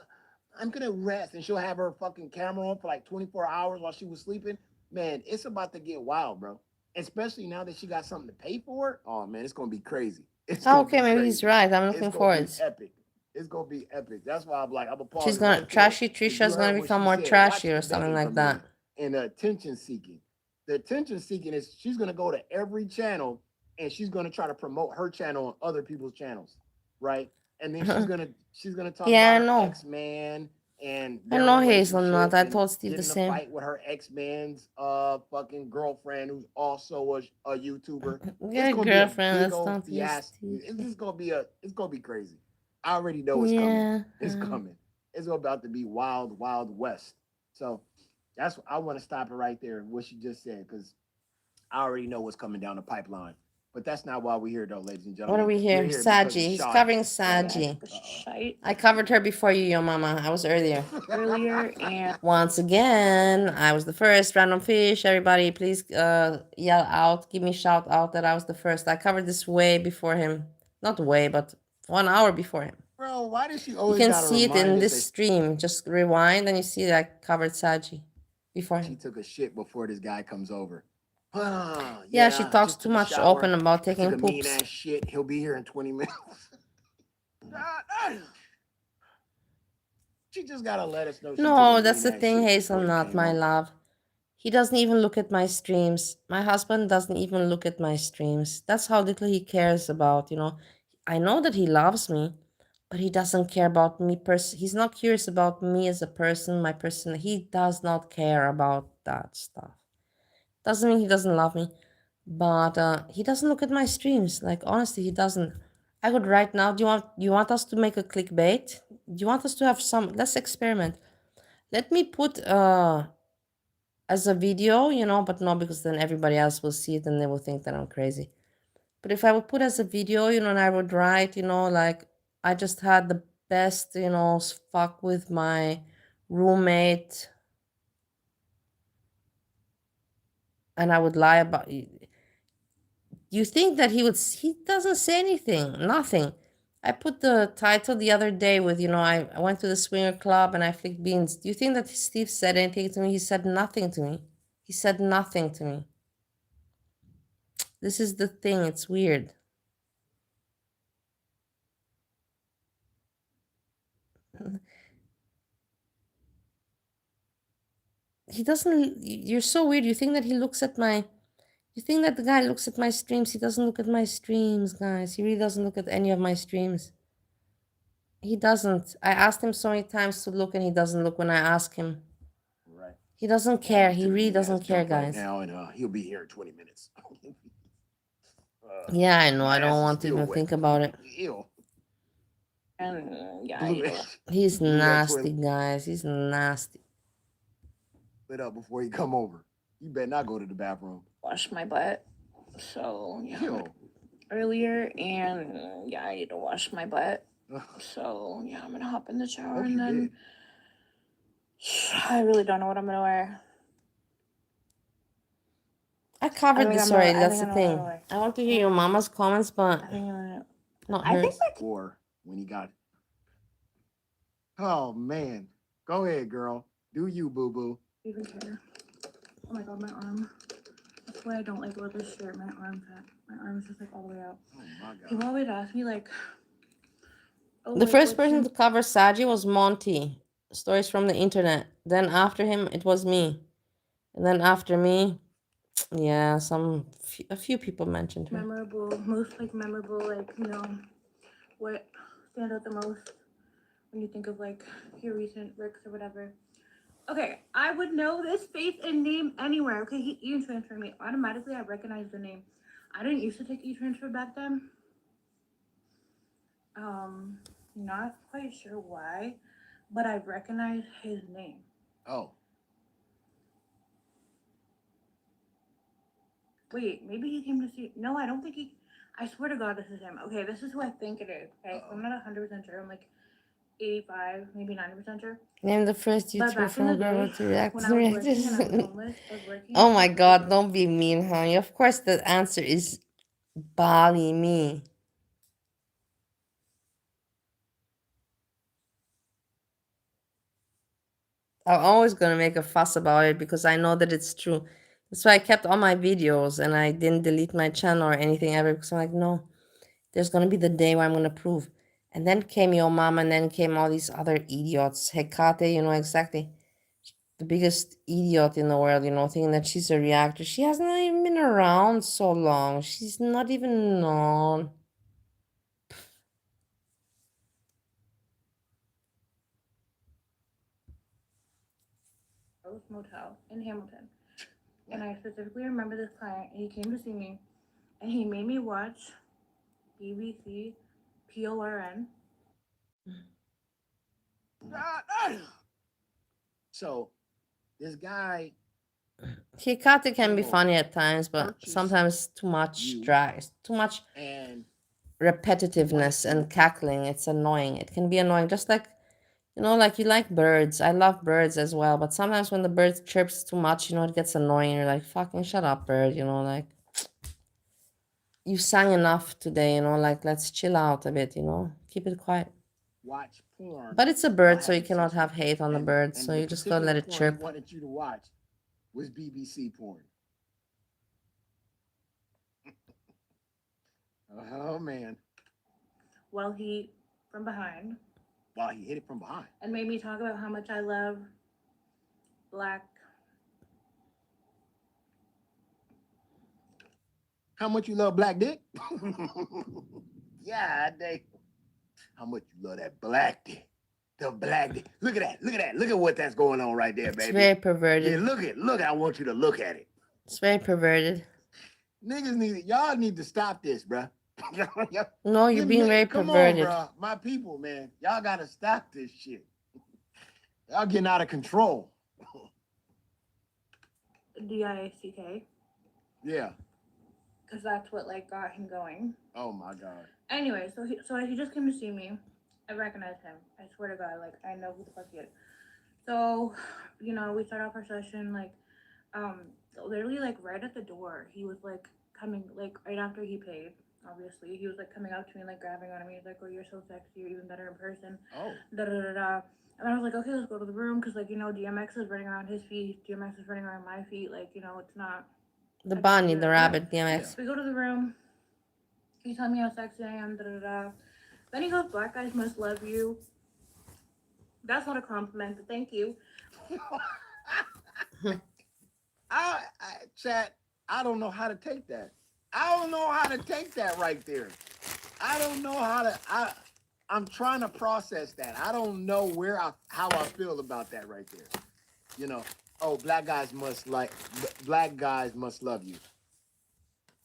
I'm gonna rest. And she'll have her fucking camera on for like 24 hours while she was sleeping. Man, it's about to get wild, bro. Especially now that she got something to pay for it. Oh man, it's gonna be crazy. It's Oh, gonna okay, be maybe crazy. he's right. I'm It's looking gonna forward. be epic. It's gonna be epic. That's why I'm like, I'm gonna pause She's it gonna right there. trashy. 'Cause Trisha's you gonna heard what become she more said. Watch trashy the or something begging like come that. in. And the attention seeking. The attention seeking is she's gonna go to every channel and she's gonna try to promote her channel on other people's channels, right? And then she's gonna talk Yeah, I about her know. ex-man and I their know Hazelnut. relationship I and told Steve get the in a same. fight with her ex-man's fucking girlfriend who's also a YouTuber. Get a It's gonna be a girlfriend. big That's old not you, fiasco. Steve. It's just gonna be crazy. I already know it's coming. Yeah. It's coming. It's about to be wild, wild west. So that's I want to stop it right there. What she just said, because I already know what's coming down the pipeline. But that's not why we're here, though, ladies and gentlemen. What are we here? We're here because of SAGI. He's Shawty. covering Yeah, SAGI. the shite I covered her before you, yo mama. I was earlier. earlier, and Once again, I was the first. Random fish. Everybody, please yell out. Give me shout out that I was the first. I covered this way before him. Not way, but 1 hour before him. Bro, why does she You always can gotta see it remind in us this that stream. Just rewind and you see that I covered SAGI before she him. took a shit before this guy comes over? Yeah, she talks just too took a much shower, open about taking took a mean poops. ass shit. He'll be here in 20 minutes. She just gotta let us know. She took a No, that's the mean-ass thing, shit before he Hazelnut, came my over. love. He doesn't even look at my streams. My husband doesn't even look at my streams. That's how little he cares about, you know. I know that he loves me, but he doesn't care about me. He's not curious about me as a person, my person. He does not care about that stuff. Doesn't mean he doesn't love me, but he doesn't look at my streams. Like, honestly, he doesn't. I could right now. Do you want us to make a clickbait? Do you want us to have some? Let's experiment. Let me put as a video, you know, but no, because then everybody else will see it and they will think that I'm crazy. But if I would put as a video, you know, and I would write, you know, like I just had the best, you know, fuck with my roommate, and I would lie about. You think that he would? He doesn't say anything, nothing. I put the title the other day with, you know, I went to the swinger club and I flicked beans. Do you think that Steve said anything to me? He said nothing to me. He said nothing to me. This is the thing. It's weird. He doesn't. You're so weird. You think that he looks at my. You think that the guy looks at my streams. He doesn't look at my streams, guys. He really doesn't look at any of my streams. He doesn't. I asked him so many times to look and he doesn't look when I ask him. Right. He doesn't care. He really doesn't care, guys. Right now, and he'll be here in 20 minutes. Yeah, I know. My I ass don't is want to still even wet. think about it. Ew. And yeah, Blew you know, He's blew that nasty, toilet guys. He's nasty. up before he come over. You better not go to the bathroom. wash my butt. So yeah, Yo. earlier, and yeah, I need to wash my butt. So yeah, I'm gonna hop in the shower Hope and you then did. I really don't know what I'm gonna wear. I covered this I already. think That's I the know what I'm thing. gonna wear. I want to hear your mama's comments, but I think I'm gonna. not I think hers. like Or when he got. Oh man. Go ahead, girl. Do you, boo boo? even care. Oh my god, my arm. That's why I don't like wear this shirt. My arm's just like all the way out. Oh my god. People always ask me like, oh, The like first what's person your to cover SAGI was Monty. Stories from the internet. Then after him, it was me. And then after me, yeah, a few people mentioned her. most like memorable, like, you know, what stands out the most when you think of like your recent works or whatever. Okay, I would know this face and name anywhere. Okay, he e-transferred me. Automatically, I recognize the name. I didn't used to take e-transfer back then. Not quite sure why, but I recognize his name. Oh. Wait, maybe he came to see. No, I don't think he. I swear to God, this is him. Okay, this is who I think it is. Okay, so I'm not 100% sure. I'm like 85, maybe 90% sure. Name the first But YouTuber back in the from Girl day, to React when to I was working and I was Reactors. homeless, I was working. Oh my god, don't be mean, honey. Of course the answer is Bali me. I'm always gonna make a fuss about it because I know that it's true. That's why I kept all my videos and I didn't delete my channel or anything ever because I'm like, no, there's gonna be the day where I'm gonna prove. And then came your mom and then came all these other idiots. Hecate, you know exactly. The biggest idiot in the world, you know, thinking that she's a reactor. She hasn't even been around so long. She's not even known. Motel in Hamilton. And I specifically remember this client, he came to see me and he made me watch BBC PORN. So this guy. Hecate can be funny at times, but sometimes too much drag, too much and repetitiveness and cackling. It's annoying. It can be annoying, just like, you know, like you like birds. I love birds as well, but sometimes when the bird chirps too much, you know, it gets annoying. You're like, fucking shut up, bird. You know, like, you sang enough today, you know, like, let's chill out a bit, you know, keep it quiet. Watch porn. But it's a bird, so you cannot have hate on the bird, so you just gotta let it porn chirp. he wanted you to watch was BBC porn. Oh man. While he from behind. Wow, he hit it from behind. And made me talk about how much I love black. How much you love black dick? Yeah, they. How much you love that black dick? The black dick. Look at that. Look at that. Look at what that's going on right there, baby. It's very perverted. Yeah, look. I want you to look at it. It's very perverted. Niggas y'all need to stop this, bruh. No, you're being very perverted. Come on, bro. My people, man. Y'all gotta stop this shit. Y'all getting out of control. DISCK. Yeah. Because that's what like got him going. Oh my god. Anyway, so he just came to see me. I recognized him. I swear to God, like I know who the fuck he is. So, you know, we start off our session like, literally like right at the door. He was like coming like right after he paid. Obviously, he was like coming up to me, like grabbing on me. He's like, "Oh, you're so sexy. You're even better in person." Oh. Da da da da. And I was like, "Okay, let's go to the room," because like you know, DMX is running around his feet. DMX is running around my feet. Like you know, it's not. The bunny, the rabbit, DMX. We go to the room. He tells me how sexy I am. Da da da. Then he goes, "Black guys must love you." That's not a compliment, but thank you. Chat, I don't know how to take that. I don't know how to take that right there. I don't know how to. I'm trying to process that. I don't know how I feel about that right there. You know, oh, black guys must love you.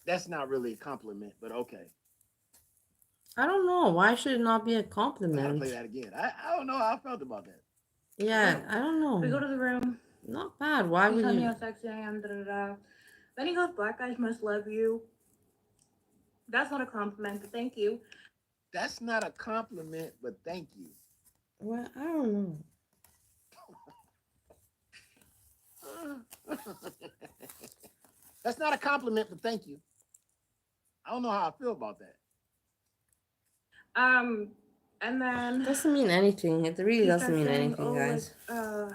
That's not really a compliment, but okay. I don't know. Why should it not be a I gotta compliment? play that again. I don't know how I felt about that. Yeah, I don't We go know. to the room. Not bad. Why He's would telling me you? how sexy I am. Da da da. Then he goes, "Black guys must love you." That's not a compliment, but thank you. That's not a compliment, but thank you. Well, I don't know. That's not a compliment, but thank you. I don't know how I feel about that. And then Doesn't mean anything. It really he doesn't starts mean saying, anything, "Oh, like, guys.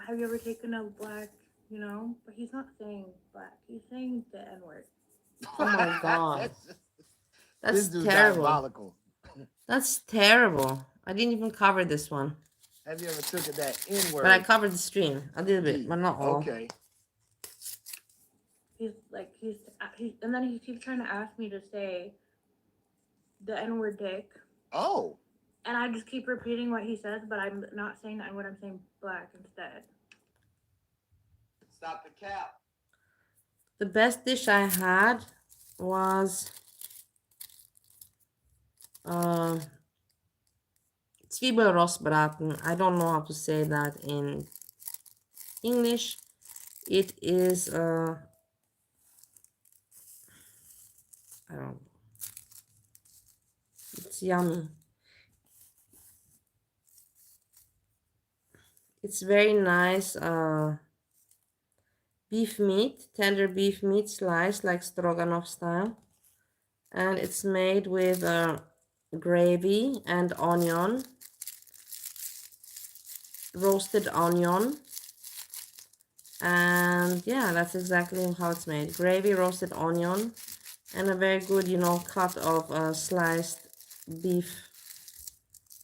have you ever taken a black, you know?" But he's not saying black. He's saying the N word. Oh my god. This That's dude's terrible. diabolical. That's terrible. I didn't even cover this one. Have you ever took that N word? But I covered the stream a little bit, Deep. but not all. Okay. He's like, and then he keeps trying to ask me to say the N word dick. Oh. And I just keep repeating what he says, but I'm not saying the N word, I'm saying black instead. Stop the cap. The best dish I had was zwiebelrostbraten. I don't know how to say that in English. It is I don't know. It's yummy. It's very nice beef meat, tender beef meat sliced like stroganoff style. And it's made with gravy and onion, roasted onion. And yeah, that's exactly how it's made. Gravy, roasted onion, and a very good, you know, cut of sliced beef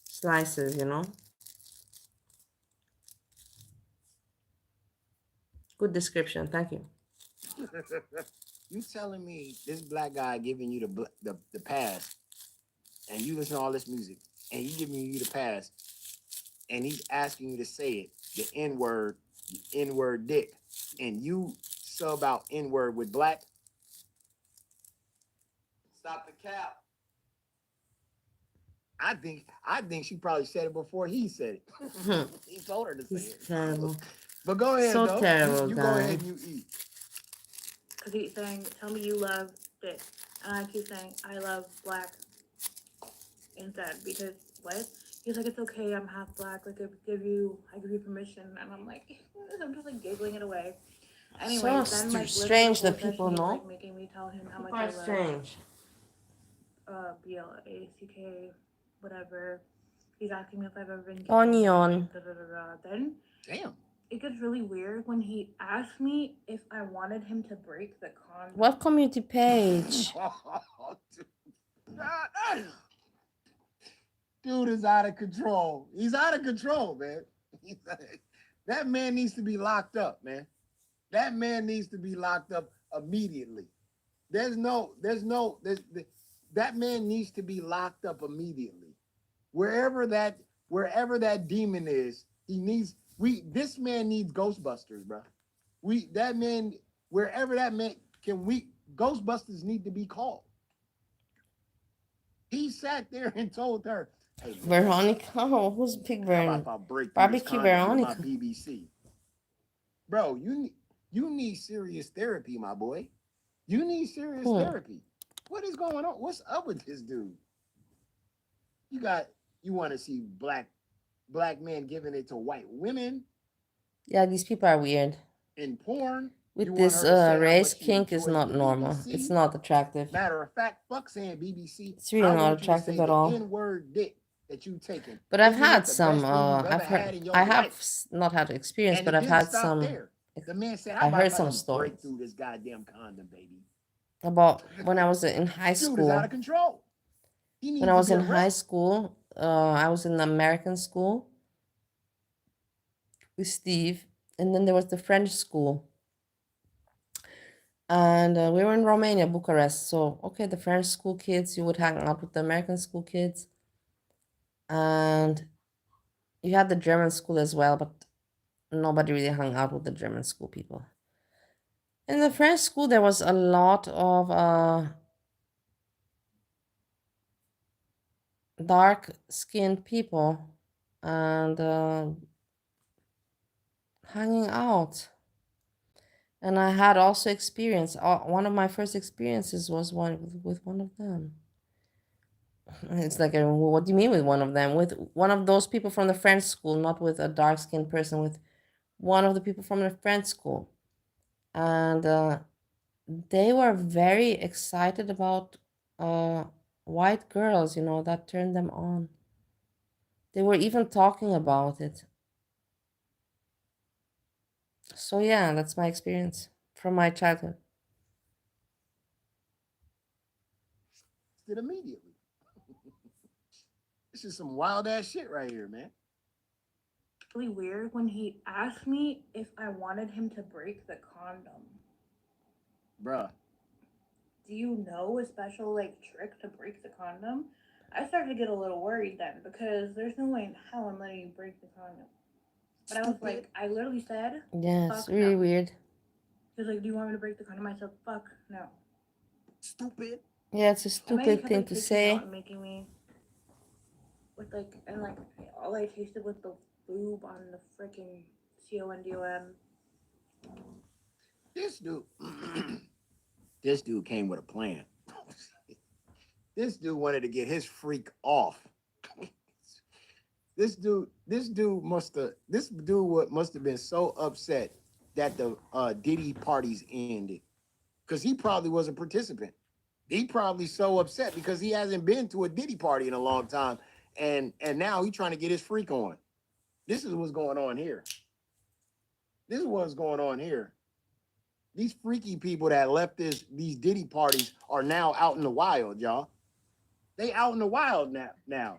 slices, you know. Good description, thank you. You telling me this black guy giving you the pass, and you listen to all this music, and he giving you the pass, and he's asking you to say it, the N word dick, and you sub out N word with black? Stop the cap. I think she probably said it before he said it. He told her to say He's it. terrible. But go ahead, So though. terrible, you guy. go ahead and you eat. Because he's saying, "Tell me you love dick." And I keep saying, "I love black" instead. Because what? He's like, "It's okay, I'm half black. Like, I give you permission." And I'm like, I'm just like giggling it away. Anyway, So then like strange the that people he's know. like making me tell him how much People I are love strange. BLACK, whatever. He's asking me if I've ever been gay. Onion. Then Damn. it gets really weird when he asked me if I wanted him to break the condom. What community page? Dude is out of control. He's out of control, man. That man needs to be locked up, man. That man needs to be locked up immediately. That man needs to be locked up immediately. Wherever that demon is, this man needs Ghostbusters, bro. Wherever that man Ghostbusters need to be called. He sat there and told her, "Hey, Veronica? Oh, who's Big how Vern? about if I break through this Barbecue condom with my Veronica. BBC?" Bro, you need serious therapy, my boy. You need serious therapy. What is going on? What's up with this dude? You want to see black men giving it to white women Yeah, these people are weird. in porn? With this race kink is not normal. BBC? It's not attractive. Matter of fact, fuck saying BBC. It's really I not want you to attractive say at the all. N-word dick that you taking. But I've Isn't it had the some. best thing you've ever I've heard. had in your I have life? not had experience, And but it I've didn't had stop some. there. The man said, I "How heard about some if I just break stories through this goddamn condom, baby?" about when I was in high Dude is out school. of control. He needs When I to was be in high arrested. school, I was in the American school with Steve, and then there was the French school. And we were in Romania, Bucharest. So, okay, the French school kids, you would hang out with the American school kids. And you had the German school as well, but nobody really hung out with the German school people. In the French school, there was a lot of dark-skinned people and hanging out. And I had also experience. One of my first experiences was with one of them. It's like, what do you mean with one of them? With one of those people from the French school, not with a dark-skinned person. With one of the people from the French school, and they were very excited about white girls. That turned them on. They were even talking about it. So yeah, that's my experience from my childhood. Did immediately. This is some wild ass shit right here, man. Really weird when he asked me if I wanted him to break the condom. Bruh. Do you know a special trick to break the condom? I started to get a little worried then because there's no way in hell I'm letting you break the condom. But I was like, I literally said, Yeah, it's fuck really no. weird. He was like, do you want me to break the condom? I said, fuck no. Stupid. Yeah, it's a stupid thing to say. And making me with all I tasted was the boob on the freaking condom. This dude, this dude came with a plan. This dude wanted to get his freak off. This dude must have been so upset that the Diddy parties ended, because he probably was a participant. He probably so upset because he hasn't been to a Diddy party in a long time, and now he's trying to get his freak on. This is what's going on here. This is what's going on here. These freaky people that left these Diddy parties are now out in the wild, y'all. They out in the wild now.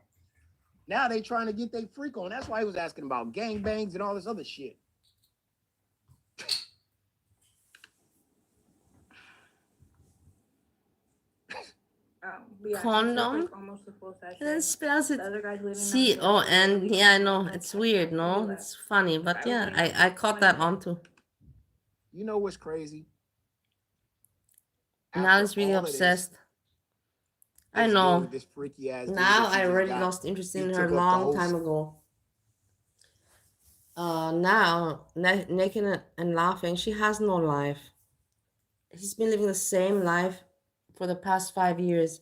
Now they trying to get their freak on. That's why he was asking about gangbangs and all this other shit. Yeah, Condom. almost the full session. And then spells it The other guy's leaving CON. Yeah, I know. It's weird, no? It's funny, but yeah, I caught that on too. You know what's crazy? Now he's really obsessed. I know. This freaky ass now I already lost interest in her long time ago. Now, naked and laughing, she has no life. He's been living the same life for the past 5 years.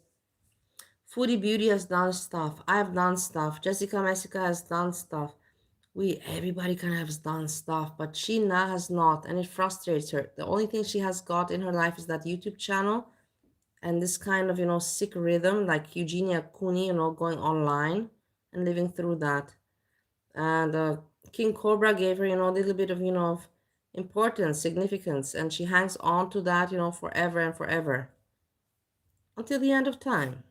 Foodie Beauty has done stuff. I've done stuff. Jessica Messica has done stuff. Everybody kind of has done stuff, but she now has not, and it frustrates her. The only thing she has got in her life is that YouTube channel and this kind of, sick rhythm, like Eugenia Cooney, going online and living through that. And King Cobra gave her, a little bit of importance, significance, and she hangs on to that, forever and forever until the end of time.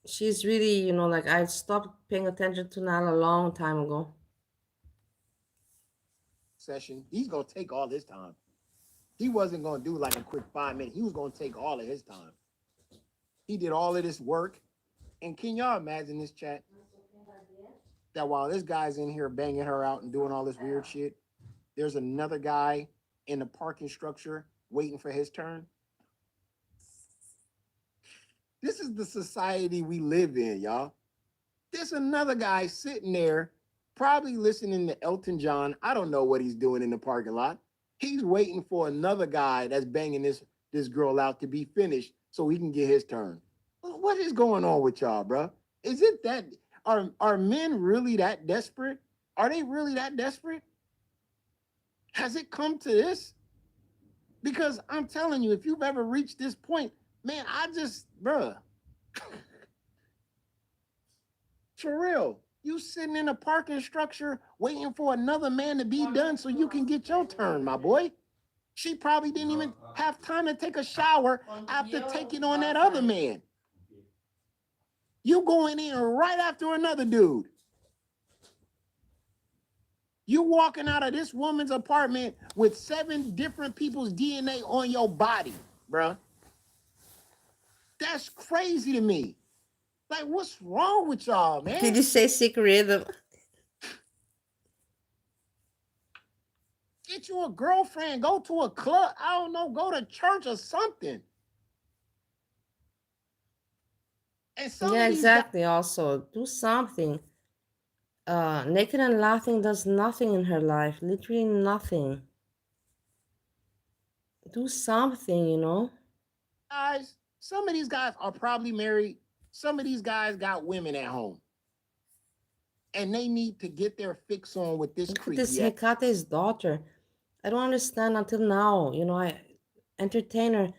She's really, I stopped paying attention to Nala a long time ago. Session. He's gonna take all his time. He wasn't gonna do like a quick 5 minutes. He was gonna take all of his time. He did all of this work. And can y'all imagine this chat? That while this guy's in here banging her out and doing all this weird shit, there's another guy in the parking structure waiting for his turn. This is the society we live in, y'all. There's another guy sitting there, probably listening to Elton John. I don't know what he's doing in the parking lot. He's waiting for another guy that's banging this girl out to be finished so he can get his turn. What is going on with y'all, bro? Is it that are men really that desperate? Are they really that desperate? Has it come to this? Because I'm telling you, if you've ever reached this point, man, bruh. For real, you sitting in a parking structure waiting for another man to be done so you can get your turn, my boy. She probably didn't even have time to take a shower after taking on that other man. You going in right after another dude. You walking out of this woman's apartment with 7 different people's DNA on your body, bruh. That's crazy to me. Like, what's wrong with y'all, man? Did you say sick rhythm? Get you a girlfriend, go to a club, I don't know, go to church or something. And some Yeah, of these guys, exactly. Also, do something. Naked and Laughing does nothing in her life. Literally nothing. Do something, you know? some of these guys are probably married. Some of these guys got women at home. And they need to get their fix on with this Look at this creepy ass. Hekate's daughter. I don't understand until now. You know, I entertainer.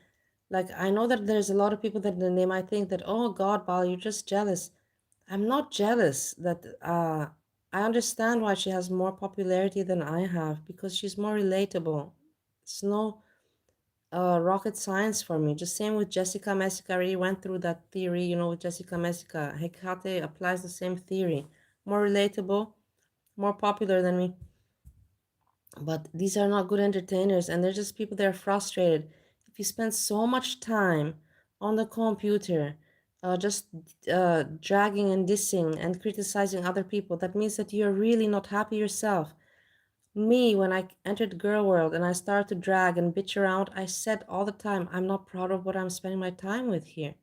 Like I know that there's a lot of people that they might think that, oh God, Bal, you're just jealous. I'm not jealous. That I understand why she has more popularity than I have because she's more relatable. It's no rocket science for me. Just same with Jessica Messica. I already went through that theory, you know, with Jessica Messica. Hecate applies the same theory. More relatable, more popular than me. But these are not good entertainers, and they're just people that are frustrated. If you spend so much time on the computer, just dragging and dissing and criticizing other people, that means that you're really not happy yourself. Me, when I entered Girl World and I started to drag and bitch around, I said all the time, I'm not proud of what I'm spending my time with here.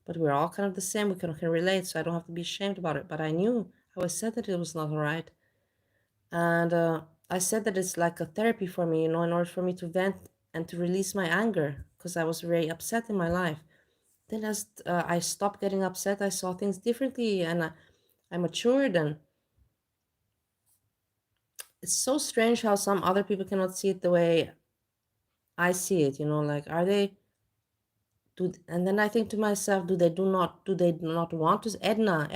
But we're all kind of the same. We can relate, so I don't have to be ashamed about it. But I knew, I always said that it was not all right. And I said that it's like a therapy for me, you know, in order for me to vent and to release my anger because I was very upset in my life. Then as I stopped getting upset, I saw things differently and I matured. And it's so strange how some other people cannot see it the way I see it, you know, like are they and then I think to myself, do they not want to Edna,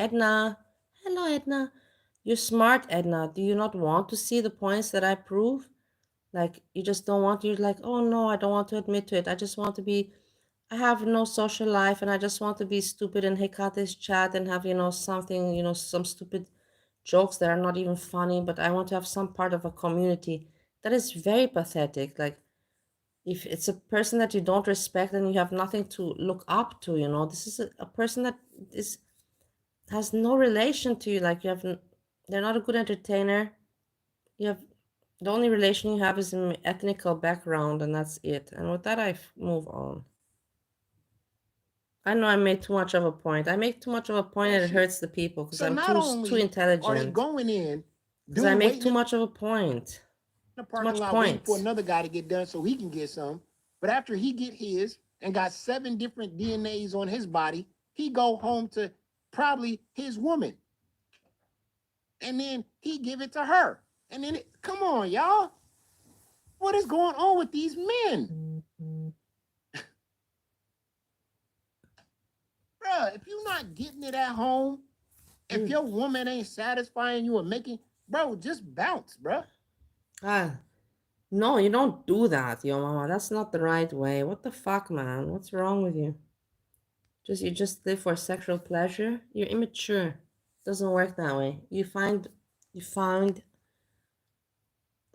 hello Edna. You're smart, Edna. Do you not want to see the points that I prove? Like you just don't want, you're like, oh no, I don't want to admit to it. I just want to be, I have no social life and I just want to be stupid in Hekate's chat and have, you know, something, you know, some stupid jokes that are not even funny, but I want to have some part of a community. That is very pathetic. Like if it's a person that you don't respect and you have nothing to look up to, you know, this is a person that is has no relation to you. Like you have, they're not a good entertainer. You have the only relation you have is an ethnical background, and that's it. And with that, move on. I know I made too much of a point. I make too much of a point, and it Shit. hurts the people because So I'm not too only are they intelligent. going in, Because I make waiting too in much of a point. the Too parking much lot waiting for points. another guy to get done so he can get some. But after he get his and got 7 different DNAs on his body, he go home to probably his woman. And then he give it to her. And then come on, y'all. What is going on with these men? Bruh, if you're not getting it at home, if your woman ain't satisfying you or making, bro, just bounce, bruh. No, you don't do that, yo mama. That's not the right way. What the fuck, man? What's wrong with you? You just live for sexual pleasure? You're immature. Doesn't work that way. You find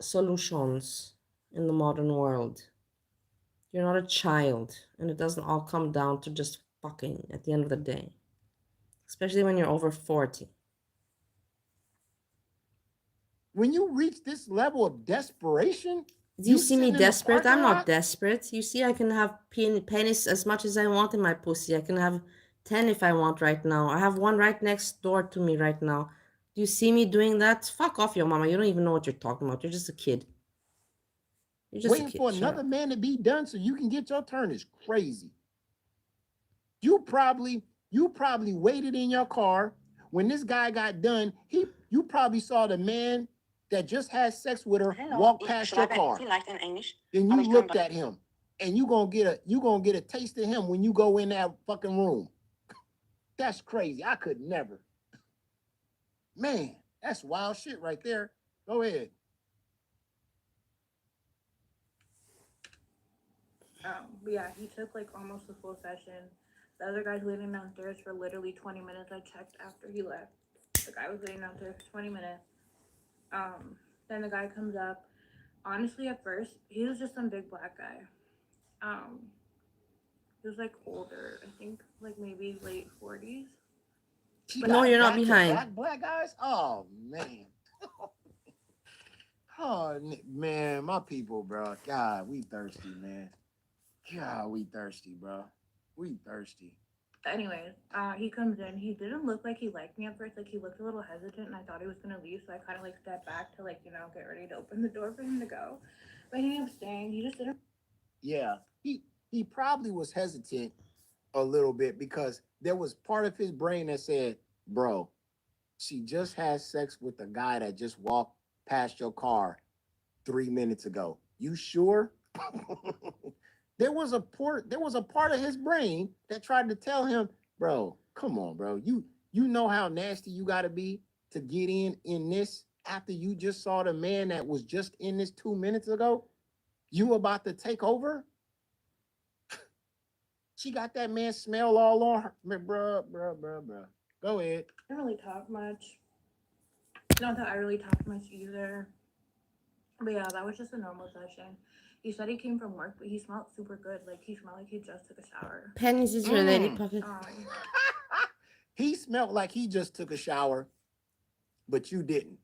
solutions in the modern world. You're not a child, and it doesn't all come down to just fucking at the end of the day. Especially when you're over 40. When you reach this level of desperation, Do you see me desperate? I'm not desperate. You see, I can have penis as much as I want in my pussy. I can have 10 if I want right now. I have one right next door to me right now. Do you see me doing that? Fuck off, your mama. You don't even know what you're talking about. You're just a kid. You're just waiting a kid. for another man to be done so you can get your turn is crazy. You probably waited in your car when this guy got done. You probably saw the man that just had sex with her walk past your car. Then you looked at him, and you gonna get a taste of him when you go in that fucking room. That's crazy. I could never. Man, that's wild shit right there. Go ahead. But yeah, he took like almost the full session. The other guy's waiting downstairs for literally 20 minutes. I checked after he left. The guy was waiting downstairs for 20 minutes. Then the guy comes up. Honestly, at first, he was just some big black guy. He was like older, I think like maybe late 40s. No, you're not behind. Black guys? Oh, man. Oh, man, my people, bro. God, we thirsty, man. God, we thirsty, bro. We thirsty. But anyways, he comes in. He didn't look like he liked me at first. Like he looked a little hesitant, and I thought he was gonna leave. So I kind of like stepped back to like get ready to open the door for him to go. But he ended up staying. He just didn't. Yeah, he probably was hesitant a little bit because there was part of his brain that said, "Bro, she just had sex with the guy that just walked past your car 3 minutes ago. You sure?" There was a part of his brain that tried to tell him, "Bro, come on, bro. You know how nasty you got to be to get in this after you just saw the man that was just in this 2 minutes ago. You about to take over?" She got that man smell all on her. Bruh. Go ahead. I didn't really talk much. Not that I really talked much either. But yeah, that was just a normal session. He said he came from work, but he smelled super good. Like he smelled like he just took a shower. Pennies is related pocket. He smelled like he just took a shower, but you didn't.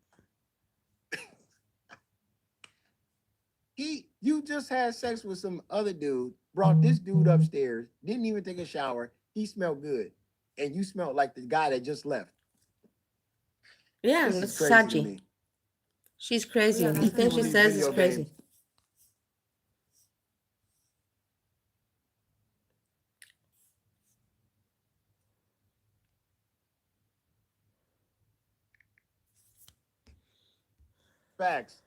You just had sex with some other dude, brought this dude upstairs, didn't even take a shower. He smelled good, and you smelled like the guy that just left. Yeah, This that's is crazy to SAGI. me. She's crazy. Yeah, The thing she These says is video crazy. games. Facts.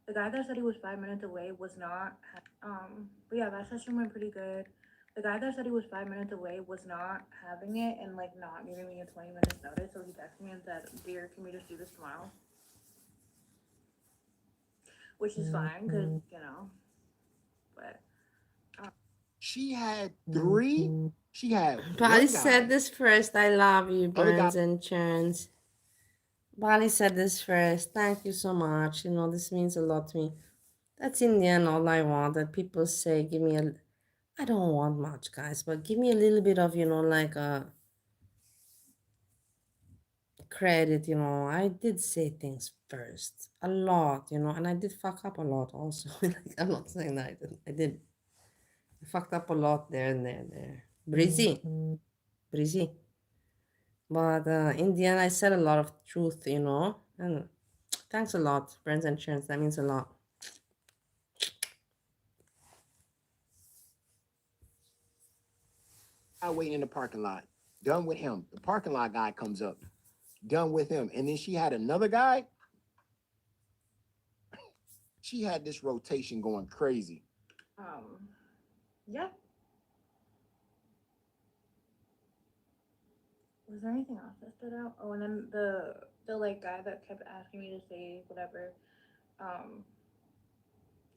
The guy that said he was 5 minutes away was not. But yeah, that session went pretty good. The guy that said he was 5 minutes away was not having it and like not giving me a 20 minutes notice. So he texted me and said, "Dear, can we just do this tomorrow?" Which is fine because but She had three. She had Bali one said guy. this first. I love you, Other guy. Burns and Churns. Bali said this first. Thank you so much. This means a lot to me. That's in the end all I want. That people say, give me a. I don't want much, guys, but give me a little bit of, like a credit. I did say things first, a lot, and I did fuck up a lot also. Like, I'm not saying that I didn't. I did. I fucked up a lot there and there. Breezy. But in the end, I said a lot of truth, and thanks a lot, friends and chance. That means a lot. I wait in the parking lot. Done with him. The parking lot guy comes up. Done with him. And then she had another guy. She had this rotation going crazy. yeah. Was there anything else that stood out? Oh, and then the like guy that kept asking me to say whatever,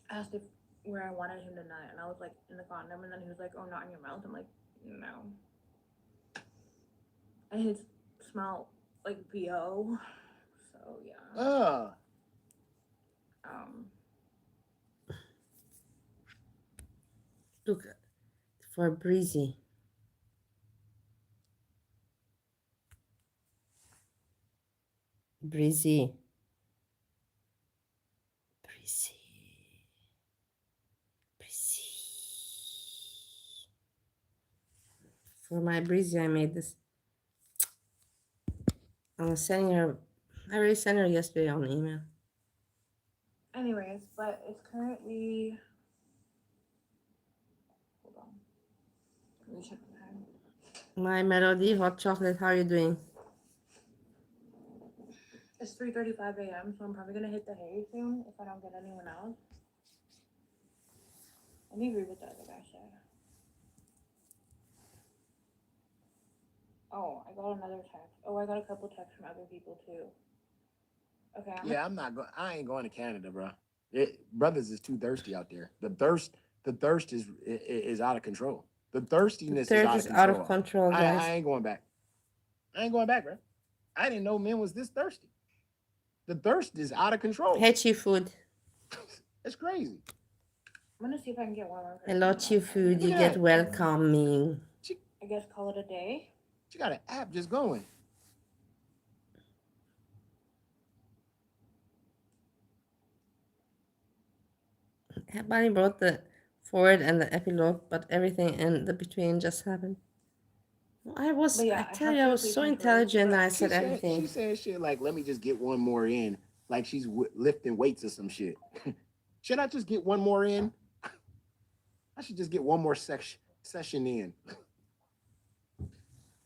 asked if where I wanted him to nut, and I was like in the condom, and then he was like, "Oh, not in your mouth." I'm like, no. And his smell like BO. So yeah. Look for Breezy. Breezy. For my Breezy, I made this. I'm sending her. I already sent her yesterday on email. Anyways, but it's currently. Hold on. Let me check the time. My Melody hot chocolate. How are you doing? It's 3:35 a.m., so I'm probably gonna hit the hay soon if I don't get anyone else. Let me read what the other guy said. Oh, I got another text. Oh, I got a couple texts from other people too. Okay. I ain't going to Canada, bro. Brothers is too thirsty out there. The thirst is out of control. The thirstiness is out of control. Guys. I ain't going back. I ain't going back, bro. I didn't know men was this thirsty. The thirst is out of control. Hey, Chief Food. It's crazy. I'm gonna see if I can get one more. Hello, Chief Food. You get welcoming. I guess call it a day. She got an app just going. Everybody brought the forward and the epilogue, but everything in the between just happened. But yeah, I I tell have you, I to was replace so my clothes. intelligent that I She said said everything. shit like, let me just get one more in, like she's lifting weights or some shit. Should I just get one more in? I should just get one more session in.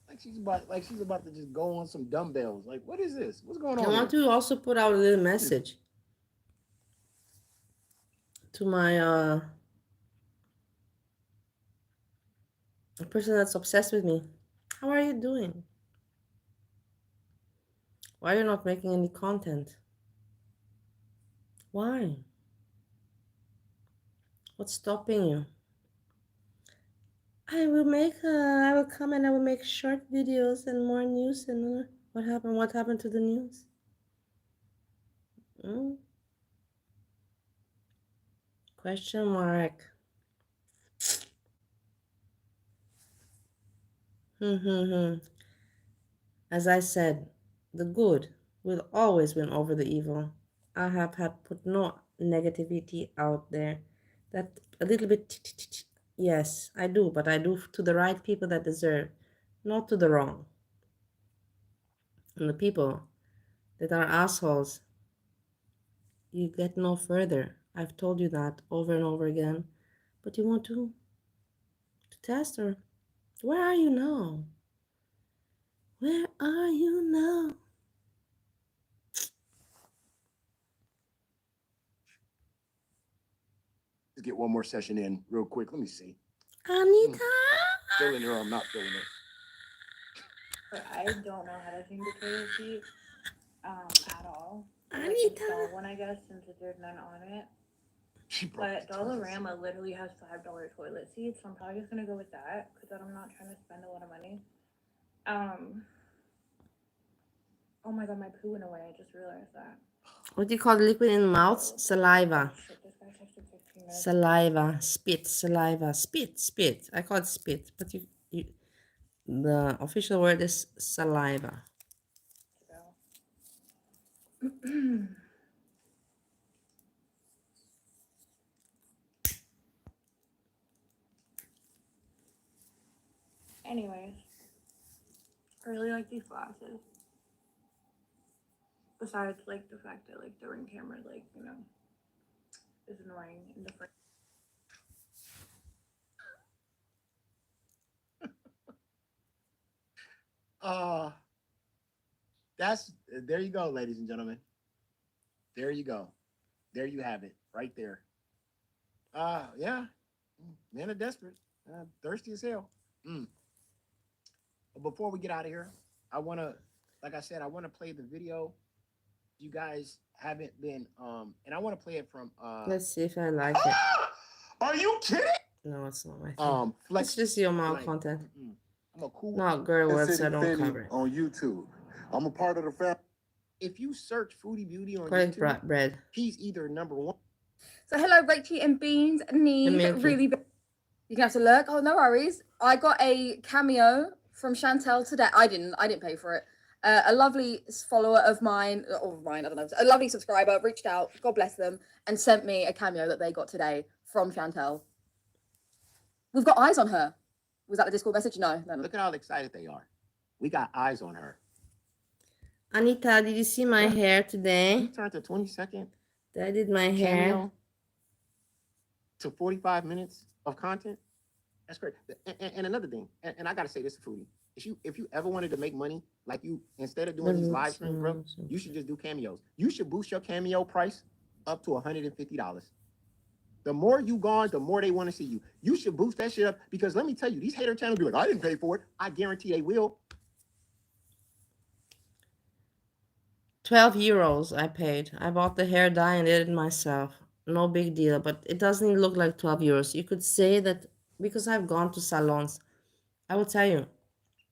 Like she's about to just go on some dumbbells. Like, what is this? What's going I on want here? to also put out a little message to my person that's obsessed with me. How are you doing? Why are you not making any content? Why? What's stopping you? I will come and I will make short videos and more news. And what happened? What happened to the news? Hmm? Question mark. As I said, the good will always win over the evil. I have had put no negativity out there. That a little bit, yes, I do, but I do to the right people that deserve, not to the wrong. And the people that are assholes, you get no further. I've told you that over and over again. But you want to test her. Where are you now? Where are you now? Just get one more session in real quick. Let me see. Anita? Feeling her, I'm not feeling it. But I don't know how to sing the toilet seat at all. Like Anita? install one, I guess, since there's none on it. But Dollarama literally has $5 toilet seats, so I'm probably just gonna go with that because I'm not trying to spend a lot of money. Oh my god, my poo went away. I just realized that. What do you call the liquid in the mouth? Saliva. Shit, this guy texted 15 minutes. Saliva. Spit. Saliva. Spit. I call it spit, but the official word is saliva. Anyways, I really like these glasses. Besides, like, the fact that, like, the ring camera, like, you know, is annoying in the frame. There you go, ladies and gentlemen. There you go. There you have it, right there. Yeah, men are desperate, thirsty as hell. But before we get out of here, I wanna, like I said, I wanna play the video. You guys haven't been, and I wanna play it from. Let's see if I like it. Are you kidding? No, it's not my thing. Flex. It's just your mouth content. I'm a cool. Not girl words, so I don't cover it. On YouTube. I'm a part of the family. If you search Foodie Beauty on Garlic YouTube, bread. he's either number one. So hello, Rachie and Beans. Need Milky. really. You can have to look. Oh, no worries. I got a cameo from Chantel today. I didn't pay for it. A lovely follower of mine, or mine, I don't know, a lovely subscriber reached out, God bless them, and sent me a cameo that they got today from Chantel. We've got eyes on her. Was that the Discord message? No. Look at how excited they are. We got eyes on her. Anita, did you see my hair We today? turned to 22nd I did my hair. cameo to 45 minutes of content. That's great. And another thing, and I gotta say this to Foodie. If you ever wanted to make money, like you, instead of doing these live streams, bro, you should just do cameos. You should boost your cameo price up to $150. The more you gone, the more they want to see you. You should boost that shit up because let me tell you, these hater channels be like, I didn't pay for it. I guarantee they will. 12 euros I paid. I bought the hair dye and did it myself. No big deal, but it doesn't even look like 12 euros. You could say that because I've gone to salons. I will tell you,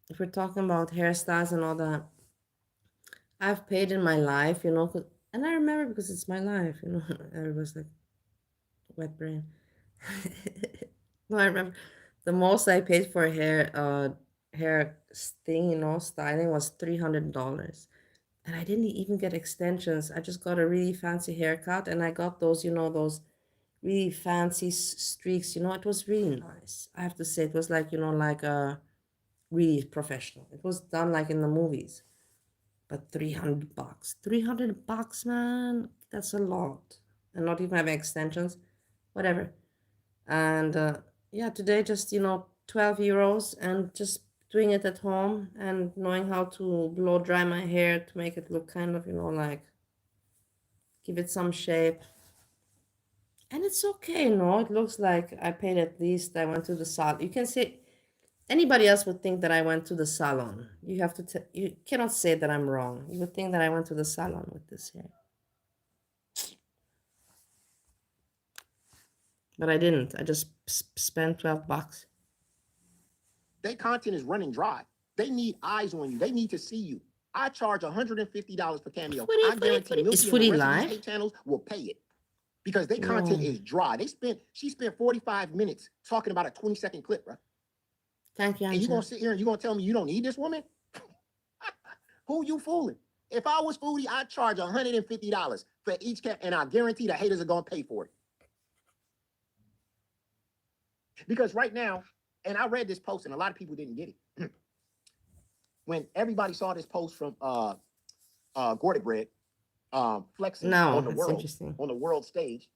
if we're talking about hairstyles and all that, I've paid in my life, you know, and I remember because it's my life, you know. Everybody's like, wet brain. No, I remember the most I paid for a hair thing, you know, styling was $300. And I didn't even get extensions. I just got a really fancy haircut and I got those, you know, those really fancy streaks, you know. It was really nice. I have to say, it was like, you know, like a really professional. It was done like in the movies. But $300. $300, man. That's a lot. And not even having extensions. Whatever. And yeah, today just, 12 euros and just doing it at home and knowing how to blow dry my hair to make it look kind of, like give it some shape. And it's okay, no? It looks like I paid at least, I went to the salon. You can say, anybody else would think that I went to the salon. You have to, you cannot say that I'm wrong. You would think that I went to the salon with this hair. But I didn't. I just spent $12. Their content is running dry. They need eyes on you. They need to see you. I charge $150 per cameo. I guarantee Milky Is and the Foodie rest of these live? hate channels will pay it because their content No. is dry. She spent 45 minutes talking about a 20-second clip, bro. Thank you, And you gonna Angela. sit here and you gonna tell me you don't need this woman? Who you fooling? If I was Foodie, I'd charge $150 for each cap, and I guarantee the haters are gonna pay for it. Because right now, and I read this post, and a lot of people didn't get it. When everybody saw this post from Gordic Bread flexing No, on the it's world, interesting. on the world stage,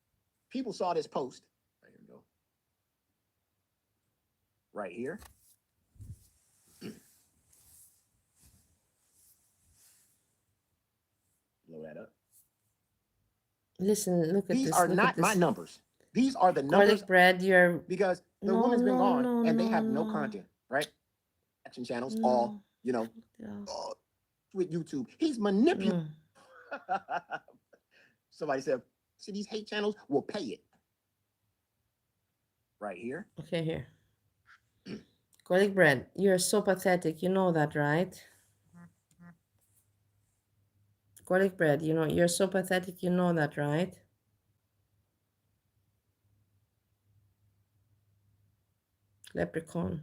people saw this post. There you go. Right here. Blow that up. Listen, look at These this. are Look not at this. my numbers. These are the numbers. Garlic bread, you're Because the No, woman's been no, gone no, and they have no, no no. content, right? Action channels, No. all, Yeah. with YouTube. He's manipulating. No. Somebody said, see, these hate channels will pay it. Right here. Okay, here. Garlic bread, you're so pathetic. You know that, right? Garlic bread, you're so pathetic. You know that, right? Leprechaun.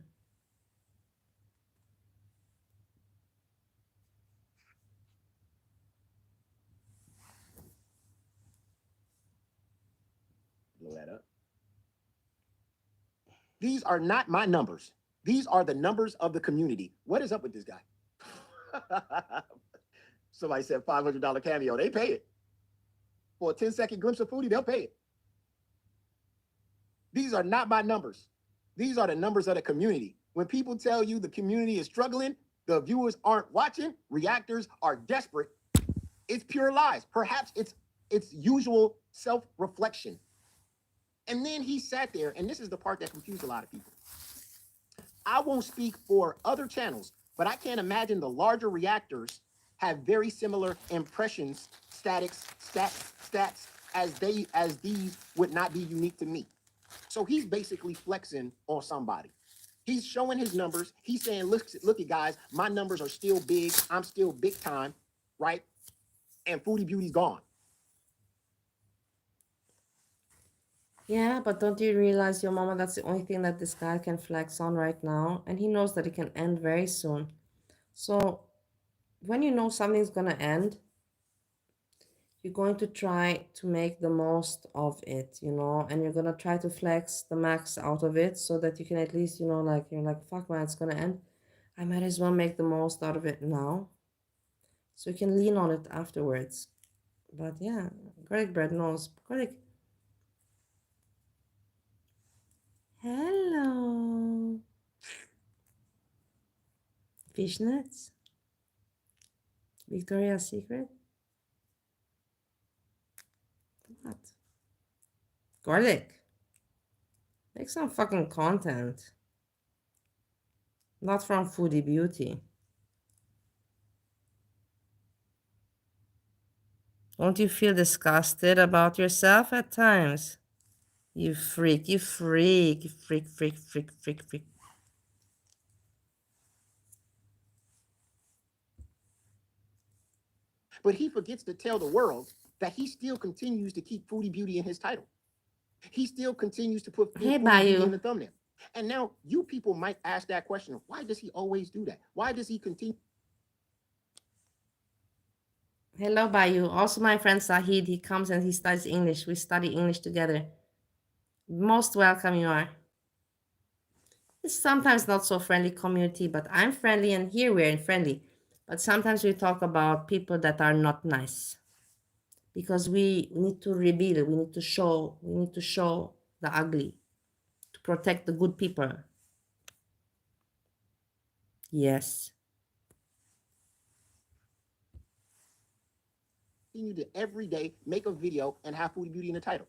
Blow that up. These are not my numbers. These are the numbers of the community. What is up with this guy? Somebody said $500 cameo. They pay it. For a 10-second glimpse of Foodie, they'll pay it. These are not my numbers. These are the numbers of the community. When people tell you the community is struggling, the viewers aren't watching, reactors are desperate, it's pure lies. Perhaps it's usual self-reflection. And then he sat there, and this is the part that confused a lot of people. I won't speak for other channels, but I can't imagine the larger reactors have very similar impressions, stats, as these would not be unique to me. So he's basically flexing on somebody. He's showing his numbers. He's saying, look at guys, my numbers are still big. I'm still big time, right? And Foodie Beauty's gone. Yeah, but don't you realize, your mama, that's the only thing that this guy can flex on right now, and he knows that it can end very soon. So when you know something's gonna end, you're going to try to make the most of it, and you're gonna try to flex the max out of it so that you can at least, you're like, fuck man, it's gonna end. I might as well make the most out of it now, so you can lean on it afterwards. But yeah, garlic bread knows. Garlic. Hello. Fishnets. Victoria's Secret. What? Garlic. Make some fucking content. Not from Foodie Beauty. Don't you feel disgusted about yourself at times? You freak, you freak, you freak. But he forgets to tell the world that he still continues to keep Foodie Beauty in his title. He still continues to put Hey, Foodie Beauty in Bayou. the thumbnail. And now you people might ask that question, why does he always do that? Why does he continue? Hello, Bayou. Also, my friend Sahid, he comes and he studies English. We study English together. Most welcome you are. It's sometimes not so friendly community, but I'm friendly and here we're friendly. But sometimes we talk about people that are not nice because we need to reveal, we need to show the ugly to protect the good people. Yes. You to every day make a video and have Foodie Beauty in the title.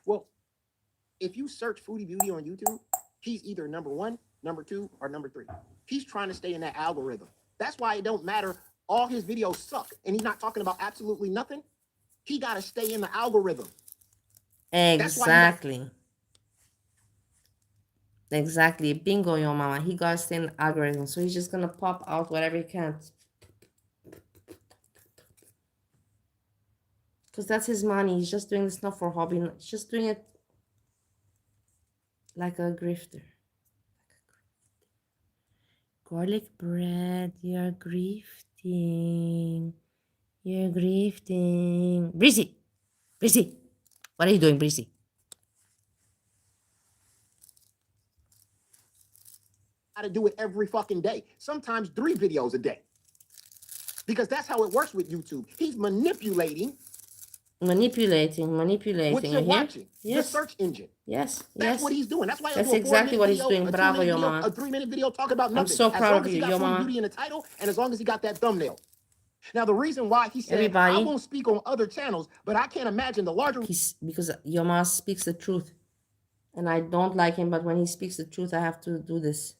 Well, if you search Foodie Beauty on YouTube, he's either number 1, number 2, or number 3. He's trying to stay in that algorithm. That's why it don't matter. All his videos suck, and he's not talking about absolutely nothing. He got to stay in the algorithm. Exactly. Exactly. Bingo, your mama. He got to stay in the algorithm, so he's just gonna pop out whatever he can. Because that's his money. He's just doing this not for hobby. He's just doing it like a grifter. Garlic bread, you're grifting. You're grifting. Breezy! Breezy! What are you doing, Breezy? Got to do it every fucking day. Sometimes 3 videos a day. Because that's how it works with YouTube. He's manipulating what you're watching. Yes. The search engine. Yes. That's what he's doing. That's why That's exactly what he's doing. Bravo, your video, mama. a 3-minute video talk about nothing. I'm so proud of you, your As long as he got Foodie mama. Beauty in the title, and as long as he got that thumbnail. Now, the reason why he said, Everybody, I won't speak on other channels, but I can't imagine the larger... Because your mama speaks the truth. And I don't like him, but when he speaks the truth, I have to do this.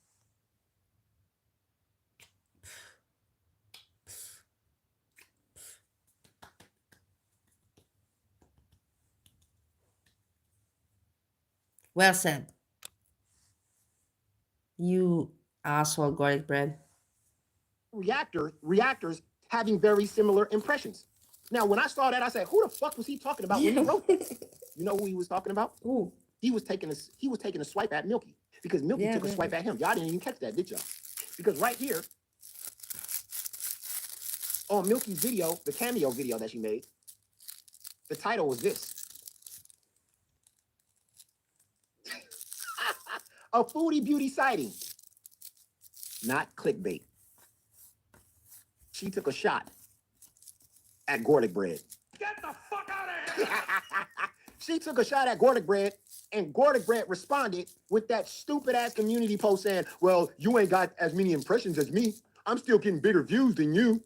Well said. You asshole garlic bread. Reactors having very similar impressions. Now, when I saw that, I said, who the fuck was he talking about when he wrote that? You know who he was talking about? Ooh. He was taking a swipe at Milky because Milky took a swipe at him. Y'all didn't even catch that, did y'all? Because right here on Milky's video, the cameo video that she made, the title was this. A Foodie Beauty sighting. Not clickbait. She took a shot at garlic bread. Get the fuck out of here! She took a shot at garlic bread, and garlic bread responded with that stupid ass community post saying, well, you ain't got as many impressions as me. I'm still getting bigger views than you.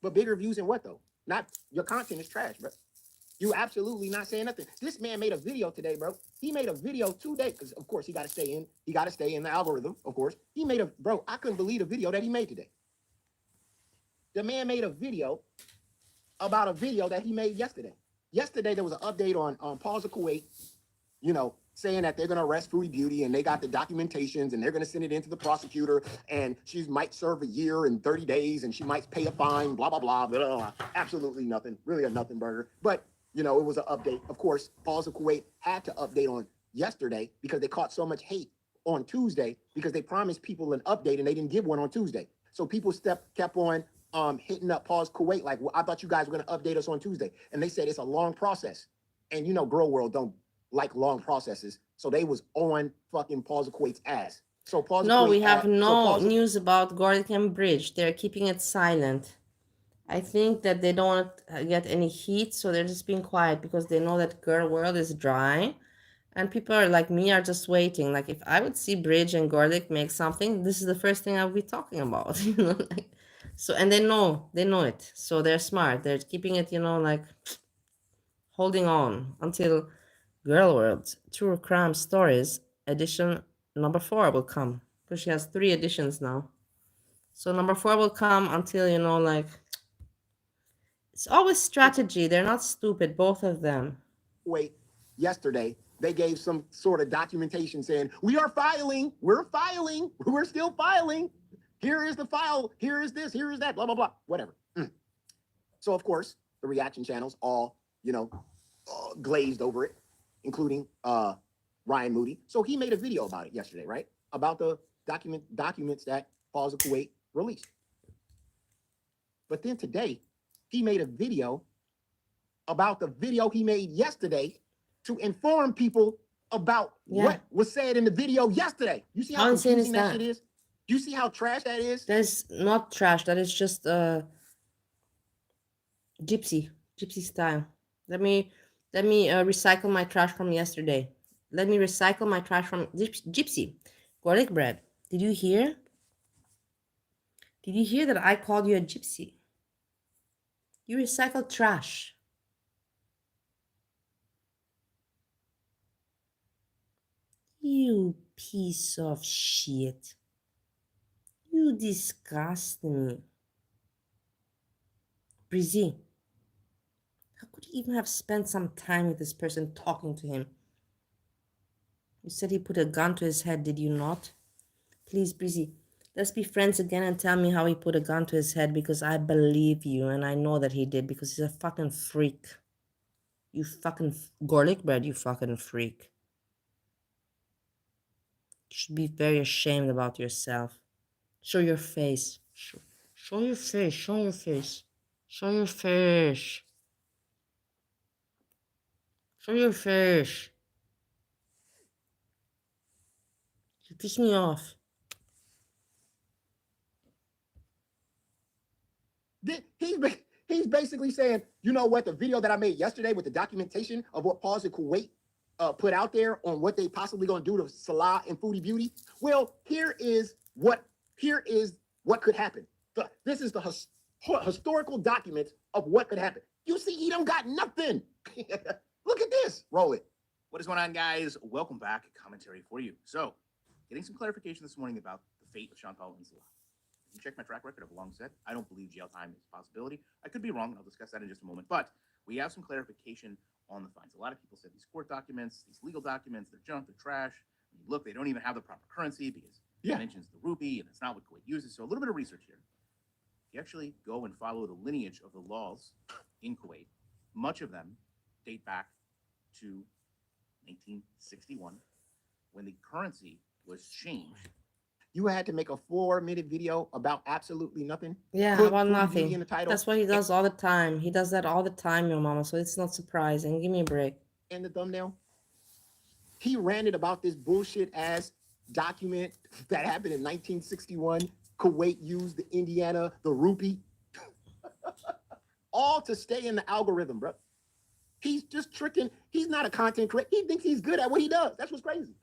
But bigger views in what though? Not your content is trash, bro. You absolutely not saying nothing. This man made a video today, bro. He made a video today because of course he got to stay in. He got to stay in the algorithm, of course. He made a bro. I couldn't believe the video that he made today. The man made a video about a video that he made yesterday. Yesterday there was an update on Pause of Kuwait, you know, saying that they're going to arrest Foodie Beauty and they got the documentations and they're going to send it into the prosecutor and she might serve a year and 30 days and she might pay a fine, blah, blah, blah, blah, blah. Absolutely nothing. Really a nothing burger. But, you know, it was an update. Of course, Pause of Kuwait had to update on yesterday because they caught so much hate on Tuesday because they promised people an update and they didn't give one on Tuesday. So people kept on hitting up Pause Kuwait like, well, I thought you guys were going to update us on Tuesday. And they said it's a long process. And, you know, Girl World don't like long processes. So they was on fucking Pause Kuwait's ass. So Pause No, Kuwait, we have no news about Gordican Bridge. They're keeping it silent. I think that they don't want to get any heat, so they're just being quiet because they know that Girl World is dry. And people are like me are just waiting. Like if I would see Bridge and Gordic make something, this is the first thing I would be talking about. You know, like, so and they know it. So they're smart. They're keeping it, you know, like holding on until Girl World True Crime Stories edition number 4 will come. Because she has 3 editions now. So number 4 will come until, you know, like it's always strategy. They're not stupid, both of them. Wait, yesterday they gave some sort of documentation saying, we are filing, we're still filing. Here is the file, here is this, here is that, blah, blah, blah, whatever. So of course, the reaction channels all, you know, glazed over it, including Ryan Moody. So he made a video about it yesterday, right? About the documents that Pause of Kuwait released. But then today, he made a video about the video he made yesterday to inform people about Yeah. what was said in the video yesterday. You see how How insane is confusing that shit that? is? Do you see how trash that is? That is not trash. That is just gypsy style. Let me recycle my trash from yesterday. Let me recycle my trash from gypsy. Garlic bread. Did you hear? Did you hear that I called you a gypsy? You recycle trash. You piece of shit. You disgust me. Breezy, how could you even have spent some time with this person talking to him? You said he put a gun to his head, did you not? Please, Breezy, let's be friends again and tell me how he put a gun to his head, because I believe you and I know that he did, because he's a fucking freak. You fucking garlic bread, you fucking freak. You should be very ashamed about yourself. Show your face. Show your face. Show your face. Show your face. Show your face. You piss me off. He's basically saying, you know what, the video that I made yesterday with the documentation of what Pause in Kuwait put out there on what they possibly going to do to Salah and Foodie Beauty. Well, here is what could happen. This is the historical documents of what could happen. You see, he don't got nothing. Look at this. Roll it. What is going on, guys? Welcome back. Commentary for you. So, getting some clarification this morning about the fate of Chantal and Salah. If you check my track record, I've long said I don't believe jail time is a possibility. I could be wrong, and I'll discuss that in just a moment. But we have some clarification on the fines. A lot of people said these court documents, these legal documents, they're junk, they're trash. And look, they don't even have the proper currency because it mentions the rupee, and it's not what Kuwait uses. So a little bit of research here. If you actually go and follow the lineage of the laws in Kuwait, much of them date back to 1961, when the currency was changed. You had to make a 4-minute video about absolutely nothing. Yeah, Put about Foodie Beauty nothing. in the title. That's what he does all the time. He does that all the time, your mama. So it's not surprising. Give me a break. And the thumbnail. He ranted about this bullshit ass document that happened in 1961. Kuwait used the Indiana, the rupee, all to stay in the algorithm, bro. He's just tricking. He's not a content creator. He thinks he's good at what he does. That's what's crazy.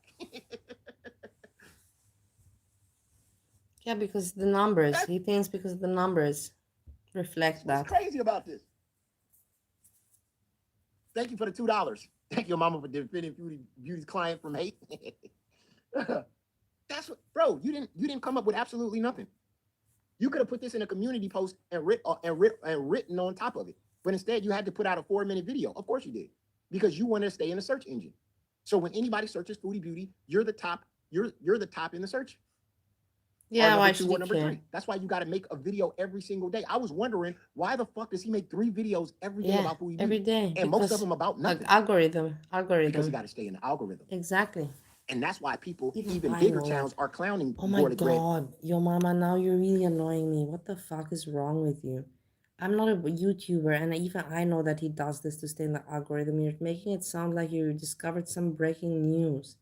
Yeah, because the numbers. He thinks because the numbers reflect that. What's crazy about this? Thank you for the $2. Thank your mama for defending Beauty's client from hate. That's what, bro. You didn't come up with absolutely nothing. You could have put this in a community post and written on top of it, but instead you had to put out a 4-minute video. Of course you did, because you wanted to stay in the search engine. So when anybody searches Foodie Beauty, you're the top. You're the top in the search. Yeah, why should you number care? 3. That's why you got to make a video every single day. I was wondering, why the fuck does he make 3 videos every day about Foodie Beauty? Every day. And most of them about nothing. Algorithm. Because you got to stay in the algorithm. Exactly. And that's why people, even I bigger know towns, that. are clowning. Oh my God, yo mama, now you're really annoying me. What the fuck is wrong with you? I'm not a YouTuber, and even I know that he does this to stay in the algorithm. You're making it sound like you discovered some breaking news.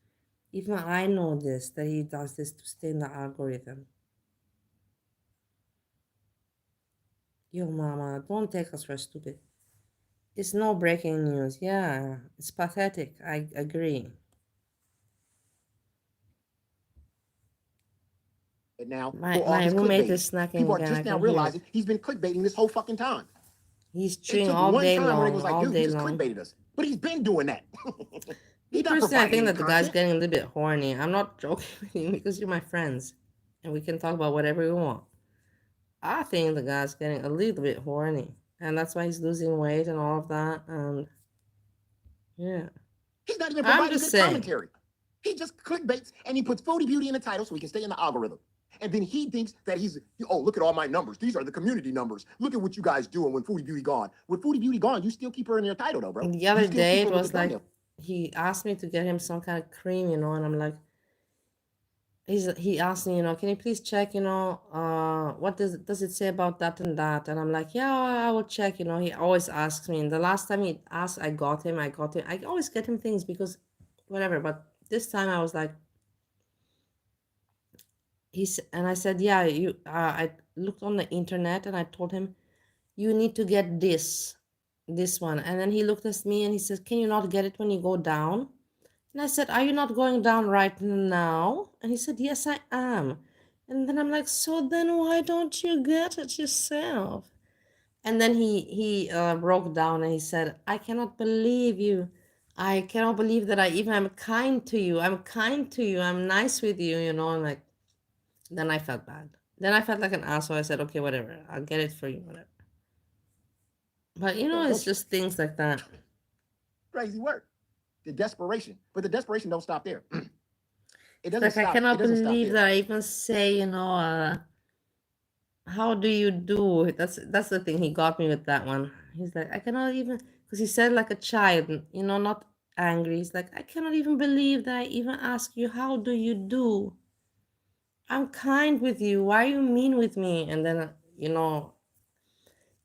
Even I know this, that he does this to stay in the algorithm. Yo mama, don't take us for stupid. It's no breaking news. Yeah, it's pathetic. I agree. Now, my roommate is snacking people again. are just now realizing he's been clickbaiting this whole fucking time. He's chewing all day long, was like, all dude, day he just long. clickbaited us. But he's been doing that. Personally, I think that the guy's getting a little bit horny. I'm not joking with you because you're my friends, and we can talk about whatever we want. I think the guy's getting a little bit horny, and that's why he's losing weight and all of that. And yeah, he's not even providing good commentary. He just clickbaits and he puts Foodie Beauty in the title so he can stay in the algorithm. And then he thinks that oh, look at all my numbers. These are the community numbers. Look at what you guys doing when Foodie Beauty gone. With Foodie Beauty gone, you still keep her in your title, though, bro. And the other day, it was like, he asked me to get him some kind of cream, and I'm like, he asked me, can you please check, what does it say about that and that? And I'm like, yeah, I will check, he always asks me. And the last time he asked, I got him. I always get him things because whatever. But this time I was like, and I said, yeah, I looked on the internet and I told him, you need to get this one. And then he looked at me and he says, can you not get it when you go down? And I said, are you not going down right now? And he said, yes, I am. And then I'm like, so then why don't you get it yourself? And then he broke down and he said, I cannot believe you. I cannot believe that I even am kind to you. I'm kind to you. I'm nice with you, you know. And like, then I felt bad. Then I felt like an asshole. I said, okay, whatever. I'll get it for you, whatever. But you know, it's just things like that. Crazy work. The desperation. But the desperation don't stop there. It doesn't Like, stop. I cannot It doesn't stop believe there. that I even say, you know, how do you do? That's the thing. He got me with that one. He's like, I cannot even, because he said like a child, you know, not angry. He's like, I cannot even believe that I even ask you, how do you do? I'm kind with you. Why are you mean with me? And then, you know,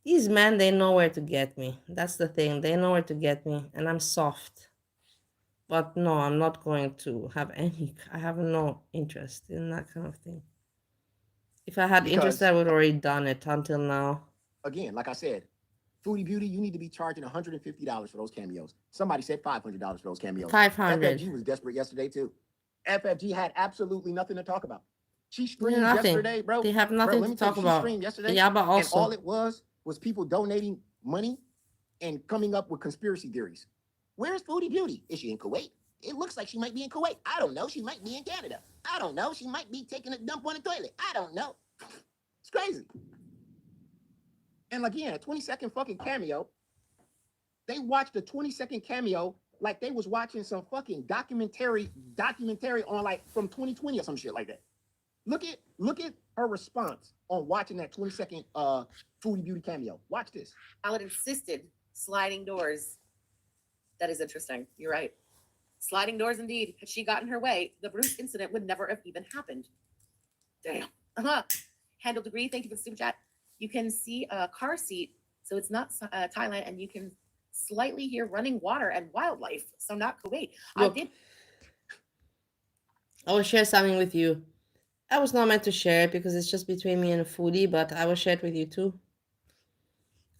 these men, they know where to get me. That's the thing. They know where to get me. And I'm soft. But no, I'm not going to have any, I have no interest in that kind of thing. If I had interest, I would already done it until now. Again, like I said, Foodie Beauty, you need to be charging $150 for those cameos. Somebody said $500 for those cameos. 500. FFG was desperate yesterday too. FFG had absolutely nothing to talk about. She streamed Nothing. yesterday, bro. They have nothing to talk She about. streamed yesterday. Yeah, but And also, all it was people donating money and coming up with conspiracy theories. Where's Foodie Beauty? Is she in Kuwait? It looks like she might be in Kuwait. I don't know. She might be in Canada. I don't know. She might be taking a dump on the toilet. I don't know. It's crazy. And again, a 20-second fucking cameo. They watched a 20-second cameo like they was watching some fucking documentary on like from 2020 or some shit like that. Look at her response on watching that 20-second Foodie Beauty cameo. Watch this. Salad insisted sliding doors. That is interesting. You're right. Sliding doors indeed. Had she gotten her way, the Bruce incident would never have even happened. Damn. Handle degree. Thank you for the super chat. You can see a car seat, so it's not Thailand, and you can slightly hear running water and wildlife, so not Kuwait. look, I will share something with you. I was not meant to share it because it's just between me and Foodie, but I will share it with you too.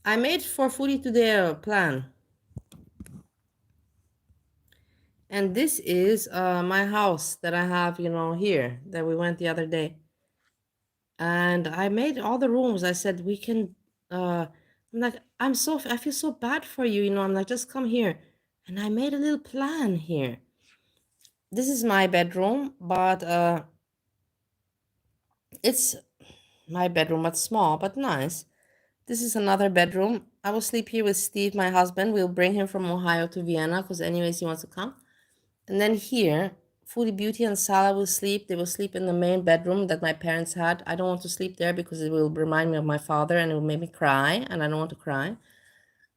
I made for Foodie today a plan. And this is my house that I have, you know, here, that we went the other day. And I made all the rooms. I said, we can, I'm like, I feel so bad for you, you know, I'm like, just come here. And I made a little plan here. This is my bedroom, but it's my bedroom, but small, but nice. This is another bedroom. I will sleep here with Steve, my husband. We'll bring him from Ohio to Vienna because anyways, he wants to come. And then here, Foodie Beauty and Salah will sleep. They will sleep in the main bedroom that my parents had. I don't want to sleep there because it will remind me of my father and it will make me cry, and I don't want to cry.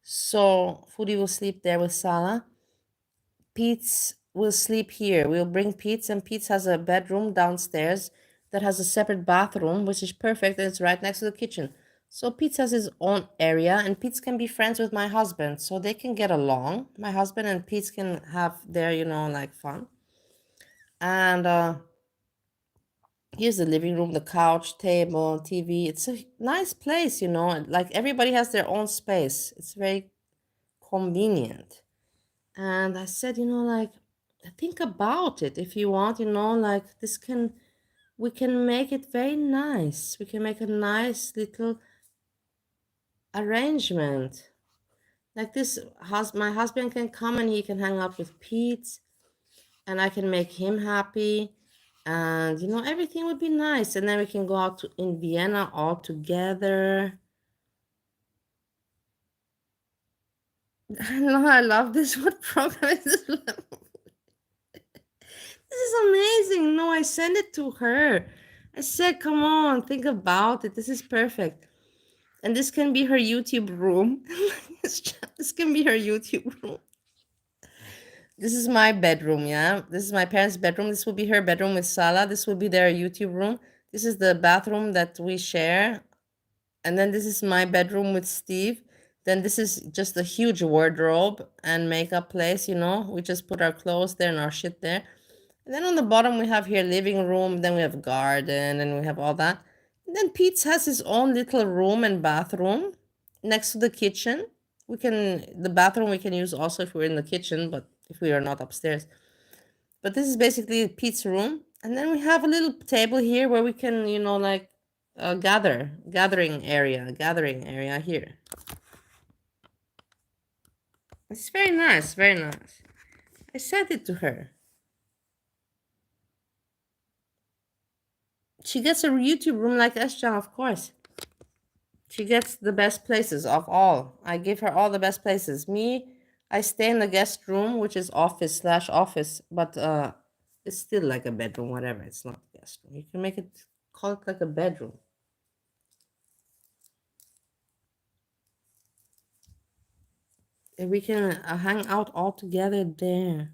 So Foodie will sleep there with Salah. Pete's will sleep here. We'll bring Pete's, and Pete's has a bedroom downstairs that has a separate bathroom, which is perfect, and it's right next to the kitchen. So Pete's has his own area, and Pete's can be friends with my husband, so they can get along. My husband and Pete's can have their, you know, like fun. And here's the living room, the couch, table, TV. It's a nice place, you know, like everybody has their own space. It's very convenient. And I said, you know, like, think about it if you want, you know, like we can make it very nice. We can make a nice little arrangement. Like this, my husband can come and he can hang out with Pete, and I can make him happy. And, you know, everything would be nice. And then we can go out in Vienna all together. I love this. What program is this? This is amazing. No, I sent it to her. I said, come on, think about it. This is perfect. And this can be her YouTube room. This can be her YouTube room. This is my bedroom, yeah? This is my parents' bedroom. This will be her bedroom with Salah. This will be their YouTube room. This is the bathroom that we share. And then this is my bedroom with Steve. Then this is just a huge wardrobe and makeup place, you know. We just put our clothes there and our shit there. And then on the bottom we have here living room, then we have garden, and we have all that. And then Pete's has his own little room and bathroom next to the kitchen. The bathroom we can use also if we're in the kitchen, but if we are not upstairs. But this is basically Pete's room. And then we have a little table here where we can, you know, like gathering area here. It's very nice, very nice. I sent it to her. She gets a YouTube room like Esjan, of course. She gets the best places of all. I give her all the best places. Me, I stay in the guest room, which is office/office, but it's still like a bedroom, whatever. It's not a guest room. You can call it like a bedroom. And we can hang out all together there.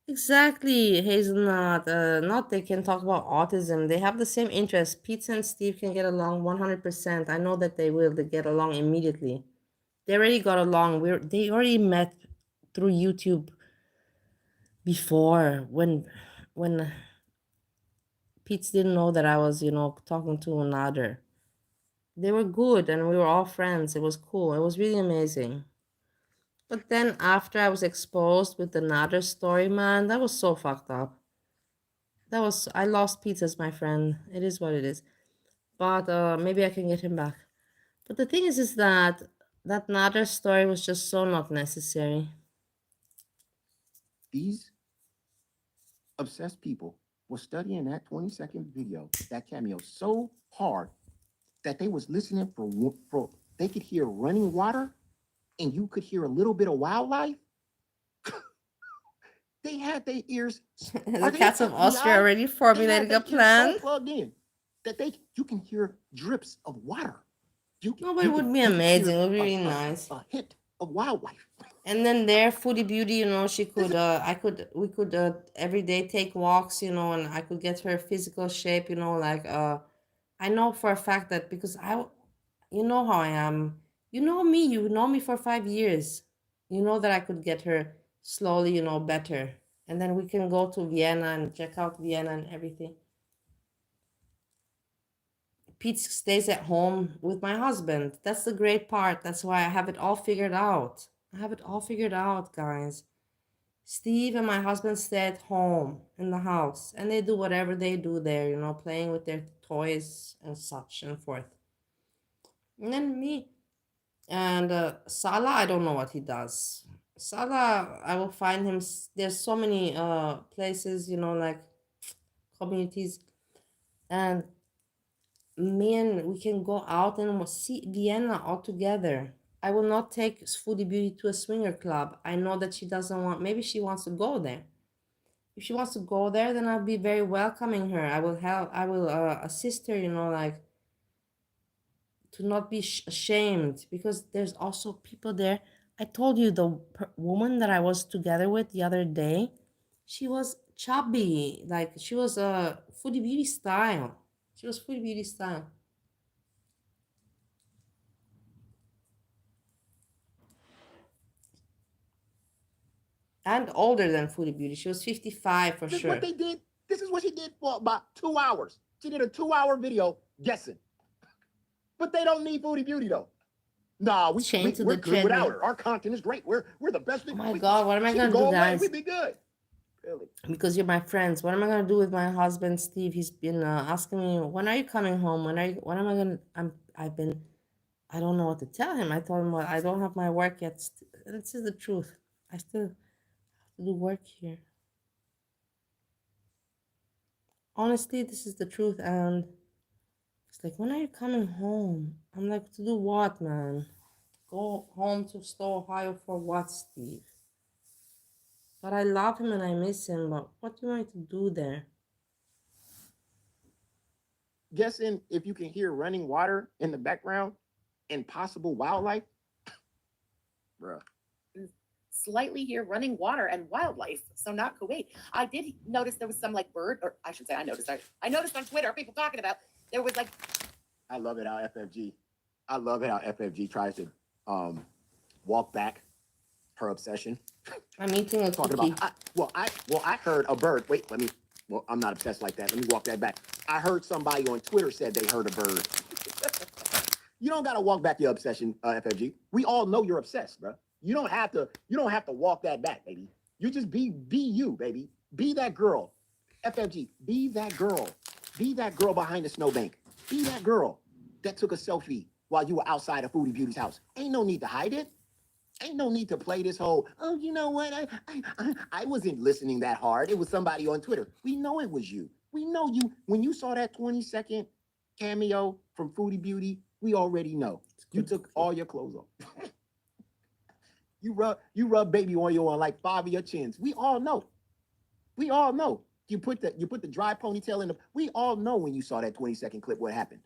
Exactly, Hazelnut. Not they can talk about autism. They have the same interests. Pete and Steve can get along 100%. I know that they will. They get along immediately. They already got along. They already met through YouTube before when Pete didn't know that I was, you know, talking to another. They were good and we were all friends. It was cool. It was really amazing. But then after I was exposed with another story, man, that was so fucked up. I lost Pete as my friend. It is what it is. But maybe I can get him back. But the thing is that another story was just so not necessary. These obsessed people were studying that 20-second video, that cameo, so hard that they was listening for they could hear running water and you could hear a little bit of wildlife. They had their ears. The cats of Austria already formulating a plan. So plugged in that you can hear drips of water. No, but it would be amazing. It would be really nice. A hint of wildlife. And then there, Foodie Beauty, you know, we could every day take walks, you know, and I could get her physical shape, you know, like I know for a fact that because you know how I am, you know me for 5 years, you know that I could get her slowly, you know, better, and then we can go to Vienna and check out Vienna and everything. Pete stays at home with my husband. That's the great part. That's why I have it all figured out. I have it all figured out, guys. Steve and my husband stay at home in the house and they do whatever they do there, you know, playing with their toys and such and forth. And then me and Salah, I don't know what he does. Salah, I will find him. There's so many places, you know, like communities, and we can go out and we'll see Vienna all together. I will not take Foodie Beauty to a swinger club. I know that she doesn't want, maybe she wants to go there. If she wants to go there, then I'll be very welcoming her. I will assist her, you know, like to not be ashamed, because there's also people there. I told you the woman that I was together with the other day, she was chubby, like she was a Foodie Beauty style. She was Foodie Beauty style. And older than Foodie Beauty. She was 55 for sure. What they did. This is what she did for about 2 hours. She did a 2-hour video guessing. But they don't need Foodie Beauty though. Nah, we're good without her. Our content is great. We're the best. Oh my God, what am I gonna do, guys? We'd be good. Really? Because you're my friends. What am I gonna do with my husband, Steve? He's been asking me, when are you coming home? When am I gonna? I don't know what to tell him. I told him, well, I don't have my work yet. This is the truth. I still have to do work here. Honestly, this is the truth, and it's like, when are you coming home? I'm like, to do what, man? Go home to Stowe, Ohio for what, Steve? But I love him and I miss him, but what do you want me to do there? Guessing if you can hear running water in the background and possible wildlife? Bruh. slightly hear running water and wildlife. So not Kuwait. I did notice there was some like bird, or I should say I noticed on Twitter people talking about there was like. I love it how FFG tries to walk back her obsession. I'm eating a Talking cookie. about I heard a bird. Wait, I'm not obsessed like that. Let me walk that back. I heard somebody on Twitter said they heard a bird. You don't gotta walk back your obsession, FFG. We all know you're obsessed, bro. You don't have to walk that back, baby. You just be you, baby. Be that girl. FFG, be that girl. Be that girl behind the snowbank. Be that girl that took a selfie while you were outside of Foodie Beauty's house. Ain't no need to hide it. Ain't no need to play this whole, oh, you know what? I wasn't listening that hard. It was somebody on Twitter. We know it was you. We know you. When you saw that 20-second cameo from Foodie Beauty, we already know. You took all your clothes off. You rub baby oil on like 5 of your chins. We all know. We all know. You put the dry ponytail in the. We all know when you saw that 20-second clip what happened.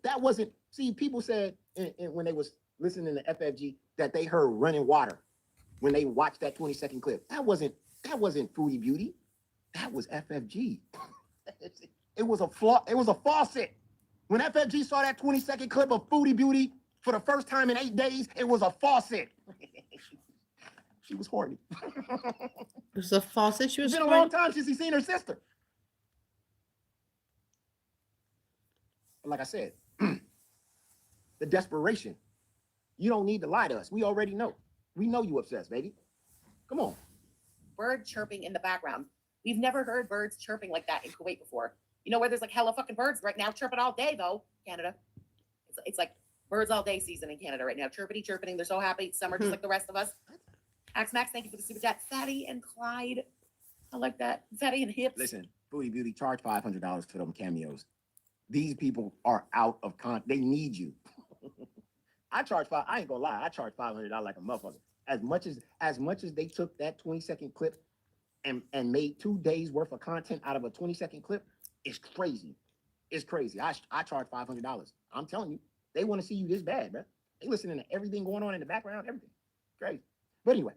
That wasn't. See, people said when they was listening to FFG that they heard running water when they watched that 20-second clip. That wasn't Foodie Beauty. That was FFG. It was a faucet. When FFG saw that 20-second clip of Foodie Beauty for the first time in 8 days, it was a faucet. She was horny. It was a faucet. She was. It's been a long time since he's seen her sister. But like I said, the desperation. You don't need to lie to us. We already know. We know you obsessed, baby. Come on. Bird chirping in the background. We've never heard birds chirping like that in Kuwait before. You know where there's like hella fucking birds right now chirping all day though, Canada. It's like birds all day season in Canada right now. Chirpity chirping. They're so happy. It's summer just like the rest of us. Axe Max, thank you for the super chat. Fatty and Clyde. I like that. Fatty and Hips. Listen, Foodie Beauty, charge $500 for them cameos. These people are out of They need you. I ain't gonna lie, I charge $500 like a motherfucker. As much as they took that 20-second clip and made 2 days worth of content out of a 20-second clip, it's crazy. It's crazy. I charge $500. I'm telling you, they want to see you this bad, bro. They listening to everything going on in the background, everything. Crazy. But anyway,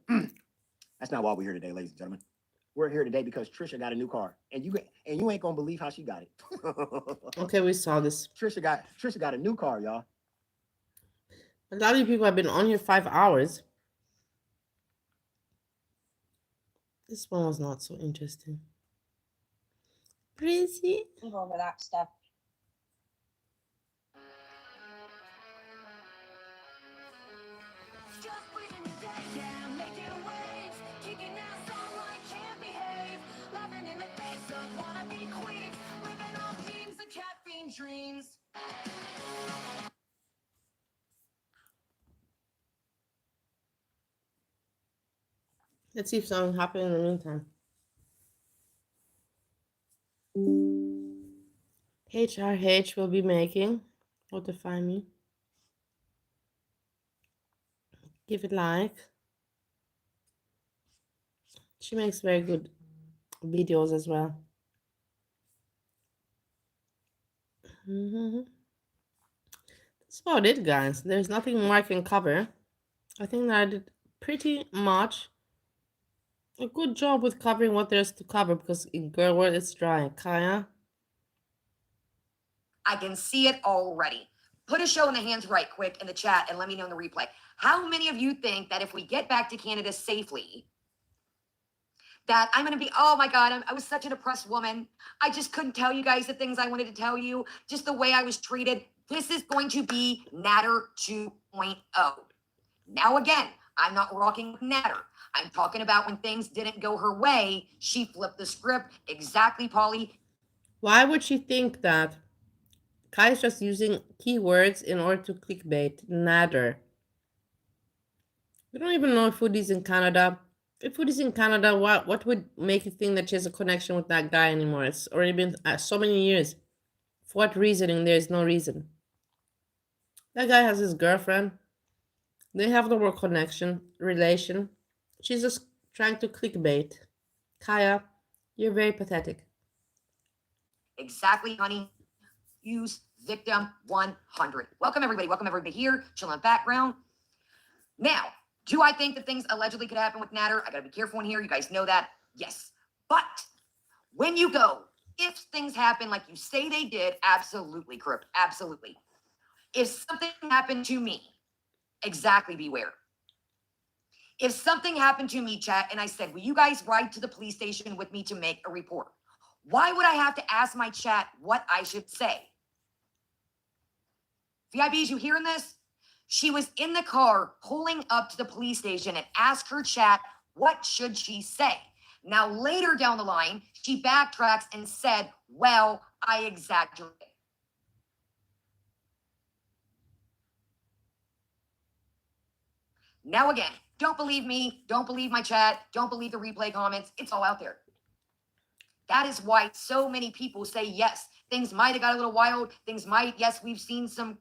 that's not why we're here today, ladies and gentlemen. We're here today because Trisha got a new car, and you ain't gonna believe how she got it. Okay, we saw this. Trisha got a new car, y'all. A lot of people have been on here 5 hours. This one was not so interesting. Breezy. Move over that stuff. Dreams. Let's see if something happened in the meantime. HRH will be making. Notify me. Give it like. She makes very good videos as well. That's about it, guys. There's nothing more I can cover. I think that I did pretty much a good job with covering what there's to cover because in girl world it's dry. Kaya? I can see it already. Put a show in the hands right quick in the chat and let me know in the replay. How many of you think that if we get back to Canada safely, that I'm going to be, oh my God, I was such a depressed woman. I just couldn't tell you guys the things I wanted to tell you, just the way I was treated. This is going to be Natter 2.0. Now again, I'm not rocking with Natter. I'm talking about when things didn't go her way, she flipped the script. Exactly, Polly. Why would she think that? Kai's just using keywords in order to clickbait. Natter. We don't even know if Foodie's in Canada. If Foodie's in Canada, what would make you think that she has a connection with that guy anymore? It's already been so many years. For what reasoning? There's no reason. That guy has his girlfriend. They have no more relation. She's just trying to clickbait. Kaya, you're very pathetic. Exactly, honey. Use victim 100. Welcome everybody here. Chill in the background. Now, Do I think that things allegedly could happen with Natter? I gotta be careful in here. You guys know that. Yes. But when you go, if things happen like you say they did, absolutely, Crip, absolutely. If something happened to me, exactly beware. If something happened to me, chat, and I said, will you guys ride to the police station with me to make a report? Why would I have to ask my chat what I should say? VIBs, you hearing this? She was in the car pulling up to the police station and asked her chat, what should she say? Now, later down the line, she backtracks and said, well, I exaggerated. Now, again, don't believe me. Don't believe my chat. Don't believe the replay comments. It's all out there. That is why so many people say, yes, things might have got a little wild. Things might, yes, we've seen some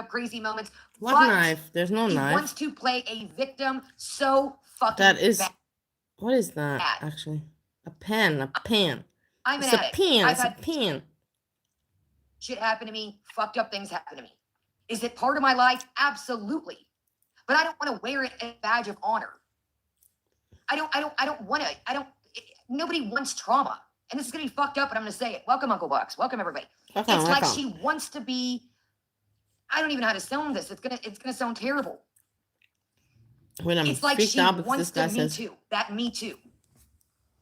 crazy moments. What but knife? There's no he knife. wants to play a victim so fucking That is, bad. what is that actually? A pen, a pen. I'm It's an a addict. pen, I've it's a had pen. shit happen to me. Fucked up things happen to me. Is it part of my life? Absolutely. But I don't want to wear it as a badge of honor. I don't want to, nobody wants trauma. And this is going to be fucked up, but I'm going to say it. Welcome, Uncle Bucks. Welcome, everybody. It's like she wants to be, I don't even know how to sound this. It's gonna sound terrible. When I'm it's like freaked she out because wants this guy to me says, too. That me too.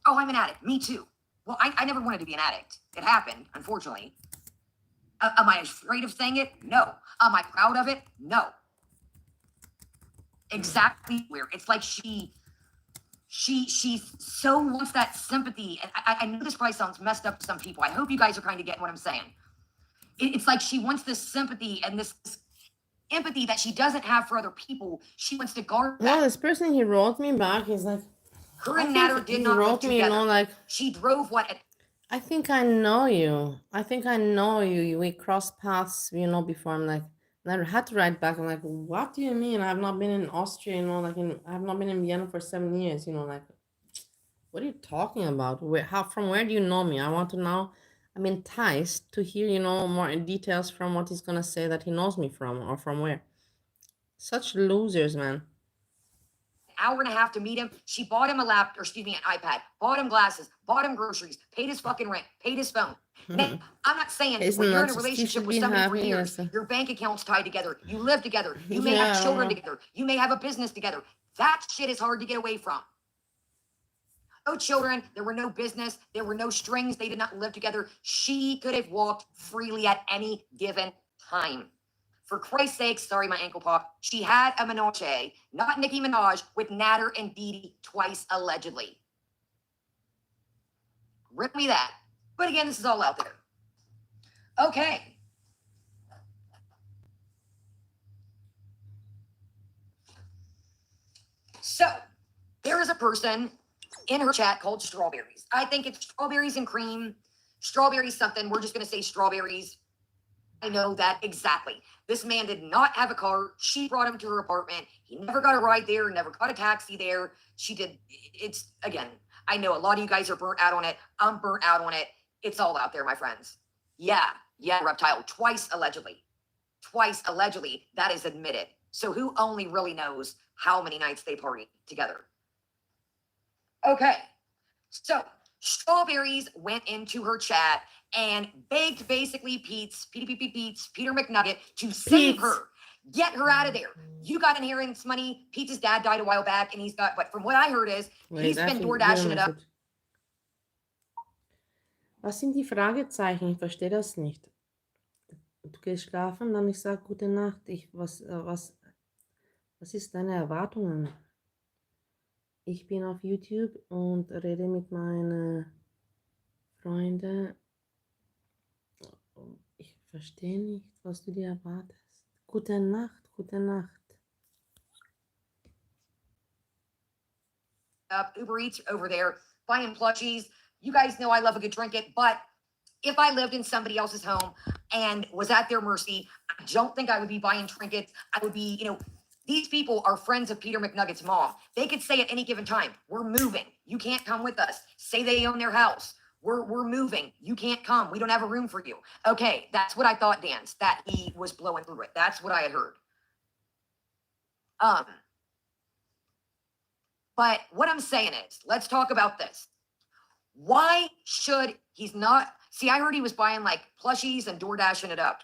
Oh, I'm an addict. Me too. Well, I never wanted to be an addict. It happened, unfortunately. Am I afraid of saying it? No. Am I proud of it? No. Exactly where it's like she so wants that sympathy. And I know this probably sounds messed up to some people. I hope you guys are kind of getting what I'm saying. It's like she wants this sympathy and this empathy that she doesn't have for other people. She wants to guard that. no, this person, he wrote me back. He's like, Her and Natter did not live together. You know, like, she drove what? I think I know you. I think I know you. We crossed paths, you know, before. I'm like, I had to write back. I'm like, what do you mean? I've not been in Austria, you know, like, I have not been in Vienna for 7 years, you know, like, what are you talking about? From where do you know me? I want to know. I'm enticed to hear, you know, more details from what he's gonna say that he knows me from, or from where. Such losers, man. Hour and a half to meet him. She bought him an iPad, bought him glasses, bought him groceries, paid his fucking rent, paid his phone. Now, I'm not saying when you're in a relationship with somebody for years, your bank account's tied together, you live together, you may have children together, you may have a business together. That shit is hard to get away from. No children, there were no business, there were no strings, they did not live together. She could have walked freely at any given time. For Christ's sake, sorry, my ankle pop. She had a menage, not Nicki Minaj, with Natter and Didi twice allegedly. Rip me that. But again, this is all out there. Okay. So, there is a person in her chat called Strawberries. I think it's strawberries and cream, strawberries something. We're just going to say strawberries. I know that exactly. This man did not have a car. She brought him to her apartment. He never got a ride there, never got a taxi there. She did. It's, again, I know a lot of you guys are burnt out on it. I'm burnt out on it. It's all out there, my friends. Yeah, Reptile, twice allegedly. Twice allegedly, that is admitted. So who only really knows how many nights they partied together? Okay, so Strawberries went into her chat and begged basically Peter McNugget to save her, get her out of there. You got inheritance money. Pete's dad died a while back, and he's got, but from what I heard is, he's been door dashing it up. Was sind die Fragezeichen? Ich verstehe das nicht. Du gehst schlafen, dann ich sage gute Nacht. Was ist deine Erwartungen? Ich bin auf YouTube und rede mit meinen Freunden. Ich verstehe nicht, was du dir erwartest. Gute Nacht, gute Nacht. Uber Eats over there, buying plushies. You guys know I love a good trinket, but if I lived in somebody else's home and was at their mercy, I don't think I would be buying trinkets. I would be, you know, these people are friends of Peter McNugget's mom. They could say at any given time, we're moving. You can't come with us. Say they own their house. We're moving. You can't come. We don't have a room for you. Okay, that's what I thought, Dance, that he was blowing through it. That's what I had heard. But what I'm saying is, let's talk about this. Why should he's not? See, I heard he was buying like plushies and door dashing it up.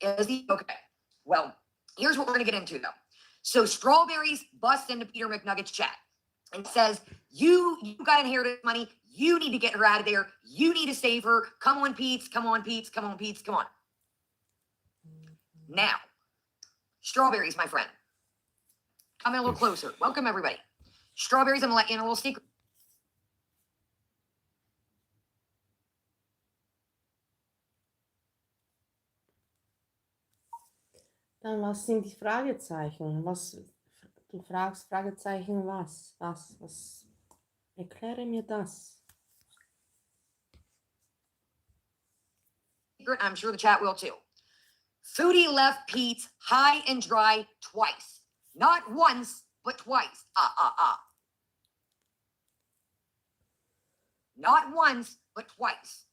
Is he? Okay. Well, here's what we're going to get into, though. So Strawberries busts into Peter McNugget's chat and says, you got inherited money. You need to get her out of there. You need to save her. Come on, Pete's. Come on, Pete's. Come on, Pete's. Come on. Now, Strawberries, my friend. Come in a little closer. Welcome, everybody. Strawberries, I'm going to let you in a little secret. Dann was sind die Fragezeichen? Du fragst Fragezeichen was? Erkläre mir das. I'm sure the chat will too. Foodie left Pete's high and dry twice. Not once, but twice. Not once, but twice.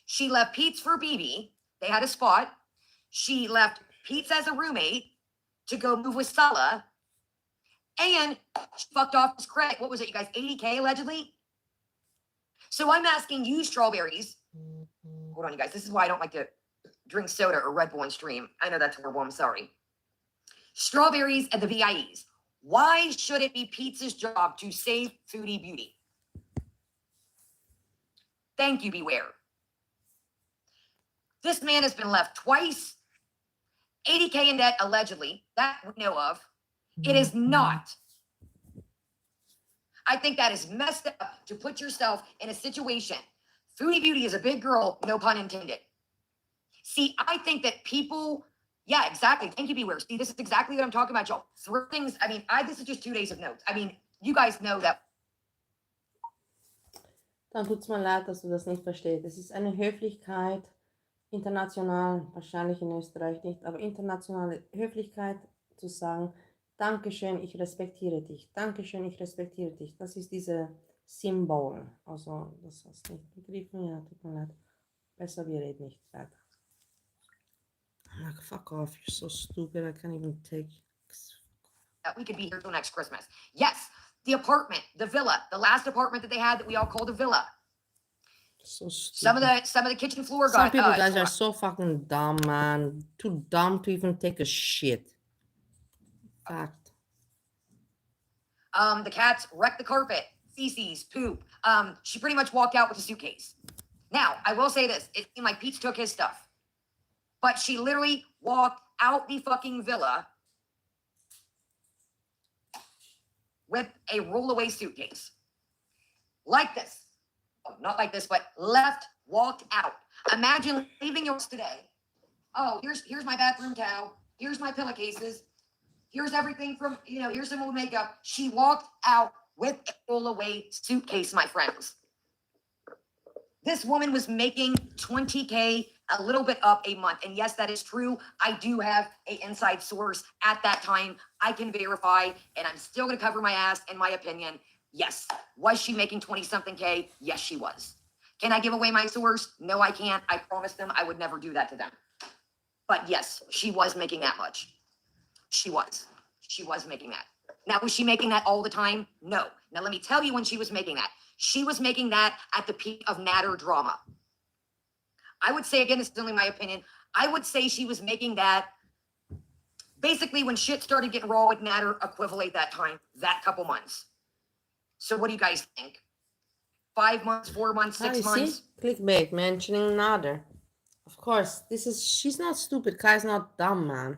She left Pete's for BB. They had a spot. She left Pete's as a roommate to go move with Sala. And she fucked off his credit. What was it, you guys? 80K allegedly? So I'm asking you, Strawberries. Hold on, you guys. This is why I don't like to drink soda or Red Bull on stream. I know that's horrible. I'm sorry. Strawberries and the VIEs. Why should it be Pete's job to save Foodie Beauty? Thank you, Beware. This man has been left twice, 80K in debt, allegedly, that we know of. It is not. I think that is messed up to put yourself in a situation. Foodie Beauty is a big girl, no pun intended. See, I think that people, yeah, exactly. Thank you, Beware. See, this is exactly what I'm talking about, y'all. Throw things, I mean, this is just 2 days of notes. I mean, you guys know that. Dann tut's mir leid, dass du das nicht verstehst. Es ist eine Höflichkeit, international, wahrscheinlich in Österreich nicht, aber internationale Höflichkeit zu sagen, Dankeschön, ich respektiere dich. Dankeschön, ich respektiere dich. Das ist diese Symbol. Also, das hast du nicht begriffen. Ja, tut mir leid. Besser, wir reden nicht weiter. Like, fuck off, you're so stupid, I can't even take... We could be here till next Christmas. Yes, the apartment, the villa, the last apartment that they had that we all called a villa. So stupid. Some of the kitchen floor Some got... people, guys, are so fucking dumb, man. Too dumb to even take a shit. Fact. The cats wrecked the carpet, feces, poop. She pretty much walked out with a suitcase. Now, I will say this. It seemed like Pete's took his stuff. But she literally walked out the fucking villa with a rollaway suitcase. Like this. Oh, not like this, but left, walked out. Imagine leaving yours today. Oh, here's my bathroom towel. Here's my pillowcases. Here's everything from, here's some old makeup. She walked out with a rollaway suitcase, my friends. This woman was making 20K, a little bit up a month. And yes, that is true. I do have an inside source at that time. I can verify, and I'm still going to cover my ass in my opinion. Yes. Was she making 20-something K? Yes, she was. Can I give away my source? No, I can't. I promised them I would never do that to them. But yes, she was making that much. She was. She was making that. Now, was she making that all the time? No. Now, let me tell you when she was making that. She was making that at the peak of Natter drama. I would say, again, this is only my opinion, I would say she was making that basically when shit started getting raw with Natter, equivalent that time, that couple months. So what do you guys think? 5 months, 4 months, 6 months? See? Clickbait, mentioning Natter. Of course, she's not stupid. Kai's not dumb, man.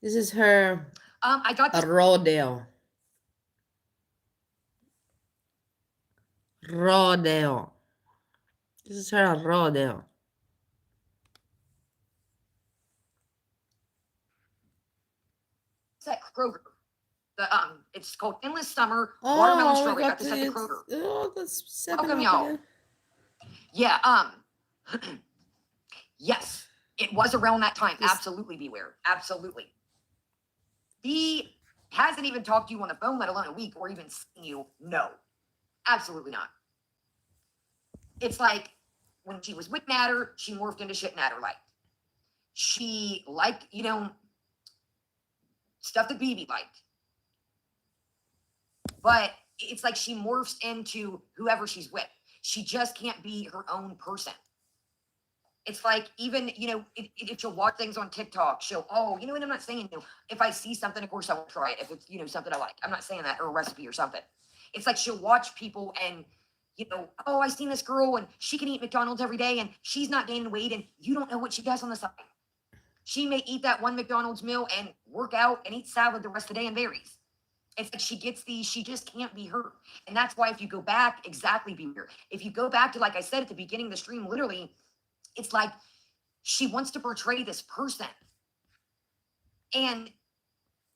This is her I got this. a rodeo. Rodeo. This is her rodeo. It's at Kroger. It's called Endless Summer Watermelon Strawberry. Got this at the Kroger. Oh, that's Welcome, y'all. Yeah. Yes, it was around that time. Absolutely, Beware. Absolutely. He hasn't even talked to you on the phone, let alone a week, or even seen you. No, absolutely not. It's like when she was with Natter, she morphed into shit Natter liked. She liked, stuff that BB liked. but it's like she morphs into whoever she's with. She just can't be her own person. It's like, even, you know, if she'll watch things on TikTok, she'll, oh, you know, and I'm not saying, you know, if I see something, of course I will try it. If it's, you know, something I like, I'm not saying that, or a recipe or something. It's like she'll watch people and, you know, oh, I seen this girl and she can eat McDonald's every day and she's not gaining weight, and you don't know what she does on the side. She may eat that one McDonald's meal and work out and eat salad the rest of the day and berries. It's like she gets these, she just can't be her. And that's why if you go back, exactly, be weird. If you go back to, like I said at the beginning of the stream, literally, it's like she wants to portray this person. And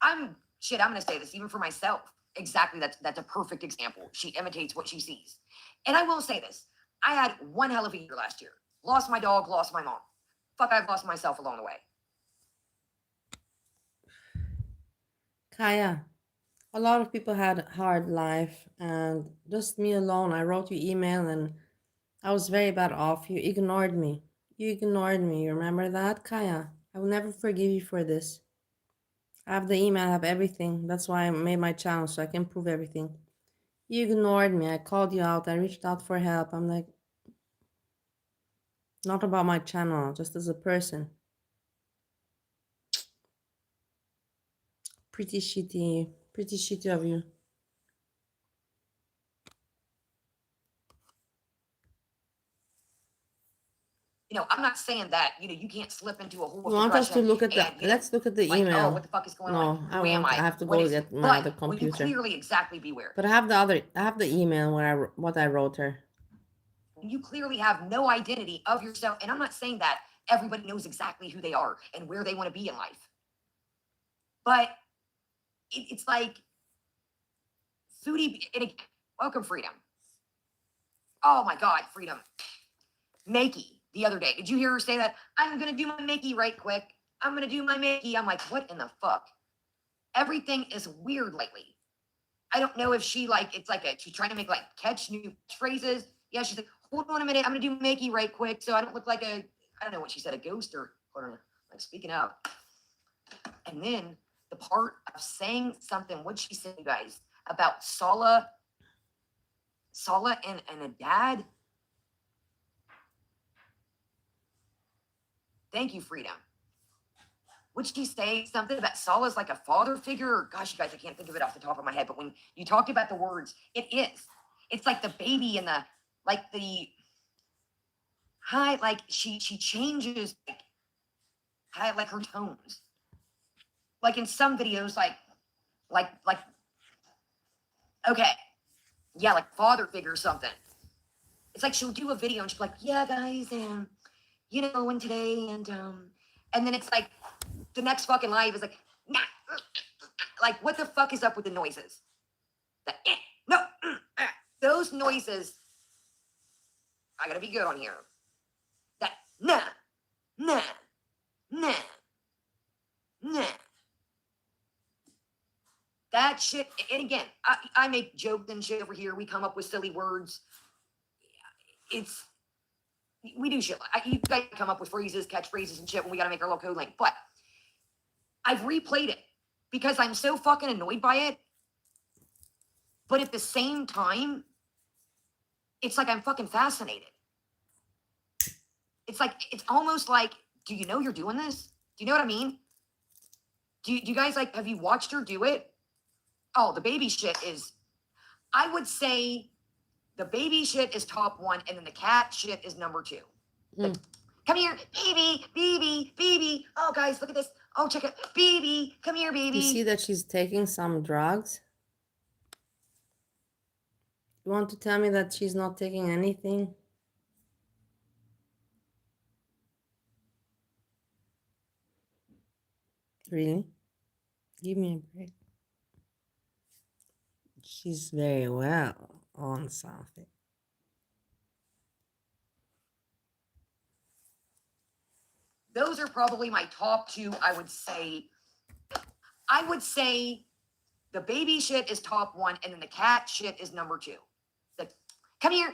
I'm gonna say this even for myself. Exactly, that's a perfect example. She imitates what she sees. And I will say this. I had one hell of a year last year. Lost my dog, lost my mom. Fuck, I've lost myself along the way. Kaya, a lot of people had a hard life, and just me alone. I wrote you email and I was very bad off. You ignored me. You ignored me. You remember that, Kaya? I will never forgive you for this. I have the email, I have everything. That's why I made my channel, so I can prove everything. You ignored me. I called you out. I reached out for help. I'm like, not about my channel, just as a person. Pretty shitty of you. You know, I'm not saying that, you know, you can't slip into a hole You of want us to depression look at the, and, you know, let's look at the like, oh, email. what the fuck is going No, on? I Who am won't. I I? have to What go is get it? my But other will you computer. clearly exactly be where? But I have the email where what I wrote her. You clearly have no identity of yourself. And I'm not saying that everybody knows exactly who they are and where they want to be in life. But it's like foodie, and again, welcome, Freedom. Oh my God, Freedom. Makey the other day. Did you hear her say that? I'm going to do my Makey right quick. I'm going to do my Makey. I'm like, what in the fuck? Everything is weird lately. I don't know if she like, it's like she's trying to make like catch new phrases. Yeah, she's like, hold on a minute. I'm going to do Makey right quick so I don't look like I don't know what she said, a ghost or like speaking out. And then the part of saying something, what she said, you guys, about Sala and a dad. Thank you, Freedom. Would she say something about Sala's like a father figure? Or, gosh, you guys, I can't think of it off the top of my head. But when you talked about the words, it is. It's like the baby and the, like the high, like she changes like high, like her tones. Like in some videos, like, okay, yeah, like father figure or something. It's like she'll do a video and she'll be like, yeah, guys, and you know, and today, and then it's like the next fucking live is like, nah, like what the fuck is up with the noises? The no, those noises. I gotta be good on here. That nah, nah, nah, nah. That shit. And again, I make jokes and shit over here. We come up with silly words. We do shit. You guys come up with phrases, catchphrases, and shit when we gotta make our little code link. But I've replayed it because I'm so fucking annoyed by it. But at the same time, it's like I'm fucking fascinated. It's like, it's almost like, do you know you're doing this? Do you know what I mean? Do you guys like, have you watched her do it? Oh, the baby shit is, I would say the baby shit is top one, and then the cat shit is number two. Come here, baby. Oh, guys, look at this. Oh, check it. Baby, come here, baby. You see that she's taking some drugs? You want to tell me that she's not taking anything? Really? Give me a break. She's very well on something. Those are probably my top two, I would say. I would say the baby shit is top one, and then the cat shit is number two. Come here,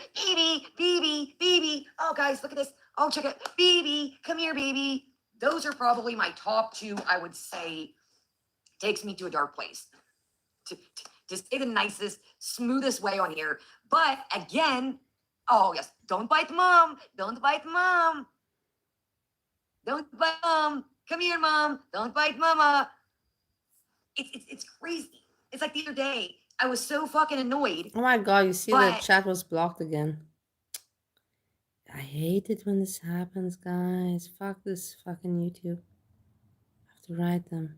baby. Oh, guys, look at this. Oh, check it. Baby, come here, baby. Those are probably my top two, I would say. Takes me to a dark place. just say the nicest, smoothest way on here. But again, oh yes, don't bite mom. Don't bite mom. Don't bite mom. Come here, mom. Don't bite mama. It's crazy. It's like the other day, I was so fucking annoyed. Oh my god, you see the But- chat was blocked again. I hate it when this happens, guys. Fuck this fucking YouTube. I have to write them.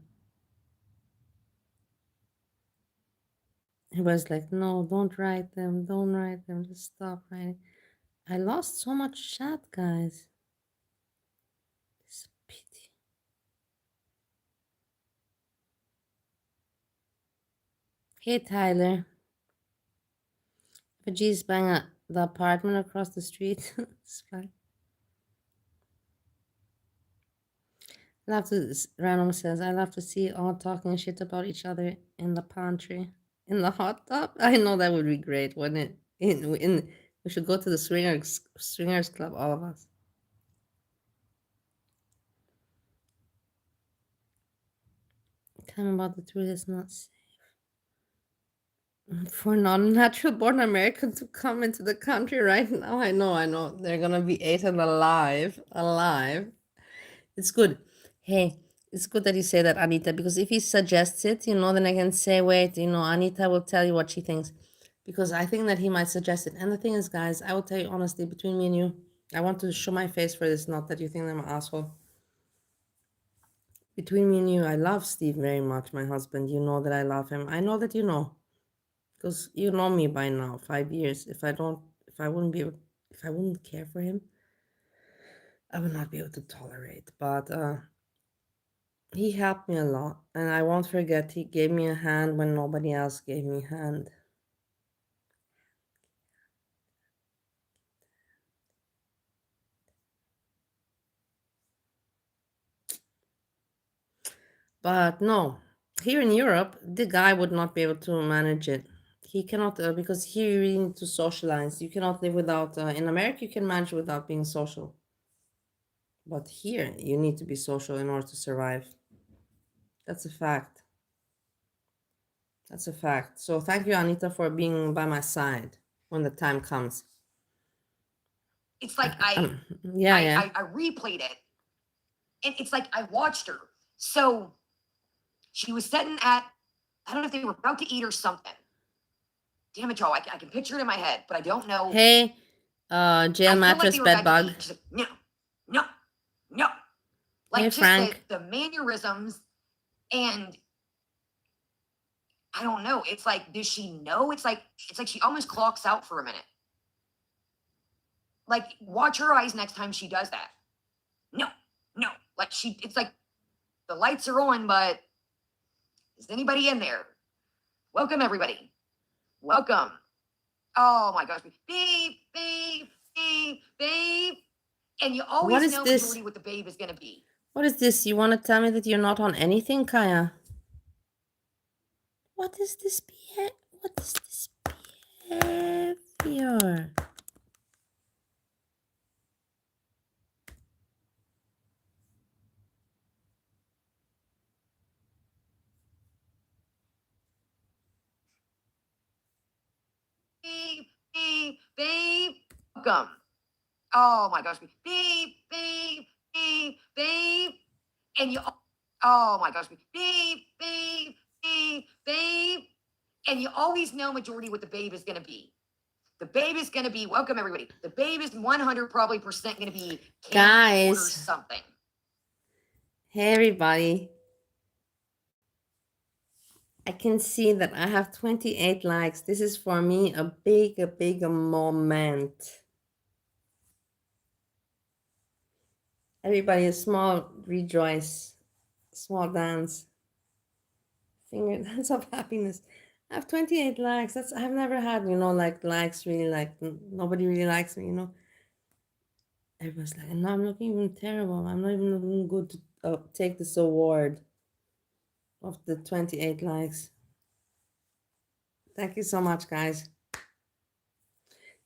He was like, no, don't write them. Don't write them. Just stop writing. I lost so much chat, guys. It's a pity. Hey, Tyler. Veggies buying the apartment across the street. It's fine. Random says, I love to see all talking shit about each other in the pantry. In the hot tub? I know that would be great, wouldn't it? We should go to the swingers club, all of us. Tell me about the truth is not safe. For non-natural born Americans to come into the country right now. I know. They're gonna be eaten alive. It's good. Hey, it's good that you say that, Anita, because if he suggests it, then I can say, wait, Anita will tell you what she thinks. Because I think that he might suggest it. And the thing is, guys, I will tell you honestly, between me and you, I want to show my face for this, not that you think I'm an asshole. Between me and you, I love Steve very much, my husband. You know that I love him. I know that you know. Because you know me by now, 5 years. If I wouldn't care for him, I would not be able to tolerate. But he helped me a lot, and I won't forget he gave me a hand when nobody else gave me a hand. But no, here in Europe, the guy would not be able to manage it. He cannot, because here you really need to socialize. You cannot live without, in America, you can manage without being social. But here, you need to be social in order to survive. That's a fact. That's a fact. So thank you, Anita, for being by my side when the time comes. It's like I replayed it, and it's like I watched her. So she was sitting at, I don't know if they were about to eat or something. Damn it, Joe, I can picture it in my head, but I don't know. Hey, jail mattress bed bug. Like, no. Like Hey, just Frank. the mannerisms, and I don't know. It's like, does she know? It's like she almost clocks out for a minute. Like, watch her eyes next time she does that. No. Like it's like the lights are on, but is anybody in there? Welcome, everybody. Welcome. Oh my gosh. Babe. And you always know majority what the babe is going to be. What is this? You want to tell me that you're not on anything, Kaya? What is this behavior? Babe. Welcome. Oh my gosh. Babe. And you, oh my gosh. Babe. And you always know majority what the babe is going to be. The babe is going to be, welcome everybody. The babe is 100% probably going to be guys or something. Hey everybody. I can see that I have 28 likes. This is for me a big moment. Everybody, a small rejoice, small dance, finger dance of happiness. I have 28 likes. I've never had, like likes really, like nobody really likes me, Everybody's like, no, I'm looking even terrible. I'm not even looking good to take this award of the 28 likes. Thank you so much, guys.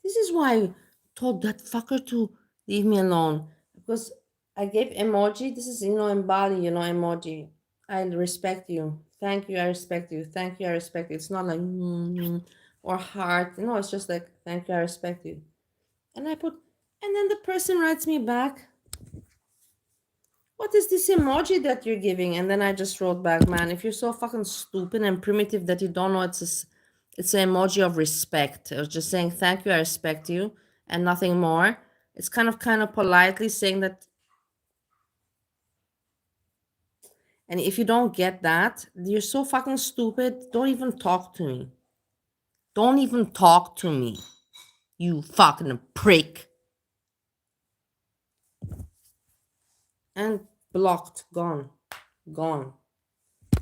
This is why I told that fucker to leave me alone, because I gave emoji. This is, in Bali, emoji. I respect you. Thank you, I respect you. Thank you, I respect you. It's not like or heart. No, it's just like thank you, I respect you. And I put, and then the person writes me back, what is this emoji that you're giving? And then I just wrote back, man, if you're so fucking stupid and primitive that you don't know it's an emoji of respect. I was just saying thank you, I respect you, and nothing more. It's kind of politely saying that. And if you don't get that, you're so fucking stupid. Don't even talk to me. Don't even talk to me. You fucking prick. And blocked, gone, gone.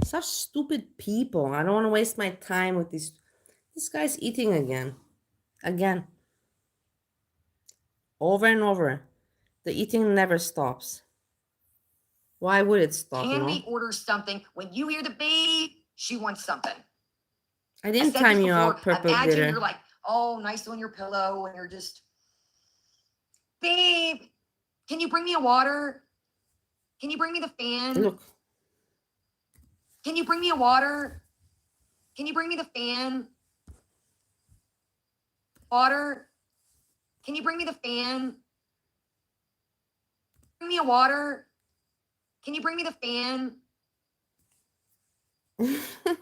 Such stupid people. I don't want to waste my time with these. This guy's eating again. Again. Over and over. The eating never stops. Why would it stop, Can no? we order something? When you hear the beep, she wants something. I I didn't said time this you before. out, purple Imagine glitter. you're like, oh, nice on your pillow, and you're just, babe, can you bring me a water? Can you bring me the fan? Look. Can you bring me a water? Can you bring me the fan? Water? Can you bring me the fan? Bring me a water? Can you bring me the fan?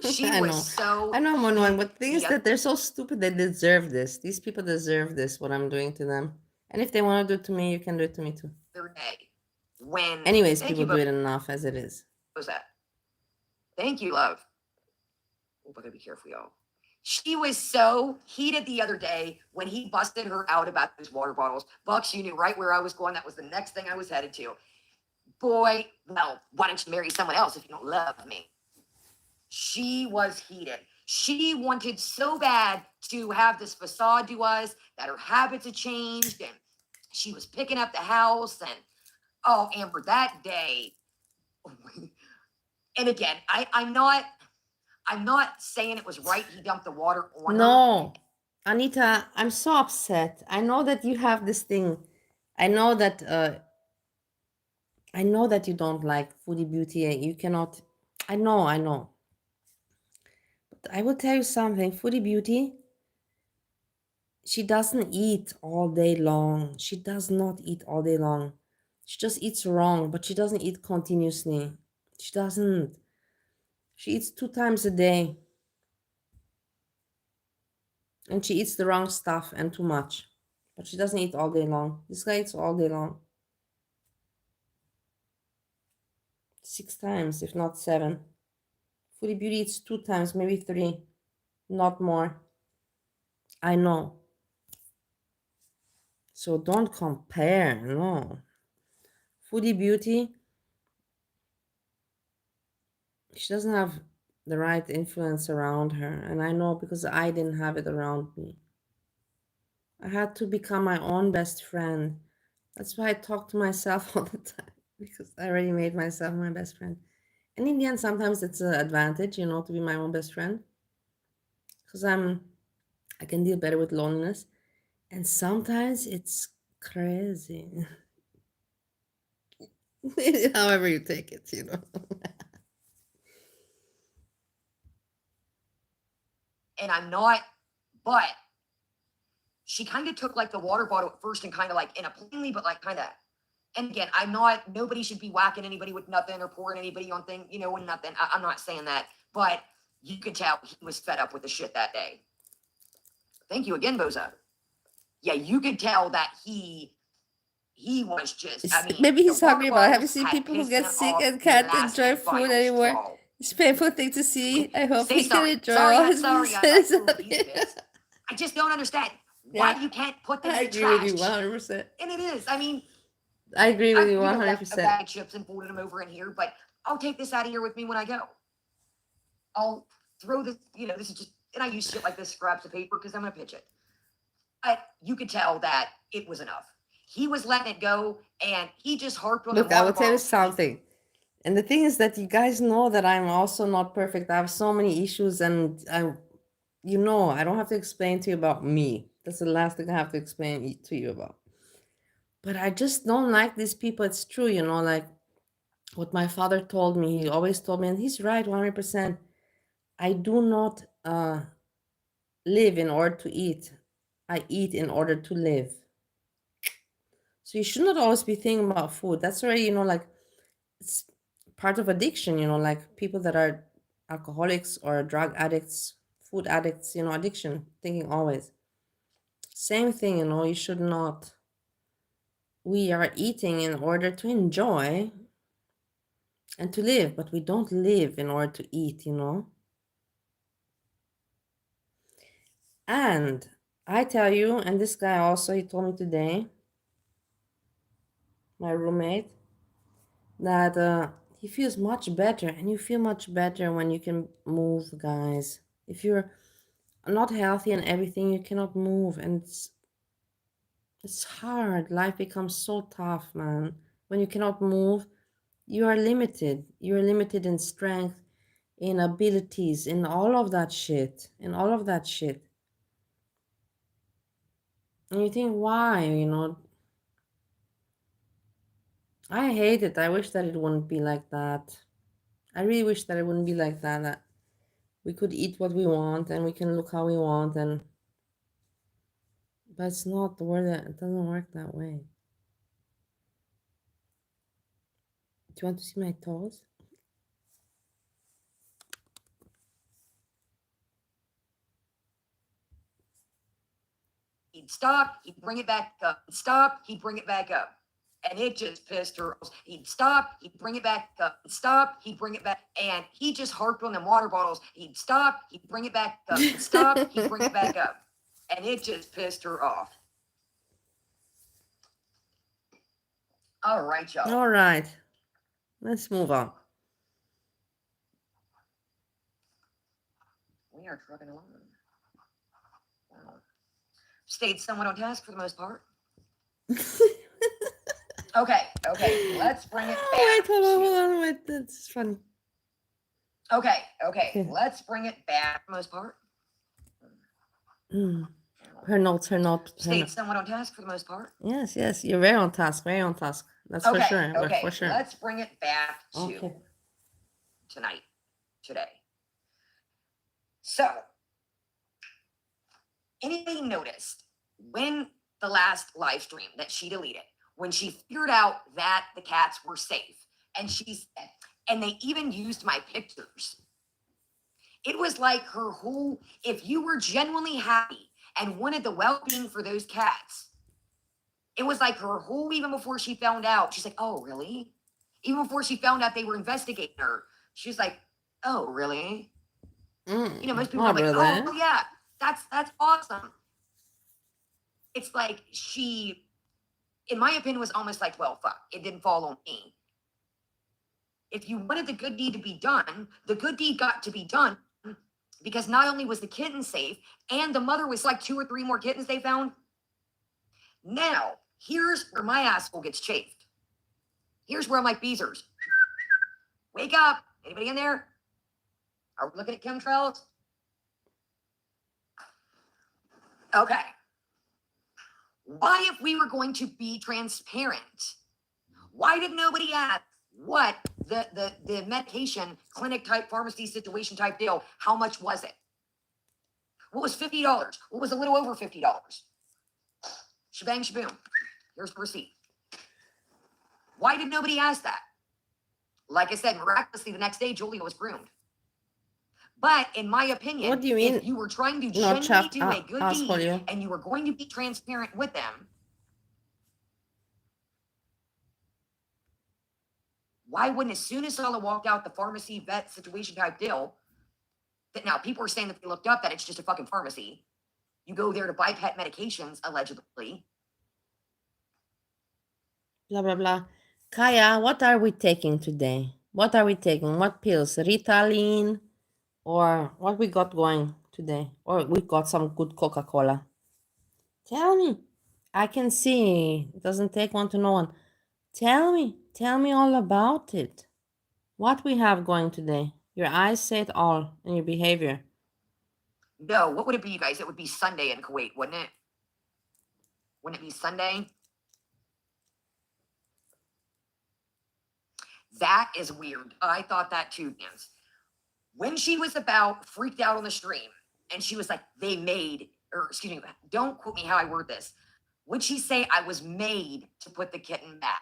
She I was know. so I know I'm annoying, but the thing is Yeah. that they're so stupid they deserve this. These people deserve this, what I'm doing to them. And if they want to do it to me, you can do it to me too. Third day. When Anyways, Thank people you, do it enough as it is. What was that? Thank you, love. Oh, I gotta be careful, y'all. She was so heated the other day when he busted her out about those water bottles. Bucks, you knew right where I was going. That was the next thing I was headed to. Boy, well, why don't you marry someone else if you don't love me? She was heated. She wanted so bad to have this facade to us that her habits had changed and she was picking up the house. And oh, Amber, that day. And again, I'm not saying it was right he dumped the water on her. No, Anita, I'm so upset. I know that you have this thing. I know that you don't like Foodie Beauty and you cannot. I know. But I will tell you something. Foodie Beauty, she doesn't eat all day long. She does not eat all day long. She just eats wrong, but she doesn't eat continuously. She doesn't. She eats 2 times a day. And she eats the wrong stuff and too much. But she doesn't eat all day long. This guy eats all day long. 6 times, if not 7. Foodie Beauty eats 2 times, maybe 3. Not more. I know. So don't compare, no. Foodie Beauty, she doesn't have the right influence around her. And I know because I didn't have it around me. I had to become my own best friend. That's why I talk to myself all the time. Because I already made myself my best friend. And in the end, sometimes it's an advantage, to be my own best friend. Because I can deal better with loneliness. And sometimes it's crazy. However you take it. And I'm not, but she kind of took like the water bottle at first and kind of like in a plainly, but like kind of, and again, nobody should be whacking anybody with nothing or pouring anybody on thing, and nothing. I'm not saying that, but you could tell he was fed up with the shit that day. Thank you again, Boza. Yeah, you could tell that he was just, Maybe he's the water hungry, but have you bottles seen had people who pissed get him sick off and the can't last enjoy and food final anymore? straw. It's a painful thing to see. I hope Say he can sorry. enjoy Sorry, all I'm his sorry. food. He's pissed. I just don't understand why Yeah, you can't put them I in the agree with you trash. 100%. And it is. I agree with I've you left a 100%. bag of chips and folded them over in here, but I'll take this out of here with me when I go. I'll throw this, this is just, and I use shit like this, scraps of paper, because I'm going to pitch it. You could tell that it was enough. He was letting it go, and he just harped on Look, the I water will tell you bottle. something. And the thing is that you guys know that I'm also not perfect. I have so many issues, and I don't have to explain to you about me. That's the last thing I have to explain to you about. But I just don't like these people. It's true, like what my father told me, he always told me, and he's right 100%. I do not live in order to eat. I eat in order to live. So you should not always be thinking about food. That's already, you know, like it's part of addiction, you know, like people that are alcoholics or drug addicts, food addicts, you know, addiction, thinking always. Same thing, you know, you should not. We are eating in order to enjoy and to live, but we don't live in order to eat, you know. And I tell you, and this guy also, he told me today, my roommate, that he feels much better, and you feel much better when you can move, guys. If you're not healthy and everything, you cannot move, and it's hard. Life becomes so tough, man. When you cannot move, you are limited. You're limited in strength, in abilities, in all of that shit. In all of that shit. And you think, why? You know, I hate it. I wish that it wouldn't be like that. I really wish that it wouldn't be like that. That we could eat what we want and we can look how we want, and but it's not the word that it doesn't work that way. Do you want to see my toes? He'd stop, he'd bring it back up. Stop, he'd bring it back up. And it just pissed her off. He'd stop, he'd bring it back up. Stop, he'd bring it back. And he just harped on them water bottles. He'd stop, he'd bring it back up. Stop, he'd bring it back up. And it just pissed her off. All right, y'all. All right. Let's move on. We are trucking along. Wow. Stayed somewhat on task for the most part. Okay, let's bring it back. Wait, hold on, wait, that's funny. Okay, let's bring it back for the most part. Her notes. Stayed somewhat on task for the most part. Yes, you're very on task, That's for sure, Okay, for sure. let's bring it back to Okay. today. So, anybody noticed when the last live stream that she deleted, when she figured out that the cats were safe, and she said, and they even used my pictures. It was like her whole, if you were genuinely happy and wanted the well-being for those cats, it was like her whole, even before she found out, she's like, oh, really? Even before she found out they were investigating her, she was like, oh, really? You know, most people are like, really? oh, yeah, that's awesome. It's like she, in my opinion, was almost like, well, fuck, it didn't fall on me. If you wanted the good deed to be done, the good deed got to be done, because not only was the kitten safe, and the mother was like 2 or 3 more kittens they found. Now, here's where my asshole gets chafed. Here's where I'm like, Beezers, wake up. Anybody in there? Are we looking at chemtrails? Okay. Why, if we were going to be transparent, why did nobody ask what the medication clinic type pharmacy situation type deal, how much was it? What was $50? What was a little over $50? Shebang shaboom. Here's the receipt. Why did nobody ask that? Like I said, miraculously the next day Julia was groomed. But in my opinion, What do you mean? if you were trying to No, genuinely do a good asshole, deed you. and you were going to be transparent with them, why wouldn't, as soon as Sala walked out the pharmacy vet situation type deal, that now people are saying that they looked up that it's just a fucking pharmacy. You go there to buy pet medications, allegedly. Blah, blah, blah. Kaya, what are we taking today? What are we taking? What pills? Ritalin? Or what we got going today? Or we got some good Coca-Cola? Tell me. I can see. It doesn't take one to know one. Tell me all about it. What we have going today. Your eyes say it all, and your behavior. No, what would it be, you guys? It would be Sunday in Kuwait, wouldn't it? Wouldn't it be Sunday? That is weird. I thought that too, Nance. When she was about freaked out on the stream and she was like, they made, or excuse me, don't quote me how I word this. Would she say I was made to put the kitten back?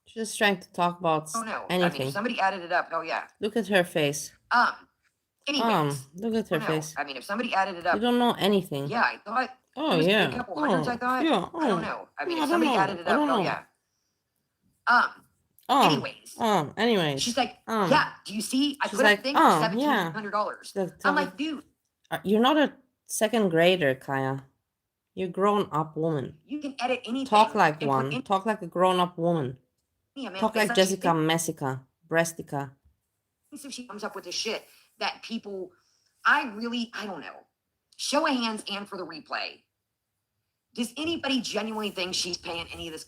She's just trying to talk about Oh no. I mean, anything. if somebody added it up, oh yeah. Look at her face. Anyways. Look at her No. face. I mean, if somebody added it You up, don't know anything. yeah, I thought Oh it was yeah. a couple hundreds, I thought. Yeah. I don't know. I mean, No, if somebody know. added it I up, don't oh know. yeah. Anyways. Anyways. She's like, yeah, do you see? I She's put like, a thing for $1,700. Yeah. I'm like, dude, You're not a second grader, Kaya. You're a grown-up woman. you can edit anything. Talk like and one. Talk like a grown-up woman. Talk like Jessica Messica. Breastica. If she comes up with this shit that people, I don't know. Show of hands and for the replay. Does anybody genuinely think she's paying any of this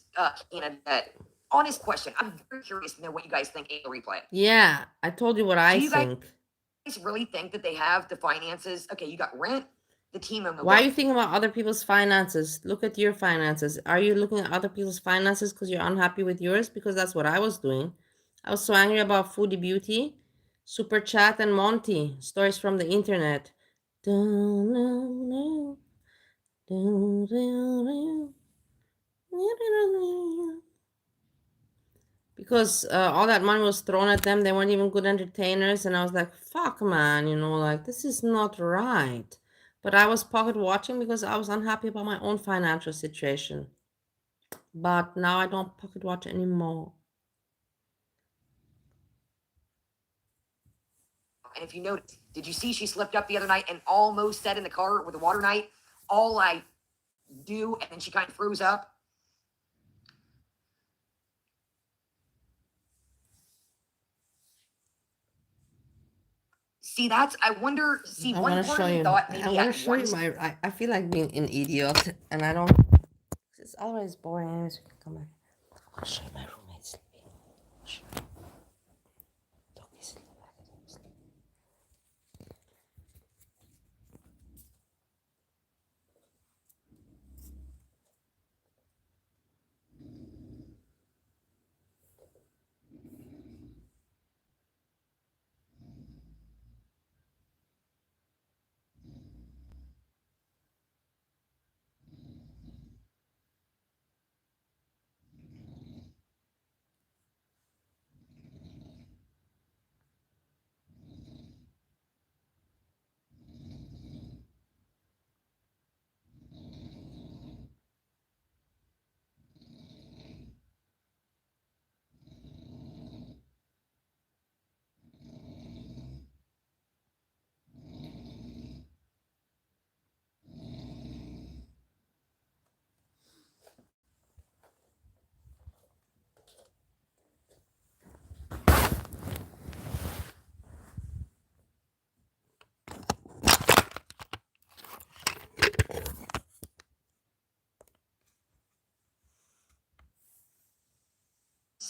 candidate? Honest question. I'm very curious to know what you guys think of the replay. Yeah, I told you what I think. You guys really think that they have the finances? Okay, you got rent, the team of Why are you thinking about other people's finances? Look at your finances. Are you looking at other people's finances because you're unhappy with yours? Because that's what I was doing. I was so angry about Foodie Beauty, Super Chat, and Monty. Stories from the internet. Because all that money was thrown at them. They weren't even good entertainers. And I was like, fuck, man, you know, like, this is not right. But I was pocket watching because I was unhappy about my own financial situation. But now I don't pocket watch anymore. And if you notice, did you see she slipped up the other night and almost said in the car with the water night, all I do, and then she kind of froze up? See, that's, I wonder, see, I one want to part show of me you. thought I maybe want to at show you once, my. I feel like being an idiot, and I don't. It's always boring. Anyways, we can come back. I'll show you my roommate sleeping. Look, he's sleeping.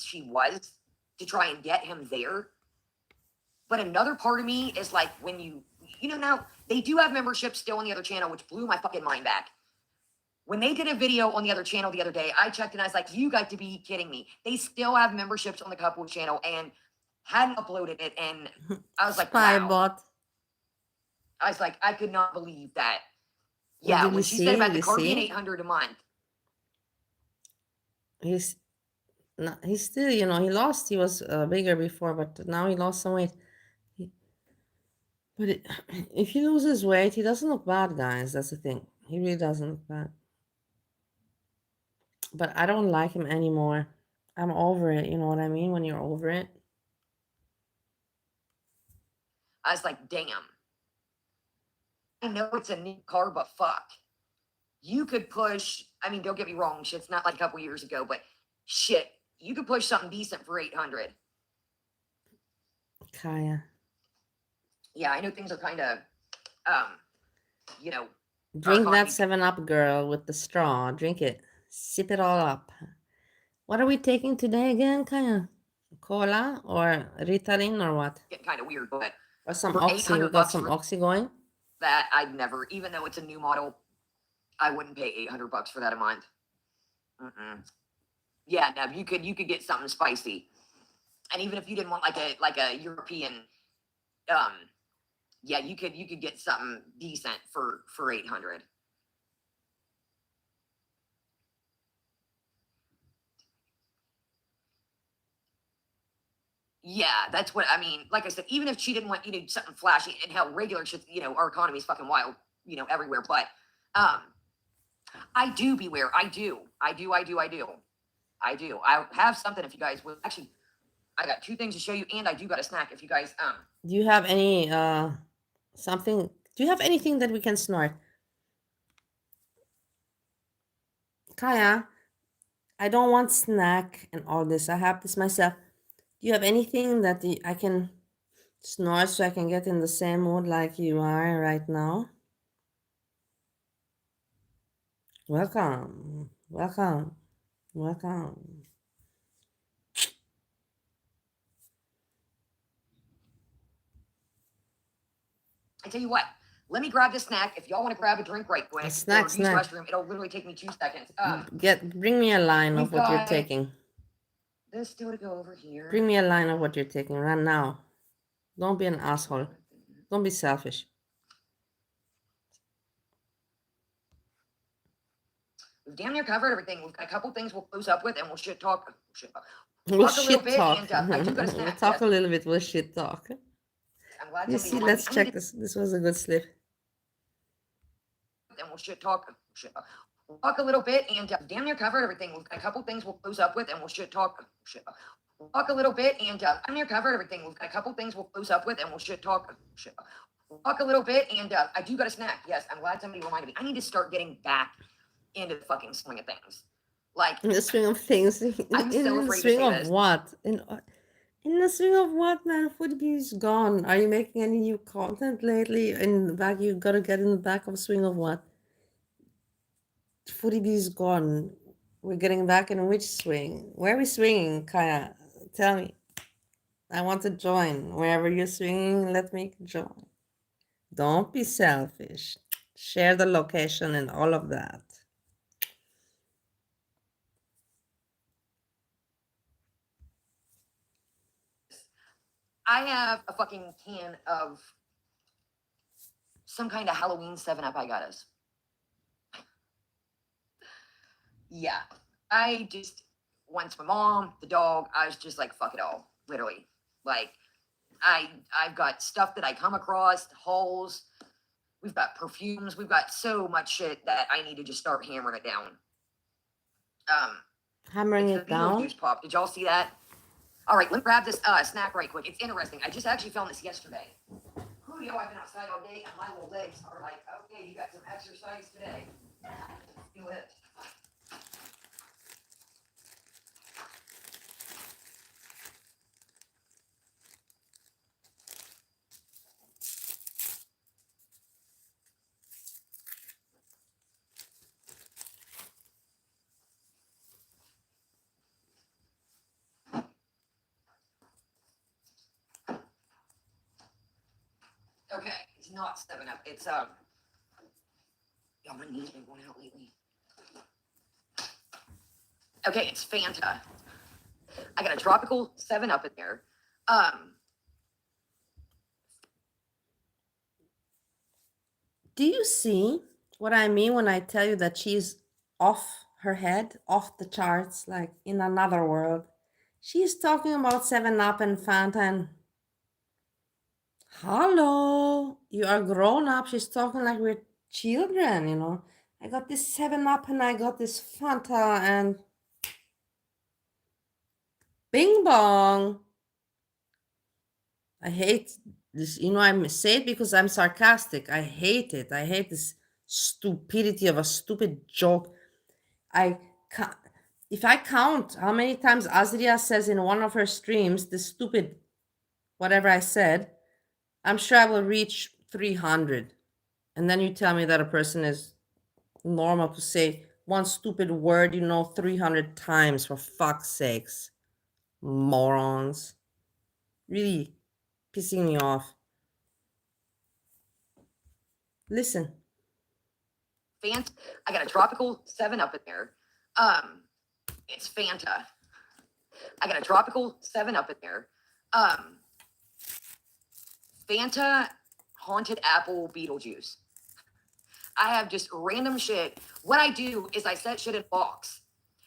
she was to try and get him there. But another part of me is like, when you know, now they do have memberships still on the other channel, which blew my fucking mind back. When they did a video on the other channel the other day, I checked and I was like, you got to be kidding me. They still have memberships on the couple channel and hadn't uploaded it. And I was like, wow. Bot. I was like, I could not believe that. Well, Yeah, did when you she see? said about Did the you car being see? $800 a month. He's still, you know, he lost. He was bigger before, but now he lost some weight. But if he loses weight, he doesn't look bad, guys. That's the thing. He really doesn't look bad. But I don't like him anymore. I'm over it. You know what I mean? When you're over it. I was like, damn. I know it's a new car, but fuck. You could push, I mean, don't get me wrong, shit's not like a couple years ago, but shit, you could push something decent for 800. Kaya. Yeah, I know things are kind of, you know. Drink that 7-Up, girl, with the straw. Drink it. Sip it all up. What are we taking today again, Kaya? Cola or Ritalin or what? Getting kind of weird, but Or some for Oxy. We 800 got bucks some for Oxy going. that, I'd never, even though it's a new model, I wouldn't pay 800 bucks for that a month. Yeah, no, you could get something spicy. And even if you didn't want like a European, yeah, you could get something decent for 800. Yeah, that's what I mean. Like I said, even if she didn't want something flashy, and hell, regular shit, our economy is fucking wild, everywhere. But I do beware. I do. I have something if you guys would actually. I got 2 things to show you, and I do got a snack if you guys Do you have any something? Do you have anything that we can snort? Kaya, I don't want snack and all this. I have this myself. Do you have anything that I can snort so I can get in the same mood like you are right now? Welcome, welcome, welcome. I tell you what, let me grab this snack. If y'all want to grab a drink right quick, Snack, or use snack. restroom, it'll literally take me 2 seconds. Bring me a line of we've what you're got taking. This still to go over here. Bring me a line of what you're taking right now. Don't be an asshole. Don't be selfish. We've damn near covered everything. We've got a couple things we'll close up with, and we'll shit talk. We'll Talk a little shit bit, talk. and I do got a snack. We'll talk Yes. a little bit. We'll shit talk. I'm glad You somebody see, reminded let's me. check this. This was a good slip. And we'll shit talk. We'll talk a little bit, and damn near covered everything. We've got a couple things we'll close up with, and we'll shit talk. We'll talk a little bit, and damn near covered everything. We've got a couple things we'll close up with, and we'll shit talk. We'll talk a little bit, and I do got a snack. Yes, I'm glad somebody reminded me. I need to start getting back into the fucking swing of things. Like in the swing of things. I'm so In the afraid to swing say of this. what? In the swing of what, man? Foodie is gone. Are you making any new content lately? In the back, you gotta get in the back of swing of what? Foodie is gone. We're getting back in which swing? Where are we swinging, Kaya? Tell me. I want to join. Wherever you're swinging, let me join. Don't be selfish. Share the location and all of that. I have a fucking can of some kind of Halloween 7-Up I got us. Yeah. I just, once my mom, the dog, I was just like, fuck it all. Literally. Like, I've got stuff that I come across, holes. We've got perfumes. We've got so much shit that I need to just start hammering it down. Hammering it down? Beetlejuice pop. Did y'all see that? All right, let me grab this snack right quick. It's interesting. I just actually found this yesterday. Whew, yo, I've been outside all day, and my little legs are like, okay, you got some exercise today. Do it. Okay, it's not 7-Up. It's y'all, my knees been going out lately. Okay, it's Fanta. I got a tropical 7-Up in there. Do you see what I mean when I tell you that she's off her head, off the charts, like in another world? She's talking about 7-Up and Fanta and hello, you are grown up. She's talking like we're children, you know. I got this 7-Up and I got this Fanta and bing bong. I hate this, you know, I say it because I'm sarcastic. I hate it. I hate this stupidity of a stupid joke. If I count how many times Azria says in one of her streams, the stupid whatever I said, I'm sure I will reach 300. And then you tell me that a person is normal to say one stupid word, 300 times, for fuck's sakes. Morons. Really pissing me off. Listen. Fanta. I got a tropical 7-Up in there. It's Fanta. I got a tropical 7-Up in there. Fanta haunted apple Beetlejuice. I have just random shit. What I do is I set shit in a box,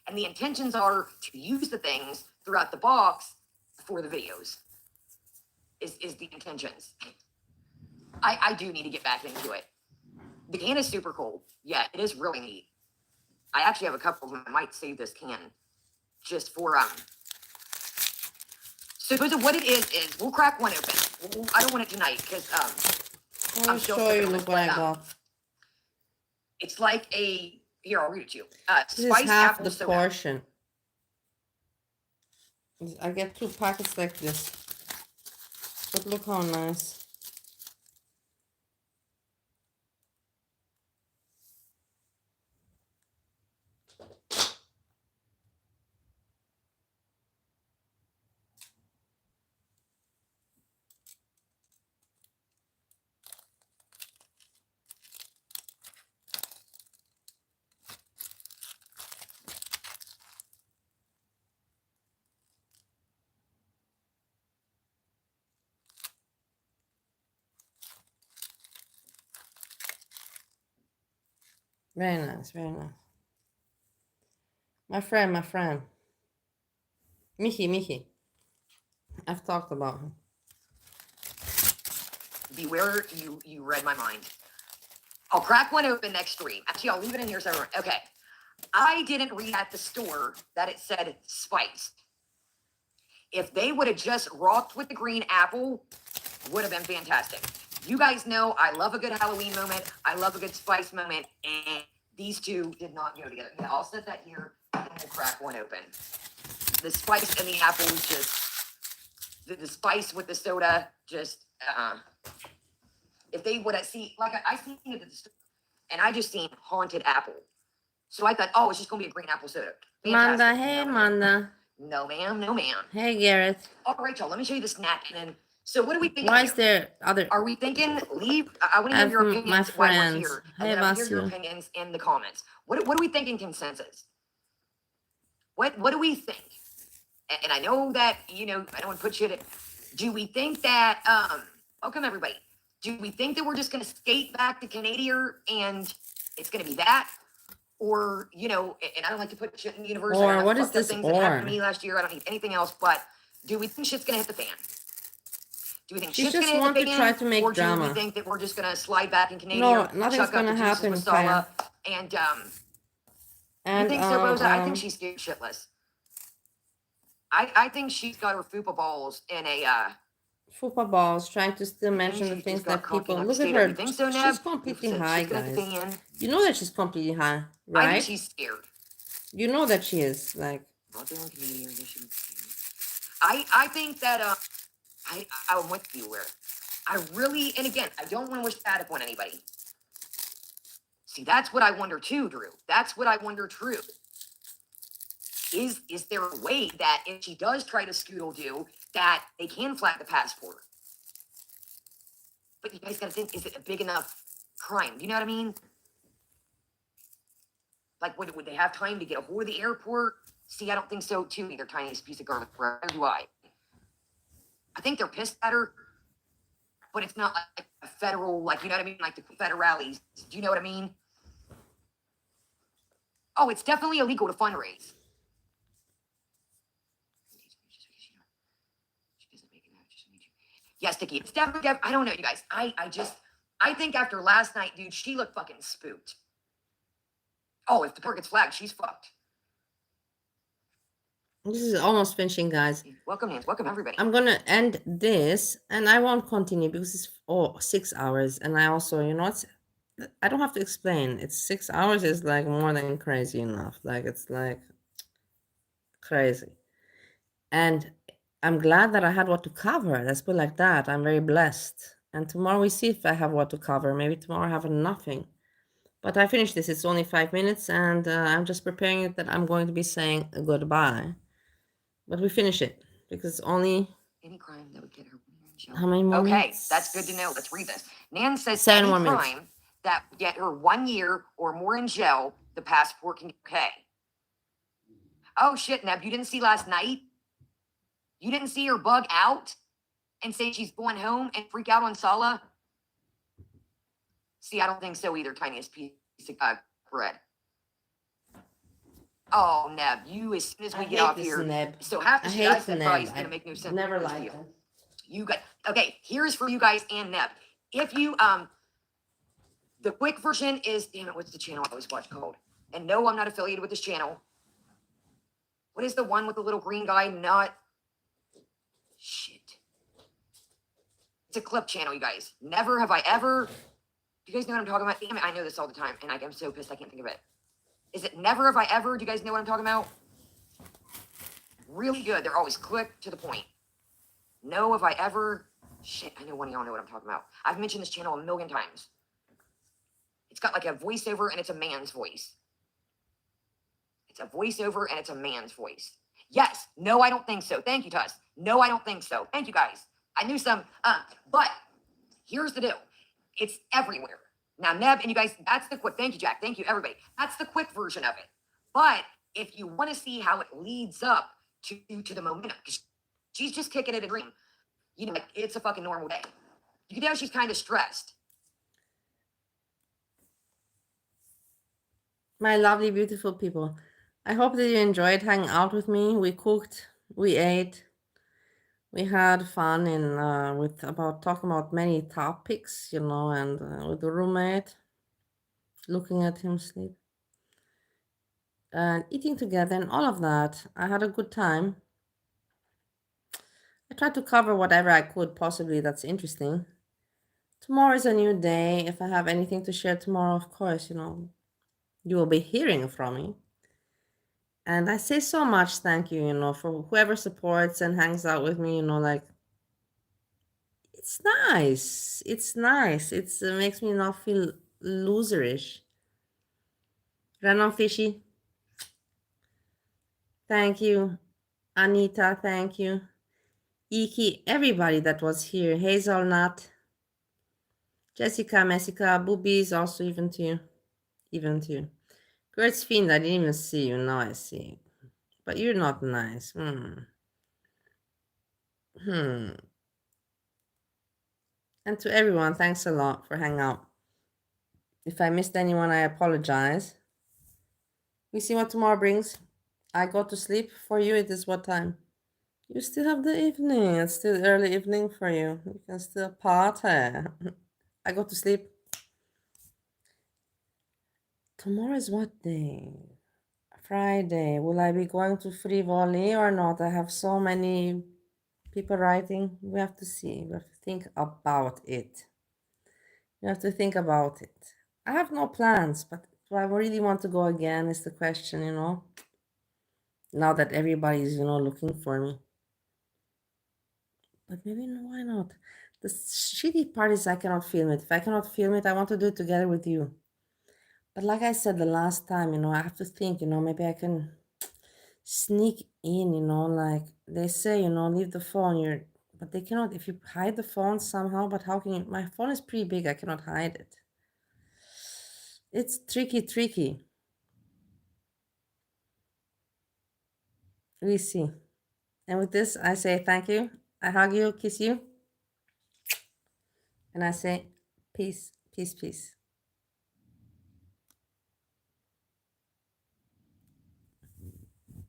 and the intentions are to use the things throughout the box for the videos. Is the intentions. I do need to get back into it. The can is super cool. Yeah, it is really neat. I actually have a couple of them. I might save this can just for So what it is we'll crack one open. I don't want it tonight because I'll show you. Look what I got. It's like a I'll read it to you. This is Spiced half apple the soda. portion. I get 2 packets like this. But look how nice. Very nice, very nice. My friend. Mickey. I've talked about him. Beware, you read my mind. I'll crack one open next stream. Actually, I'll leave it in here so everyone. Okay. I didn't read at the store that it said spiced. If they would have just rocked with the green apple, would have been fantastic. You guys know I love a good Halloween moment. I love a good spice moment. And these two did not go together. Yeah, I'll set that here and we'll crack one open. The spice and the apple was just, the spice with the soda, just, if they would have seen, like I seen it at the store, and I just seen haunted apple. So I thought, oh, it's just going to be a green apple soda. Fantastic. Manda, hey, Manda. No, ma'am. No, ma'am. Hey, Garrett. Oh, Rachel, let me show you the snack. And then, so what do we think? Why is there other? Are we thinking leave? I want to hear your opinions my while we're friends. here. Hey, And then I want to hear your Vasu. opinions in the comments. What are we thinking consensus? What do we think? And I know that, I don't want to put you to, do we think that, welcome everybody. Do we think that we're just going to skate back to Canada and it's going to be that? Or, and I don't like to put shit in the universe. Or I have what is fucked up this things that happened or? to me last year. I don't need anything else, but do we think shit's going to hit the fan? Do we think She shit's just going to want hit to the try fan? to make or do drama. we think that we're just going to slide back in Canada? No, nothing's chuck up gonna the juices happen, with Kaya. Sala, and, you think so, Rosa? I think she's scared shitless. I think she's got her fupa balls in a, Fupa balls trying to still mention the she's things just got that cocky people enough look to at say that. her. You think so, Neb? She's completely She's high, gonna hit the guys. fan. You know that she's completely high, I right? think she's scared. You know that she is like. Not doing Canadian, I think that I'm with you where I really, and again, I don't want to wish bad upon anybody. See, that's what I wonder too, Drew. That's what I wonder true. Is there a way that if she does try to scoodle do that they can flag the passport? But you guys gotta think, is it a big enough crime? You know what I mean? Like, would they have time to get aboard the airport? See, I don't think so too, either, tiniest piece of garlic bread. Do I think they're pissed at her, but it's not like a federal, like, you know what I mean? Like the federales. Do you know what I mean? Oh, it's definitely illegal to fundraise. Yes, Dickie, it's definitely, I don't know, you guys. I think after last night, dude, she looked fucking spooked. Oh, if the port gets flagged, she's fucked. This is almost finishing, guys. Welcome, Nance. Welcome, everybody. I'm gonna end this, and I won't continue because it's 6 hours, and I also, I don't have to explain. It's 6 hours is like more than crazy enough. Like it's like crazy, and I'm glad that I had what to cover. Let's put it like that. I'm very blessed. And tomorrow we see if I have what to cover. Maybe tomorrow I have nothing. But I finished this. It's only 5 minutes, and I'm just preparing it that I'm going to be saying goodbye. But we finish it because it's only any crime that would get her. How many more Okay, minutes? that's good to know. Let's read this. Nan says 7 any more minutes. crime that would get her 1 year or more in jail, the passport can get okay. Oh shit, Neb, you didn't see last night? You didn't see her bug out and say she's going home and freak out on Sala? See, I don't think so either, tiniest piece of bread. Oh, Neb, you, as soon as we I get hate off this here, Neb. so half the I shit I hate said probably Neb. is gonna I make no sense. never to liked you. him. You got, okay, here's for you guys and Neb. If you, the quick version is, damn it, what's the channel I always watch called? And no, I'm not affiliated with this channel. What is the one with the little green guy? Not, shit. It's a clip channel, you guys. Never have I ever, do you guys know what I'm talking about? Damn it, I know this all the time, and I'm so pissed I can't think of it. Is it Never Have I Ever? Do you guys know what I'm talking about? Really good. They're always quick to the point. No, have I ever? Shit, I know one of y'all know what I'm talking about. I've mentioned this channel a million times. It's got like a voiceover and it's a man's voice. It's a voiceover and it's a man's voice. Yes. No, I don't think so. Thank you, Tuss. No, I don't think so. Thank you, guys. I knew some. But here's the deal. It's everywhere. Now, Neb and you guys, that's the quick. Thank you, Jack. Thank you, everybody. That's the quick version of it. But if you want to see how it leads up to the momentum, because she's just kicking it a dream. You know, like, it's a fucking normal day. You can tell she's kind of stressed. My lovely, beautiful people. I hope that you enjoyed hanging out with me. We cooked, we ate, we had fun in with about talking about many topics, you know, and with the roommate, looking at him sleep, and eating together, and all of that. I had a good time. I tried to cover whatever I could possibly that's interesting. Tomorrow is a new day. If I have anything to share tomorrow, of course, you know, you will be hearing from me. And I say so much thank you, you know, for whoever supports and hangs out with me, you know, like, it's nice. It's nice. It makes me not feel loserish. Random Fishy, thank you. Anita, thank you. Iki, everybody that was here. Hazelnut, Jessica, Messica, Boobies, also even to you. Even to you. Gert's Fiend, I didn't even see you. Now I see you. But you're not nice. And to everyone, thanks a lot for hanging out. If I missed anyone, I apologize. We see what tomorrow brings. I go to sleep. For you, it is what time? You still have the evening. It's still early evening for you. You can still party. I go to sleep. Tomorrow is what day? Friday. Will I be going to Free Volley or not? I have so many people writing. We have to see. We have to think about it. You have to think about it. I have no plans, but do I really want to go again is the question, you know? Now that everybody's, you know, looking for me. But maybe no, why not? The shitty part is I cannot film it. If I cannot film it, I want to do it together with you. But like I said the last time, you know, I have to think, you know, maybe I can sneak in, you know, like they say, you know, leave the phone, but they cannot, if you hide the phone somehow, but how can you, my phone is pretty big, I cannot hide it. It's tricky. We see. And with this, I say thank you. I hug you, kiss you. And I say peace.